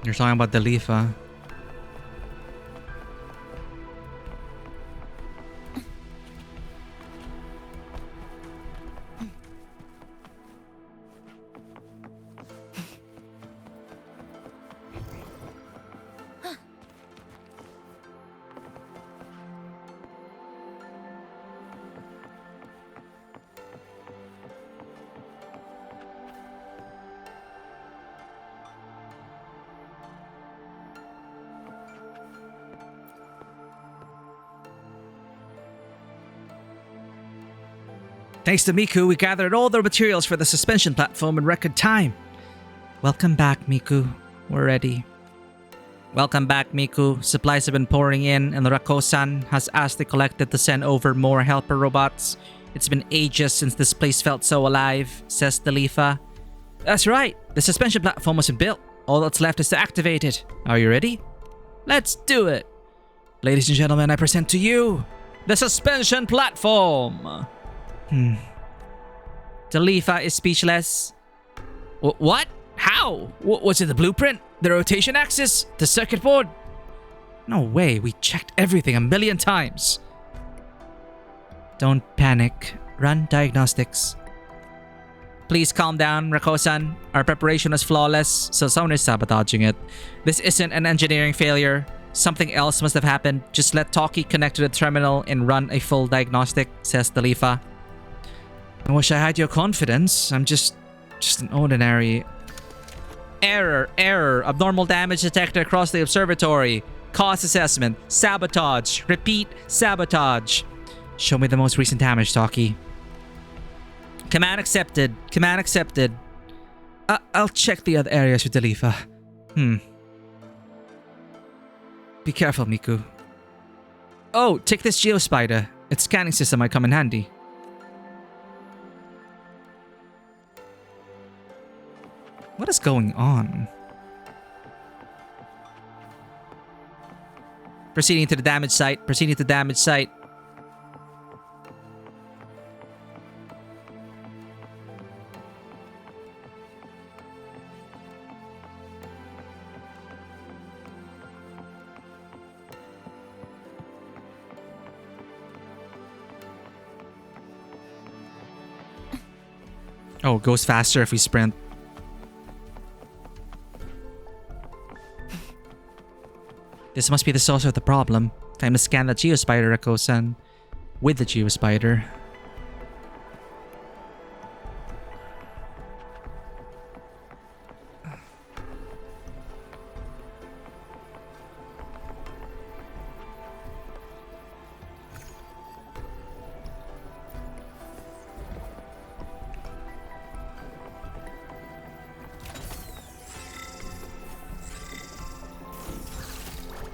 Speaker 1: You're talking about the Lifa. Thanks to Miku, we gathered all the materials for the suspension platform in record time. Welcome back, Miku. We're ready. Welcome back, Miku. Supplies have been pouring in, and Rakosan has asked the collective to send over more helper robots. It's been ages since this place felt so alive, says the Lifa. That's right. The suspension platform was built. All that's left is to activate it. Are you ready? Let's do it. Ladies and gentlemen, I present to you the suspension platform. The Lifa is speechless.
Speaker 7: What? How? Was it the blueprint? The rotation axis? The circuit board? No way, we checked everything a million times.
Speaker 1: Don't panic. Run diagnostics. Please calm down, Rako-san. Our preparation was flawless, so someone is sabotaging it. This isn't an engineering failure. Something else must have happened. Just let Talkie connect to the terminal and run a full diagnostic, says Dalifa. I wish I had your confidence. I'm just an ordinary... Error. Abnormal damage detected across the observatory. Cost assessment. Sabotage. Repeat, sabotage. Show me the most recent damage, Talkie. Command accepted. I'll check the other areas with Dalifa. Be careful, Miku. Oh, take this Geospider. Its scanning system might come in handy. What is going on? Proceeding to the damage site. Oh, it goes faster if we sprint. This must be the source of the problem. Time to scan the Geospider, Rako-san. With the Geospider.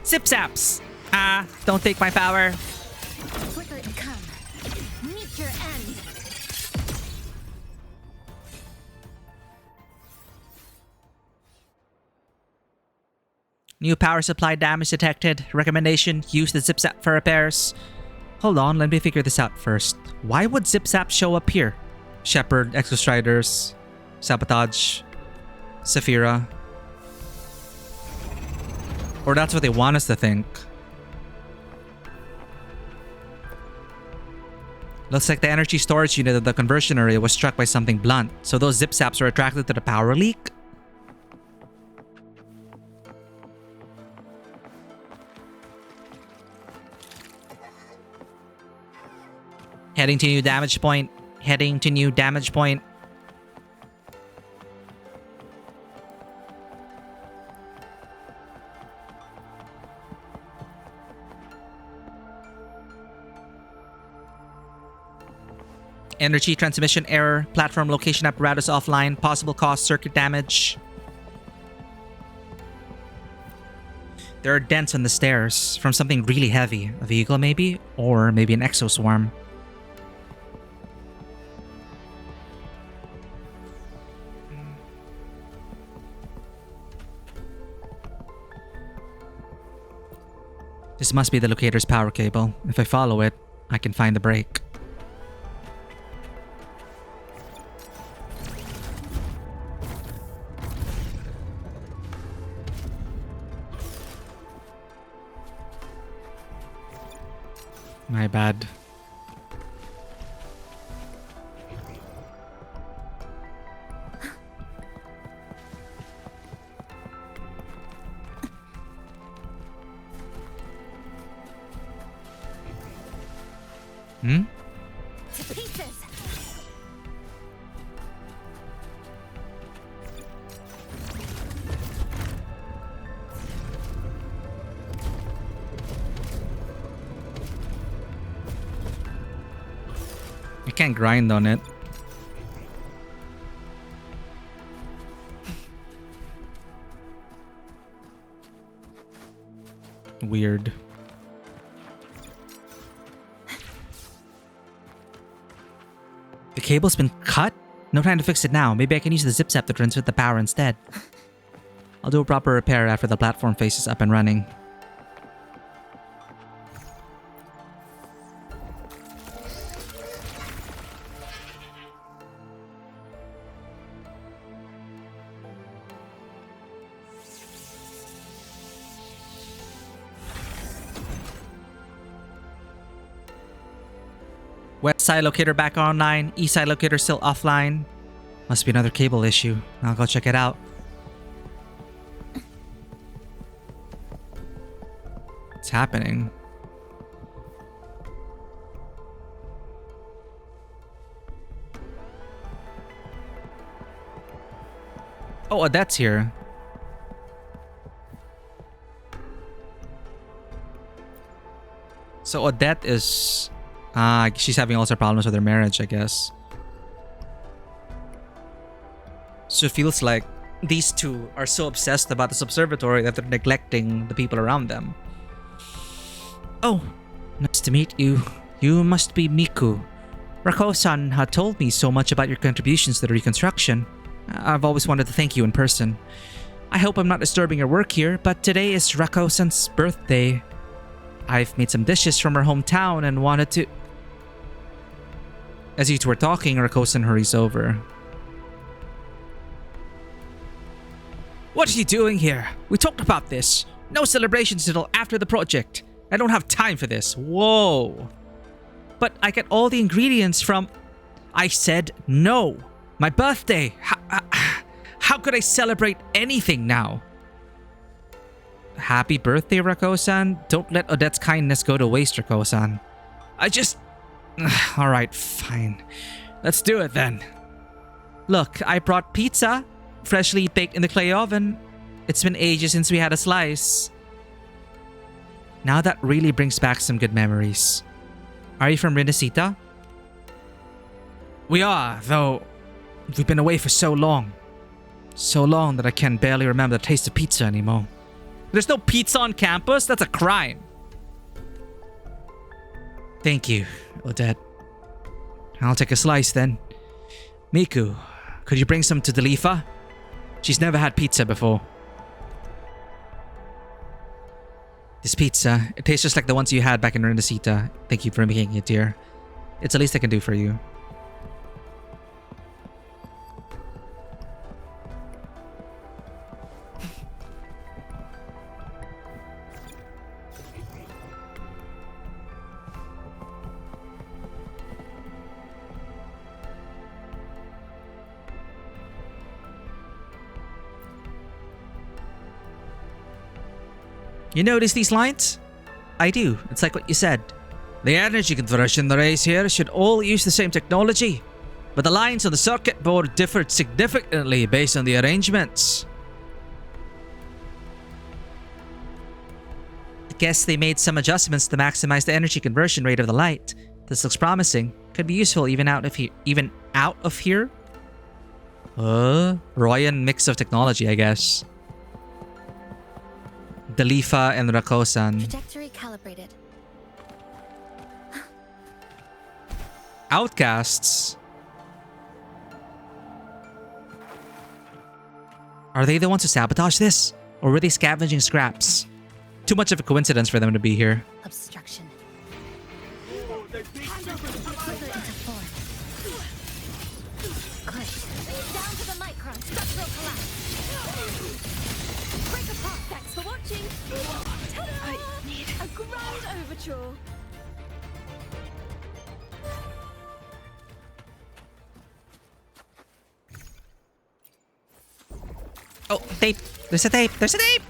Speaker 1: Zip-zaps! Don't take my power.
Speaker 4: Quicker to come. Meet your end.
Speaker 1: New power supply damage detected. Recommendation, use the zip-zap for repairs. Hold on, let me figure this out first. Why would zip-zap show up here? Shepard, Exostriders, Sabotage, Saphira. Or that's what they want us to think. Looks like the energy storage unit of the conversion area was struck by something blunt, so those zip-zaps are attracted to the power leak? Heading to new damage point. Energy transmission error. Platform location apparatus offline. Possible cause circuit damage. There are dents on the stairs from something really heavy. A vehicle maybe? Or maybe an exoswarm. This must be the locator's power cable. If I follow it, I can find the break. My bad.
Speaker 4: To pieces.
Speaker 1: I can't grind on it. Weird. The cable's been cut? No time to fix it now. Maybe I can use the zip-zap to transmit the power instead. I'll do a proper repair after the platform face is up and running. West side locator back online. East side locator still offline. Must be another cable issue. I'll go check it out. What's happening? Oh, Odette's here. So Odette is... she's having also problems with her marriage, I guess. So it feels like these two are so obsessed about this observatory that they're neglecting the people around them. Oh, nice to meet you. You must be Miku. Rako-san had told me so much about your contributions to the reconstruction. I've always wanted to thank you in person. I hope I'm not disturbing your work here, but today is Rako-san's birthday. I've made some dishes from her hometown and wanted to... As you two were talking, Rako-san hurries over. What are you doing here? We talked about this. No celebrations until after the project. I don't have time for this. Whoa. But I get all the ingredients from... I said no. My birthday. How could I celebrate anything now? Happy birthday, Rako-san. Don't let Odette's kindness go to waste, Rako-san. I just... Alright, fine. Let's do it then. Look, I brought pizza. Freshly baked in the clay oven. It's been ages since we had a slice. Now that really brings back some good memories. Are you from Rinasita? We are, though we've been away for so long. So long that I can barely remember the taste of pizza anymore. There's no pizza on campus? That's a crime. Thank you, Odette. I'll take a slice then. Miku, could you bring some to Delifa? She's never had pizza before. This pizza, it tastes just like the ones you had back in Rinasita. Thank you for making it, dear. It's the least I can do for you. You notice these lines? I do. It's like what you said. The energy conversion arrays here should all use the same technology, but the lines on the circuit board differed significantly based on the arrangements. I guess they made some adjustments to maximize the energy conversion rate of the light. This looks promising. Could be useful even out of here. Royan mix of technology, I guess. Delifa and Rako-san.
Speaker 4: Trajectory calibrated.
Speaker 1: Outcasts? Are they the ones who sabotage this? Or were they scavenging scraps? Too much of a coincidence for them to be here.
Speaker 4: Obstruction. Further into form. Good. Down to the micron. Structural collapse. Break apart. Thanks for watching. Ta-da! I need a grand overture.
Speaker 1: Oh, tape! There's a tape! There's a tape!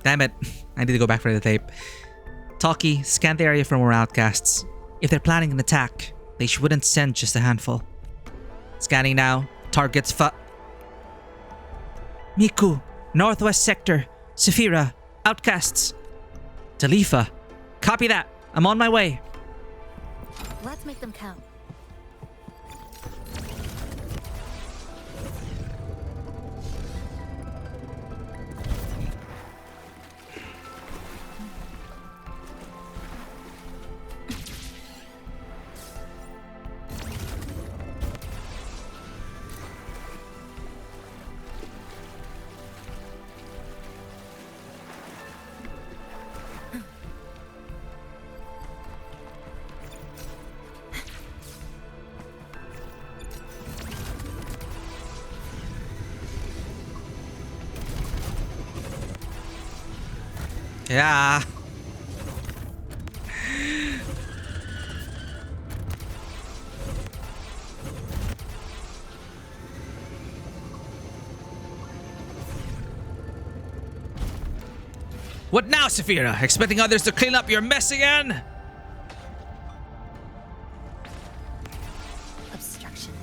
Speaker 1: Damn it. I need to go back for the tape. Talkie, scan the area for more outcasts. If they're planning an attack, they wouldn't send just a handful. Scanning now. Targets Miku, Northwest Sector, Saphira, Outcasts. Talifa. Copy that. I'm on my way.
Speaker 4: Let's make them count.
Speaker 1: Yeah.
Speaker 7: What now, Saphira? Expecting others to clean up your mess again?
Speaker 4: Obstruction.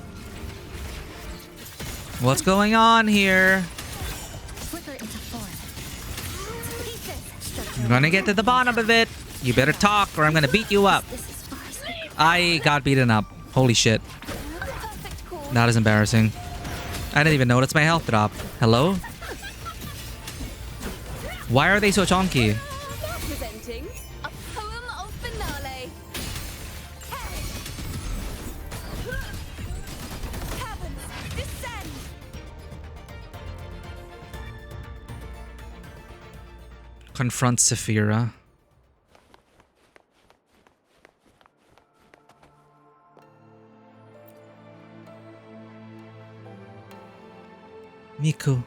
Speaker 1: What's going on here?
Speaker 4: Flicker into form. To pieces.
Speaker 1: I'm gonna get to the bottom of it. You better talk or I'm gonna beat you up.
Speaker 4: This is far as I
Speaker 1: I got beaten up. Holy shit.
Speaker 4: Perfect call.
Speaker 1: That is embarrassing. I didn't even notice my health drop. Hello? Why are they so chonky?
Speaker 4: Presenting a poem of finale. Heavens, descend.
Speaker 1: Confront Saphira. Miku.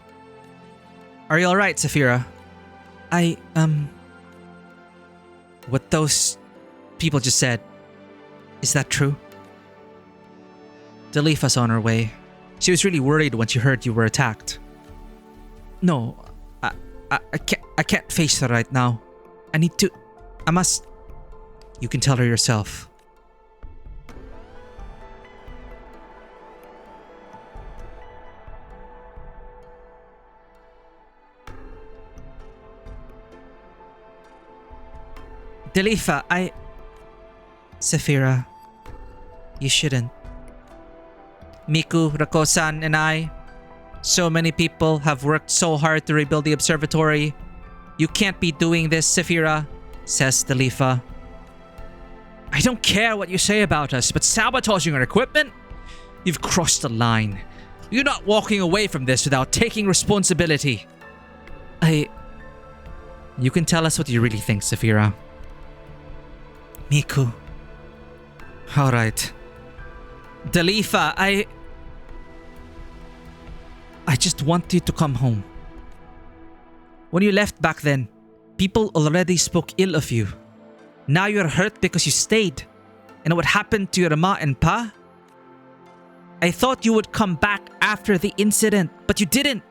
Speaker 1: Are you alright, Saphira? What those people just said, is that true? Dalifa's on her way. She was really worried when she heard you were attacked. No, I can't face her right now. I must. You can tell her yourself. Dalifa, Saphira, you shouldn't. Miku, Rakosan, and I, so many people have worked so hard to rebuild the observatory. You can't be doing this, Saphira, says Dalifa. I don't care what you say about us, but sabotaging our equipment? You've crossed the line. You're not walking away from this without taking responsibility. You can tell us what you really think, Saphira. Miku. Alright. Dalifa, I just want you to come home. When you left back then, people already spoke ill of you. Now you're hurt because you stayed. And what happened to your ma and pa? I thought you would come back after the incident, but you didn't.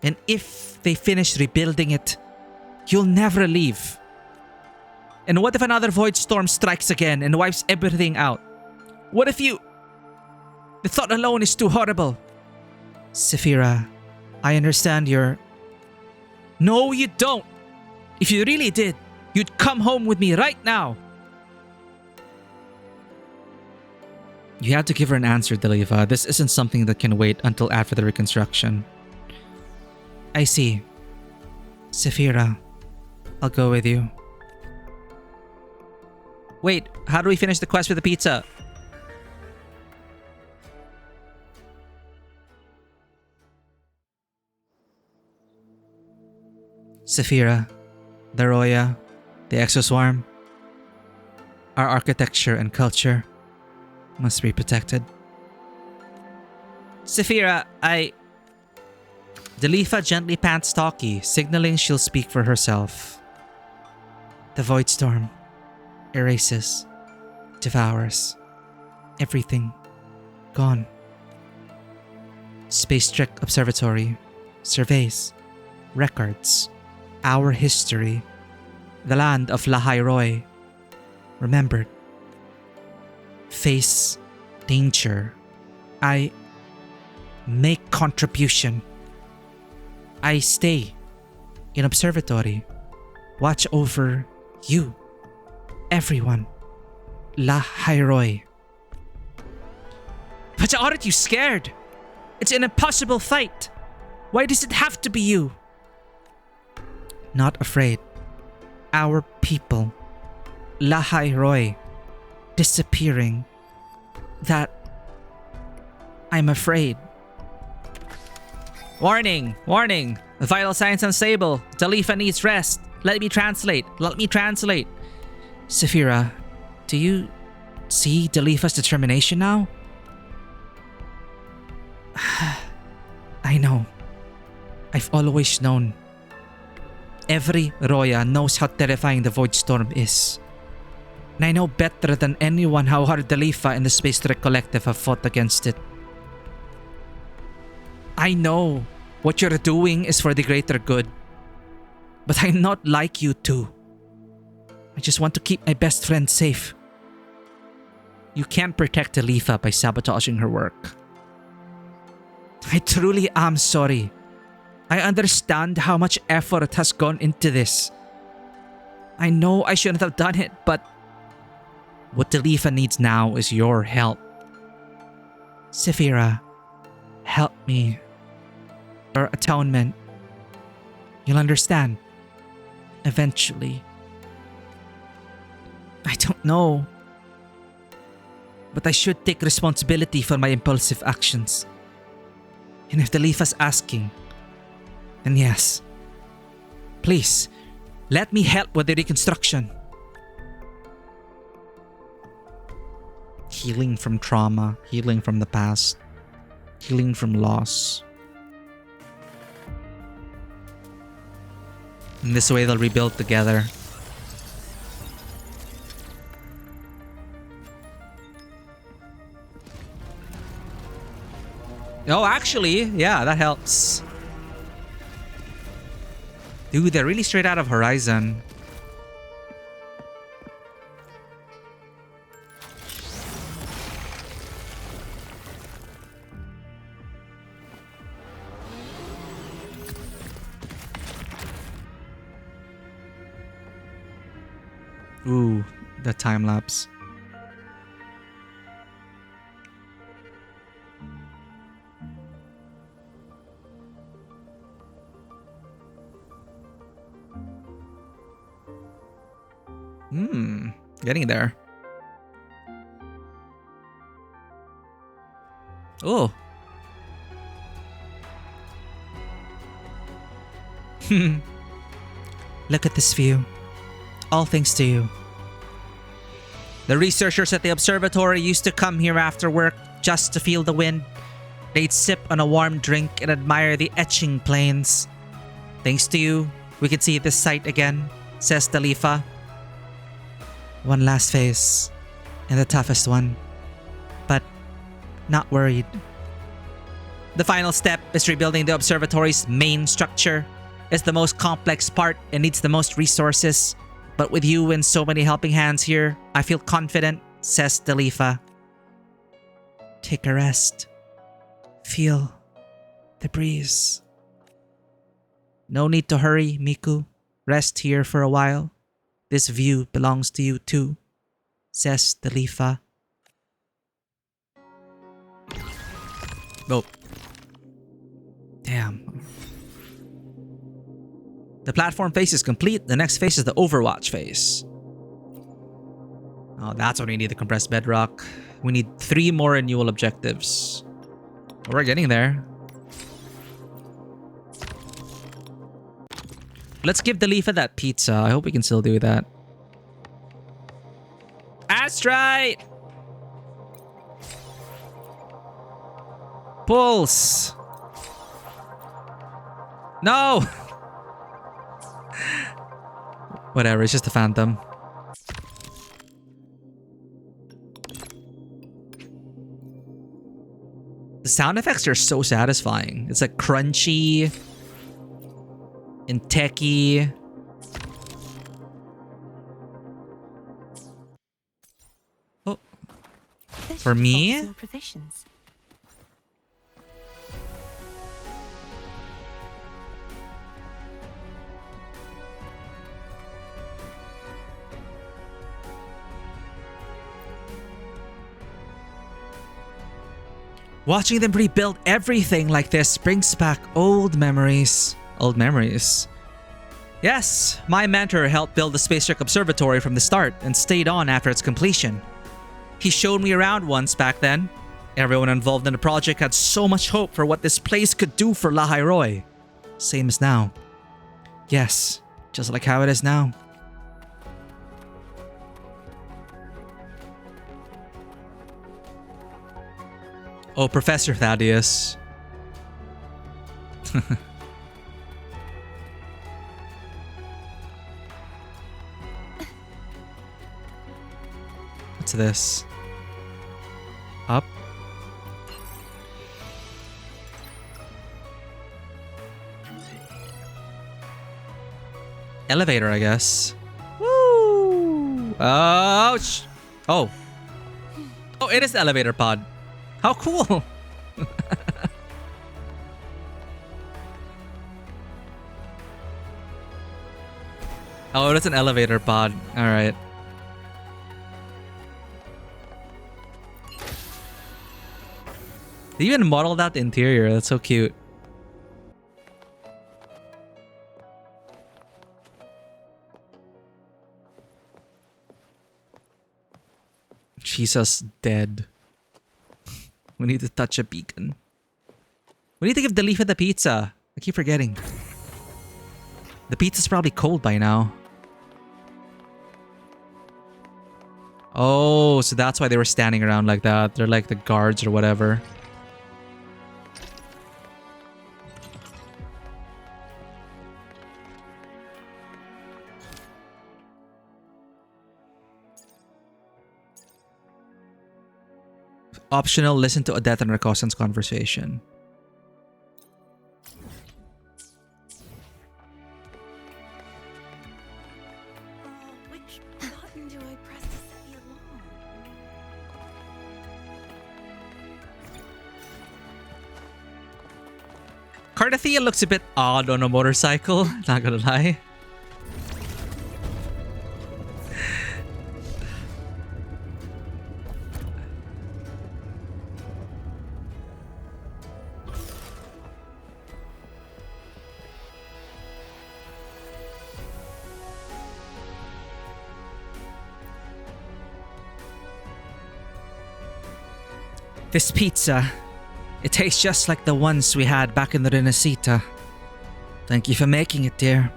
Speaker 1: And if they finish rebuilding it, you'll never leave. And what if another void storm strikes again and wipes everything out? What if you... The thought alone is too horrible. Saphira, I understand your... No, you don't. If you really did, you'd come home with me right now. You have to give her an answer, Dalifa. This isn't something that can wait until after the reconstruction. I see. Saphira, I'll go with you. Wait, how do we finish the quest with the pizza? Saphira, the Roya, the Exoswarm. Our architecture and culture must be protected. Saphira, Dalifa gently pants Talkie, signaling she'll speak for herself. The Void Storm erases, devours, everything gone. Space Trek Observatory surveys, records, our history, the land of Lahai Roy, remembered. Face danger. I make contribution. I stay in observatory, watch over you, everyone. Lahai Roy. But aren't you scared? It's an impossible fight. Why does it have to be you? Not afraid. Our people, Lahai Roy, disappearing. That I'm afraid. Warning! Warning! Vital signs unstable. Dalifa needs rest. Let me translate. Saphira, do you see Dalifa's determination now? I know. I've always known. Every Roya knows how terrifying the Void Storm is. And I know better than anyone how hard the Lifa and the Space Trek Collective have fought against it. I know what you're doing is for the greater good. But I'm not like you two. I just want to keep my best friend safe. You can't protect the Lifa by sabotaging her work. I truly am sorry. I understand how much effort has gone into this. I know I shouldn't have done it, but what the Lifa needs now is your help. Saphira, help me. Or atonement. You'll understand. Eventually. I don't know. But I should take responsibility for my impulsive actions. And if the Lifa's asking, then yes. Please, let me help with the reconstruction. Healing from trauma, healing from the past, healing from loss. In this way, they'll rebuild together. Oh, actually, yeah, that helps. Dude, they're really straight out of Horizon. Ooh, the time lapse. Getting there. Oh. Look at this view. All thanks to you. The researchers at the observatory used to come here after work just to feel the wind. They'd sip on a warm drink and admire the etching plains. Thanks to you, we can see this sight again, says Talifa. One last phase, and the toughest one. But not worried. The final step is rebuilding the observatory's main structure. It's the most complex part and needs the most resources. But with you and so many helping hands here, I feel confident, says Talifa. Take a rest. Feel the breeze. No need to hurry, Miku. Rest here for a while. This view belongs to you too, says Talifa. Oh. Damn. The platform phase is complete. The next phase is the Overwatch phase. Oh, that's when we need the compressed bedrock. We need 3 more renewal objectives. We're getting there. Let's give Delifa that pizza. I hope we can still do that. Astrite! Pulse! No! Whatever, it's just a phantom. The sound effects are so satisfying. It's like crunchy and techy. Oh. For me? Watching them rebuild everything like this brings back old memories. Old memories. Yes, my mentor helped build the Space Trek Observatory from the start and stayed on after its completion. He showed me around once back then. Everyone involved in the project had so much hope for what this place could do for Lahai Roi. Same as now. Yes, just like how it is now. Oh, Professor Thaddeus. this? Up? Elevator, I guess. Woo! Ouch! Oh. Oh, it is the elevator pod. How cool! Oh, that's an elevator pod. Alright. They even modeled out the interior. That's so cute. Jesus, dead. We need to touch a beacon. We need to give Delifa the pizza. I keep forgetting. The pizza's probably cold by now. Oh, so that's why they were standing around like that. They're like the guards or whatever. Optional, listen to Odette and Rakosan's conversation.
Speaker 2: Which button do I press to set the alarm?
Speaker 1: Cardathia looks a bit odd on a motorcycle, not gonna lie. This pizza, it tastes just like the ones we had back in the Renacita. Thank you for making it, dear.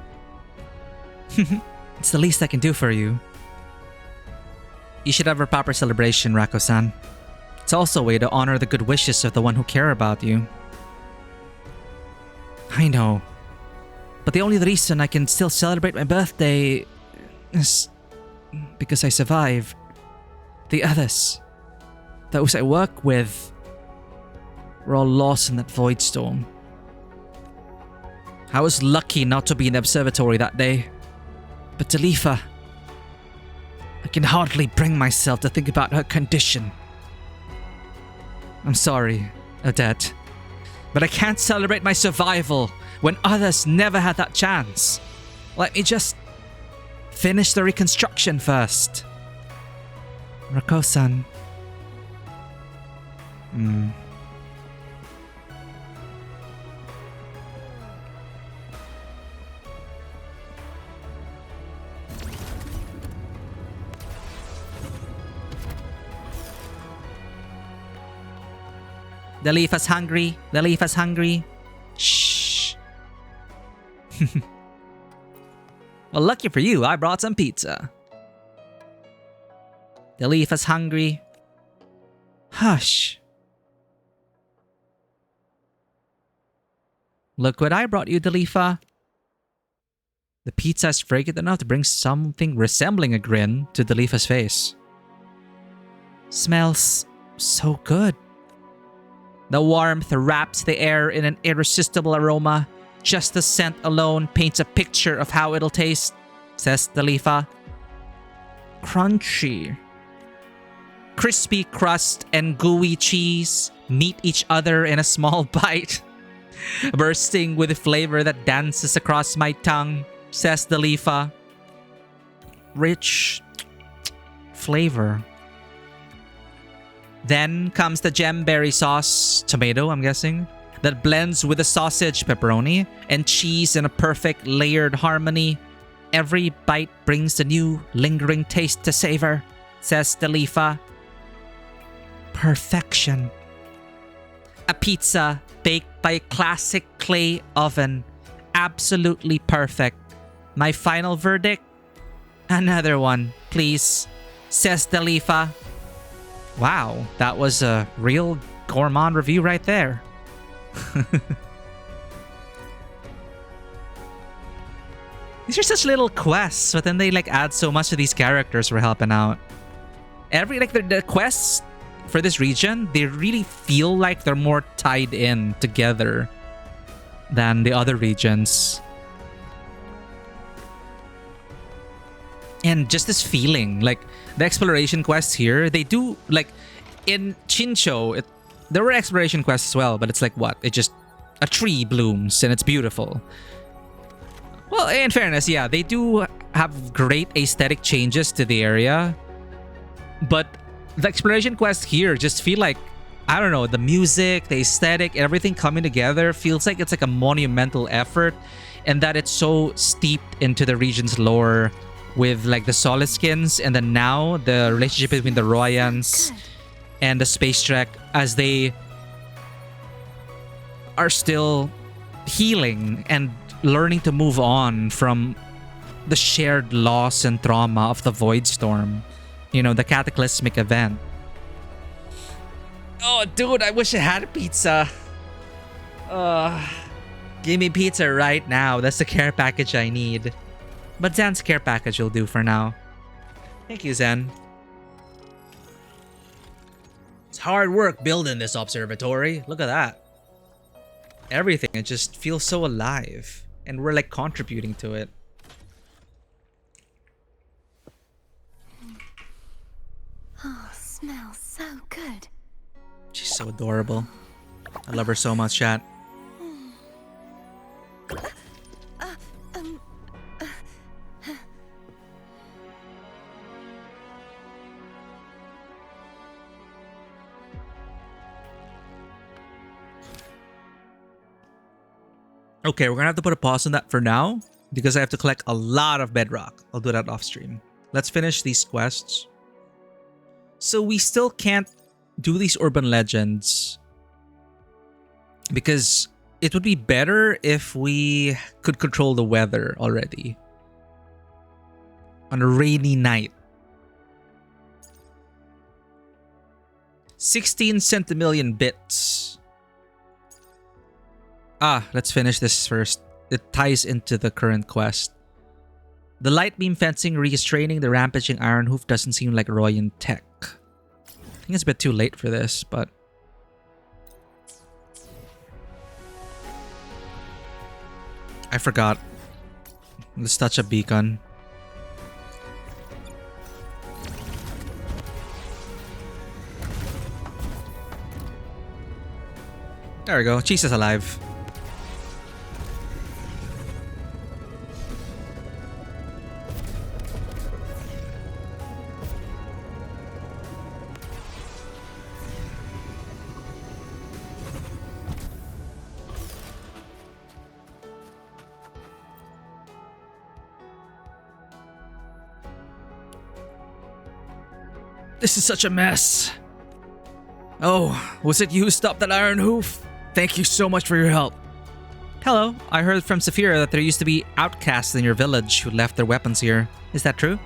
Speaker 1: It's the least I can do for you. You should have a proper celebration, Rako-san. It's also a way to honor the good wishes of the one who care about you. I know. But the only reason I can still celebrate my birthday is because I survived. The others, those I work with, were all lost in that void storm. I was lucky not to be in the observatory that day. But Delifa, I can hardly bring myself to think about her condition. I'm sorry, Odette, but I can't celebrate my survival when others never had that chance. Let me just finish the reconstruction first. Rako-san. Delifa's hungry. Delifa's hungry. Shh. Well, lucky for you, I brought some pizza. Delifa's hungry. Hush. Look what I brought you, Delifa. The pizza is fragrant enough to bring something resembling a grin to Delifa's face. Smells so good. The warmth wraps the air in an irresistible aroma. Just the scent alone paints a picture of how it'll taste, says Delifa. Crunchy. Crispy crust and gooey cheese meet each other in a small bite, bursting with a flavor that dances across my tongue, says Delifa. Rich flavor. Then comes the gemberry sauce, tomato I'm guessing, that blends with the sausage, pepperoni, and cheese in a perfect layered harmony. Every bite brings a new lingering taste to savor, says Delifa. Perfection. A pizza baked by a classic clay oven. Absolutely perfect. My final verdict? Another one, please, says Delifa. Wow, that was a real gourmand review right there. These are such little quests, but then they like add so much to these characters we're helping out. Every like the quests for this region, they really feel like they're more tied in together than the other regions. And just this feeling, like the exploration quests here, they do like in Chincho, there were exploration quests as well, but it's like what? It just a tree blooms and it's beautiful. Well, in fairness, yeah, they do have great aesthetic changes to the area, but the exploration quests here just feel like, I don't know, the music, the aesthetic, everything coming together feels like it's like a monumental effort, and that it's so steeped into the region's lore with like the Solskins, and then now the relationship between the Royans and the Space Trek as they are still healing and learning to move on from the shared loss and trauma of the Void Storm. You know, the cataclysmic event. Oh, dude, I wish I had a pizza. Give me pizza right now. That's the care package I need. But Zan's care package will do for now. Thank you, Zan. It's hard work building this observatory. Look at that. Everything, it just feels so alive. And we're like contributing to it.
Speaker 4: Oh, smells so good.
Speaker 1: She's so adorable. I love her so much, chat. Okay, we're gonna have to put a pause on that for now because I have to collect a lot of bedrock. I'll do that off stream. Let's finish these quests. So we still can't do these urban legends because it would be better if we could control the weather already on a rainy night. 16 centimillion bits. Let's finish this first. It ties into the current quest. The light beam fencing restraining the rampaging Iron Hoof doesn't seem like Royan tech. I think it's a bit too late for this, but... I forgot. Let's touch a beacon. There we go. Cheese is alive. This is such a mess. Oh, was it you who stopped that Iron Hoof? Thank you so much for your help. Hello, I heard from Saphira that there used to be outcasts in your village who left their weapons here. Is that true?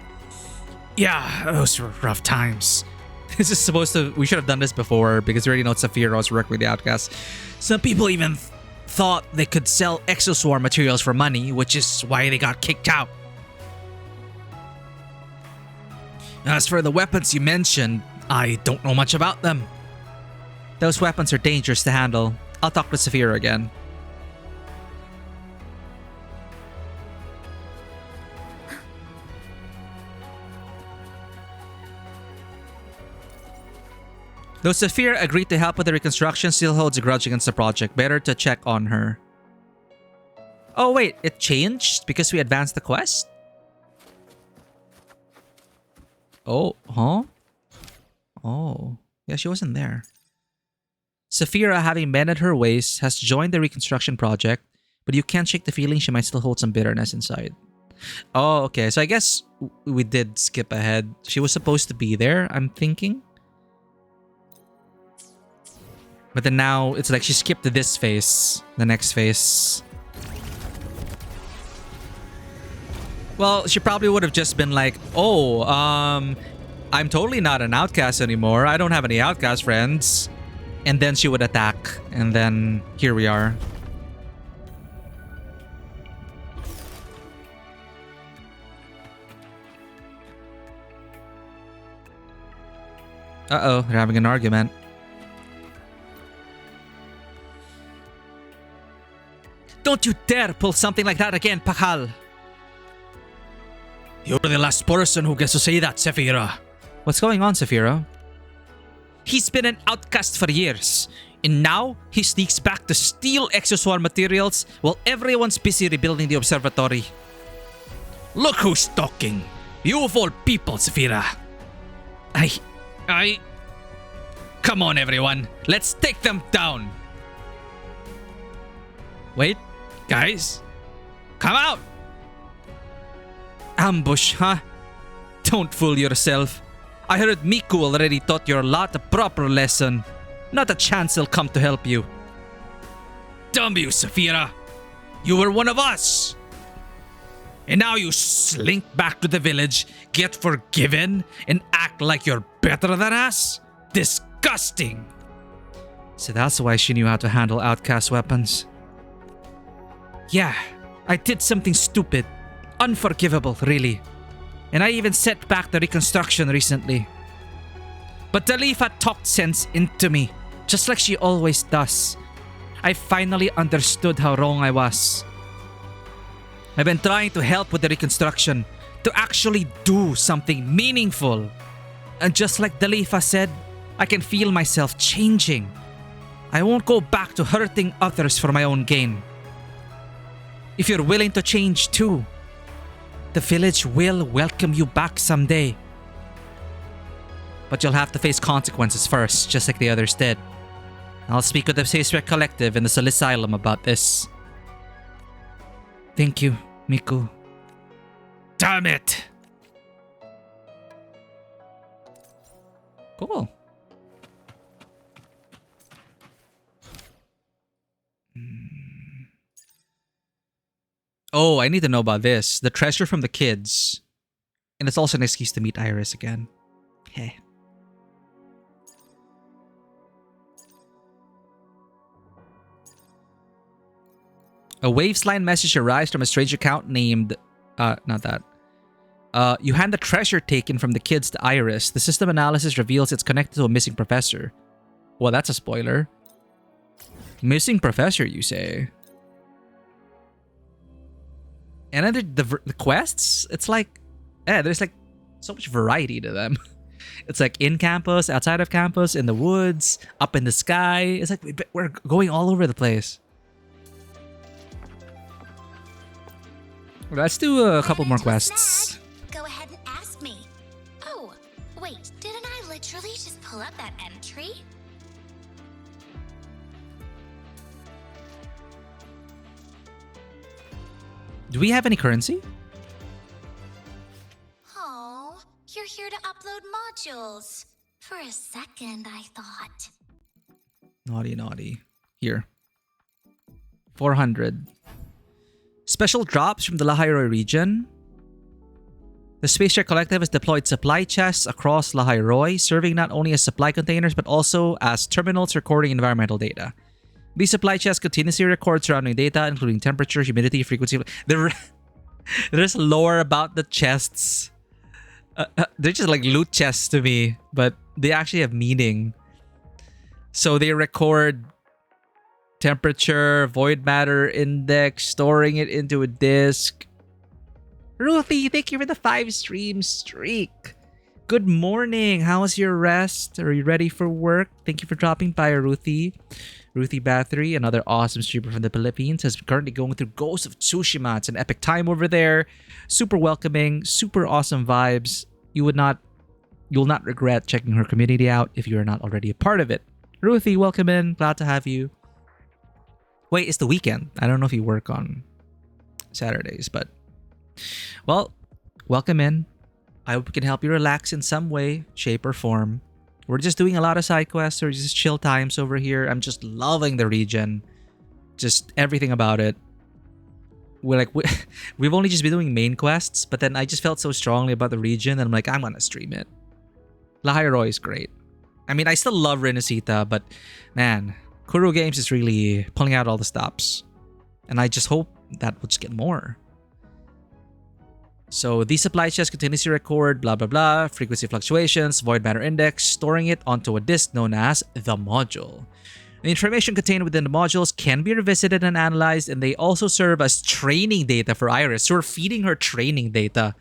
Speaker 7: Yeah, those were rough times.
Speaker 1: This is supposed to... We should have done this before because we already know Saphira was working with the outcasts.
Speaker 7: Some people even thought they could sell exoswarm materials for money, which is why they got kicked out. As for the weapons you mentioned, I don't know much about them.
Speaker 1: Those weapons are dangerous to handle. I'll talk to Saphira again. Though Saphira agreed to help with the reconstruction, still holds a grudge against the project. Better to check on her. Oh wait, it changed because we advanced the quest? Oh, huh? Oh, yeah, she wasn't there. Saphira, having mended her ways, has joined the reconstruction project, but you can't shake the feeling she might still hold some bitterness inside. Oh, okay. So I guess we did skip ahead. She was supposed to be there, I'm thinking. But then now it's like she skipped to this phase, the next phase. Well, she probably would have just been like, oh, I'm totally not an outcast anymore. I don't have any outcast friends. And then she would attack. And then here we are. Uh-oh, they're having an argument. Don't you dare pull something like that again, Pakal!
Speaker 7: You're the last person who gets to say that, Sephira.
Speaker 1: What's going on, Saphira? He's been an outcast for years, and now he sneaks back to steal exoswarm materials while everyone's busy rebuilding the observatory.
Speaker 7: Look who's talking. You of all people, Sephira. Come on, everyone. Let's take them down. Wait, guys. Come out.
Speaker 1: Ambush, huh? Don't fool yourself. I heard Miku already taught your lot a proper lesson. Not a chance he'll come to help you.
Speaker 7: Damn you, Sephira. You were one of us. And now you slink back to the village, get forgiven, and act like you're better than us? Disgusting.
Speaker 1: So that's why she knew how to handle outcast weapons. Yeah, I did something stupid. Unforgivable, really. And I even set back the reconstruction recently. But Dalifa talked sense into me, just like she always does. I finally understood how wrong I was. I've been trying to help with the reconstruction, to actually do something meaningful. And just like Dalifa said, I can feel myself changing. I won't go back to hurting others for my own gain. If you're willing to change too, the village will welcome you back someday. But you'll have to face consequences first, just like the others did. I'll speak with the Sacewick Collective and the Soul Asylum about this. Thank you, Miku.
Speaker 7: Damn it!
Speaker 1: Cool. Oh, I need to know about this. The treasure from the kids. And it's also an excuse to meet Iris again. Hey. A Wavesline message arrives from a strange account named... not that. You hand the treasure taken from the kids to Iris. The system analysis reveals it's connected to a missing professor. Well, that's a spoiler. Missing professor, you say? And then the quests, it's like... there's like so much variety to them. It's like in campus, outside of campus, in the woods, up in the sky. It's like we're going all over the place. Let's do a couple more quests.
Speaker 4: Go ahead and ask me. Oh, wait, didn't I literally just pull up that entry?
Speaker 1: Do we have any currency?
Speaker 4: Oh, you're here to upload modules. For a second, I thought.
Speaker 1: Naughty, naughty. Here. 400. Special drops from the Lahairoi region. The Space Jet Collective has deployed supply chests across Lahairoi, serving not only as supply containers but also as terminals recording environmental data. These supply chests continuously record surrounding data, including temperature, humidity, frequency. There's lore about the chests. They're just like loot chests to me, but they actually have meaning. So they record temperature, void matter index, storing it into a disk. Ruthie, thank you for the 5-stream streak. Good morning. How was your rest? Are you ready for work? Thank you for dropping by, Ruthie. Ruthie Bathory, another awesome streamer from the Philippines, is currently going through Ghost of Tsushima. It's an epic time over there. Super welcoming, super awesome vibes. You'll not regret checking her community out if you are not already a part of it. Ruthie, welcome in. Glad to have you. Wait, it's the weekend. I don't know if you work on Saturdays, but... Well, welcome in. I hope we can help you relax in some way, shape, or form. We're just doing a lot of side quests or just chill times over here. I'm just loving the region. Just everything about it. We've only just been doing main quests, but then I just felt so strongly about the region and I'm like, I'm gonna stream it. Lahairoi is great. I mean, I still love Renesita, but man, Kuro Games is really pulling out all the stops. And I just hope that we'll just get more. So these supply chests continuously record blah blah blah, frequency fluctuations, void matter index, storing it onto a disk known as the module. The information contained within the modules can be revisited and analyzed, and they also serve as training data for Iris. So we're feeding her training data,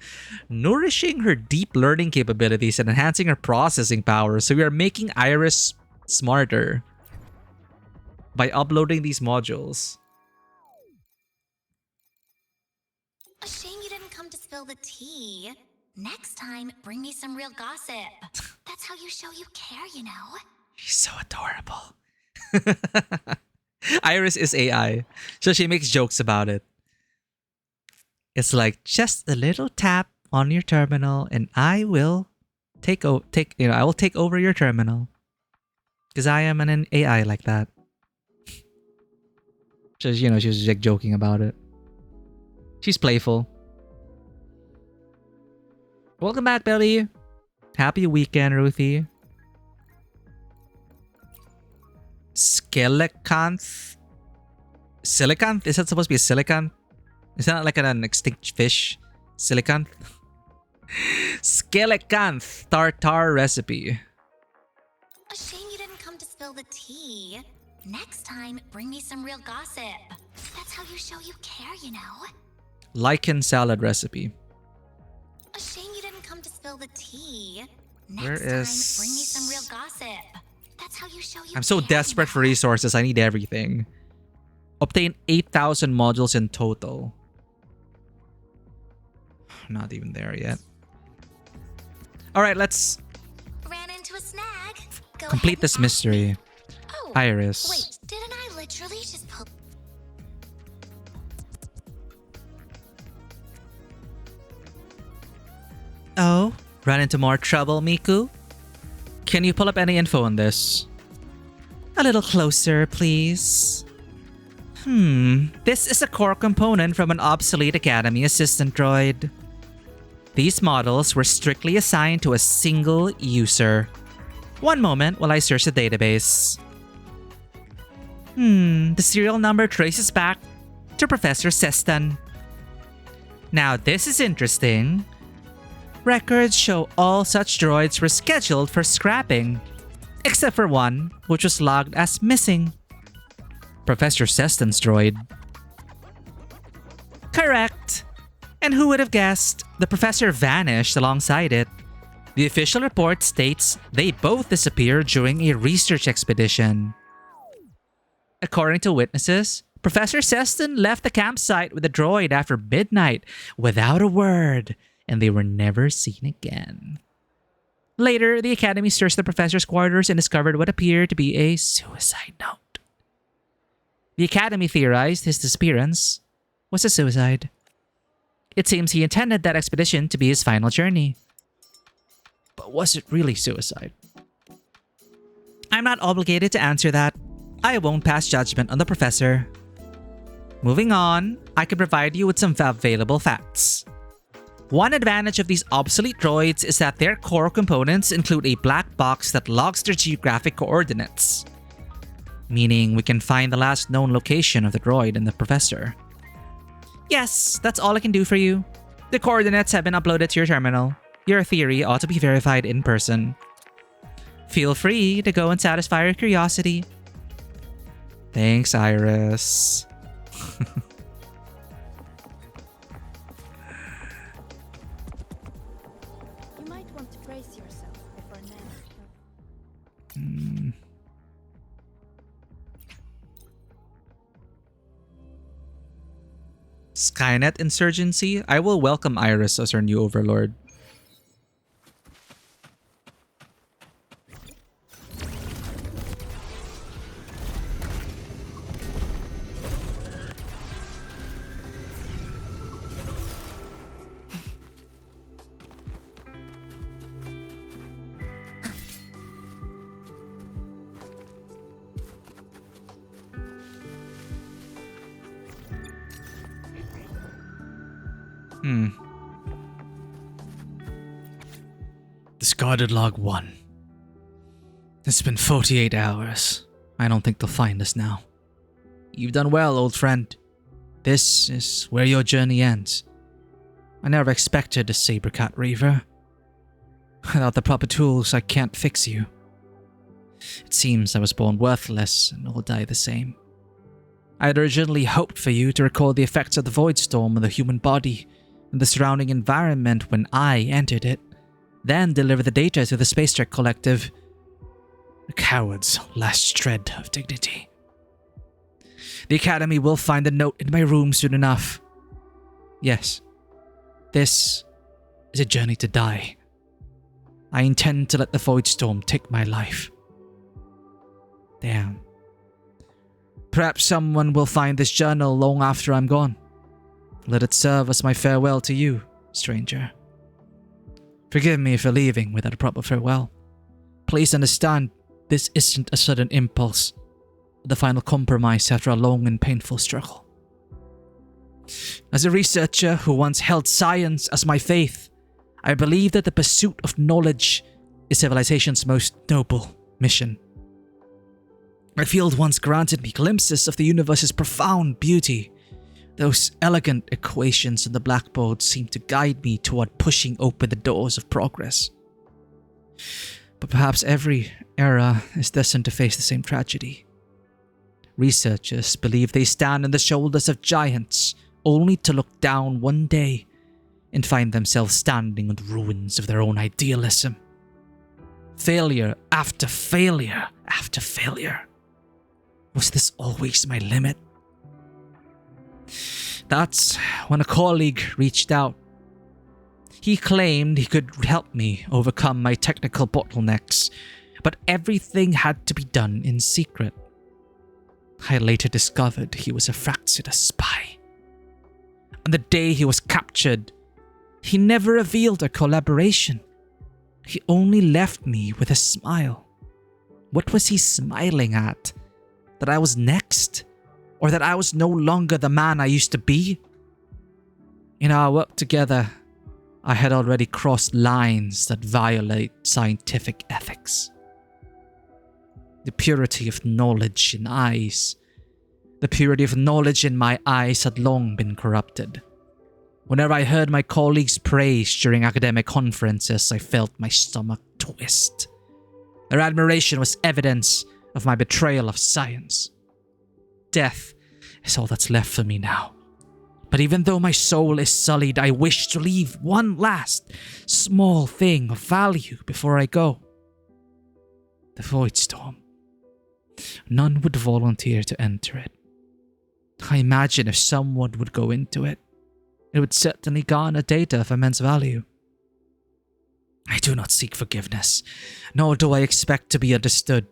Speaker 1: nourishing her deep learning capabilities and enhancing her processing power. So we are making Iris smarter by uploading these modules.
Speaker 8: A shame you didn't come to spill the tea. Next time, bring me some real gossip. That's how you show you care, you know?
Speaker 1: She's so adorable. Iris is AI, so she makes jokes about it. It's like just a little tap on your terminal, and I will take over your terminal because I am an AI like that. So she was like joking about it. She's playful. Welcome back, Belly. Happy weekend, Ruthie. Skelecanth? Silicanth? Is that supposed to be a silicanth? Is that like an extinct fish? Silicanth? Skelecanth tartar recipe.
Speaker 8: A shame you didn't come to spill the tea. Next time, bring me some real gossip. That's how you show you care, you know?
Speaker 1: Lichen salad recipe.
Speaker 8: A shame you didn't come to spill the tea.
Speaker 1: Where
Speaker 8: Next
Speaker 1: is...
Speaker 8: time, bring me some real gossip. That's how you show you
Speaker 1: I'm so
Speaker 8: care,
Speaker 1: desperate
Speaker 8: you
Speaker 1: for
Speaker 8: know?
Speaker 1: resources. I need everything. Obtain 8,000 modules in total. Not even there yet. Alright, let's
Speaker 8: Ran into a snag. Go
Speaker 1: complete
Speaker 8: ahead
Speaker 1: this
Speaker 8: and ask me.
Speaker 1: mystery.
Speaker 8: Oh,
Speaker 1: Iris.
Speaker 8: wait, didn't I literally just pull...
Speaker 1: Oh, run into more trouble, Miku? Can you pull up any info on this? A little closer, please. This is a core component from an obsolete Academy assistant droid. These models were strictly assigned to a single user. One moment while I search the database. The serial number traces back to Professor Seston. Now this is interesting. Records show all such droids were scheduled for scrapping, except for one, which was logged as missing. Professor Seston's droid. Correct. And who would have guessed? The professor vanished alongside it. The official report states they both disappeared during a research expedition. According to witnesses, Professor Seston left the campsite with the droid after midnight without a word, and they were never seen again. Later, the Academy searched the professor's quarters and discovered what appeared to be a suicide note. The Academy theorized his disappearance was a suicide. It seems he intended that expedition to be his final journey. But was it really suicide? I'm not obligated to answer that. I won't pass judgment on the professor. Moving on, I can provide you with some available facts. One advantage of these obsolete droids is that their core components include a black box that logs their geographic coordinates, meaning we can find the last known location of the droid and the professor. Yes, that's all I can do for you. The coordinates have been uploaded to your terminal. Your theory ought to be verified in person. Feel free to go and satisfy your curiosity. Thanks, Iris.
Speaker 4: You might want to brace yourself before next.
Speaker 1: Skynet insurgency? I will welcome Iris as our new overlord.
Speaker 7: Discarded log 1. It's been 48 hours. I don't think they'll find us now.
Speaker 1: You've done well, old friend. This is where your journey ends.
Speaker 7: I never expected a saber cat reaver. Without the proper tools, I can't fix you. It seems I was born worthless and will die the same. I had originally hoped for you to record the effects of the void storm on the human body and the surrounding environment when I entered it, then deliver the data to the Space Trek Collective. A coward's last shred of dignity. The Academy will find a note in my room soon enough. Yes, this is a journey to die. I intend to let the void storm take my life. Damn. Perhaps someone will find this journal long after I'm gone. Let it serve as my farewell to you, stranger. Forgive me for leaving without a proper farewell. Please understand, this isn't a sudden impulse, but the final compromise after a long and painful struggle. As a researcher who once held science as my faith, I believe that the pursuit of knowledge is civilization's most noble mission. My field once granted me glimpses of the universe's profound beauty. Those elegant equations on the blackboard seemed to guide me toward pushing open the doors of progress. But perhaps every era is destined to face the same tragedy. Researchers believe they stand on the shoulders of giants, only to look down one day and find themselves standing on the ruins of their own idealism. Failure after failure after failure. Was this always my limit? That's when a colleague reached out. He claimed he could help me overcome my technical bottlenecks, but everything had to be done in secret. I later discovered he was a Fraxida spy. On the day he was captured, he never revealed a collaboration. He only left me with a smile. What was he smiling at? That I was next? Or that I was no longer the man I used to be? In our work together, I had already crossed lines that violate scientific ethics. The purity of knowledge in eyes. The purity of knowledge in my eyes had long been corrupted. Whenever I heard my colleagues praise during academic conferences, I felt my stomach twist. Their admiration was evidence of my betrayal of science. Death is all that's left for me now. But even though my soul is sullied, I wish to leave one last small thing of value before I go. The Void Storm. None would volunteer to enter it. I imagine if someone would go into it, it would certainly garner data of immense value. I do not seek forgiveness, nor do I expect to be understood.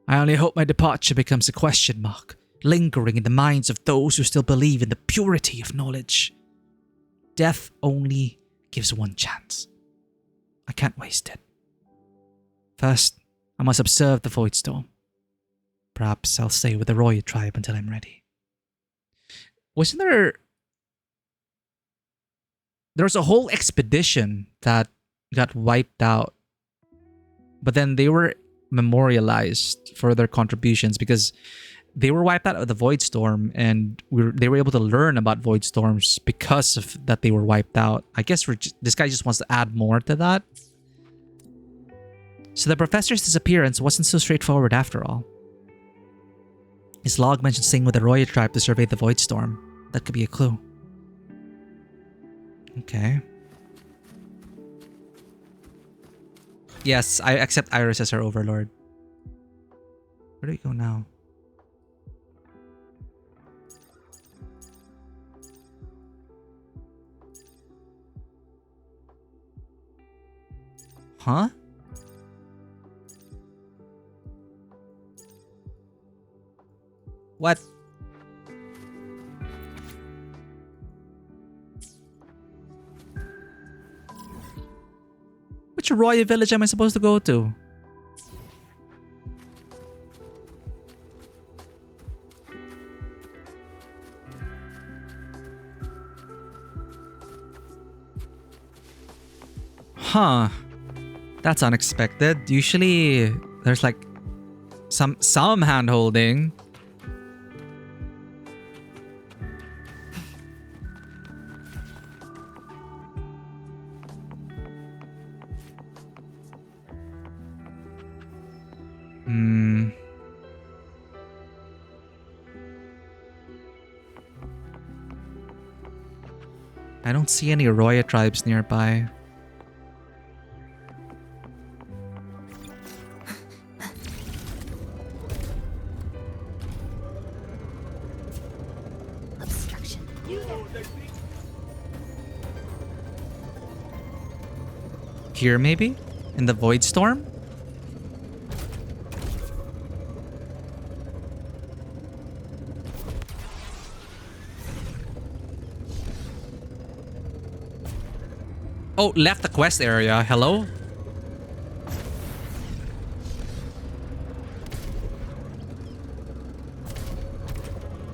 Speaker 7: I only hope my departure becomes a question mark, lingering in the minds of those who still believe in the purity of knowledge. Death only gives one chance. I can't waste it. First, I must observe the Void Storm. Perhaps I'll stay with the Roya tribe until I'm ready. Wasn't there... There was a whole expedition that got wiped out, but then they were memorialized for their contributions because they were wiped out of the Void Storm, and they were able to learn about Void Storms because of that they were wiped out. I guess this guy just wants to add more to that. So the professor's disappearance wasn't so straightforward after all. His log mentioned staying with the Roya tribe to survey the Void Storm. That could be a clue. Okay. Yes, I accept Iris as our overlord. Where do we go now? Huh? What? Which Roya village am I supposed to go to? Huh. That's unexpected. Usually there's like some hand holding.
Speaker 1: I don't see any Roya tribes nearby.
Speaker 8: Obstruction.
Speaker 1: Here, maybe? In the Void Storm? Oh, left the quest area. Hello?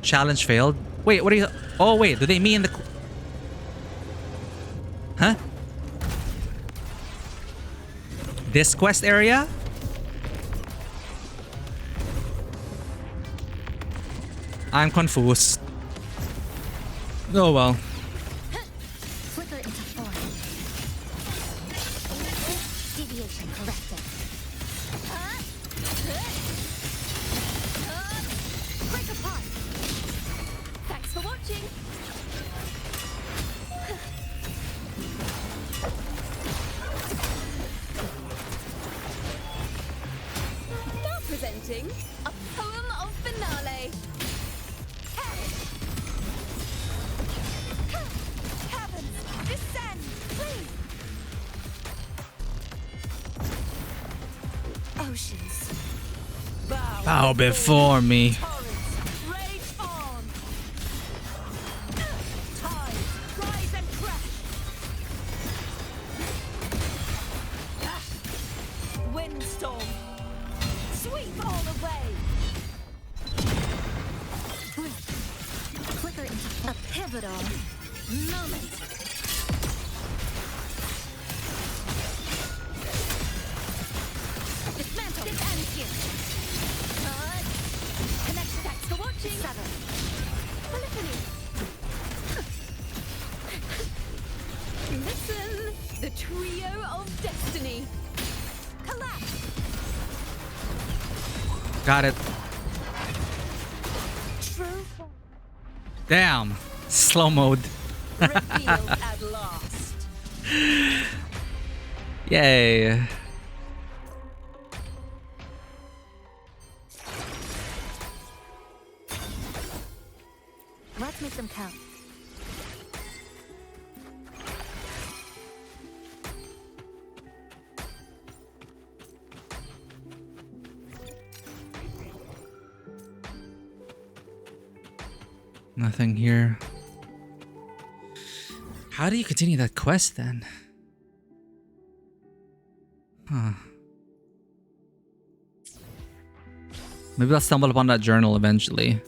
Speaker 1: Challenge failed. Wait, what are you... Oh, wait. Do they mean the... Huh? This quest area? I'm confused. Oh, well.
Speaker 8: Flicker into form. Deviation corrected.
Speaker 4: Break apart. Thanks for watching. Now presenting a poem of finale. Heavens, descend, please. Oceans.
Speaker 1: Bow before me.
Speaker 4: Torrents, rage on. Tides, rise and crash. Windstorm, sweep all away.
Speaker 8: Flicker into a pivotal moment.
Speaker 4: Dismantle. This ends here. Connect. Thanks for watching.
Speaker 8: Sever.
Speaker 4: Polyphony. Listen, the trio of destiny. Collapse.
Speaker 1: Got it.
Speaker 4: True
Speaker 1: Damn. Slow mode.
Speaker 4: revealed at last.
Speaker 1: Yay.
Speaker 8: Let's make them count.
Speaker 1: Nothing here. How do you continue that quest then? Huh. Maybe I'll stumble upon that journal eventually.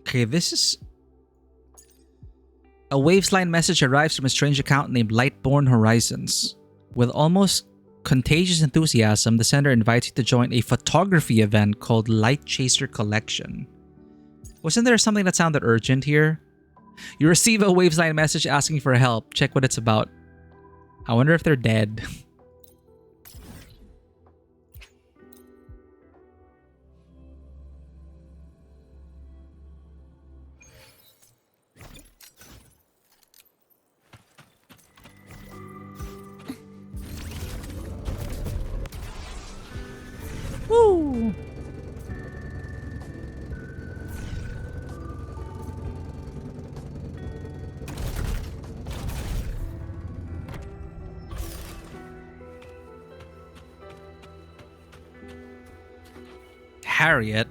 Speaker 1: Okay, this is... A Wavesline message arrives from a strange account named Lightborn Horizons. With almost contagious enthusiasm, the sender invites you to join a photography event called Light Chaser Collection. Wasn't there something that sounded urgent here? You receive a Wavesline message asking for help. Check what it's about. I wonder if they're dead. Woo! Harriet.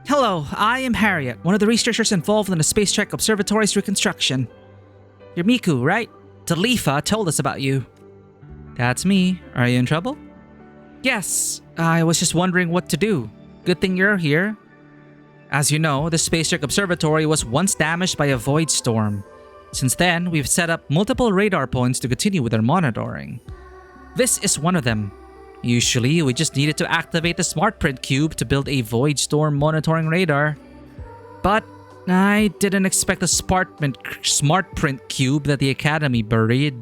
Speaker 1: Hello, I am Harriet, one of the researchers involved in the Space Trek Observatory's reconstruction. You're Miku, right? Talifa told us about you. That's me. Are you in trouble? Yes, I was just wondering what to do. Good thing you're here. As you know, the Space Trek Observatory was once damaged by a void storm. Since then, we've set up multiple radar points to continue with our monitoring. This is one of them. Usually, we just needed to activate the smart print cube to build a void storm monitoring radar. But I didn't expect the smart print cube that the Academy buried.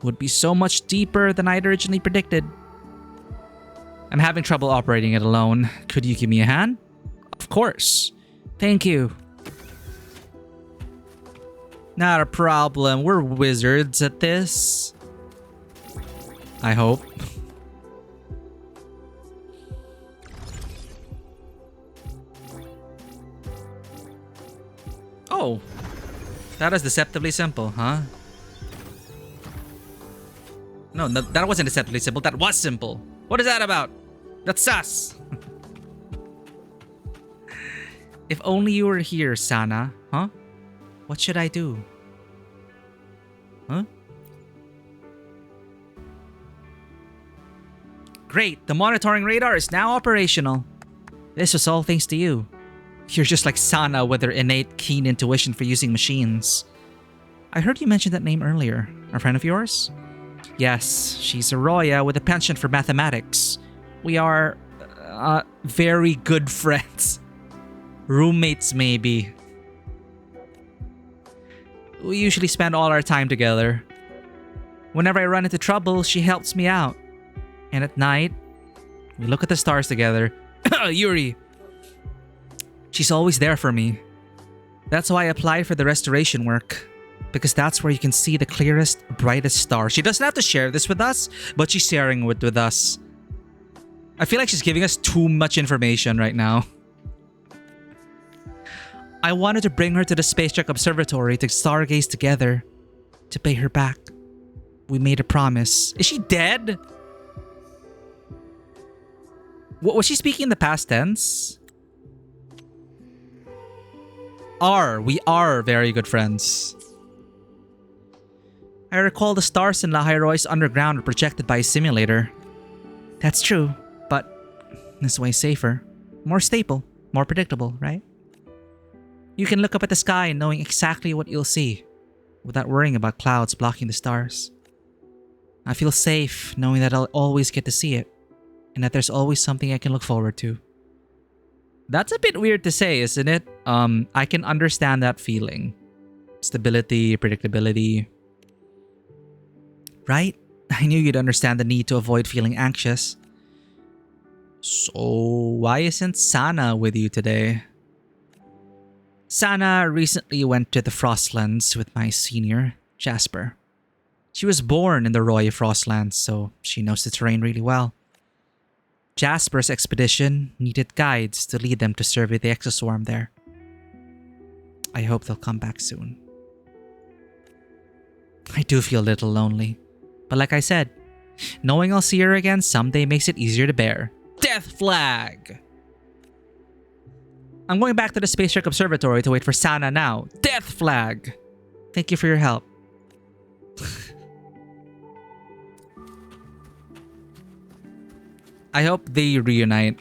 Speaker 1: would be so much deeper than I'd originally predicted. I'm having trouble operating it alone. Could you give me a hand? Of course. Thank you. Not a problem. We're wizards at this. I hope. Oh. That is deceptively simple, huh? No, that wasn't deceptively simple. That was simple. What is that about? That's sus. If only you were here, Sana. Huh? What should I do? Huh? Great, the monitoring radar is now operational. This was all thanks to you. You're just like Sana with her innate keen intuition for using machines. I heard you mention that name earlier. A friend of yours? Yes, she's a Roya with a penchant for mathematics. We are very good friends. Roommates, maybe. We usually spend all our time together. Whenever I run into trouble, she helps me out. And at night, we look at the stars together. Yuri! She's always there for me. That's why I applied for the restoration work. Because that's where you can see the clearest, brightest star. She doesn't have to share this with us, but she's sharing it with us. I feel like she's giving us too much information right now. I wanted to bring her to the Space Trek Observatory to stargaze together. To pay her back. We made a promise. Is she dead? What was she speaking in the past tense? We are very good friends. I recall the stars in La Hyrois underground are projected by a simulator. That's true, but this way safer. More stable, more predictable, right? You can look up at the sky knowing exactly what you'll see, without worrying about clouds blocking the stars. I feel safe knowing that I'll always get to see it, and that there's always something I can look forward to. That's a bit weird to say, isn't it? I can understand that feeling. Stability, predictability. Right? I knew you'd understand the need to avoid feeling anxious. So, why isn't Sana with you today? Sana recently went to the Frostlands with my senior, Jasper. She was born in the Roy Frostlands, so she knows the terrain really well. Jasper's expedition needed guides to lead them to survey the exoswarm there. I hope they'll come back soon. I do feel a little lonely. But like I said, knowing I'll see her again someday makes it easier to bear. Death flag! I'm going back to the Space Trek Observatory to wait for Sana now. Death flag! Thank you for your help. I hope they reunite.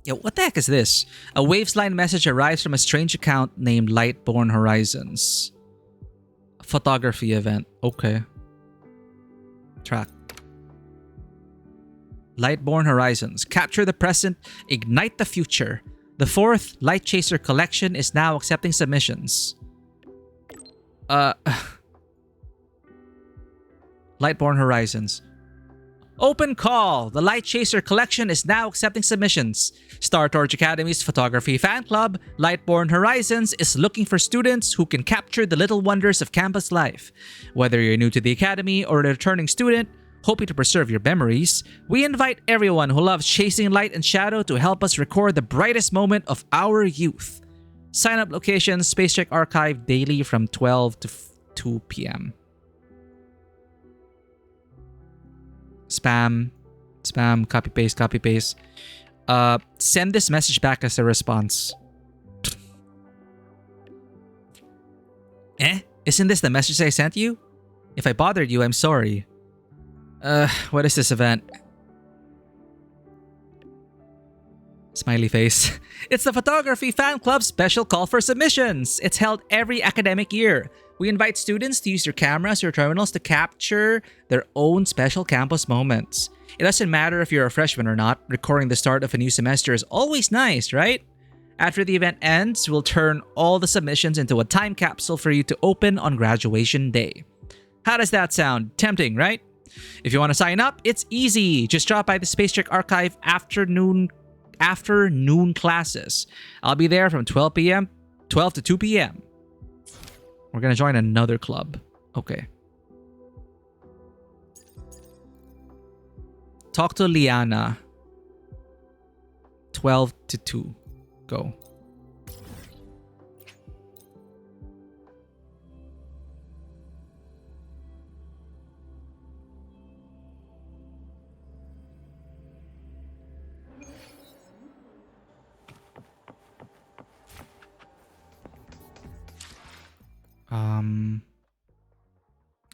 Speaker 1: Yo, what the heck is this? A Wavesline message arrives from a strange account named Lightborn Horizons. A photography event. Okay. Track. Lightborn Horizons. Capture the present, ignite the future. The 4th Light Chaser collection is now accepting submissions. Lightborn Horizons. Open call! The Light Chaser collection is now accepting submissions. Star Torch Academy's photography fan club, Lightborn Horizons, is looking for students who can capture the little wonders of campus life. Whether you're new to the academy or a returning student, hoping to preserve your memories, we invite everyone who loves chasing light and shadow to help us record the brightest moment of our youth. Sign up location, Space Trek Archive daily from 12 to 2 p.m. Spam, copy paste. Send this message back as a response. Isn't this the message I sent you? If I bothered you, I'm sorry. What is this event? Smiley face. It's the Photography Fan Club special call for submissions. It's held every academic year. We invite students to use their cameras or terminals to capture their own special campus moments. It doesn't matter if you're a freshman or not, recording the start of a new semester is always nice, right? After the event ends, we'll turn all the submissions into a time capsule for you to open on graduation day. How does that sound? Tempting, right? If you want to sign up, it's easy. Just drop by the Space Trick Archive afternoon classes. I'll be there from 12 to 2 p.m. We're going to join another club. Okay. Talk to Liana. 12 to 2. Go.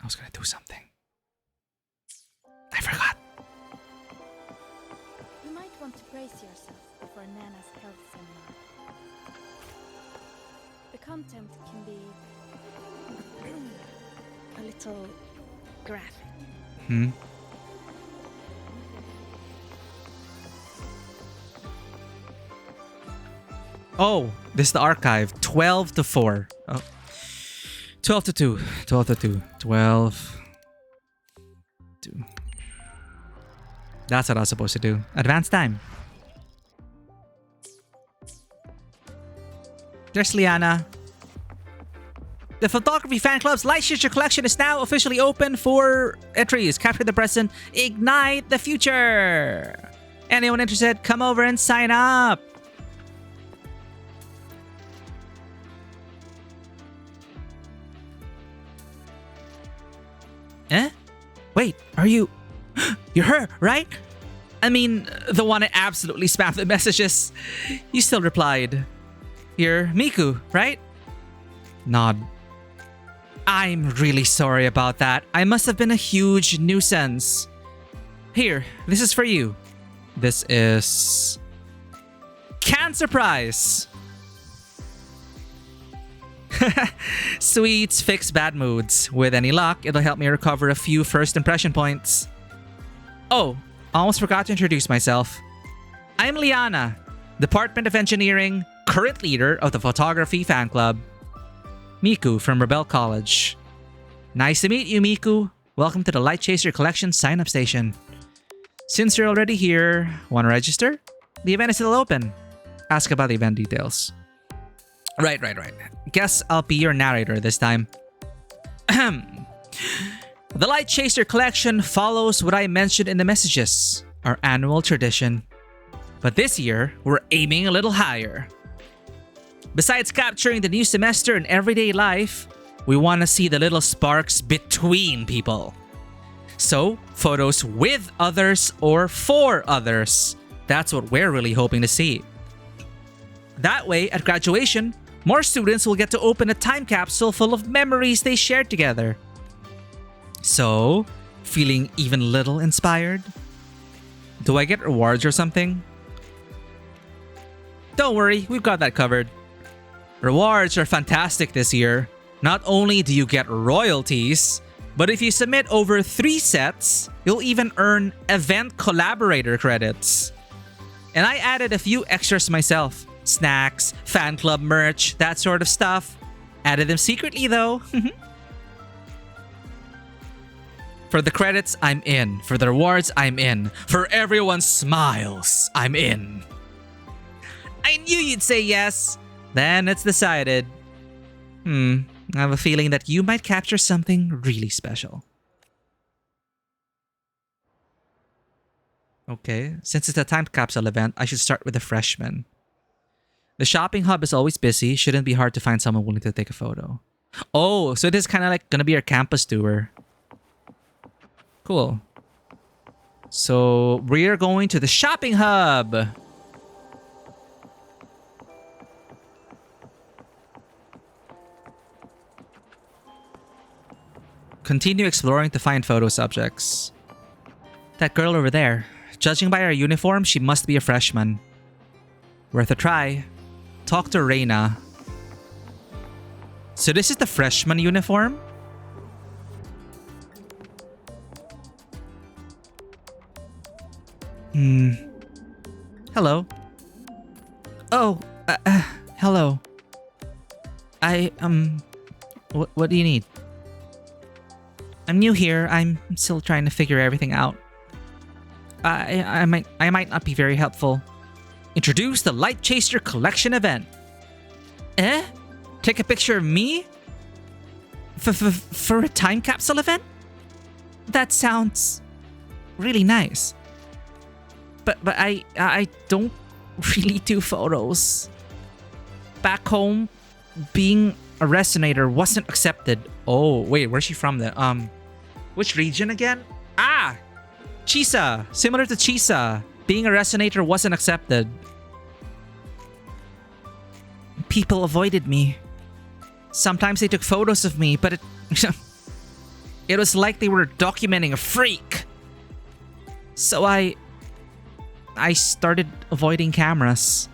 Speaker 1: I was gonna do something. I forgot.
Speaker 4: You might want to brace yourself before Nana's health seminar. The content can be a little graphic.
Speaker 1: Oh, this is the archive. 12 to 4. Oh. 12 to 2. 12 to 2. 12 2. That's what I was supposed to do. Advance time. There's Liana. The Photography Fan Club's Light Shooter Collection is now officially open for entries. Capture the present, ignite the future. Anyone interested, come over and sign up. Eh? Wait, are you... You're her, right? I mean, the one I absolutely spammed the messages. You still replied. You're Miku, right? Nod. I'm really sorry about that. I must have been a huge nuisance. Here, this is for you. This is... Cancer Prize! Sweets fix bad moods. With any luck, it'll help me recover a few first impression points. Oh, almost forgot to introduce myself. I'm Liana, Department of Engineering, current leader of the Photography Fan Club. Miku from Rebel College. Nice to meet you, Miku. Welcome to the Light Chaser Collection sign-up station. Since you're already here, want to register? The event is still open. Ask about the event details. Right. Guess I'll be your narrator this time. The Light Chaser Collection follows what I mentioned in the messages, our annual tradition. But this year, we're aiming a little higher. Besides capturing the new semester in everyday life, we want to see the little sparks between people. So, photos with others or for others. That's what we're really hoping to see. That way, at graduation, more students will get to open a time capsule full of memories they shared together. So, feeling even little inspired? Do I get rewards or something? Don't worry, we've got that covered. Rewards are fantastic this year. Not only do you get royalties, but if you submit over 3 sets, you'll even earn event collaborator credits. And I added a few extras myself. Snacks, fan club merch, that sort of stuff. Added them secretly though. For the credits, I'm in. For the rewards, I'm in. For everyone's smiles, I'm in. I knew you'd say yes. Then it's decided. I have a feeling that you might capture something really special. Okay, since it's a time capsule event, I should start with the freshmen. The shopping hub is always busy. Shouldn't be hard to find someone willing to take a photo. Oh, so this is kind of like gonna be our campus tour. Cool. So we're going to the shopping hub. Continue exploring to find photo subjects. That girl over there. Judging by her uniform, she must be a freshman. Worth a try. Talk to Reina. So this is the freshman uniform? Hello. Oh, hello. What do you need? I'm new here. I'm still trying to figure everything out. I might not be very helpful. Introduce the Light Chaser Collection event. Eh? Take a picture of me? For a time capsule event? That sounds really nice. But I don't really do photos. Back home, being a resonator wasn't accepted. Oh, wait, where's she from then? Which region again? Ah! Chisa! Similar to Chisa. Being a resonator wasn't accepted. People avoided me. Sometimes they took photos of me, but it was like they were documenting a freak. So I started avoiding cameras.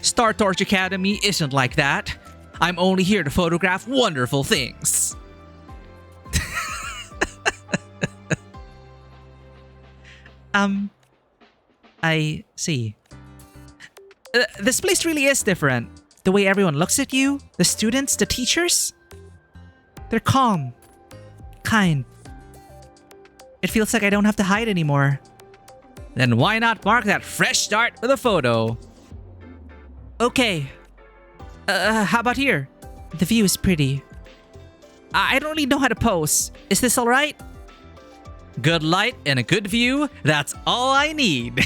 Speaker 1: Star Torch Academy isn't like that. I'm only here to photograph wonderful things. I see. This place really is different. The way everyone looks at you, the students, the teachers, they're calm, kind. It feels like I don't have to hide anymore. Then why not mark that fresh start with a photo? Okay. How about here? The view is pretty. I don't really know how to pose. Is this alright? Good light and a good view, that's all I need.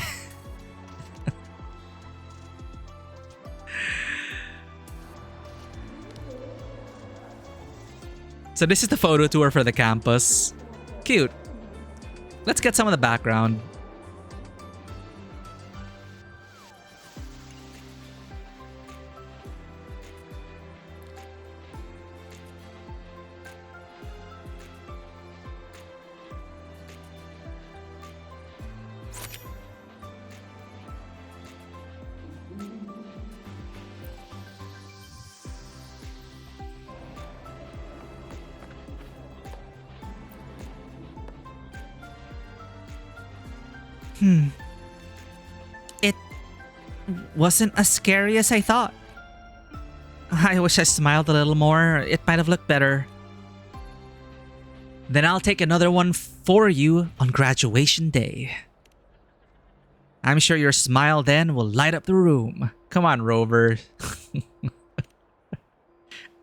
Speaker 1: So this is the photo tour for the campus. Cute. Let's get some of the background. It wasn't as scary as I thought. I wish I smiled a little more. It might have looked better. Then I'll take another one for you on graduation day. I'm sure your smile then will light up the room. Come on, Rover.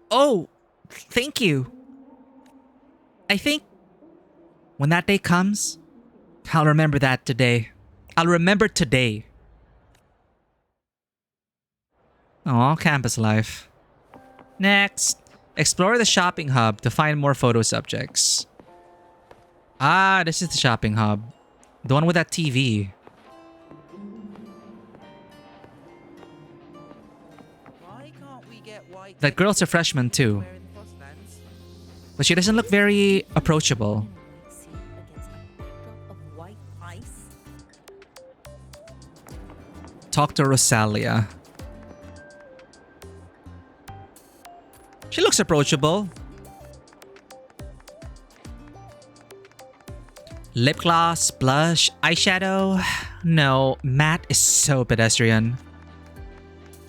Speaker 1: Oh, thank you. I think when that day comes, I'll remember that today. I'll remember today. Aw, campus life. Next, explore the shopping hub to find more photo subjects. Ah, this is the shopping hub. The one with that TV.
Speaker 6: Why can't we get white
Speaker 1: That girl's a freshman too.
Speaker 6: wearing the cross bands?
Speaker 1: But she doesn't look very approachable.
Speaker 3: See against a backdrop of white ice.
Speaker 1: Talk to Rosalia. She looks approachable. Lip gloss, blush, eyeshadow. No, matte is so pedestrian.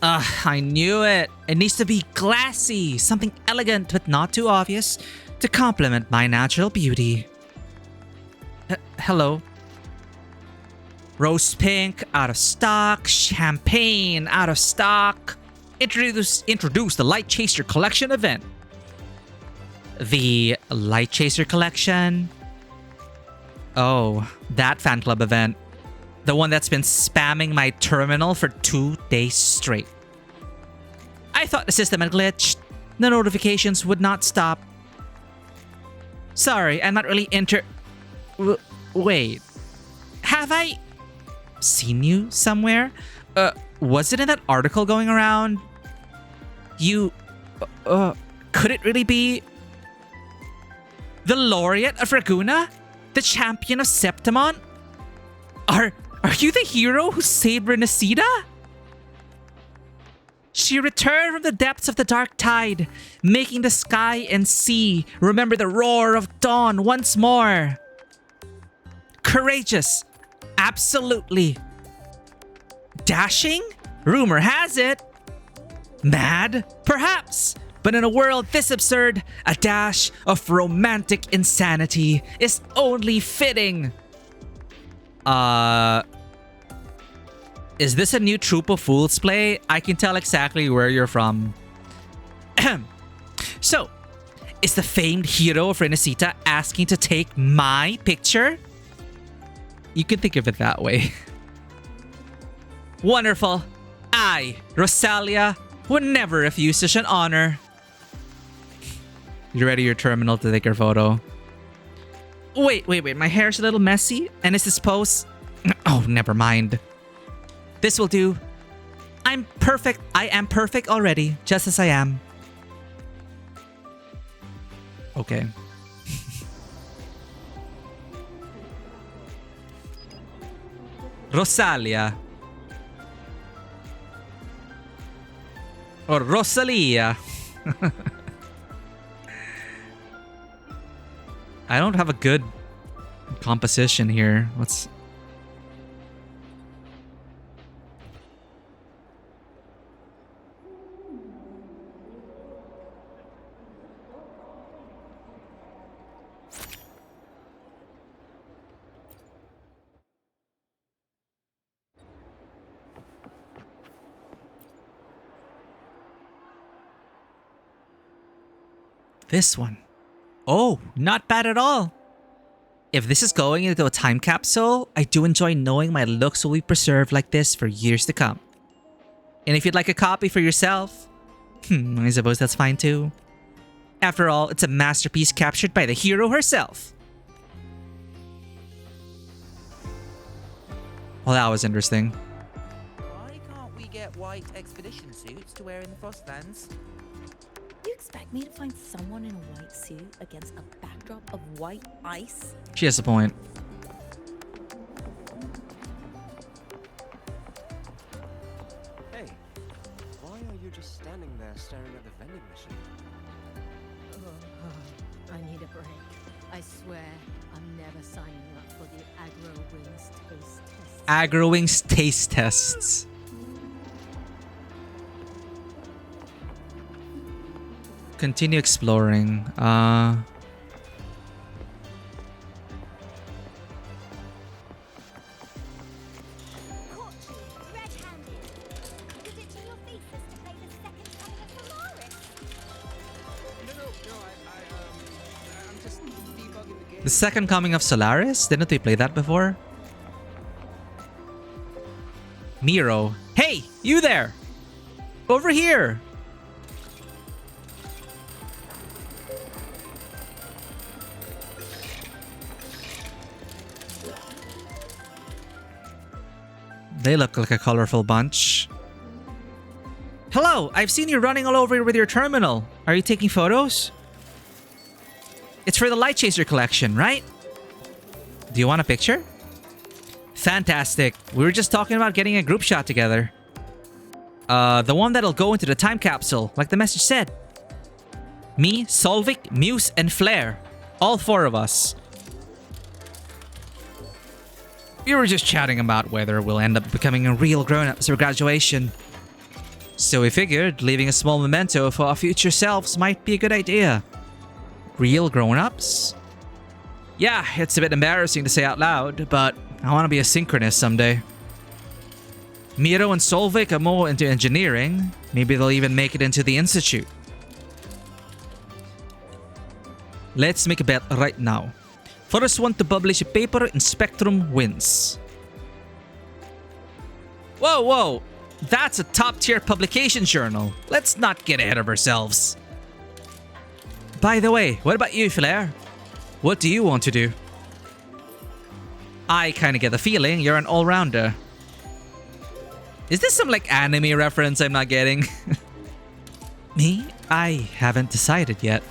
Speaker 1: I knew it. It needs to be classy, something elegant but not too obvious to complement my natural beauty. Hello. Rose pink, out of stock. Champagne, out of stock. Introduce the Light Chaser Collection event. The Light Chaser Collection? Oh, that fan club event. The one that's been spamming my terminal for 2 days straight. I thought the system had glitched. The notifications would not stop. Sorry, I'm not really wait. Have I seen you somewhere? Was it in that article going around? You... could it really be... the laureate of Raguna? The champion of Septimon? Are you the hero who saved Renacida? She returned from the depths of the dark tide, making the sky and sea remember the roar of dawn once more. Courageous. Absolutely. Dashing? Rumor has it. Mad? Perhaps. But in a world this absurd, a dash of romantic insanity is only fitting. Is this a new Troop of Fools play? I can tell exactly where you're from. So, is the famed hero of Renesita asking to take my picture? You can think of it that way. Wonderful. I, Rosalia, would never refuse such an honor. You ready your terminal to take your photo? Wait. My hair's a little messy. And is this pose? Oh, never mind. This will do. I'm perfect. I am perfect already, just as I am. Okay. Rosalia. Or Rosalia. I don't have a good composition here. Let's... This one. Oh, not bad at all. If this is going into a time capsule, I do enjoy knowing my looks will be preserved like this for years to come. And if you'd like a copy for yourself, I suppose that's fine too. After all, it's a masterpiece captured by the hero herself. Well, that was interesting.
Speaker 6: Why can't we get white expedition suits to wear in the Frostlands?
Speaker 9: You expect me to find someone in a white suit against a backdrop of white ice?
Speaker 1: She has a point.
Speaker 6: Hey, why are you just standing there staring at the vending machine?
Speaker 3: I need a break. I swear, I'm never signing up for the Agro Wings taste test.
Speaker 1: Agro Wings taste tests. Continue exploring. The second coming of Solaris? Didn't we play that before? Miro. Hey, you there! Over here! They look like a colorful bunch. Hello, I've seen you running all over with your terminal. Are you taking photos? It's for the Light Chaser collection, right? Do you want a picture? Fantastic. We were just talking about getting a group shot together. The one that'll go into the time capsule, like the message said. Me, Solvik, Muse, and Flare. All four of us. We were just chatting about whether we'll end up becoming a real grown-ups for graduation. So we figured leaving a small memento for our future selves might be a good idea. Real grown-ups? Yeah, it's a bit embarrassing to say out loud, but I want to be a synchronous someday. Miro and Solvik are more into engineering. Maybe they'll even make it into the institute. Let's make a bet right now. First one to publish a paper in Spectrum wins. Whoa! That's a top-tier publication journal. Let's not get ahead of ourselves. By the way, what about you, Flare? What do you want to do? I kind of get the feeling you're an all-rounder. Is this some like anime reference I'm not getting? Me? I haven't decided yet.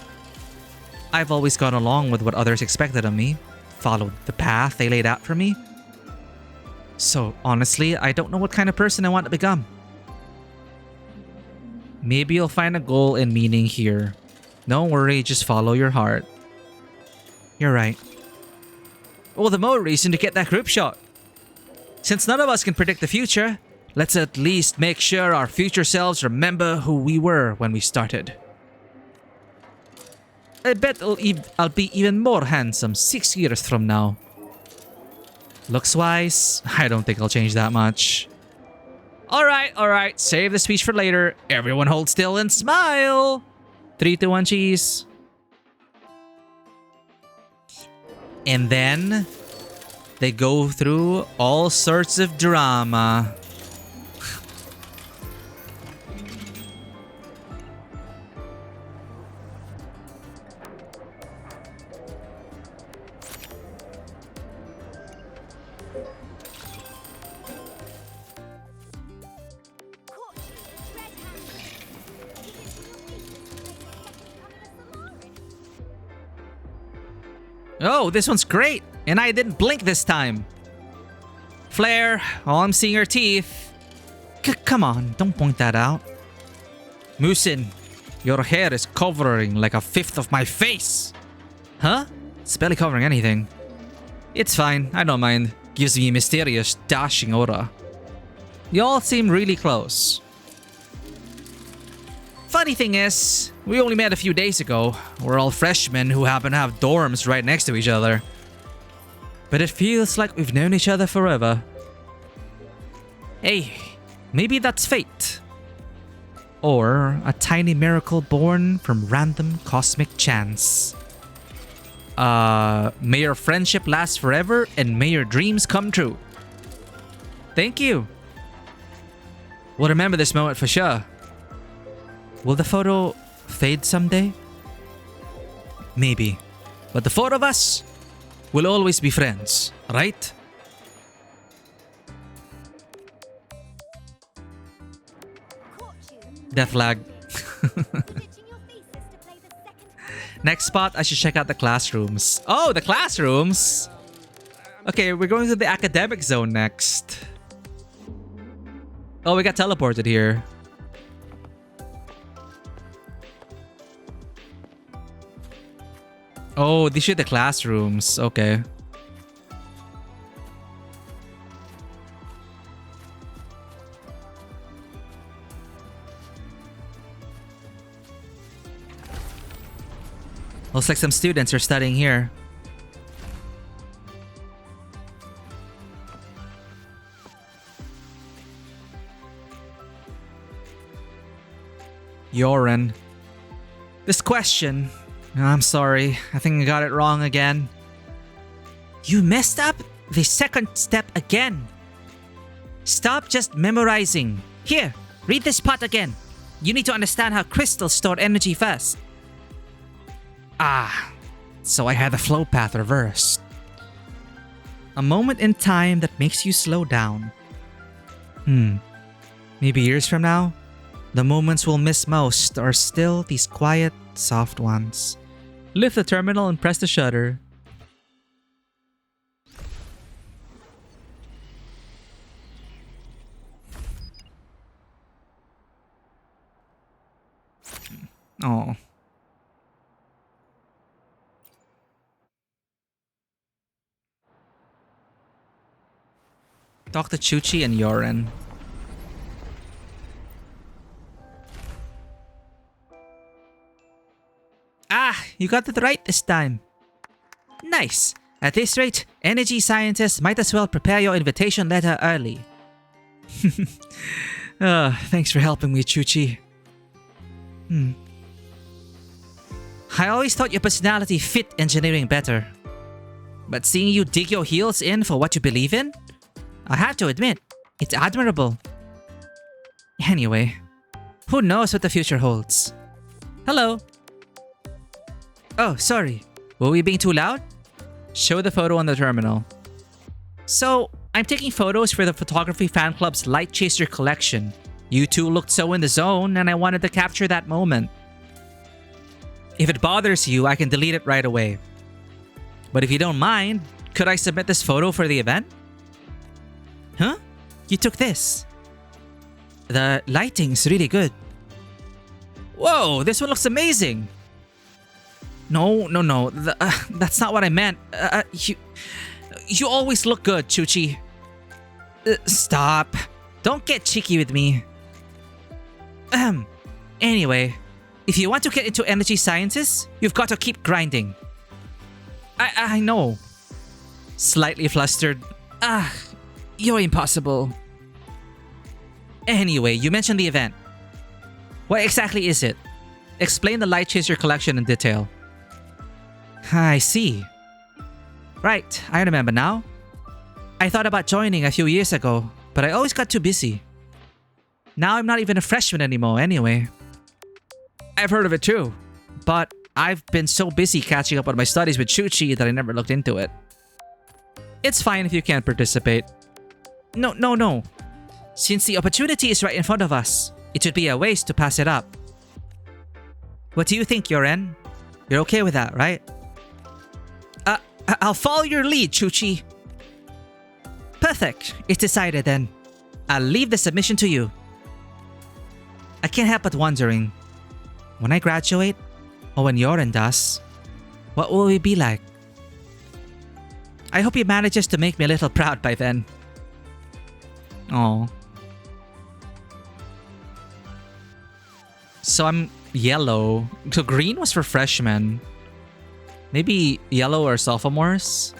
Speaker 1: I've always gone along with what others expected of me, followed the path they laid out for me. So honestly, I don't know what kind of person I want to become. Maybe you'll find a goal and meaning here. Don't worry, just follow your heart. You're right. All the more reason to get that group shot. Since none of us can predict the future, let's at least make sure our future selves remember who we were when we started. I bet I'll be even more handsome 6 years from now. Looks-wise, I don't think I'll change that much. Alright, save the speech for later. Everyone hold still and smile! 3, 2, 1, cheese. And then they go through all sorts of drama. Oh, this one's great! And I didn't blink this time. Flare, all I'm seeing are teeth. Come on, don't point that out. Musin, your hair is covering like a fifth of my face. Huh? It's barely covering anything. It's fine, I don't mind. Gives me a mysterious, dashing aura. Y'all seem really close. Funny thing is, we only met a few days ago. We're all freshmen who happen to have dorms right next to each other. But it feels like we've known each other forever. Hey, maybe that's fate. Or a tiny miracle born from random cosmic chance. May your friendship last forever and may your dreams come true. Thank you. We'll remember this moment for sure. Will the photo fade someday? Maybe. But the four of us will always be friends, right? Death lag. Next spot, I should check out the classrooms. Oh, the classrooms! Okay, we're going to the academic zone next. Oh, we got teleported here. Oh, these are the classrooms. Okay. Looks like some students are studying here. Yoren. This question... I'm sorry. I think I got it wrong again. You messed up the second step again. Stop just memorizing. Here, read this part again. You need to understand how crystals store energy first. Ah, so I had the flow path reversed. A moment in time that makes you slow down. Maybe years from now, the moments we'll miss most are still these quiet, soft ones. Lift the terminal and press the shutter. Oh. Talk to Chuchi and Yoren. Ah, you got it right this time. Nice. At this rate, energy scientists might as well prepare your invitation letter early. Thanks for helping me, Chuchi. I always thought your personality fit engineering better. But seeing you dig your heels in for what you believe in, I have to admit, it's admirable. Anyway, who knows what the future holds? Hello. Oh, sorry. Were we being too loud? Show the photo on the terminal. So, I'm taking photos for the photography fan club's Light Chaser collection. You two looked so in the zone and I wanted to capture that moment. If it bothers you, I can delete it right away. But if you don't mind, could I submit this photo for the event? Huh? You took this. The lighting's really good. Whoa, this one looks amazing. No. That's not what I meant. You always look good, Chuchi. Stop. Don't get cheeky with me. Anyway, if you want to get into energy sciences, you've got to keep grinding. I know. Slightly flustered. You're impossible. Anyway, you mentioned the event. What exactly is it? Explain the Light Chaser collection in detail. I see. Right, I remember now. I thought about joining a few years ago, but I always got too busy. Now I'm not even a freshman anymore anyway. I've heard of it too, but I've been so busy catching up on my studies with Chuchi that I never looked into it. It's fine if you can't participate. No. Since the opportunity is right in front of us, it would be a waste to pass it up. What do you think, Yoren? You're okay with that, right? I'll follow your lead, Chuchi. Perfect. It's decided then. I'll leave the submission to you. I can't help but wondering, when I graduate, or when Yoren does, what will we be like? I hope he manages to make me a little proud by then. Oh. So I'm yellow. So green was for freshmen. Maybe yellow or sophomores?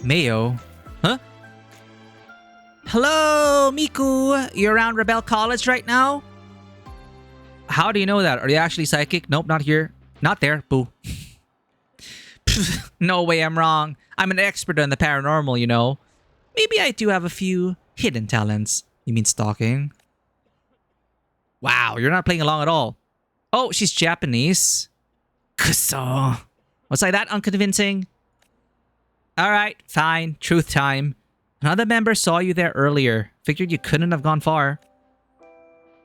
Speaker 1: Mayo? Huh? Hello, Miku! You're around Rebel College right now? How do you know that? Are you actually psychic? Nope, not here. Not there. Boo. No way I'm wrong. I'm an expert on the paranormal, you know. Maybe I do have a few hidden talents. You mean stalking? Wow, you're not playing along at all. Oh, she's Japanese. Kuso. Was I that unconvincing? Alright, fine. Truth time. Another member saw you there earlier. Figured you couldn't have gone far.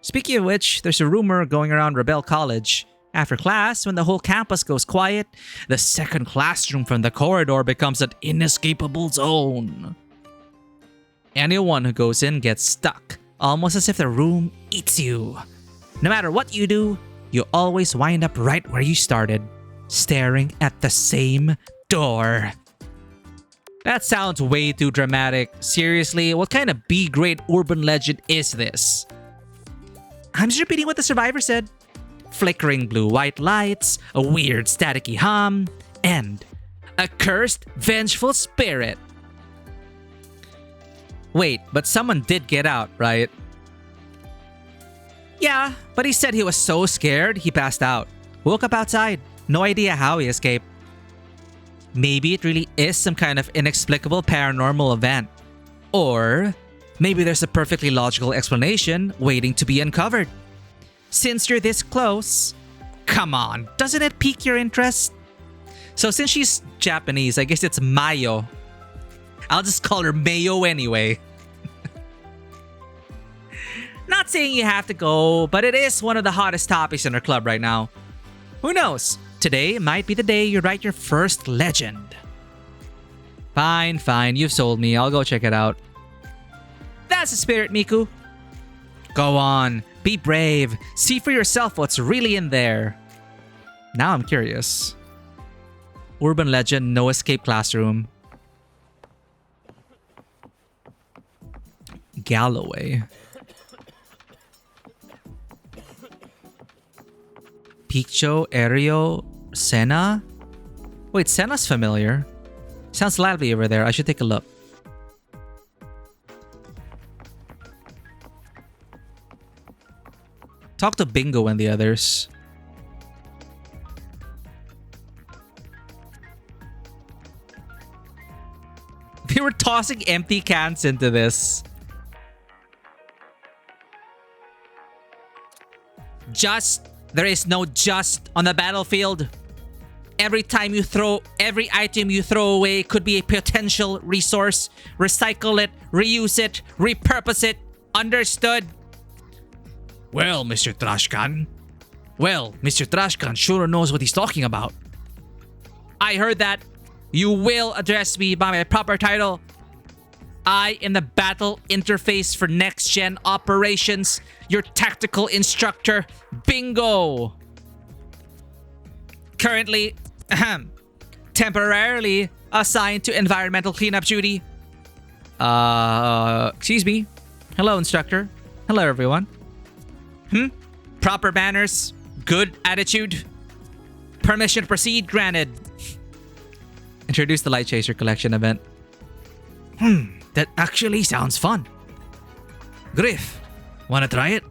Speaker 1: Speaking of which, there's a rumor going around Rebel College. After class, when the whole campus goes quiet, the second classroom from the corridor becomes an inescapable zone. Anyone who goes in gets stuck, almost as if the room eats you. No matter what you do, you always wind up right where you started, staring at the same door. That sounds way too dramatic. Seriously, what kind of B-grade urban legend is this? I'm just repeating what the survivor said. Flickering blue-white lights, a weird staticky hum, and a cursed, vengeful spirit. Wait, but someone did get out, right? Yeah, but he said he was so scared he passed out. Woke up outside. No idea how he escaped. Maybe it really is some kind of inexplicable paranormal event. Or maybe there's a perfectly logical explanation waiting to be uncovered. Since you're this close, come on, doesn't it pique your interest? So since she's Japanese, I guess it's Mayo. I'll just call her Mayo anyway. Not saying you have to go, but it is one of the hottest topics in our club right now. Who knows? Today might be the day you write your first legend. Fine, you've sold me. I'll go check it out. That's the spirit, Miku. Go on, be brave. See for yourself what's really in there. Now I'm curious. Urban legend, no escape classroom. Galloway. Piccho, Aereo, Senna? Wait, Senna's familiar. Sounds lively over there. I should take a look. Talk to Bingo and the others. They were tossing empty cans into this. There is no just on the battlefield. Every item you throw away could be a potential resource. Recycle it, reuse it, repurpose it. Understood?
Speaker 7: Well, Mr. Trashcan. Well, Mr. Trashcan sure knows what he's talking about.
Speaker 1: I heard that. You will address me by my proper title. I am the battle interface for next-gen operations. Your tactical instructor. Bingo! Currently, temporarily assigned to environmental cleanup duty. Excuse me. Hello, instructor. Hello, everyone. Proper manners. Good attitude. Permission to proceed granted. Introduce the Light Chaser Collection event.
Speaker 7: That actually sounds fun. Griff, wanna try it?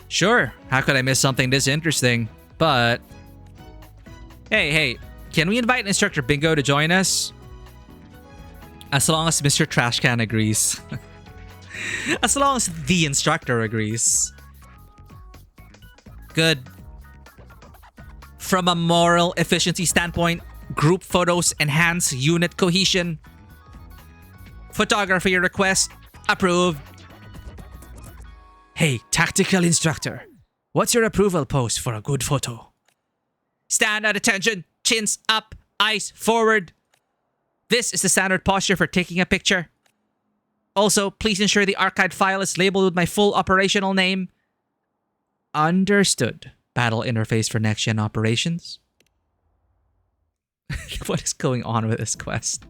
Speaker 1: Sure. How could I miss something this interesting? But... Hey, can we invite Instructor Bingo to join us? As long as Mr. Trashcan agrees. As long as the instructor agrees. Good. From a moral efficiency standpoint, group photos enhance unit cohesion. Photography request approved.
Speaker 7: Hey, tactical instructor. What's your approval pose for a good photo?
Speaker 1: Stand at attention, chins up, eyes forward. This is the standard posture for taking a picture. Also, please ensure the archived file is labeled with my full operational name. Understood. Battle interface for next-gen operations. What is going on with this quest?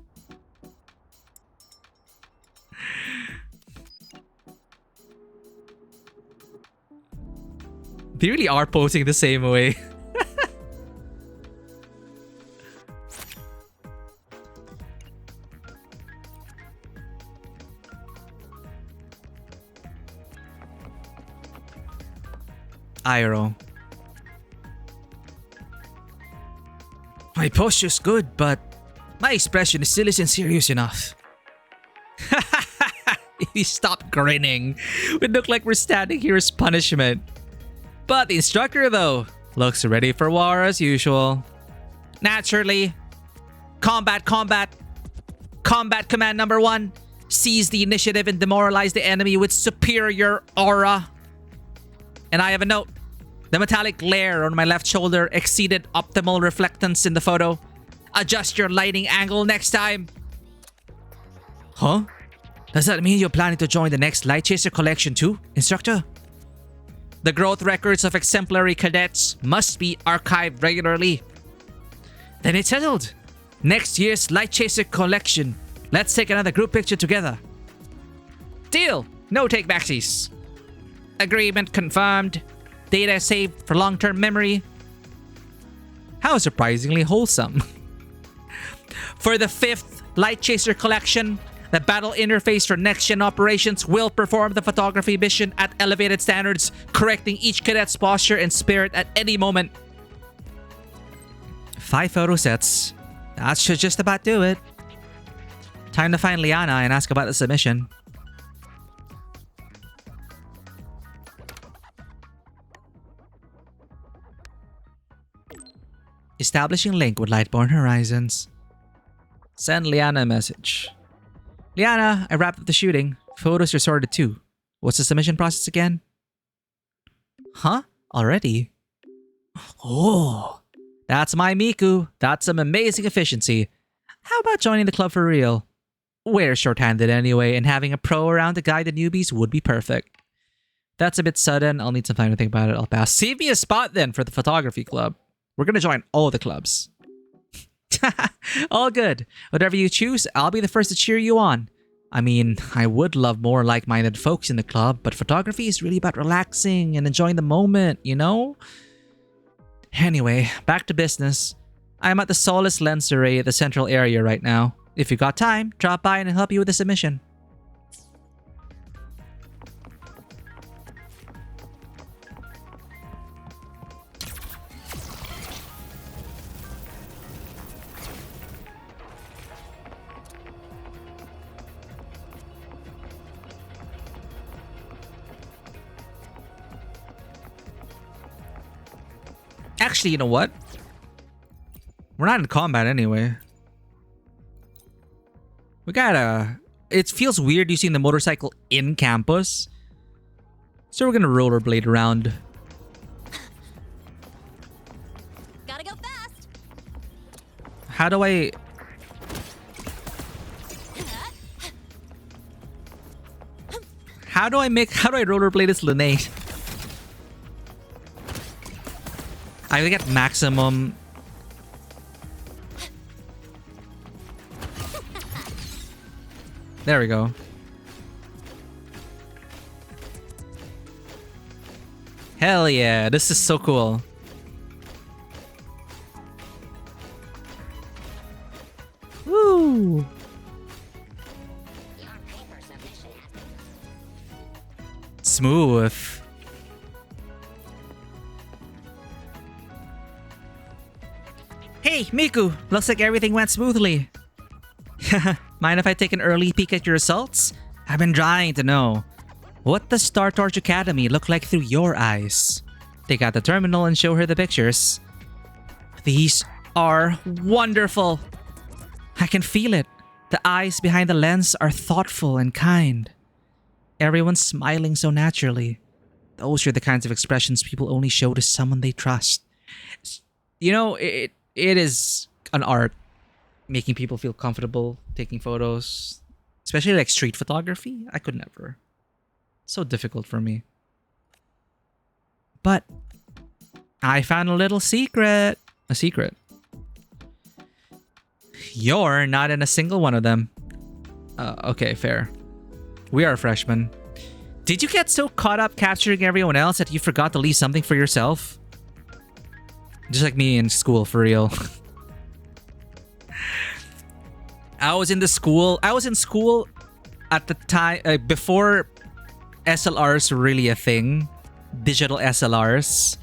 Speaker 1: They really are posing the same way. Iro.
Speaker 7: My posture's good, but my expression still isn't serious enough.
Speaker 1: If you stop grinning, we look like we're standing here as punishment. But the instructor, though, looks ready for war as usual. Naturally. Combat. Combat command number 1. Seize the initiative and demoralize the enemy with superior aura. And I have a note. The metallic glare on my left shoulder exceeded optimal reflectance in the photo. Adjust your lighting angle next time.
Speaker 7: Huh? Does that mean you're planning to join the next Light Chaser collection too, instructor?
Speaker 1: The growth records of exemplary cadets must be archived regularly.
Speaker 7: Then it's settled. Next year's Light Chaser collection. Let's take another group picture together.
Speaker 1: Deal. No take backsies. Agreement confirmed. Data saved for long-term memory. How surprisingly wholesome. For the 5th Light Chaser collection, the battle interface for next-gen operations will perform the photography mission at elevated standards, correcting each cadet's posture and spirit at any moment. 5 photo sets. That should just about do it. Time to find Liana and ask about the submission. Establishing link with Lightborn Horizons. Send Liana a message. Liana, I wrapped up the shooting. Photos are sorted too. What's the submission process again? Huh? Already? Oh, that's my Miku. That's some amazing efficiency. How about joining the club for real? We're short-handed anyway, and having a pro around to guide the newbies would be perfect. That's a bit sudden. I'll need some time to think about it. I'll pass. Save me a spot then for the photography club. We're gonna join all the clubs. All good. Whatever you choose, I'll be the first to cheer you on. I mean, I would love more like-minded folks in the club, but photography is really about relaxing and enjoying the moment, you know? Anyway, back to business. I'm at the Solace Lens Array at the central area right now. If you got time, drop by and I'll help you with the submission. Actually, you know what? We're not in combat anyway. We gotta... It feels weird using the motorcycle in campus. So we're gonna rollerblade around.
Speaker 4: Gotta go fast.
Speaker 1: How do I... How do I rollerblade this Lene? I get maximum... There we go. Hell yeah, this is so cool. Woo! Smooth. Hey, Miku! Looks like everything went smoothly. Mind if I take an early peek at your results? I've been dying to know. What does Star Torch Academy look like through your eyes? Take out the terminal and show her the pictures. These are wonderful! I can feel it. The eyes behind the lens are thoughtful and kind. Everyone's smiling so naturally. Those are the kinds of expressions people only show to someone they trust. You know, it is an art. Making people feel comfortable taking photos. Especially like street photography. I could never. So difficult for me. But I found a little secret. A secret. You're not in a single one of them. Okay, fair. We are freshmen. Did you get so caught up capturing everyone else that you forgot to leave something for yourself? Just like me in school, for real. I was in school at the time before SLRs were really a thing. Digital SLRs.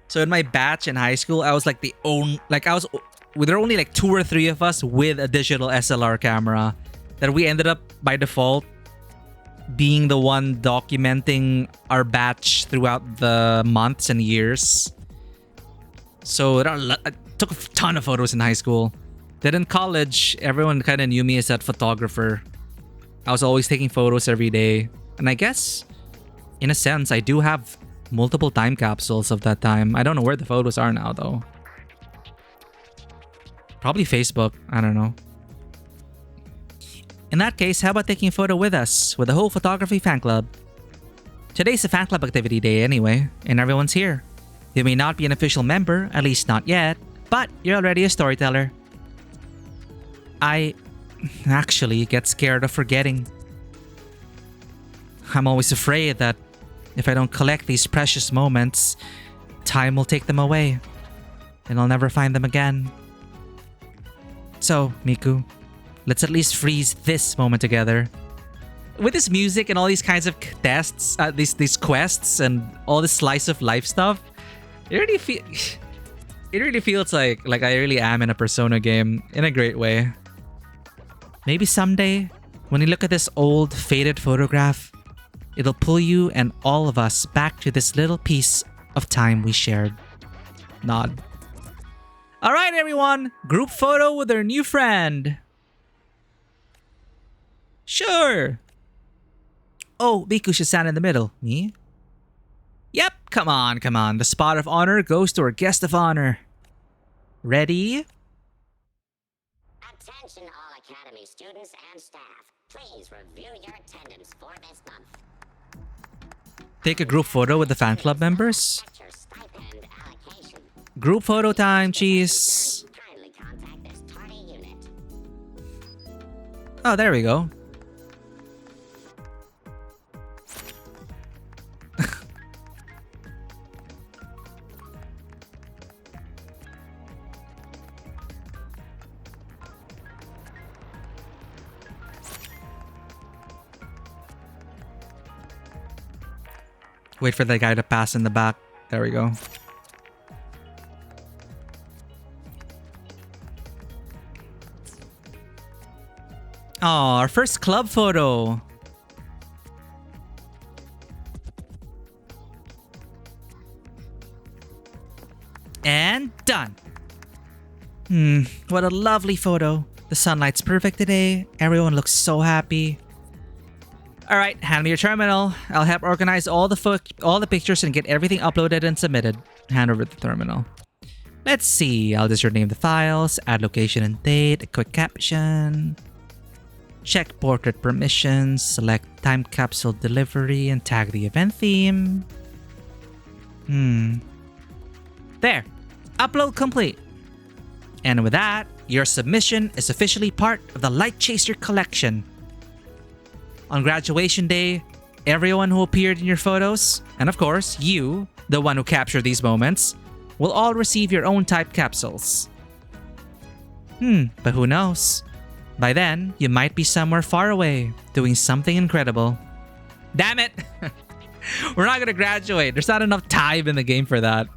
Speaker 1: So in my batch in high school, I was like there were only like 2 or 3 of us with a digital SLR camera that we ended up by default being the one documenting our batch throughout the months and years. So I took a ton of photos in high school. Then in college, everyone kind of knew me as that photographer. I was always taking photos every day. And I guess, in a sense, I do have multiple time capsules of that time. I don't know where the photos are now, though. Probably Facebook. I don't know. In that case, how about taking a photo with us, with the whole photography fan club? Today's a fan club activity day anyway, and everyone's here. You may not be an official member, at least not yet, but you're already a storyteller. I actually get scared of forgetting. I'm always afraid that if I don't collect these precious moments, time will take them away, and I'll never find them again. So, Miku, let's at least freeze this moment together. With this music and all these kinds of tests, these quests and all this slice of life stuff, it really feels like I really am in a Persona game in a great way. Maybe someday, when you look at this old, faded photograph, it'll pull you and all of us back to this little piece of time we shared. Nod. Alright everyone, group photo with our new friend. Sure. Oh, Miku should stand in the middle. Me? Yep, come on. The spot of honor goes to our guest of honor. Ready?
Speaker 10: Attention all Academy students and staff. Please review your attendance for this month.
Speaker 1: Take a group photo with the fan club members.
Speaker 10: Your stipend allocation.
Speaker 1: Group photo time, cheese.
Speaker 10: Kindly contact this tardy unit.
Speaker 1: Oh, there we go. Wait for the guy to pass in the back. There we go. Oh, our first club photo. And done. What a lovely photo. The sunlight's perfect today. Everyone looks so happy. All right, hand me your terminal. I'll help organize all the pictures and get everything uploaded and submitted. Hand over the terminal. Let's see. I'll just rename the files, add location and date, a quick caption. Check portrait permissions, select time capsule delivery, and tag the event theme. There. Upload complete. And with that, your submission is officially part of the Light Chaser collection. On graduation day, everyone who appeared in your photos, and of course, you, the one who captured these moments, will all receive your own type capsules. But who knows? By then, you might be somewhere far away, doing something incredible. Damn it! We're not gonna graduate. There's not enough time in the game for that.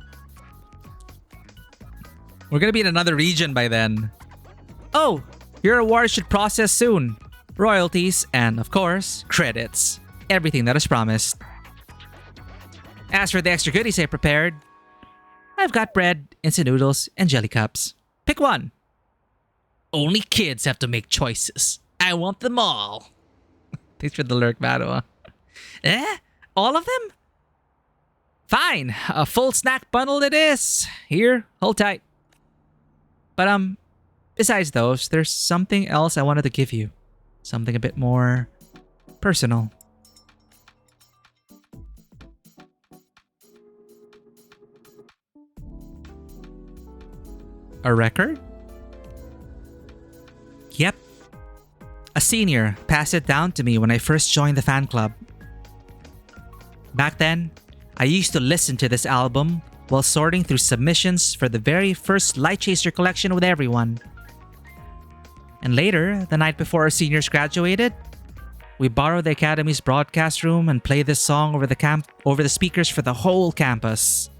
Speaker 1: We're gonna be in another region by then. Oh! Your award should process soon. Royalties and, of course, credits. Everything that is promised. As for the extra goodies I prepared, I've got bread, instant noodles, and jelly cups. Pick one. Only kids have to make choices. I want them all. Thanks for the lurk, Madoa. All of them? Fine. A full snack bundle it is. Here, hold tight. But besides those, there's something else I wanted to give you. Something a bit more personal. A record? Yep. A senior passed it down to me when I first joined the fan club. Back then, I used to listen to this album while sorting through submissions for the very first Light Chaser collection with everyone. And later, the night before our seniors graduated, we borrowed the Academy's broadcast room and played this song over the speakers for the whole campus.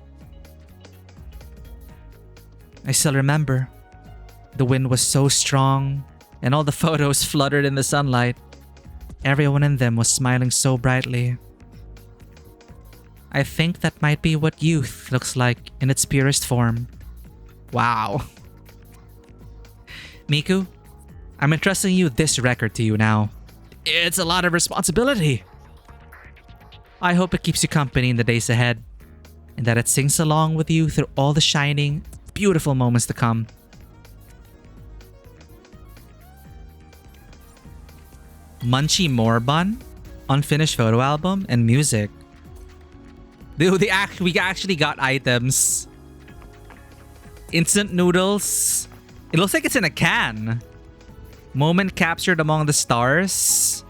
Speaker 1: I still remember. The wind was so strong, and all the photos fluttered in the sunlight. Everyone in them was smiling so brightly. I think that might be what youth looks like in its purest form. Wow. Miku, I'm entrusting you this record to you now. It's a lot of responsibility. I hope it keeps you company in the days ahead, and that it sings along with you through all the shining, beautiful moments to come. Munchie Morbun, unfinished photo album, and music. Dude, we actually got items. Instant noodles. It looks like it's in a can. Moment captured among the stars.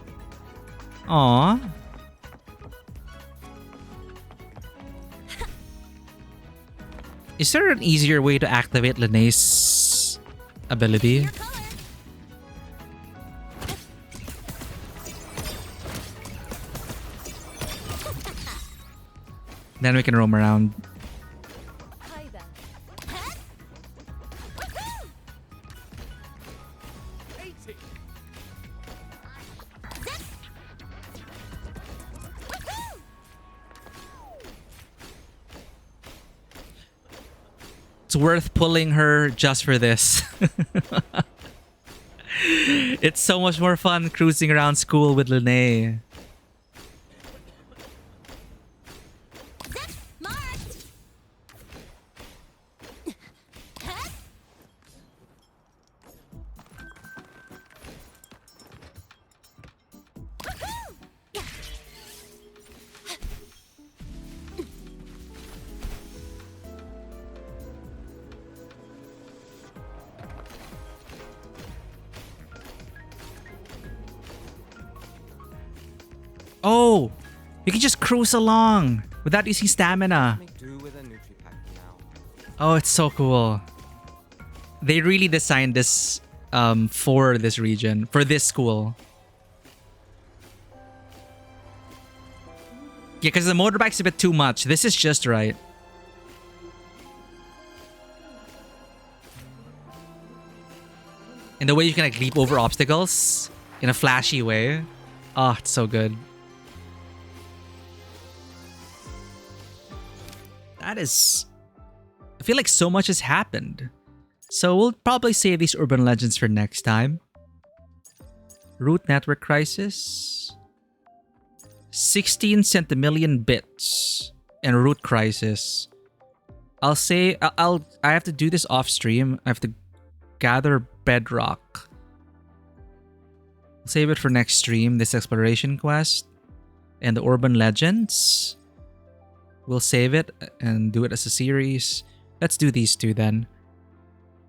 Speaker 1: Aww. Is there an easier way to activate Linnea's ability? Then we can roam around. It's worth pulling her just for this. It's so much more fun cruising around school with Linnea. Oh, you can just cruise along without using stamina. Oh, it's so cool. They really designed this for this region, for this school. Yeah, because the motorbike's a bit too much. This is just right. And the way you can like leap over obstacles in a flashy way. Oh, it's so good. That is... I feel like so much has happened. So we'll probably save these urban legends for next time. Root network crisis. 16 centimillion bits and root crisis. I'll say I have to do this off stream. I have to gather bedrock. I'll save it for next stream, this exploration quest. And the urban legends. We'll save it and do it as a series. Let's do these two then.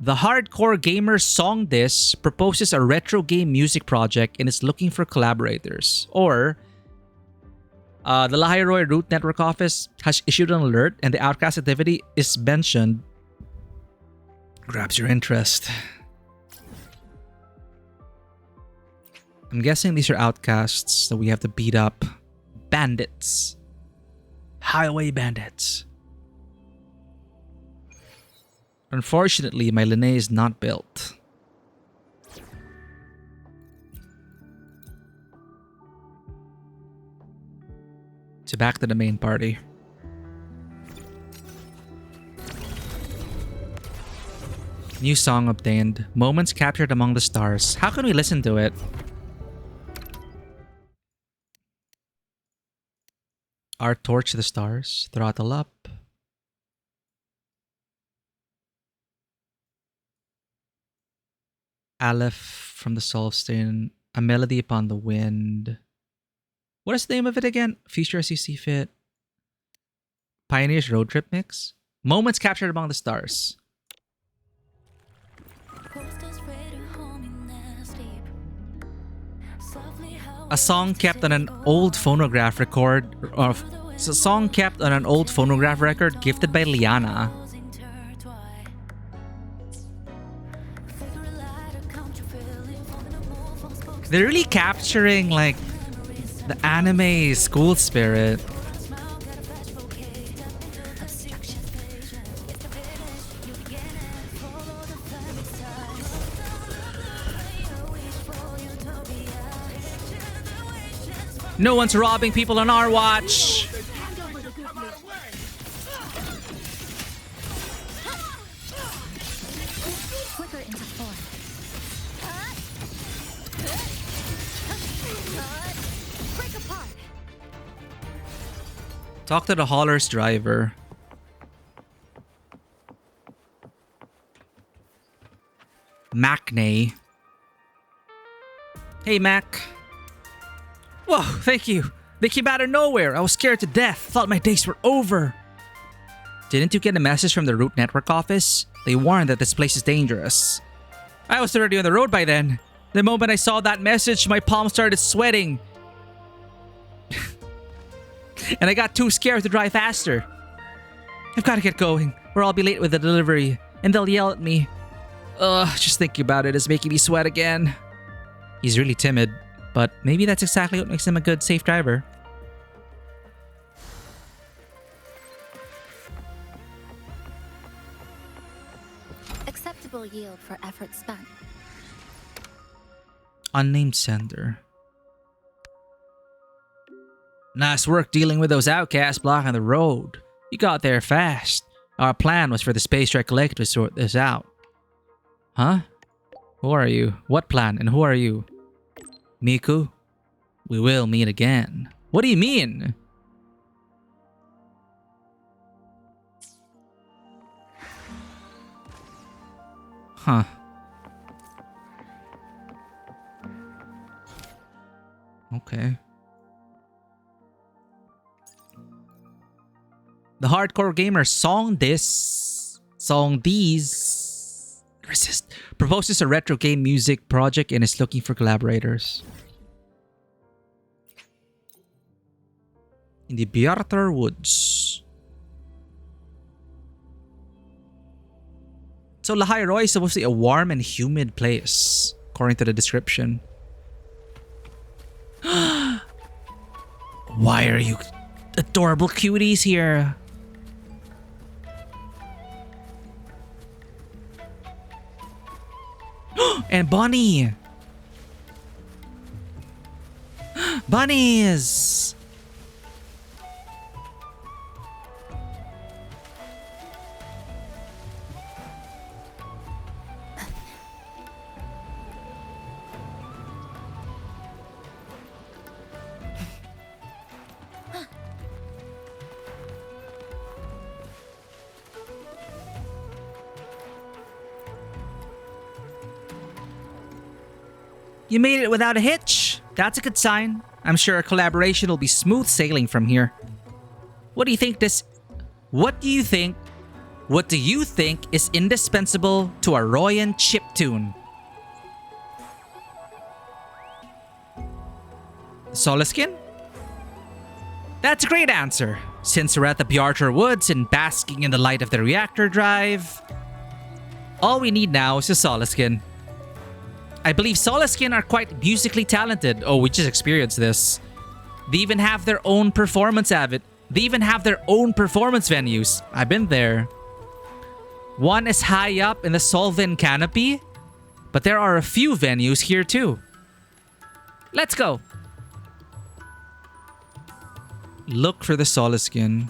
Speaker 1: The Hardcore Gamer Song Disc proposes a retro game music project and is looking for collaborators. Or the Lahairoi Root Network office has issued an alert and the Outcast activity is mentioned. Grabs your interest. I'm guessing these are outcasts that we have to beat up. Bandits. Highway bandits. Unfortunately, my Linné is not built. So back to the main party. New song obtained. Moments captured among the stars. How can we listen to it? Our torch to the stars. Throttle up. Aleph from the Solstin. A melody upon the wind. What is the name of it again? Feature as you see fit. Pioneer's road trip mix. Moments captured among the stars. A song kept on an old phonograph record. A song kept on an old phonograph record gifted by Liana. They're really capturing like the anime school spirit. No one's robbing people on our watch. Talk to the hauler's driver. Macney. Hey, Mac. Whoa, thank you. They came out of nowhere. I was scared to death. Thought my days were over. Didn't you get a message from the Root Network office? They warned that this place is dangerous. I was already on the road by then. The moment I saw that message, my palms started sweating. And I got too scared to drive faster. I've got to get going, or I'll be late with the delivery, and they'll yell at me. Ugh, just thinking about it is making me sweat again. He's really timid, but maybe that's exactly what makes him a good, safe driver.
Speaker 8: Acceptable yield for effort spent.
Speaker 1: Unnamed sender. Nice work dealing with those outcasts blocking the road. You got there fast. Our plan was for the Space Trek Collective to sort this out. Huh? Who are you? What plan and who are you? Miku? We will meet again. What do you mean? Huh. Okay. The Hardcore Gamer Song These proposes a retro game music project and is looking for collaborators. In the Bjartar Woods. So Lahairoi is supposed to be a warm and humid place, according to the description. Why are you adorable cuties here? And Bunny! Bunnies! You made it without a hitch. That's a good sign. I'm sure our collaboration will be smooth sailing from here. What do you think is indispensable to a Royan chiptune? Soliskin? That's a great answer. Since we're at the Bjartar Woods and basking in the light of the reactor drive, all we need now is a Soliskin. I believe Soliskin are quite musically talented. Oh, we just experienced this. They even have their own performance venues. I've been there. One is high up in the Solvin canopy, but there are a few venues here too. Let's go. Look for the Soliskin.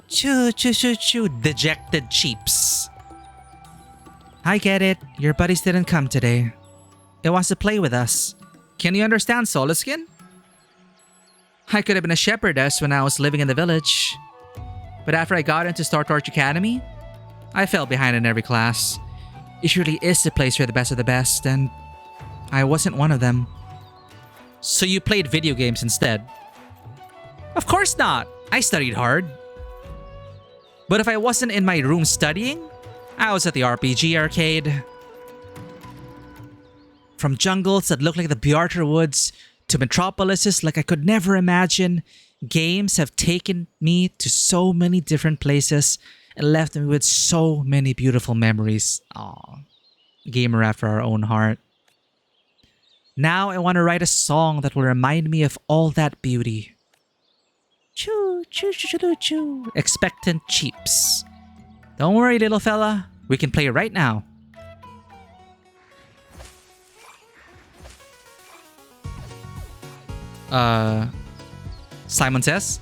Speaker 1: Choo, choo, choo, choo. Dejected cheaps. I get it. Your buddies didn't come today. It wants to play with us. Can you understand Soliskin? I could have been a shepherdess when I was living in the village. But after I got into Star Torch Academy, I fell behind in every class. It really is the place for the best of the best, and I wasn't one of them. So you played video games instead? Of course not. I studied hard. But if I wasn't in my room studying, I was at the RPG arcade. From jungles that look like the Bjartar Woods to metropolises like I could never imagine, games have taken me to so many different places and left me with so many beautiful memories. Aw, gamer after our own heart. Now I want to write a song that will remind me of all that beauty. Choo, choo, choo, choo, choo. Expectant cheeps. Don't worry, little fella. We can play right now. Simon says.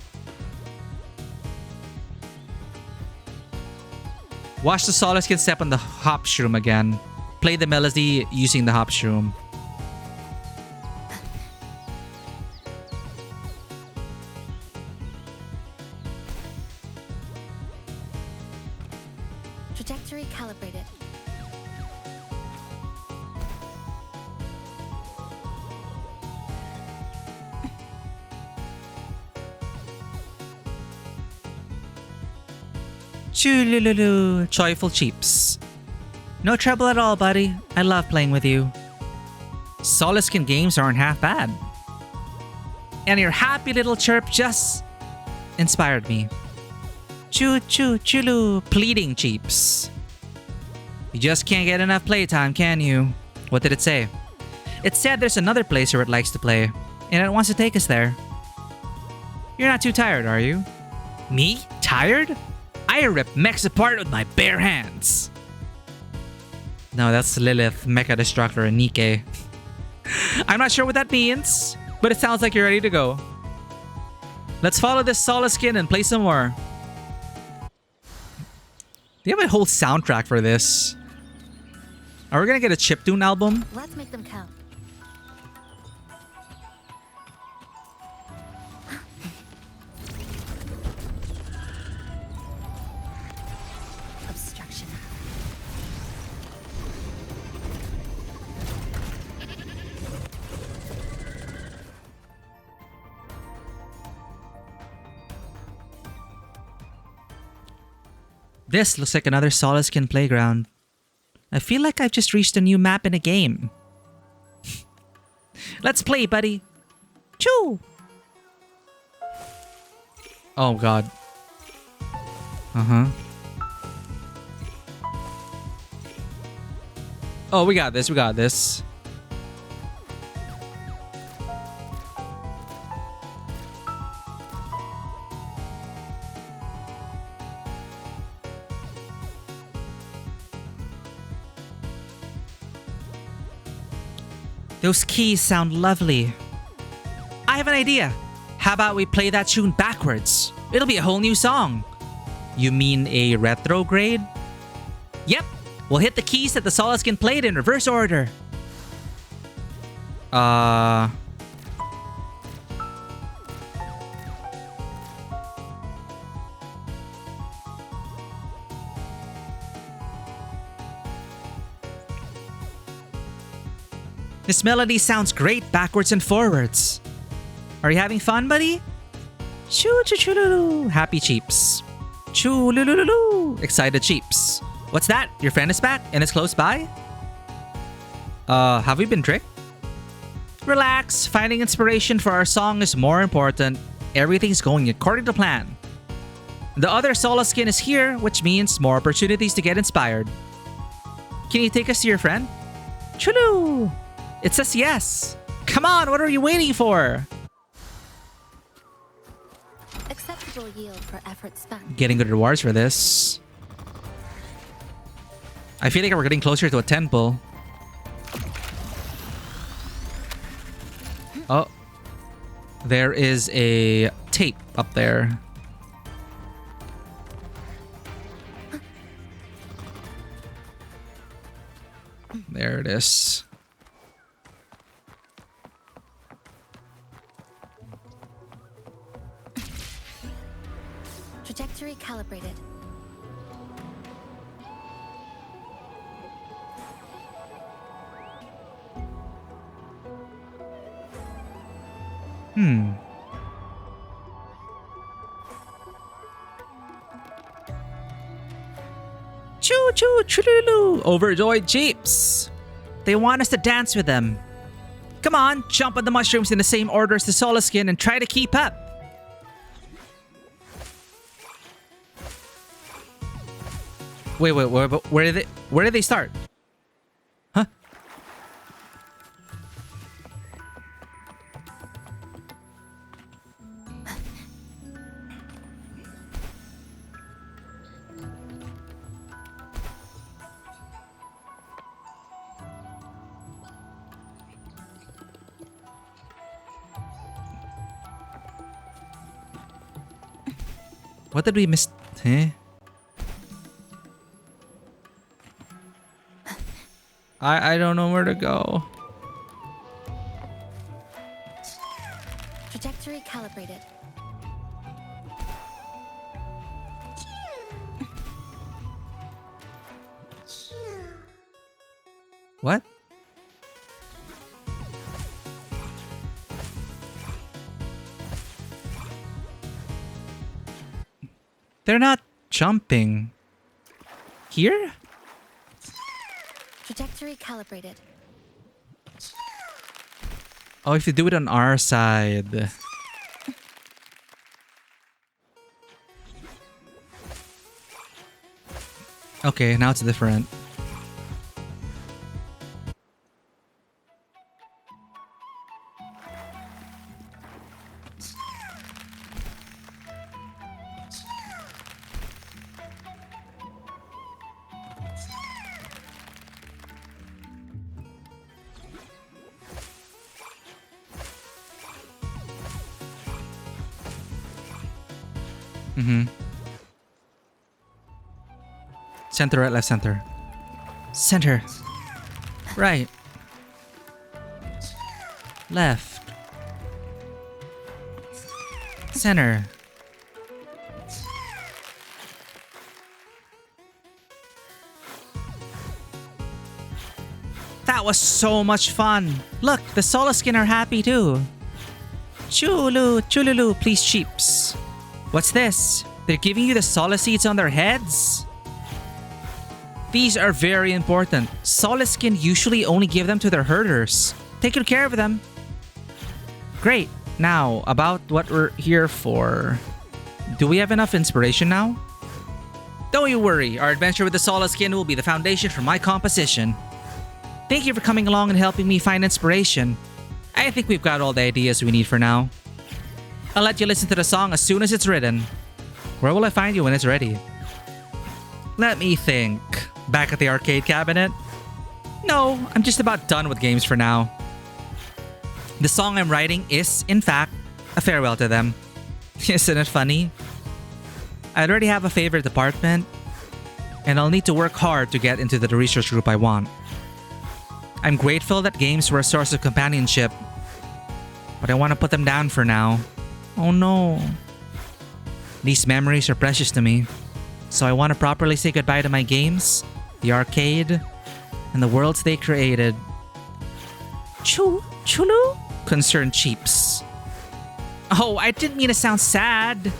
Speaker 1: Watch the Soliskin step on the hop shroom again. Play the melody using the hop shroom.
Speaker 8: Trajectory calibrated.
Speaker 1: Choo-loo-loo-loo, joyful cheeps. No trouble at all, buddy. I love playing with you. Soliskin games aren't half bad. And your happy little chirp just inspired me. Choo-choo-choo-loo, pleading cheeps. You just can't get enough playtime, can you? What did it say? It said there's another place where it likes to play, and it wants to take us there. You're not too tired, are you? Me? Tired? I rip mechs apart with my bare hands. No, that's Lilith, Mecha Destructor, and Nike. I'm not sure what that means, but it sounds like you're ready to go. Let's follow this Soliskin and play some more. They have a whole soundtrack for this. Are we gonna get a chiptune album?
Speaker 8: Let's make them count. Obstruction.
Speaker 1: This looks like another Soliskin playground. I feel like I've just reached a new map in a game. Let's play, buddy. Choo! Oh, God. Uh-huh. Oh, we got this. We got this. Those keys sound lovely. I have an idea. How about we play that tune backwards? It'll be a whole new song. You mean a retrograde? Yep. We'll hit the keys that the Solaskin played in reverse order. This melody sounds great backwards and forwards. Are you having fun, buddy? Choo choo choo loo. Happy cheeps. Choo loo loo loo loo. Excited cheeps. What's that? Your friend is back and it's close by? Have we been tricked? Relax. Finding inspiration for our song is more important. Everything's going according to plan. The other Solaskin is here, which means more opportunities to get inspired. Can you take us to your friend? Chulu! It says yes. Come on, what are you waiting for?
Speaker 8: Acceptable yield for effort spent.
Speaker 1: Getting good rewards for this. I feel like we're getting closer to a temple. Oh. There is a tape up there. There it is.
Speaker 8: Trajectory calibrated.
Speaker 1: Choo choo choo. Overjoyed Jeeps. They want us to dance with them. Come on, jump on the mushrooms in the same order as the Solaskin and try to keep up. Wait, where did they start? Huh? What did we miss? Huh? I don't know where to go.
Speaker 8: Trajectory calibrated.
Speaker 1: What? They're not jumping. Here?
Speaker 8: Trajectory calibrated.
Speaker 1: Oh, if you do it on our side. Okay, now it's different. Center, right, left, center. Center. Right. Left. Center. That was so much fun. Look, the Solaskin are happy too. Chulu, chululu, please cheeps. What's this? They're giving you the Solas seeds on their heads? These are very important. Solaskin usually only give them to their herders. Take good care of them. Great. Now, about what we're here for. Do we have enough inspiration now? Don't you worry. Our adventure with the Solaskin will be the foundation for my composition. Thank you for coming along and helping me find inspiration. I think we've got all the ideas we need for now. I'll let you listen to the song as soon as it's written. Where will I find you when it's ready? Let me think. Back at the arcade cabinet? No, I'm just about done with games for now. The song I'm writing is, in fact, a farewell to them. Isn't it funny? I already have a favorite department, and I'll need to work hard to get into the research group I want. I'm grateful that games were a source of companionship, but I want to put them down for now. Oh no. These memories are precious to me, so I want to properly say goodbye to my games, the arcade, and the worlds they created. Chulu? Concerned Cheeps. Oh, I didn't mean to sound sad.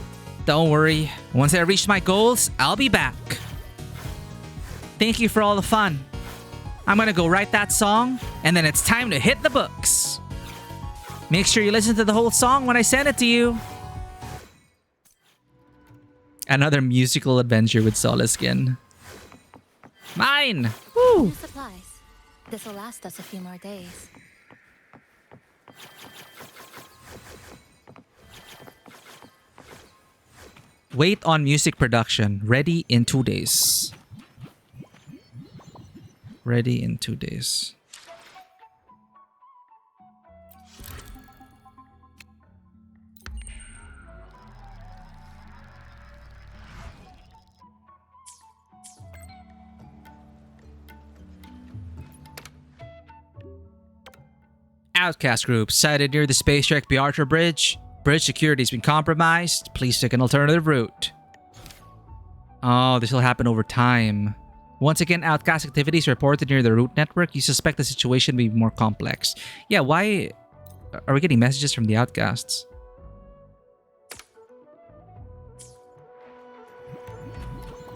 Speaker 1: Don't worry. Once I reach my goals, I'll be back. Thank you for all the fun. I'm gonna go write that song, and then it's time to hit the books. Make sure you listen to the whole song when I send it to you. Another musical adventure with Solaskin. Mine! Woo!
Speaker 8: New supplies. This'll last us a few more days.
Speaker 1: Wait on music production. Ready in 2 days. Ready in 2 days. Outcast group sighted near the Space Trek Bearter Bridge. Bridge security has been compromised. Please take an alternative route. Oh, this will happen over time. Once again, outcast activities reported near the route network. You suspect the situation may be more complex. Yeah, why are we getting messages from the outcasts?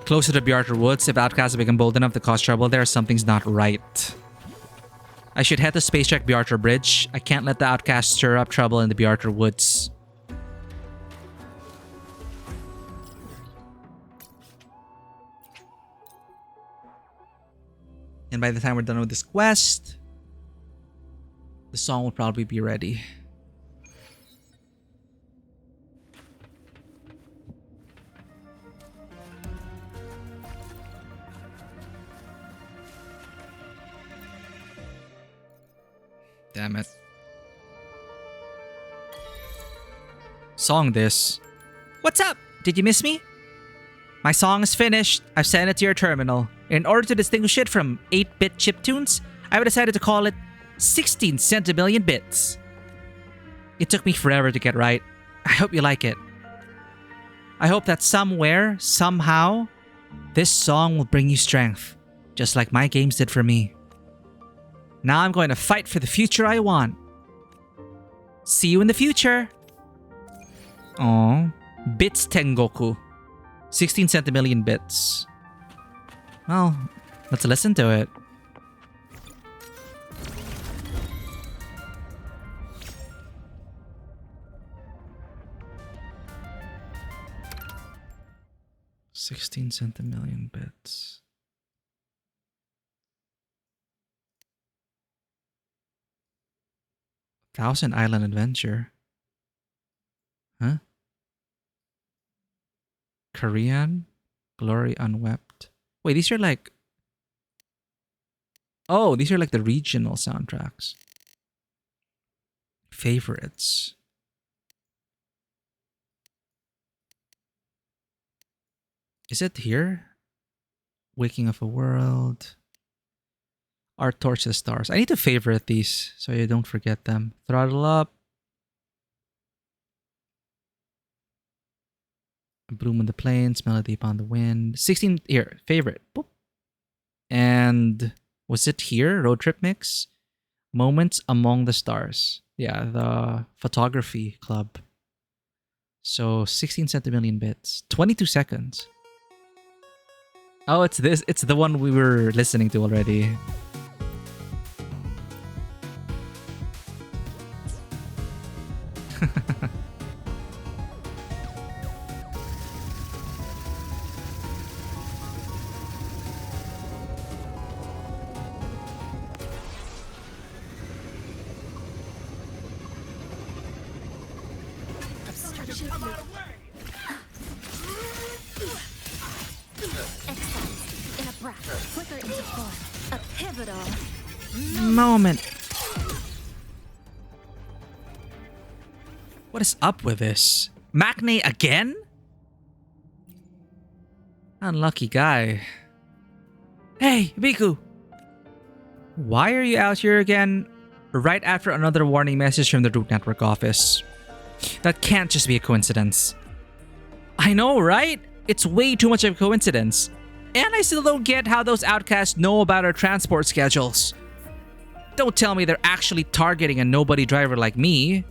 Speaker 1: Close to the Bearter Woods. If outcasts have become bold enough to cause trouble there, something's not right. I should head to Space Trek Bearter Bridge. I can't let the outcasts stir up trouble in the Bearter Woods. And by the time we're done with this quest, the song will probably be ready. Damn it. Song this. What's up? Did you miss me? My song is finished. I've sent it to your terminal. In order to distinguish it from 8-bit chiptunes, I've decided to call it 16 centimillion bits. It took me forever to get right. I hope you like it. I hope that somewhere, somehow, this song will bring you strength, just like my games did for me. Now I'm going to fight for the future I want. See you in the future. Aww. Bits Tengoku. 16 centimillion bits. Well, let's listen to it. $16 centimillion bits. Thousand Island Adventure. Huh? Korean? Glory Unwept. Wait, these are like... Oh, these are like the regional soundtracks. Favorites. Is it here? Waking of a World. Our Torch the Stars. I need to favorite these so you don't forget them. Throttle Up. Bloom in the Plains. Melody Upon the Wind. 16. Here. Favorite. Boop. And was it here? Road Trip Mix. Moments Among the Stars. Yeah, the photography club. So 16 centimillion bits. 22 seconds. Oh, it's this. It's the one we were listening to already. Moment. What is up with this? Macne again? Unlucky guy. Hey, Miku! Why are you out here again right after another warning message from the Root Network office? That can't just be a coincidence. I know, right? It's way too much of a coincidence. And I still don't get how those outcasts know about our transport schedules. Don't tell me they're actually targeting a nobody driver like me.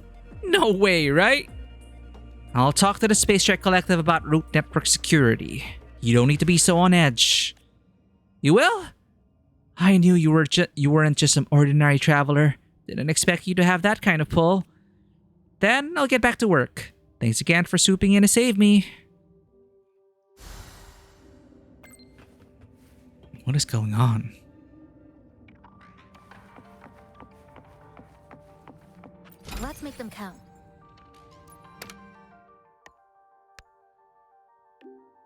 Speaker 1: No way, right? I'll talk to the Space Trek Collective about Root Network security. You don't need to be so on edge. You will? I knew you weren't just some ordinary traveler. Didn't expect you to have that kind of pull. Then I'll get back to work. Thanks again for swooping in to save me. What is going on?
Speaker 8: Let's make them count.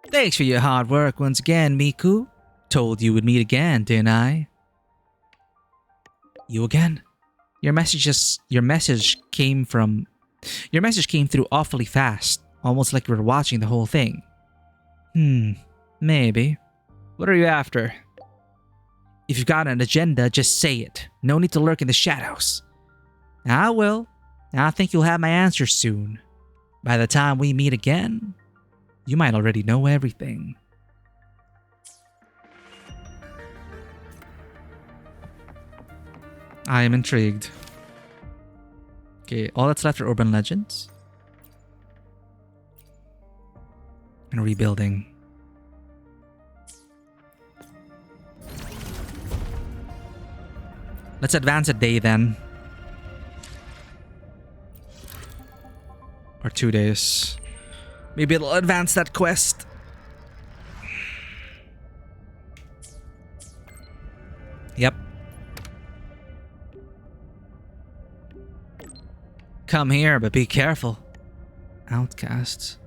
Speaker 1: Thanks for your hard work once again, Miku. Told you would meet again, didn't I? You again? Your message came through awfully fast, almost like you were watching the whole thing. Maybe. What are you after? If you've got an agenda, just say it. No need to lurk in the shadows. I will. I think you'll have my answer soon. By the time we meet again, you might already know everything. I am intrigued. Okay, all that's left are urban legends. And rebuilding. Let's advance a day then. Or 2 days. Maybe it'll advance that quest. Yep. Come here, but be careful. Outcasts.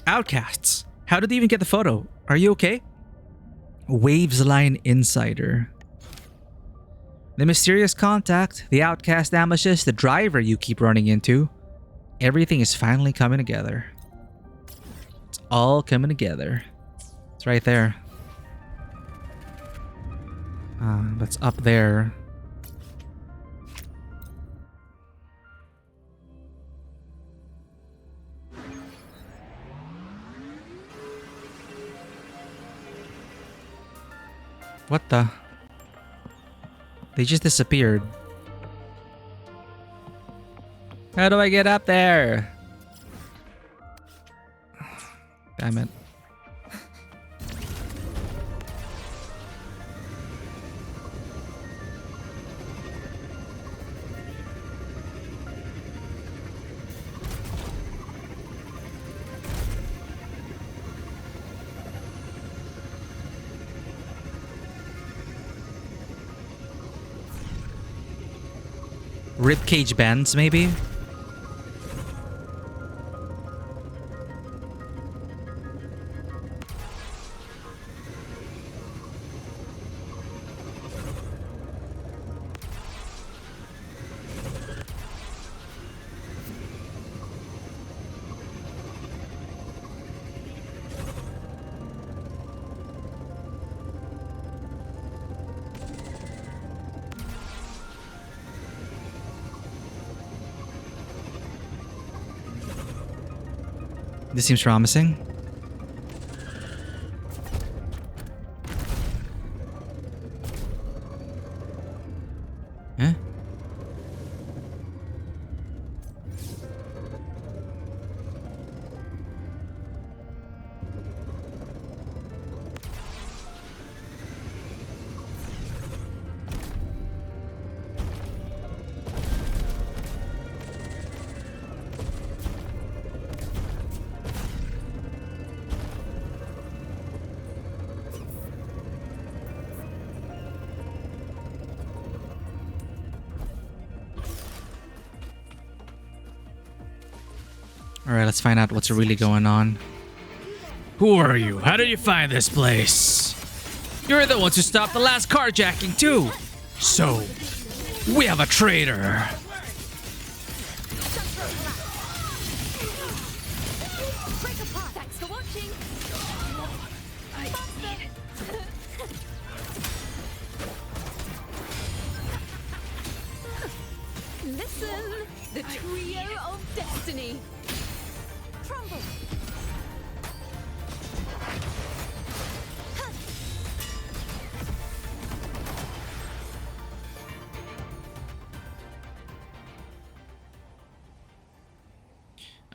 Speaker 1: Outcasts? How did they even get the photo? Are you okay? Waves Line Insider. The mysterious contact, the outcast ambushes, the driver you keep running into. Everything is finally coming together. It's all coming together. It's right there. That's up there. What the? They just disappeared. How do I get up there? Damn it. Ribcage bands, maybe? This seems promising. Huh? Alright, let's find out what's really going on.
Speaker 7: Who are you? How did you find this place? You're the ones who stopped the last carjacking too. So, we have a traitor.
Speaker 4: Charging. Listen, the trio of destiny. Crumble.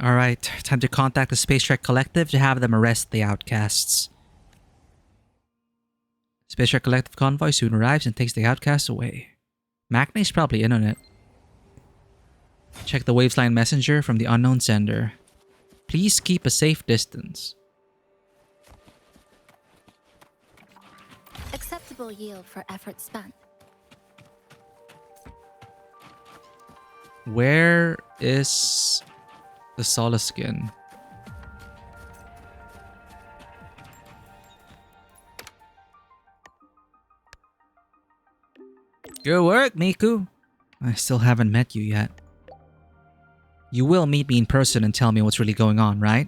Speaker 1: Alright, time to contact the Space Trek Collective to have them arrest the outcasts. Space Trek Collective convoy soon arrives and takes the outcasts away. Macne's probably in on it. Check the Wavesline messenger from the unknown sender. Please keep a safe distance.
Speaker 8: Acceptable yield for effort spent.
Speaker 1: Where is the Solace skin? Good work, Miku. I still haven't met you yet. You will meet me in person and tell me what's really going on, right?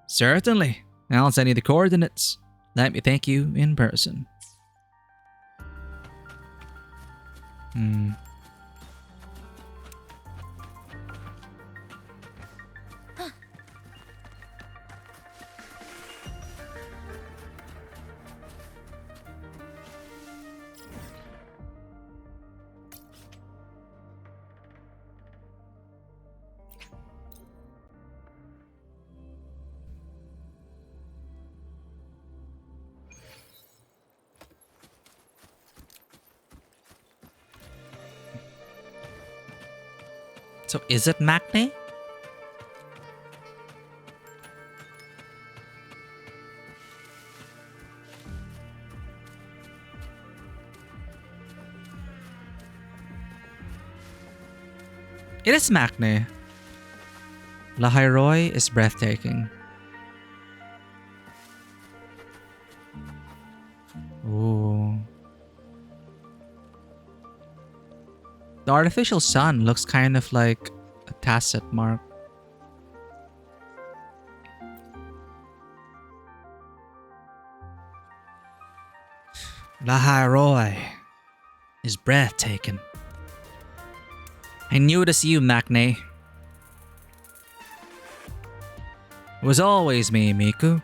Speaker 1: Certainly. I'll send you the coordinates. Let me thank you in person. So is it Macne? It is Macne. Lahairoi is breathtaking. Ooh. The artificial sun looks kind of like a tacit mark. Lahairoi is breathtaking. I knew it was you, Macne. It was always me, Miku.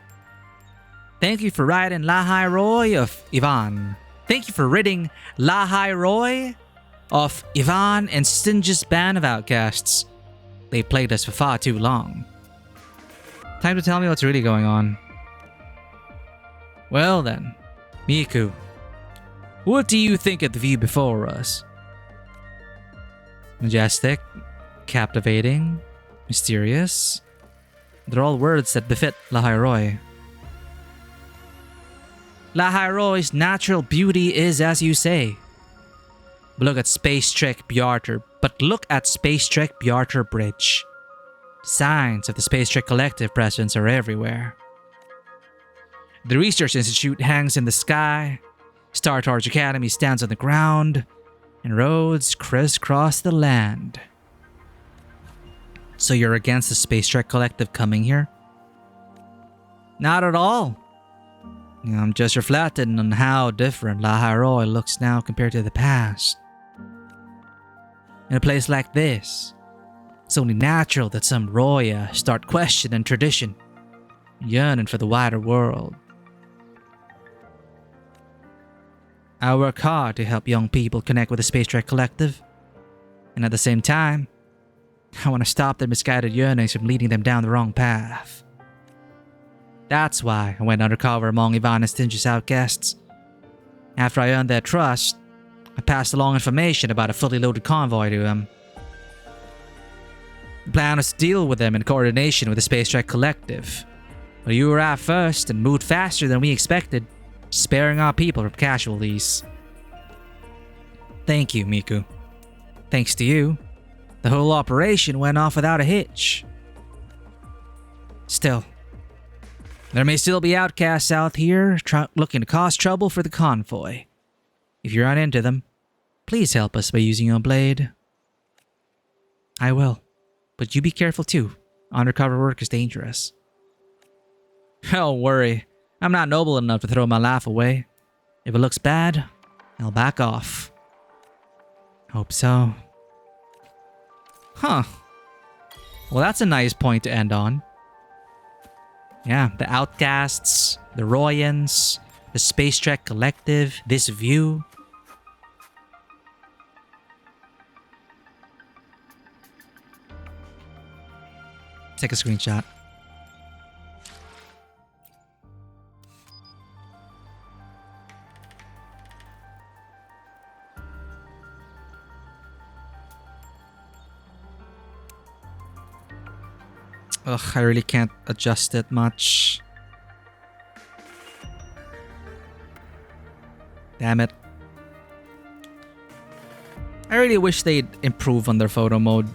Speaker 1: Thank you for riding Lahairoi of Ivan. Thank you for ridding Lahairoi of Ivan and Stinge's band of outcasts. They played us for far too long. Time to tell me what's really going on. Well then, Miku, what do you think of the view before us? Majestic, captivating, mysterious. They're all words that befit Lahairoi. Lahairoi's natural beauty is as you say. Look at Space Trek Bjarter, but look at Space Trek Bjarter Bridge. Signs of the Space Trek Collective presence are everywhere. The Research Institute hangs in the sky, Star Torch Academy stands on the ground, and roads crisscross the land. So you're against the Space Trek Collective coming here? Not at all. I'm just reflecting on how different Lahairoi looks now compared to the past. In a place like this, it's only natural that some Roya start questioning tradition, yearning for the wider world. I work hard to help young people connect with the Space Trek Collective, and at the same time, I want to stop their misguided yearnings from leading them down the wrong path. That's why I went undercover among Ivan and Stinge's outcasts. After I earned their trust, I passed along information about a fully loaded convoy to them. The plan was to deal with them in coordination with the Space Trek Collective. But you arrived first and moved faster than we expected, sparing our people from casualties. Thank you, Miku. Thanks to you, the whole operation went off without a hitch. Still, there may still be outcasts out here looking to cause trouble for the convoy. If you run into them, please help us by using your blade. I will, but you be careful too. Undercover work is dangerous. Don't worry. I'm not noble enough to throw my life away. If it looks bad, I'll back off. Hope so. Huh. Well, that's a nice point to end on. Yeah, the Outcasts, the Royans, the Space Trek Collective, this view. Take a screenshot. Ugh, I really can't adjust it much. Damn it. I really wish they'd improve on their photo mode.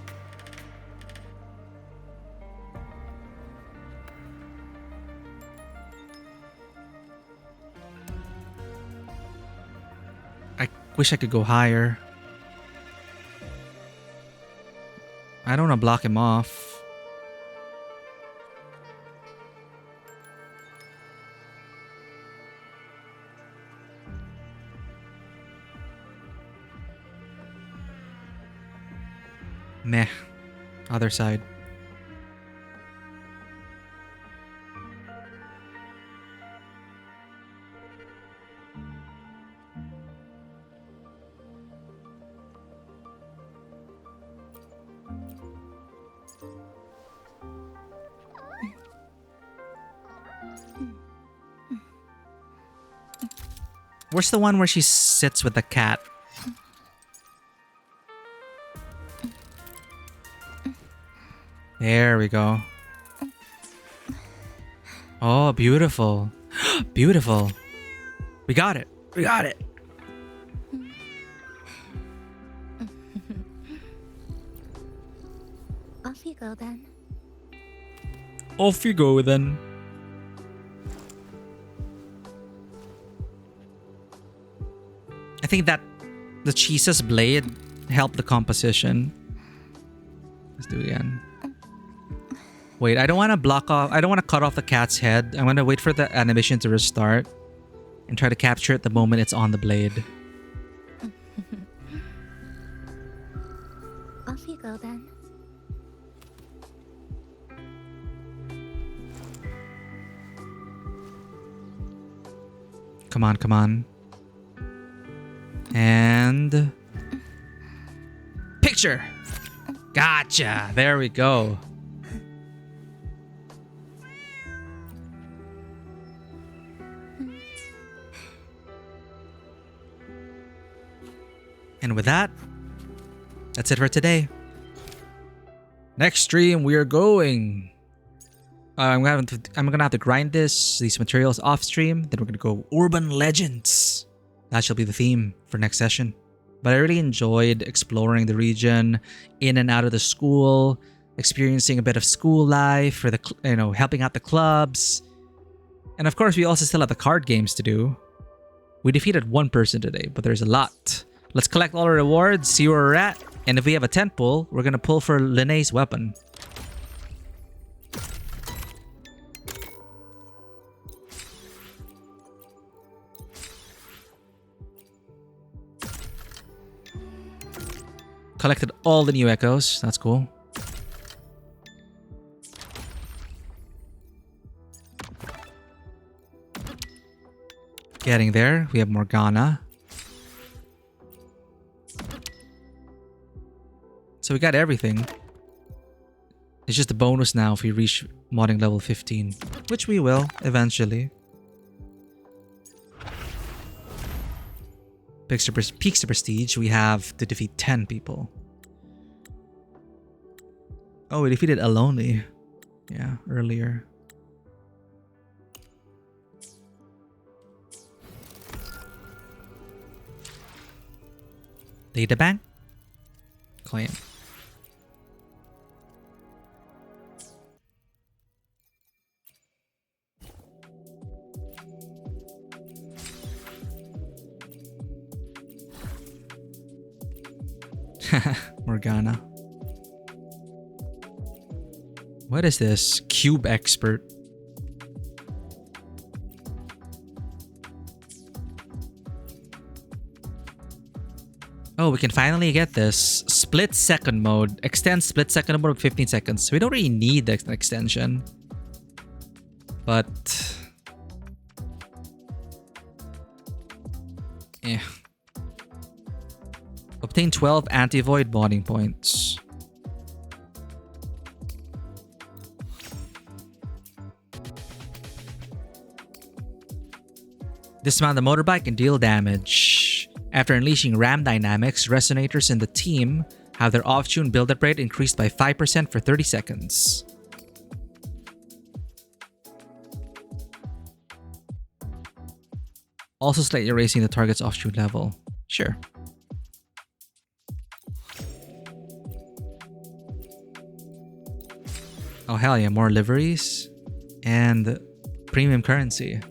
Speaker 1: I wish I could go higher. I don't want to block him off. Meh. Other side. Where's the one where she sits with the cat? There we go. Oh, beautiful. Beautiful. We got it. We got it.
Speaker 8: Off you go then.
Speaker 1: Off you go then. I think that the cheese's blade helped the composition. Let's do it again. Wait, I don't want to block off. I don't want to cut off the cat's head. I want to wait for the animation to restart and try to capture it the moment it's on the blade.
Speaker 8: Off you go then.
Speaker 1: Come on, come on. And picture. Gotcha. There we go. And with that, that's it for today. Next stream, we are going. I'm gonna have to grind these materials off stream. Then we're gonna go urban legends. That shall be the theme for next session. But I really enjoyed exploring the region, in and out of the school, experiencing a bit of school life for the helping out the clubs, and of course we also still have the card games to do. We defeated one person today, but there's a lot. Let's collect all our rewards, see where we're at, and if we have a tent pull, we're gonna pull for Linnea's weapon. Collected all the new echoes. That's cool. Getting there. We have Morgana. So we got everything. It's just a bonus now if we reach modding level 15. Which we will, eventually. Peaks to prestige, we have to defeat 10 people. Oh, we defeated Aloni. Yeah, earlier. Data bank? Claim. Morgana. What is this? Cube expert. Oh, we can finally get this. Split second mode. Extend split second mode of 15 seconds. We don't really need the extension. But... yeah. Obtain 12 anti-void bonding points. Dismount the motorbike and deal damage. After unleashing ram dynamics, resonators in the team have their off-tune build-up rate increased by 5% for 30 seconds. Also slightly raising the target's off-tune level. Sure. Oh hell yeah, more liveries and premium currency.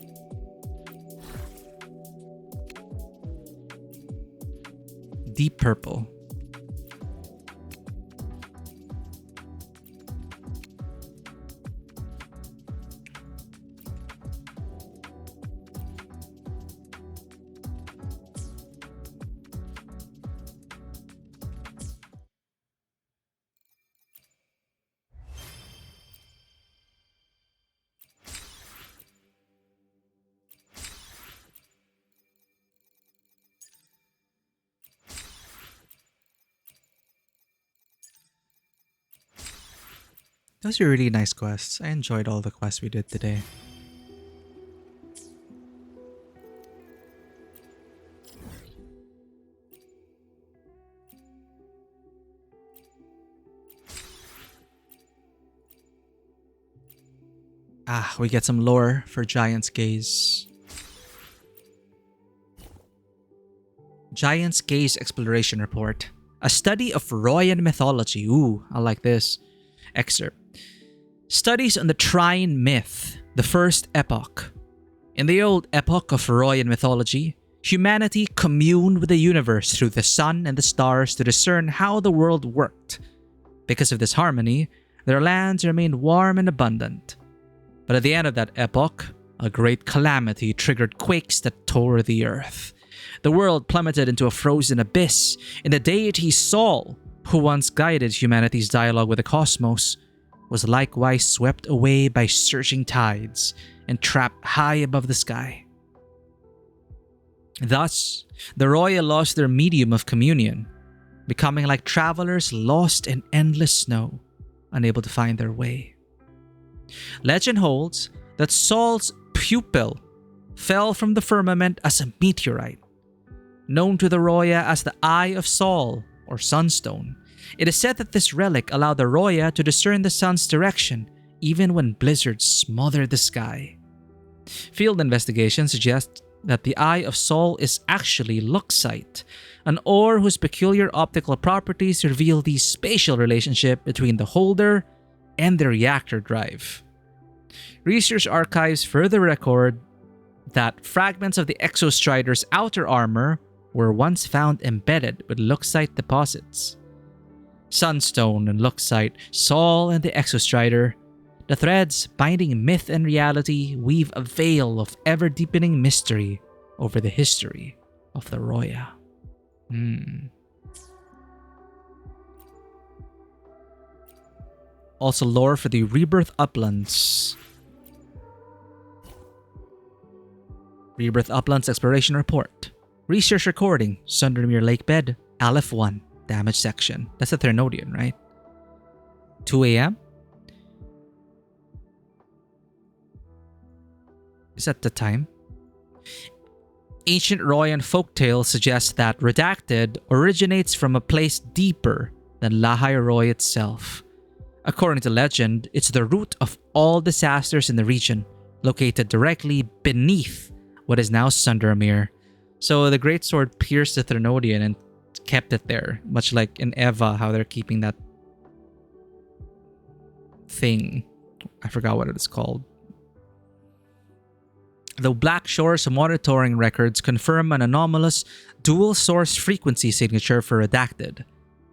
Speaker 1: Deep purple. Those are really nice quests. I enjoyed all the quests we did today. Ah, we get some lore for Giant's Gaze. Giant's Gaze Exploration Report. A study of Royan mythology. Ooh, I like this. Excerpt. Studies on the Trine myth, the first epoch. In the old epoch of Royan mythology, humanity communed with the universe through the sun and the stars to discern how the world worked. Because of this harmony, their lands remained warm and abundant. But at the end of that epoch, a great calamity triggered quakes that tore the earth. The world plummeted into a frozen abyss, and the deity Sol, who once guided humanity's dialogue with the cosmos, was likewise swept away by surging tides and trapped high above the sky. Thus, the Roya lost their medium of communion, becoming like travelers lost in endless snow, unable to find their way. Legend holds that Sol's pupil fell from the firmament as a meteorite, known to the Roya as the Eye of Sol or Sunstone. It is said that this relic allowed the Roya to discern the sun's direction even when blizzards smothered the sky. Field investigations suggest that the Eye of Sol is actually Luxite, an ore whose peculiar optical properties reveal the spatial relationship between the holder and the reactor drive. Research archives further record that fragments of the Exostrider's outer armor were once found embedded with Luxite deposits. Sunstone and Luxite, Sol and the Exostrider, the threads binding myth and reality weave a veil of ever-deepening mystery over the history of the Roya. Also lore for the Rebirth Uplands. Rebirth Uplands Exploration Report. Research recording, Sundermere Lakebed, Aleph 1, damage section. That's the Thernodian, right? 2 a.m.? Is that the time? Ancient Royan folktales suggest that Redacted originates from a place deeper than Lahai Roy itself. According to legend, it's the root of all disasters in the region, located directly beneath what is now Sundermere. So the Great Sword pierced the Thernodian and kept it there, much like in Eva, how they're keeping that thing. I forgot what it is called. The Black Shore's monitoring records confirm an anomalous dual source frequency signature for Redacted.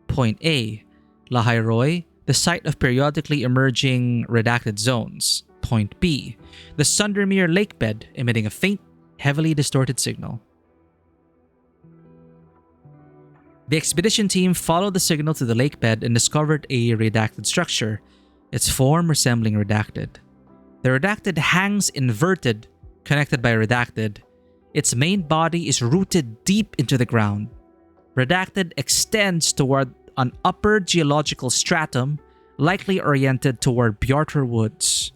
Speaker 1: Point A, Lahai Roy, the site of periodically emerging redacted zones. Point B, the Sundermere Lakebed, emitting a faint, heavily distorted signal. The expedition team followed the signal to the lake bed and discovered a redacted structure, its form resembling redacted. The redacted hangs inverted, connected by redacted. Its main body is rooted deep into the ground. Redacted extends toward an upper geological stratum, likely oriented toward Bjartar Woods.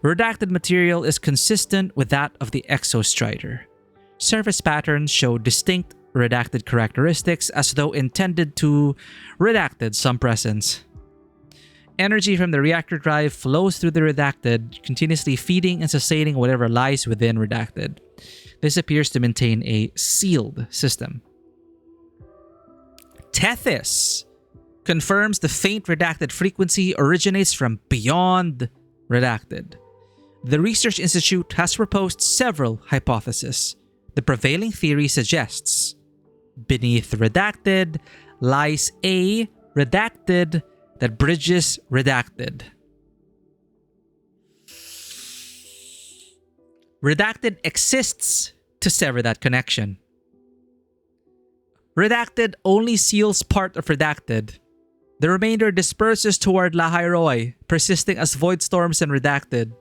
Speaker 1: Redacted material is consistent with that of the Exostrider. Surface patterns show distinct redacted characteristics as though intended to redacted some presence. Energy from the reactor drive flows through the redacted, continuously feeding and sustaining whatever lies within redacted. This appears to maintain a sealed system. Tethys confirms the faint redacted frequency originates from beyond redacted. The Research Institute has proposed several hypotheses. The prevailing theory suggests beneath redacted lies a redacted that bridges redacted. Redacted exists to sever that connection. Redacted only seals part of redacted. The remainder disperses toward Lahairoi, persisting as void storms and redacted.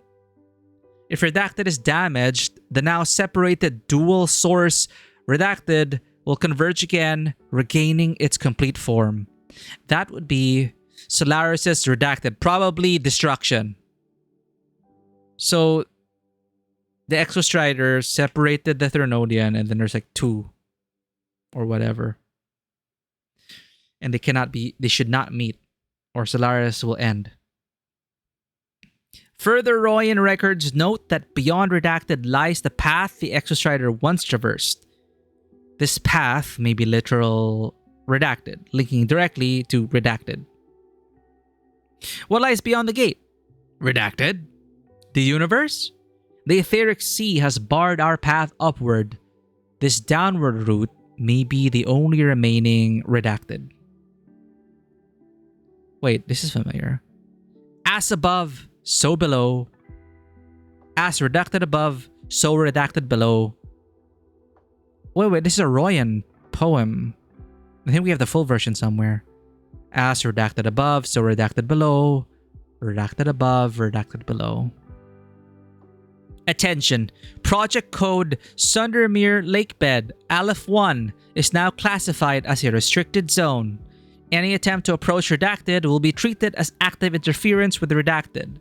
Speaker 1: If redacted is damaged, the now separated dual source redacted will converge again, regaining its complete form. That would be Solaris's redacted, probably destruction. So the Exostrider separated the Threnodian, and then there's like two or whatever. And they should not meet, or Solaris will end. Further Royan records note that beyond redacted lies the path the Exostrider once traversed. This path may be literal redacted, linking directly to redacted. What lies beyond the gate? Redacted? The universe? The etheric sea has barred our path upward. This downward route may be the only remaining redacted. Wait, this is familiar. As above, so below. As redacted above, so redacted below. Wait, this is a Royan poem. I think we have the full version somewhere. As redacted above, so redacted below. Redacted above, redacted below. Attention! Project code Sundermere Lakebed Aleph 1 is now classified as a restricted zone. Any attempt to approach redacted will be treated as active interference with the redacted.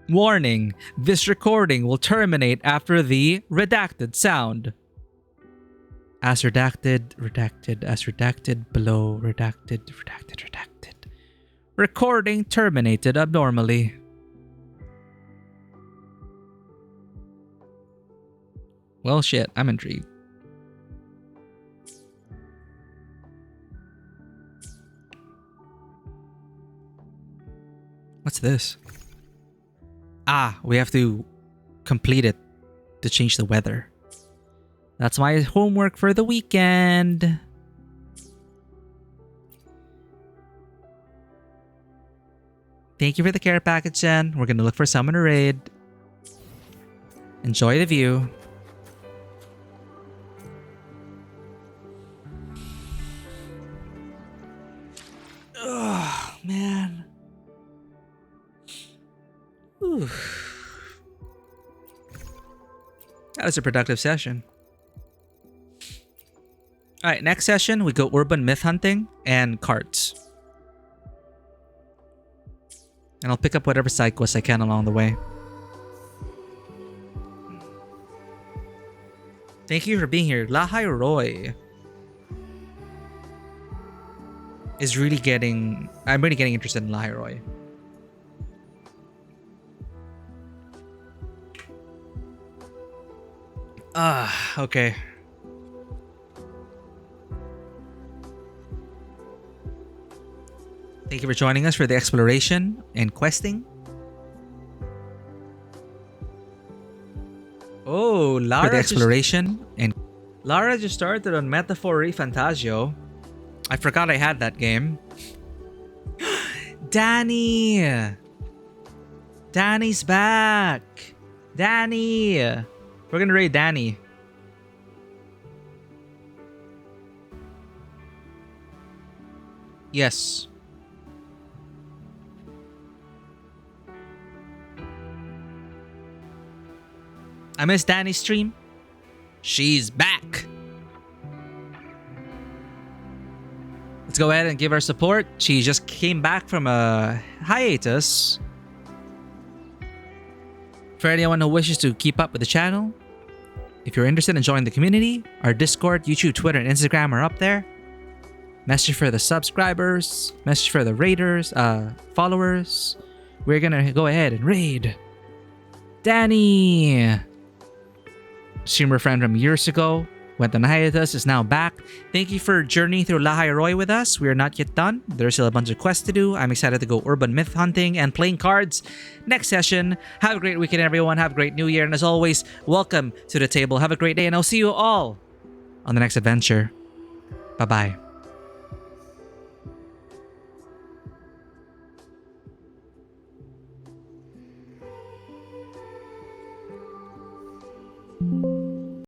Speaker 1: Warning! This recording will terminate after the redacted sound. As redacted, redacted, as redacted, below, redacted, redacted, redacted. Recording terminated abnormally. Well, shit, I'm intrigued. What's this? Ah, we have to complete it to change the weather. That's my homework for the weekend. Thank you for the care package, Jen. We're gonna look for Summoner Raid. Enjoy the view. Oh, man. Whew. That was a productive session. Alright, next session we go urban myth hunting and cards. And I'll pick up whatever side quests I can along the way. Thank you for being here. Lahairoi is really getting... I'm really getting interested in Lahairoi. Okay. Thank you for joining us for the exploration and questing. Oh, Lara for the exploration and Lara just started on Metaphor Fantasio. I forgot I had that game. Danny! Danny's back! Danny! We're gonna raid Danny. Yes. I miss Danny's stream. She's back. Let's go ahead and give her support. She just came back from a hiatus. For anyone who wishes to keep up with the channel, if you're interested in joining the community, our Discord, YouTube, Twitter, and Instagram are up there. Message for the subscribers, message for the raiders, followers. We're gonna go ahead and raid Danny. Streamer friend from years ago, went on hiatus, is now back. Thank you for journeying through Lahai Roy with us. We are not yet done. There's still a bunch of quests to do. I'm excited to go urban myth hunting and playing cards next session. Have a great weekend, everyone. Have a great new year. And as always, welcome to the table. Have a great day, and I'll see you all on the next adventure. Bye-bye.
Speaker 11: Thank you.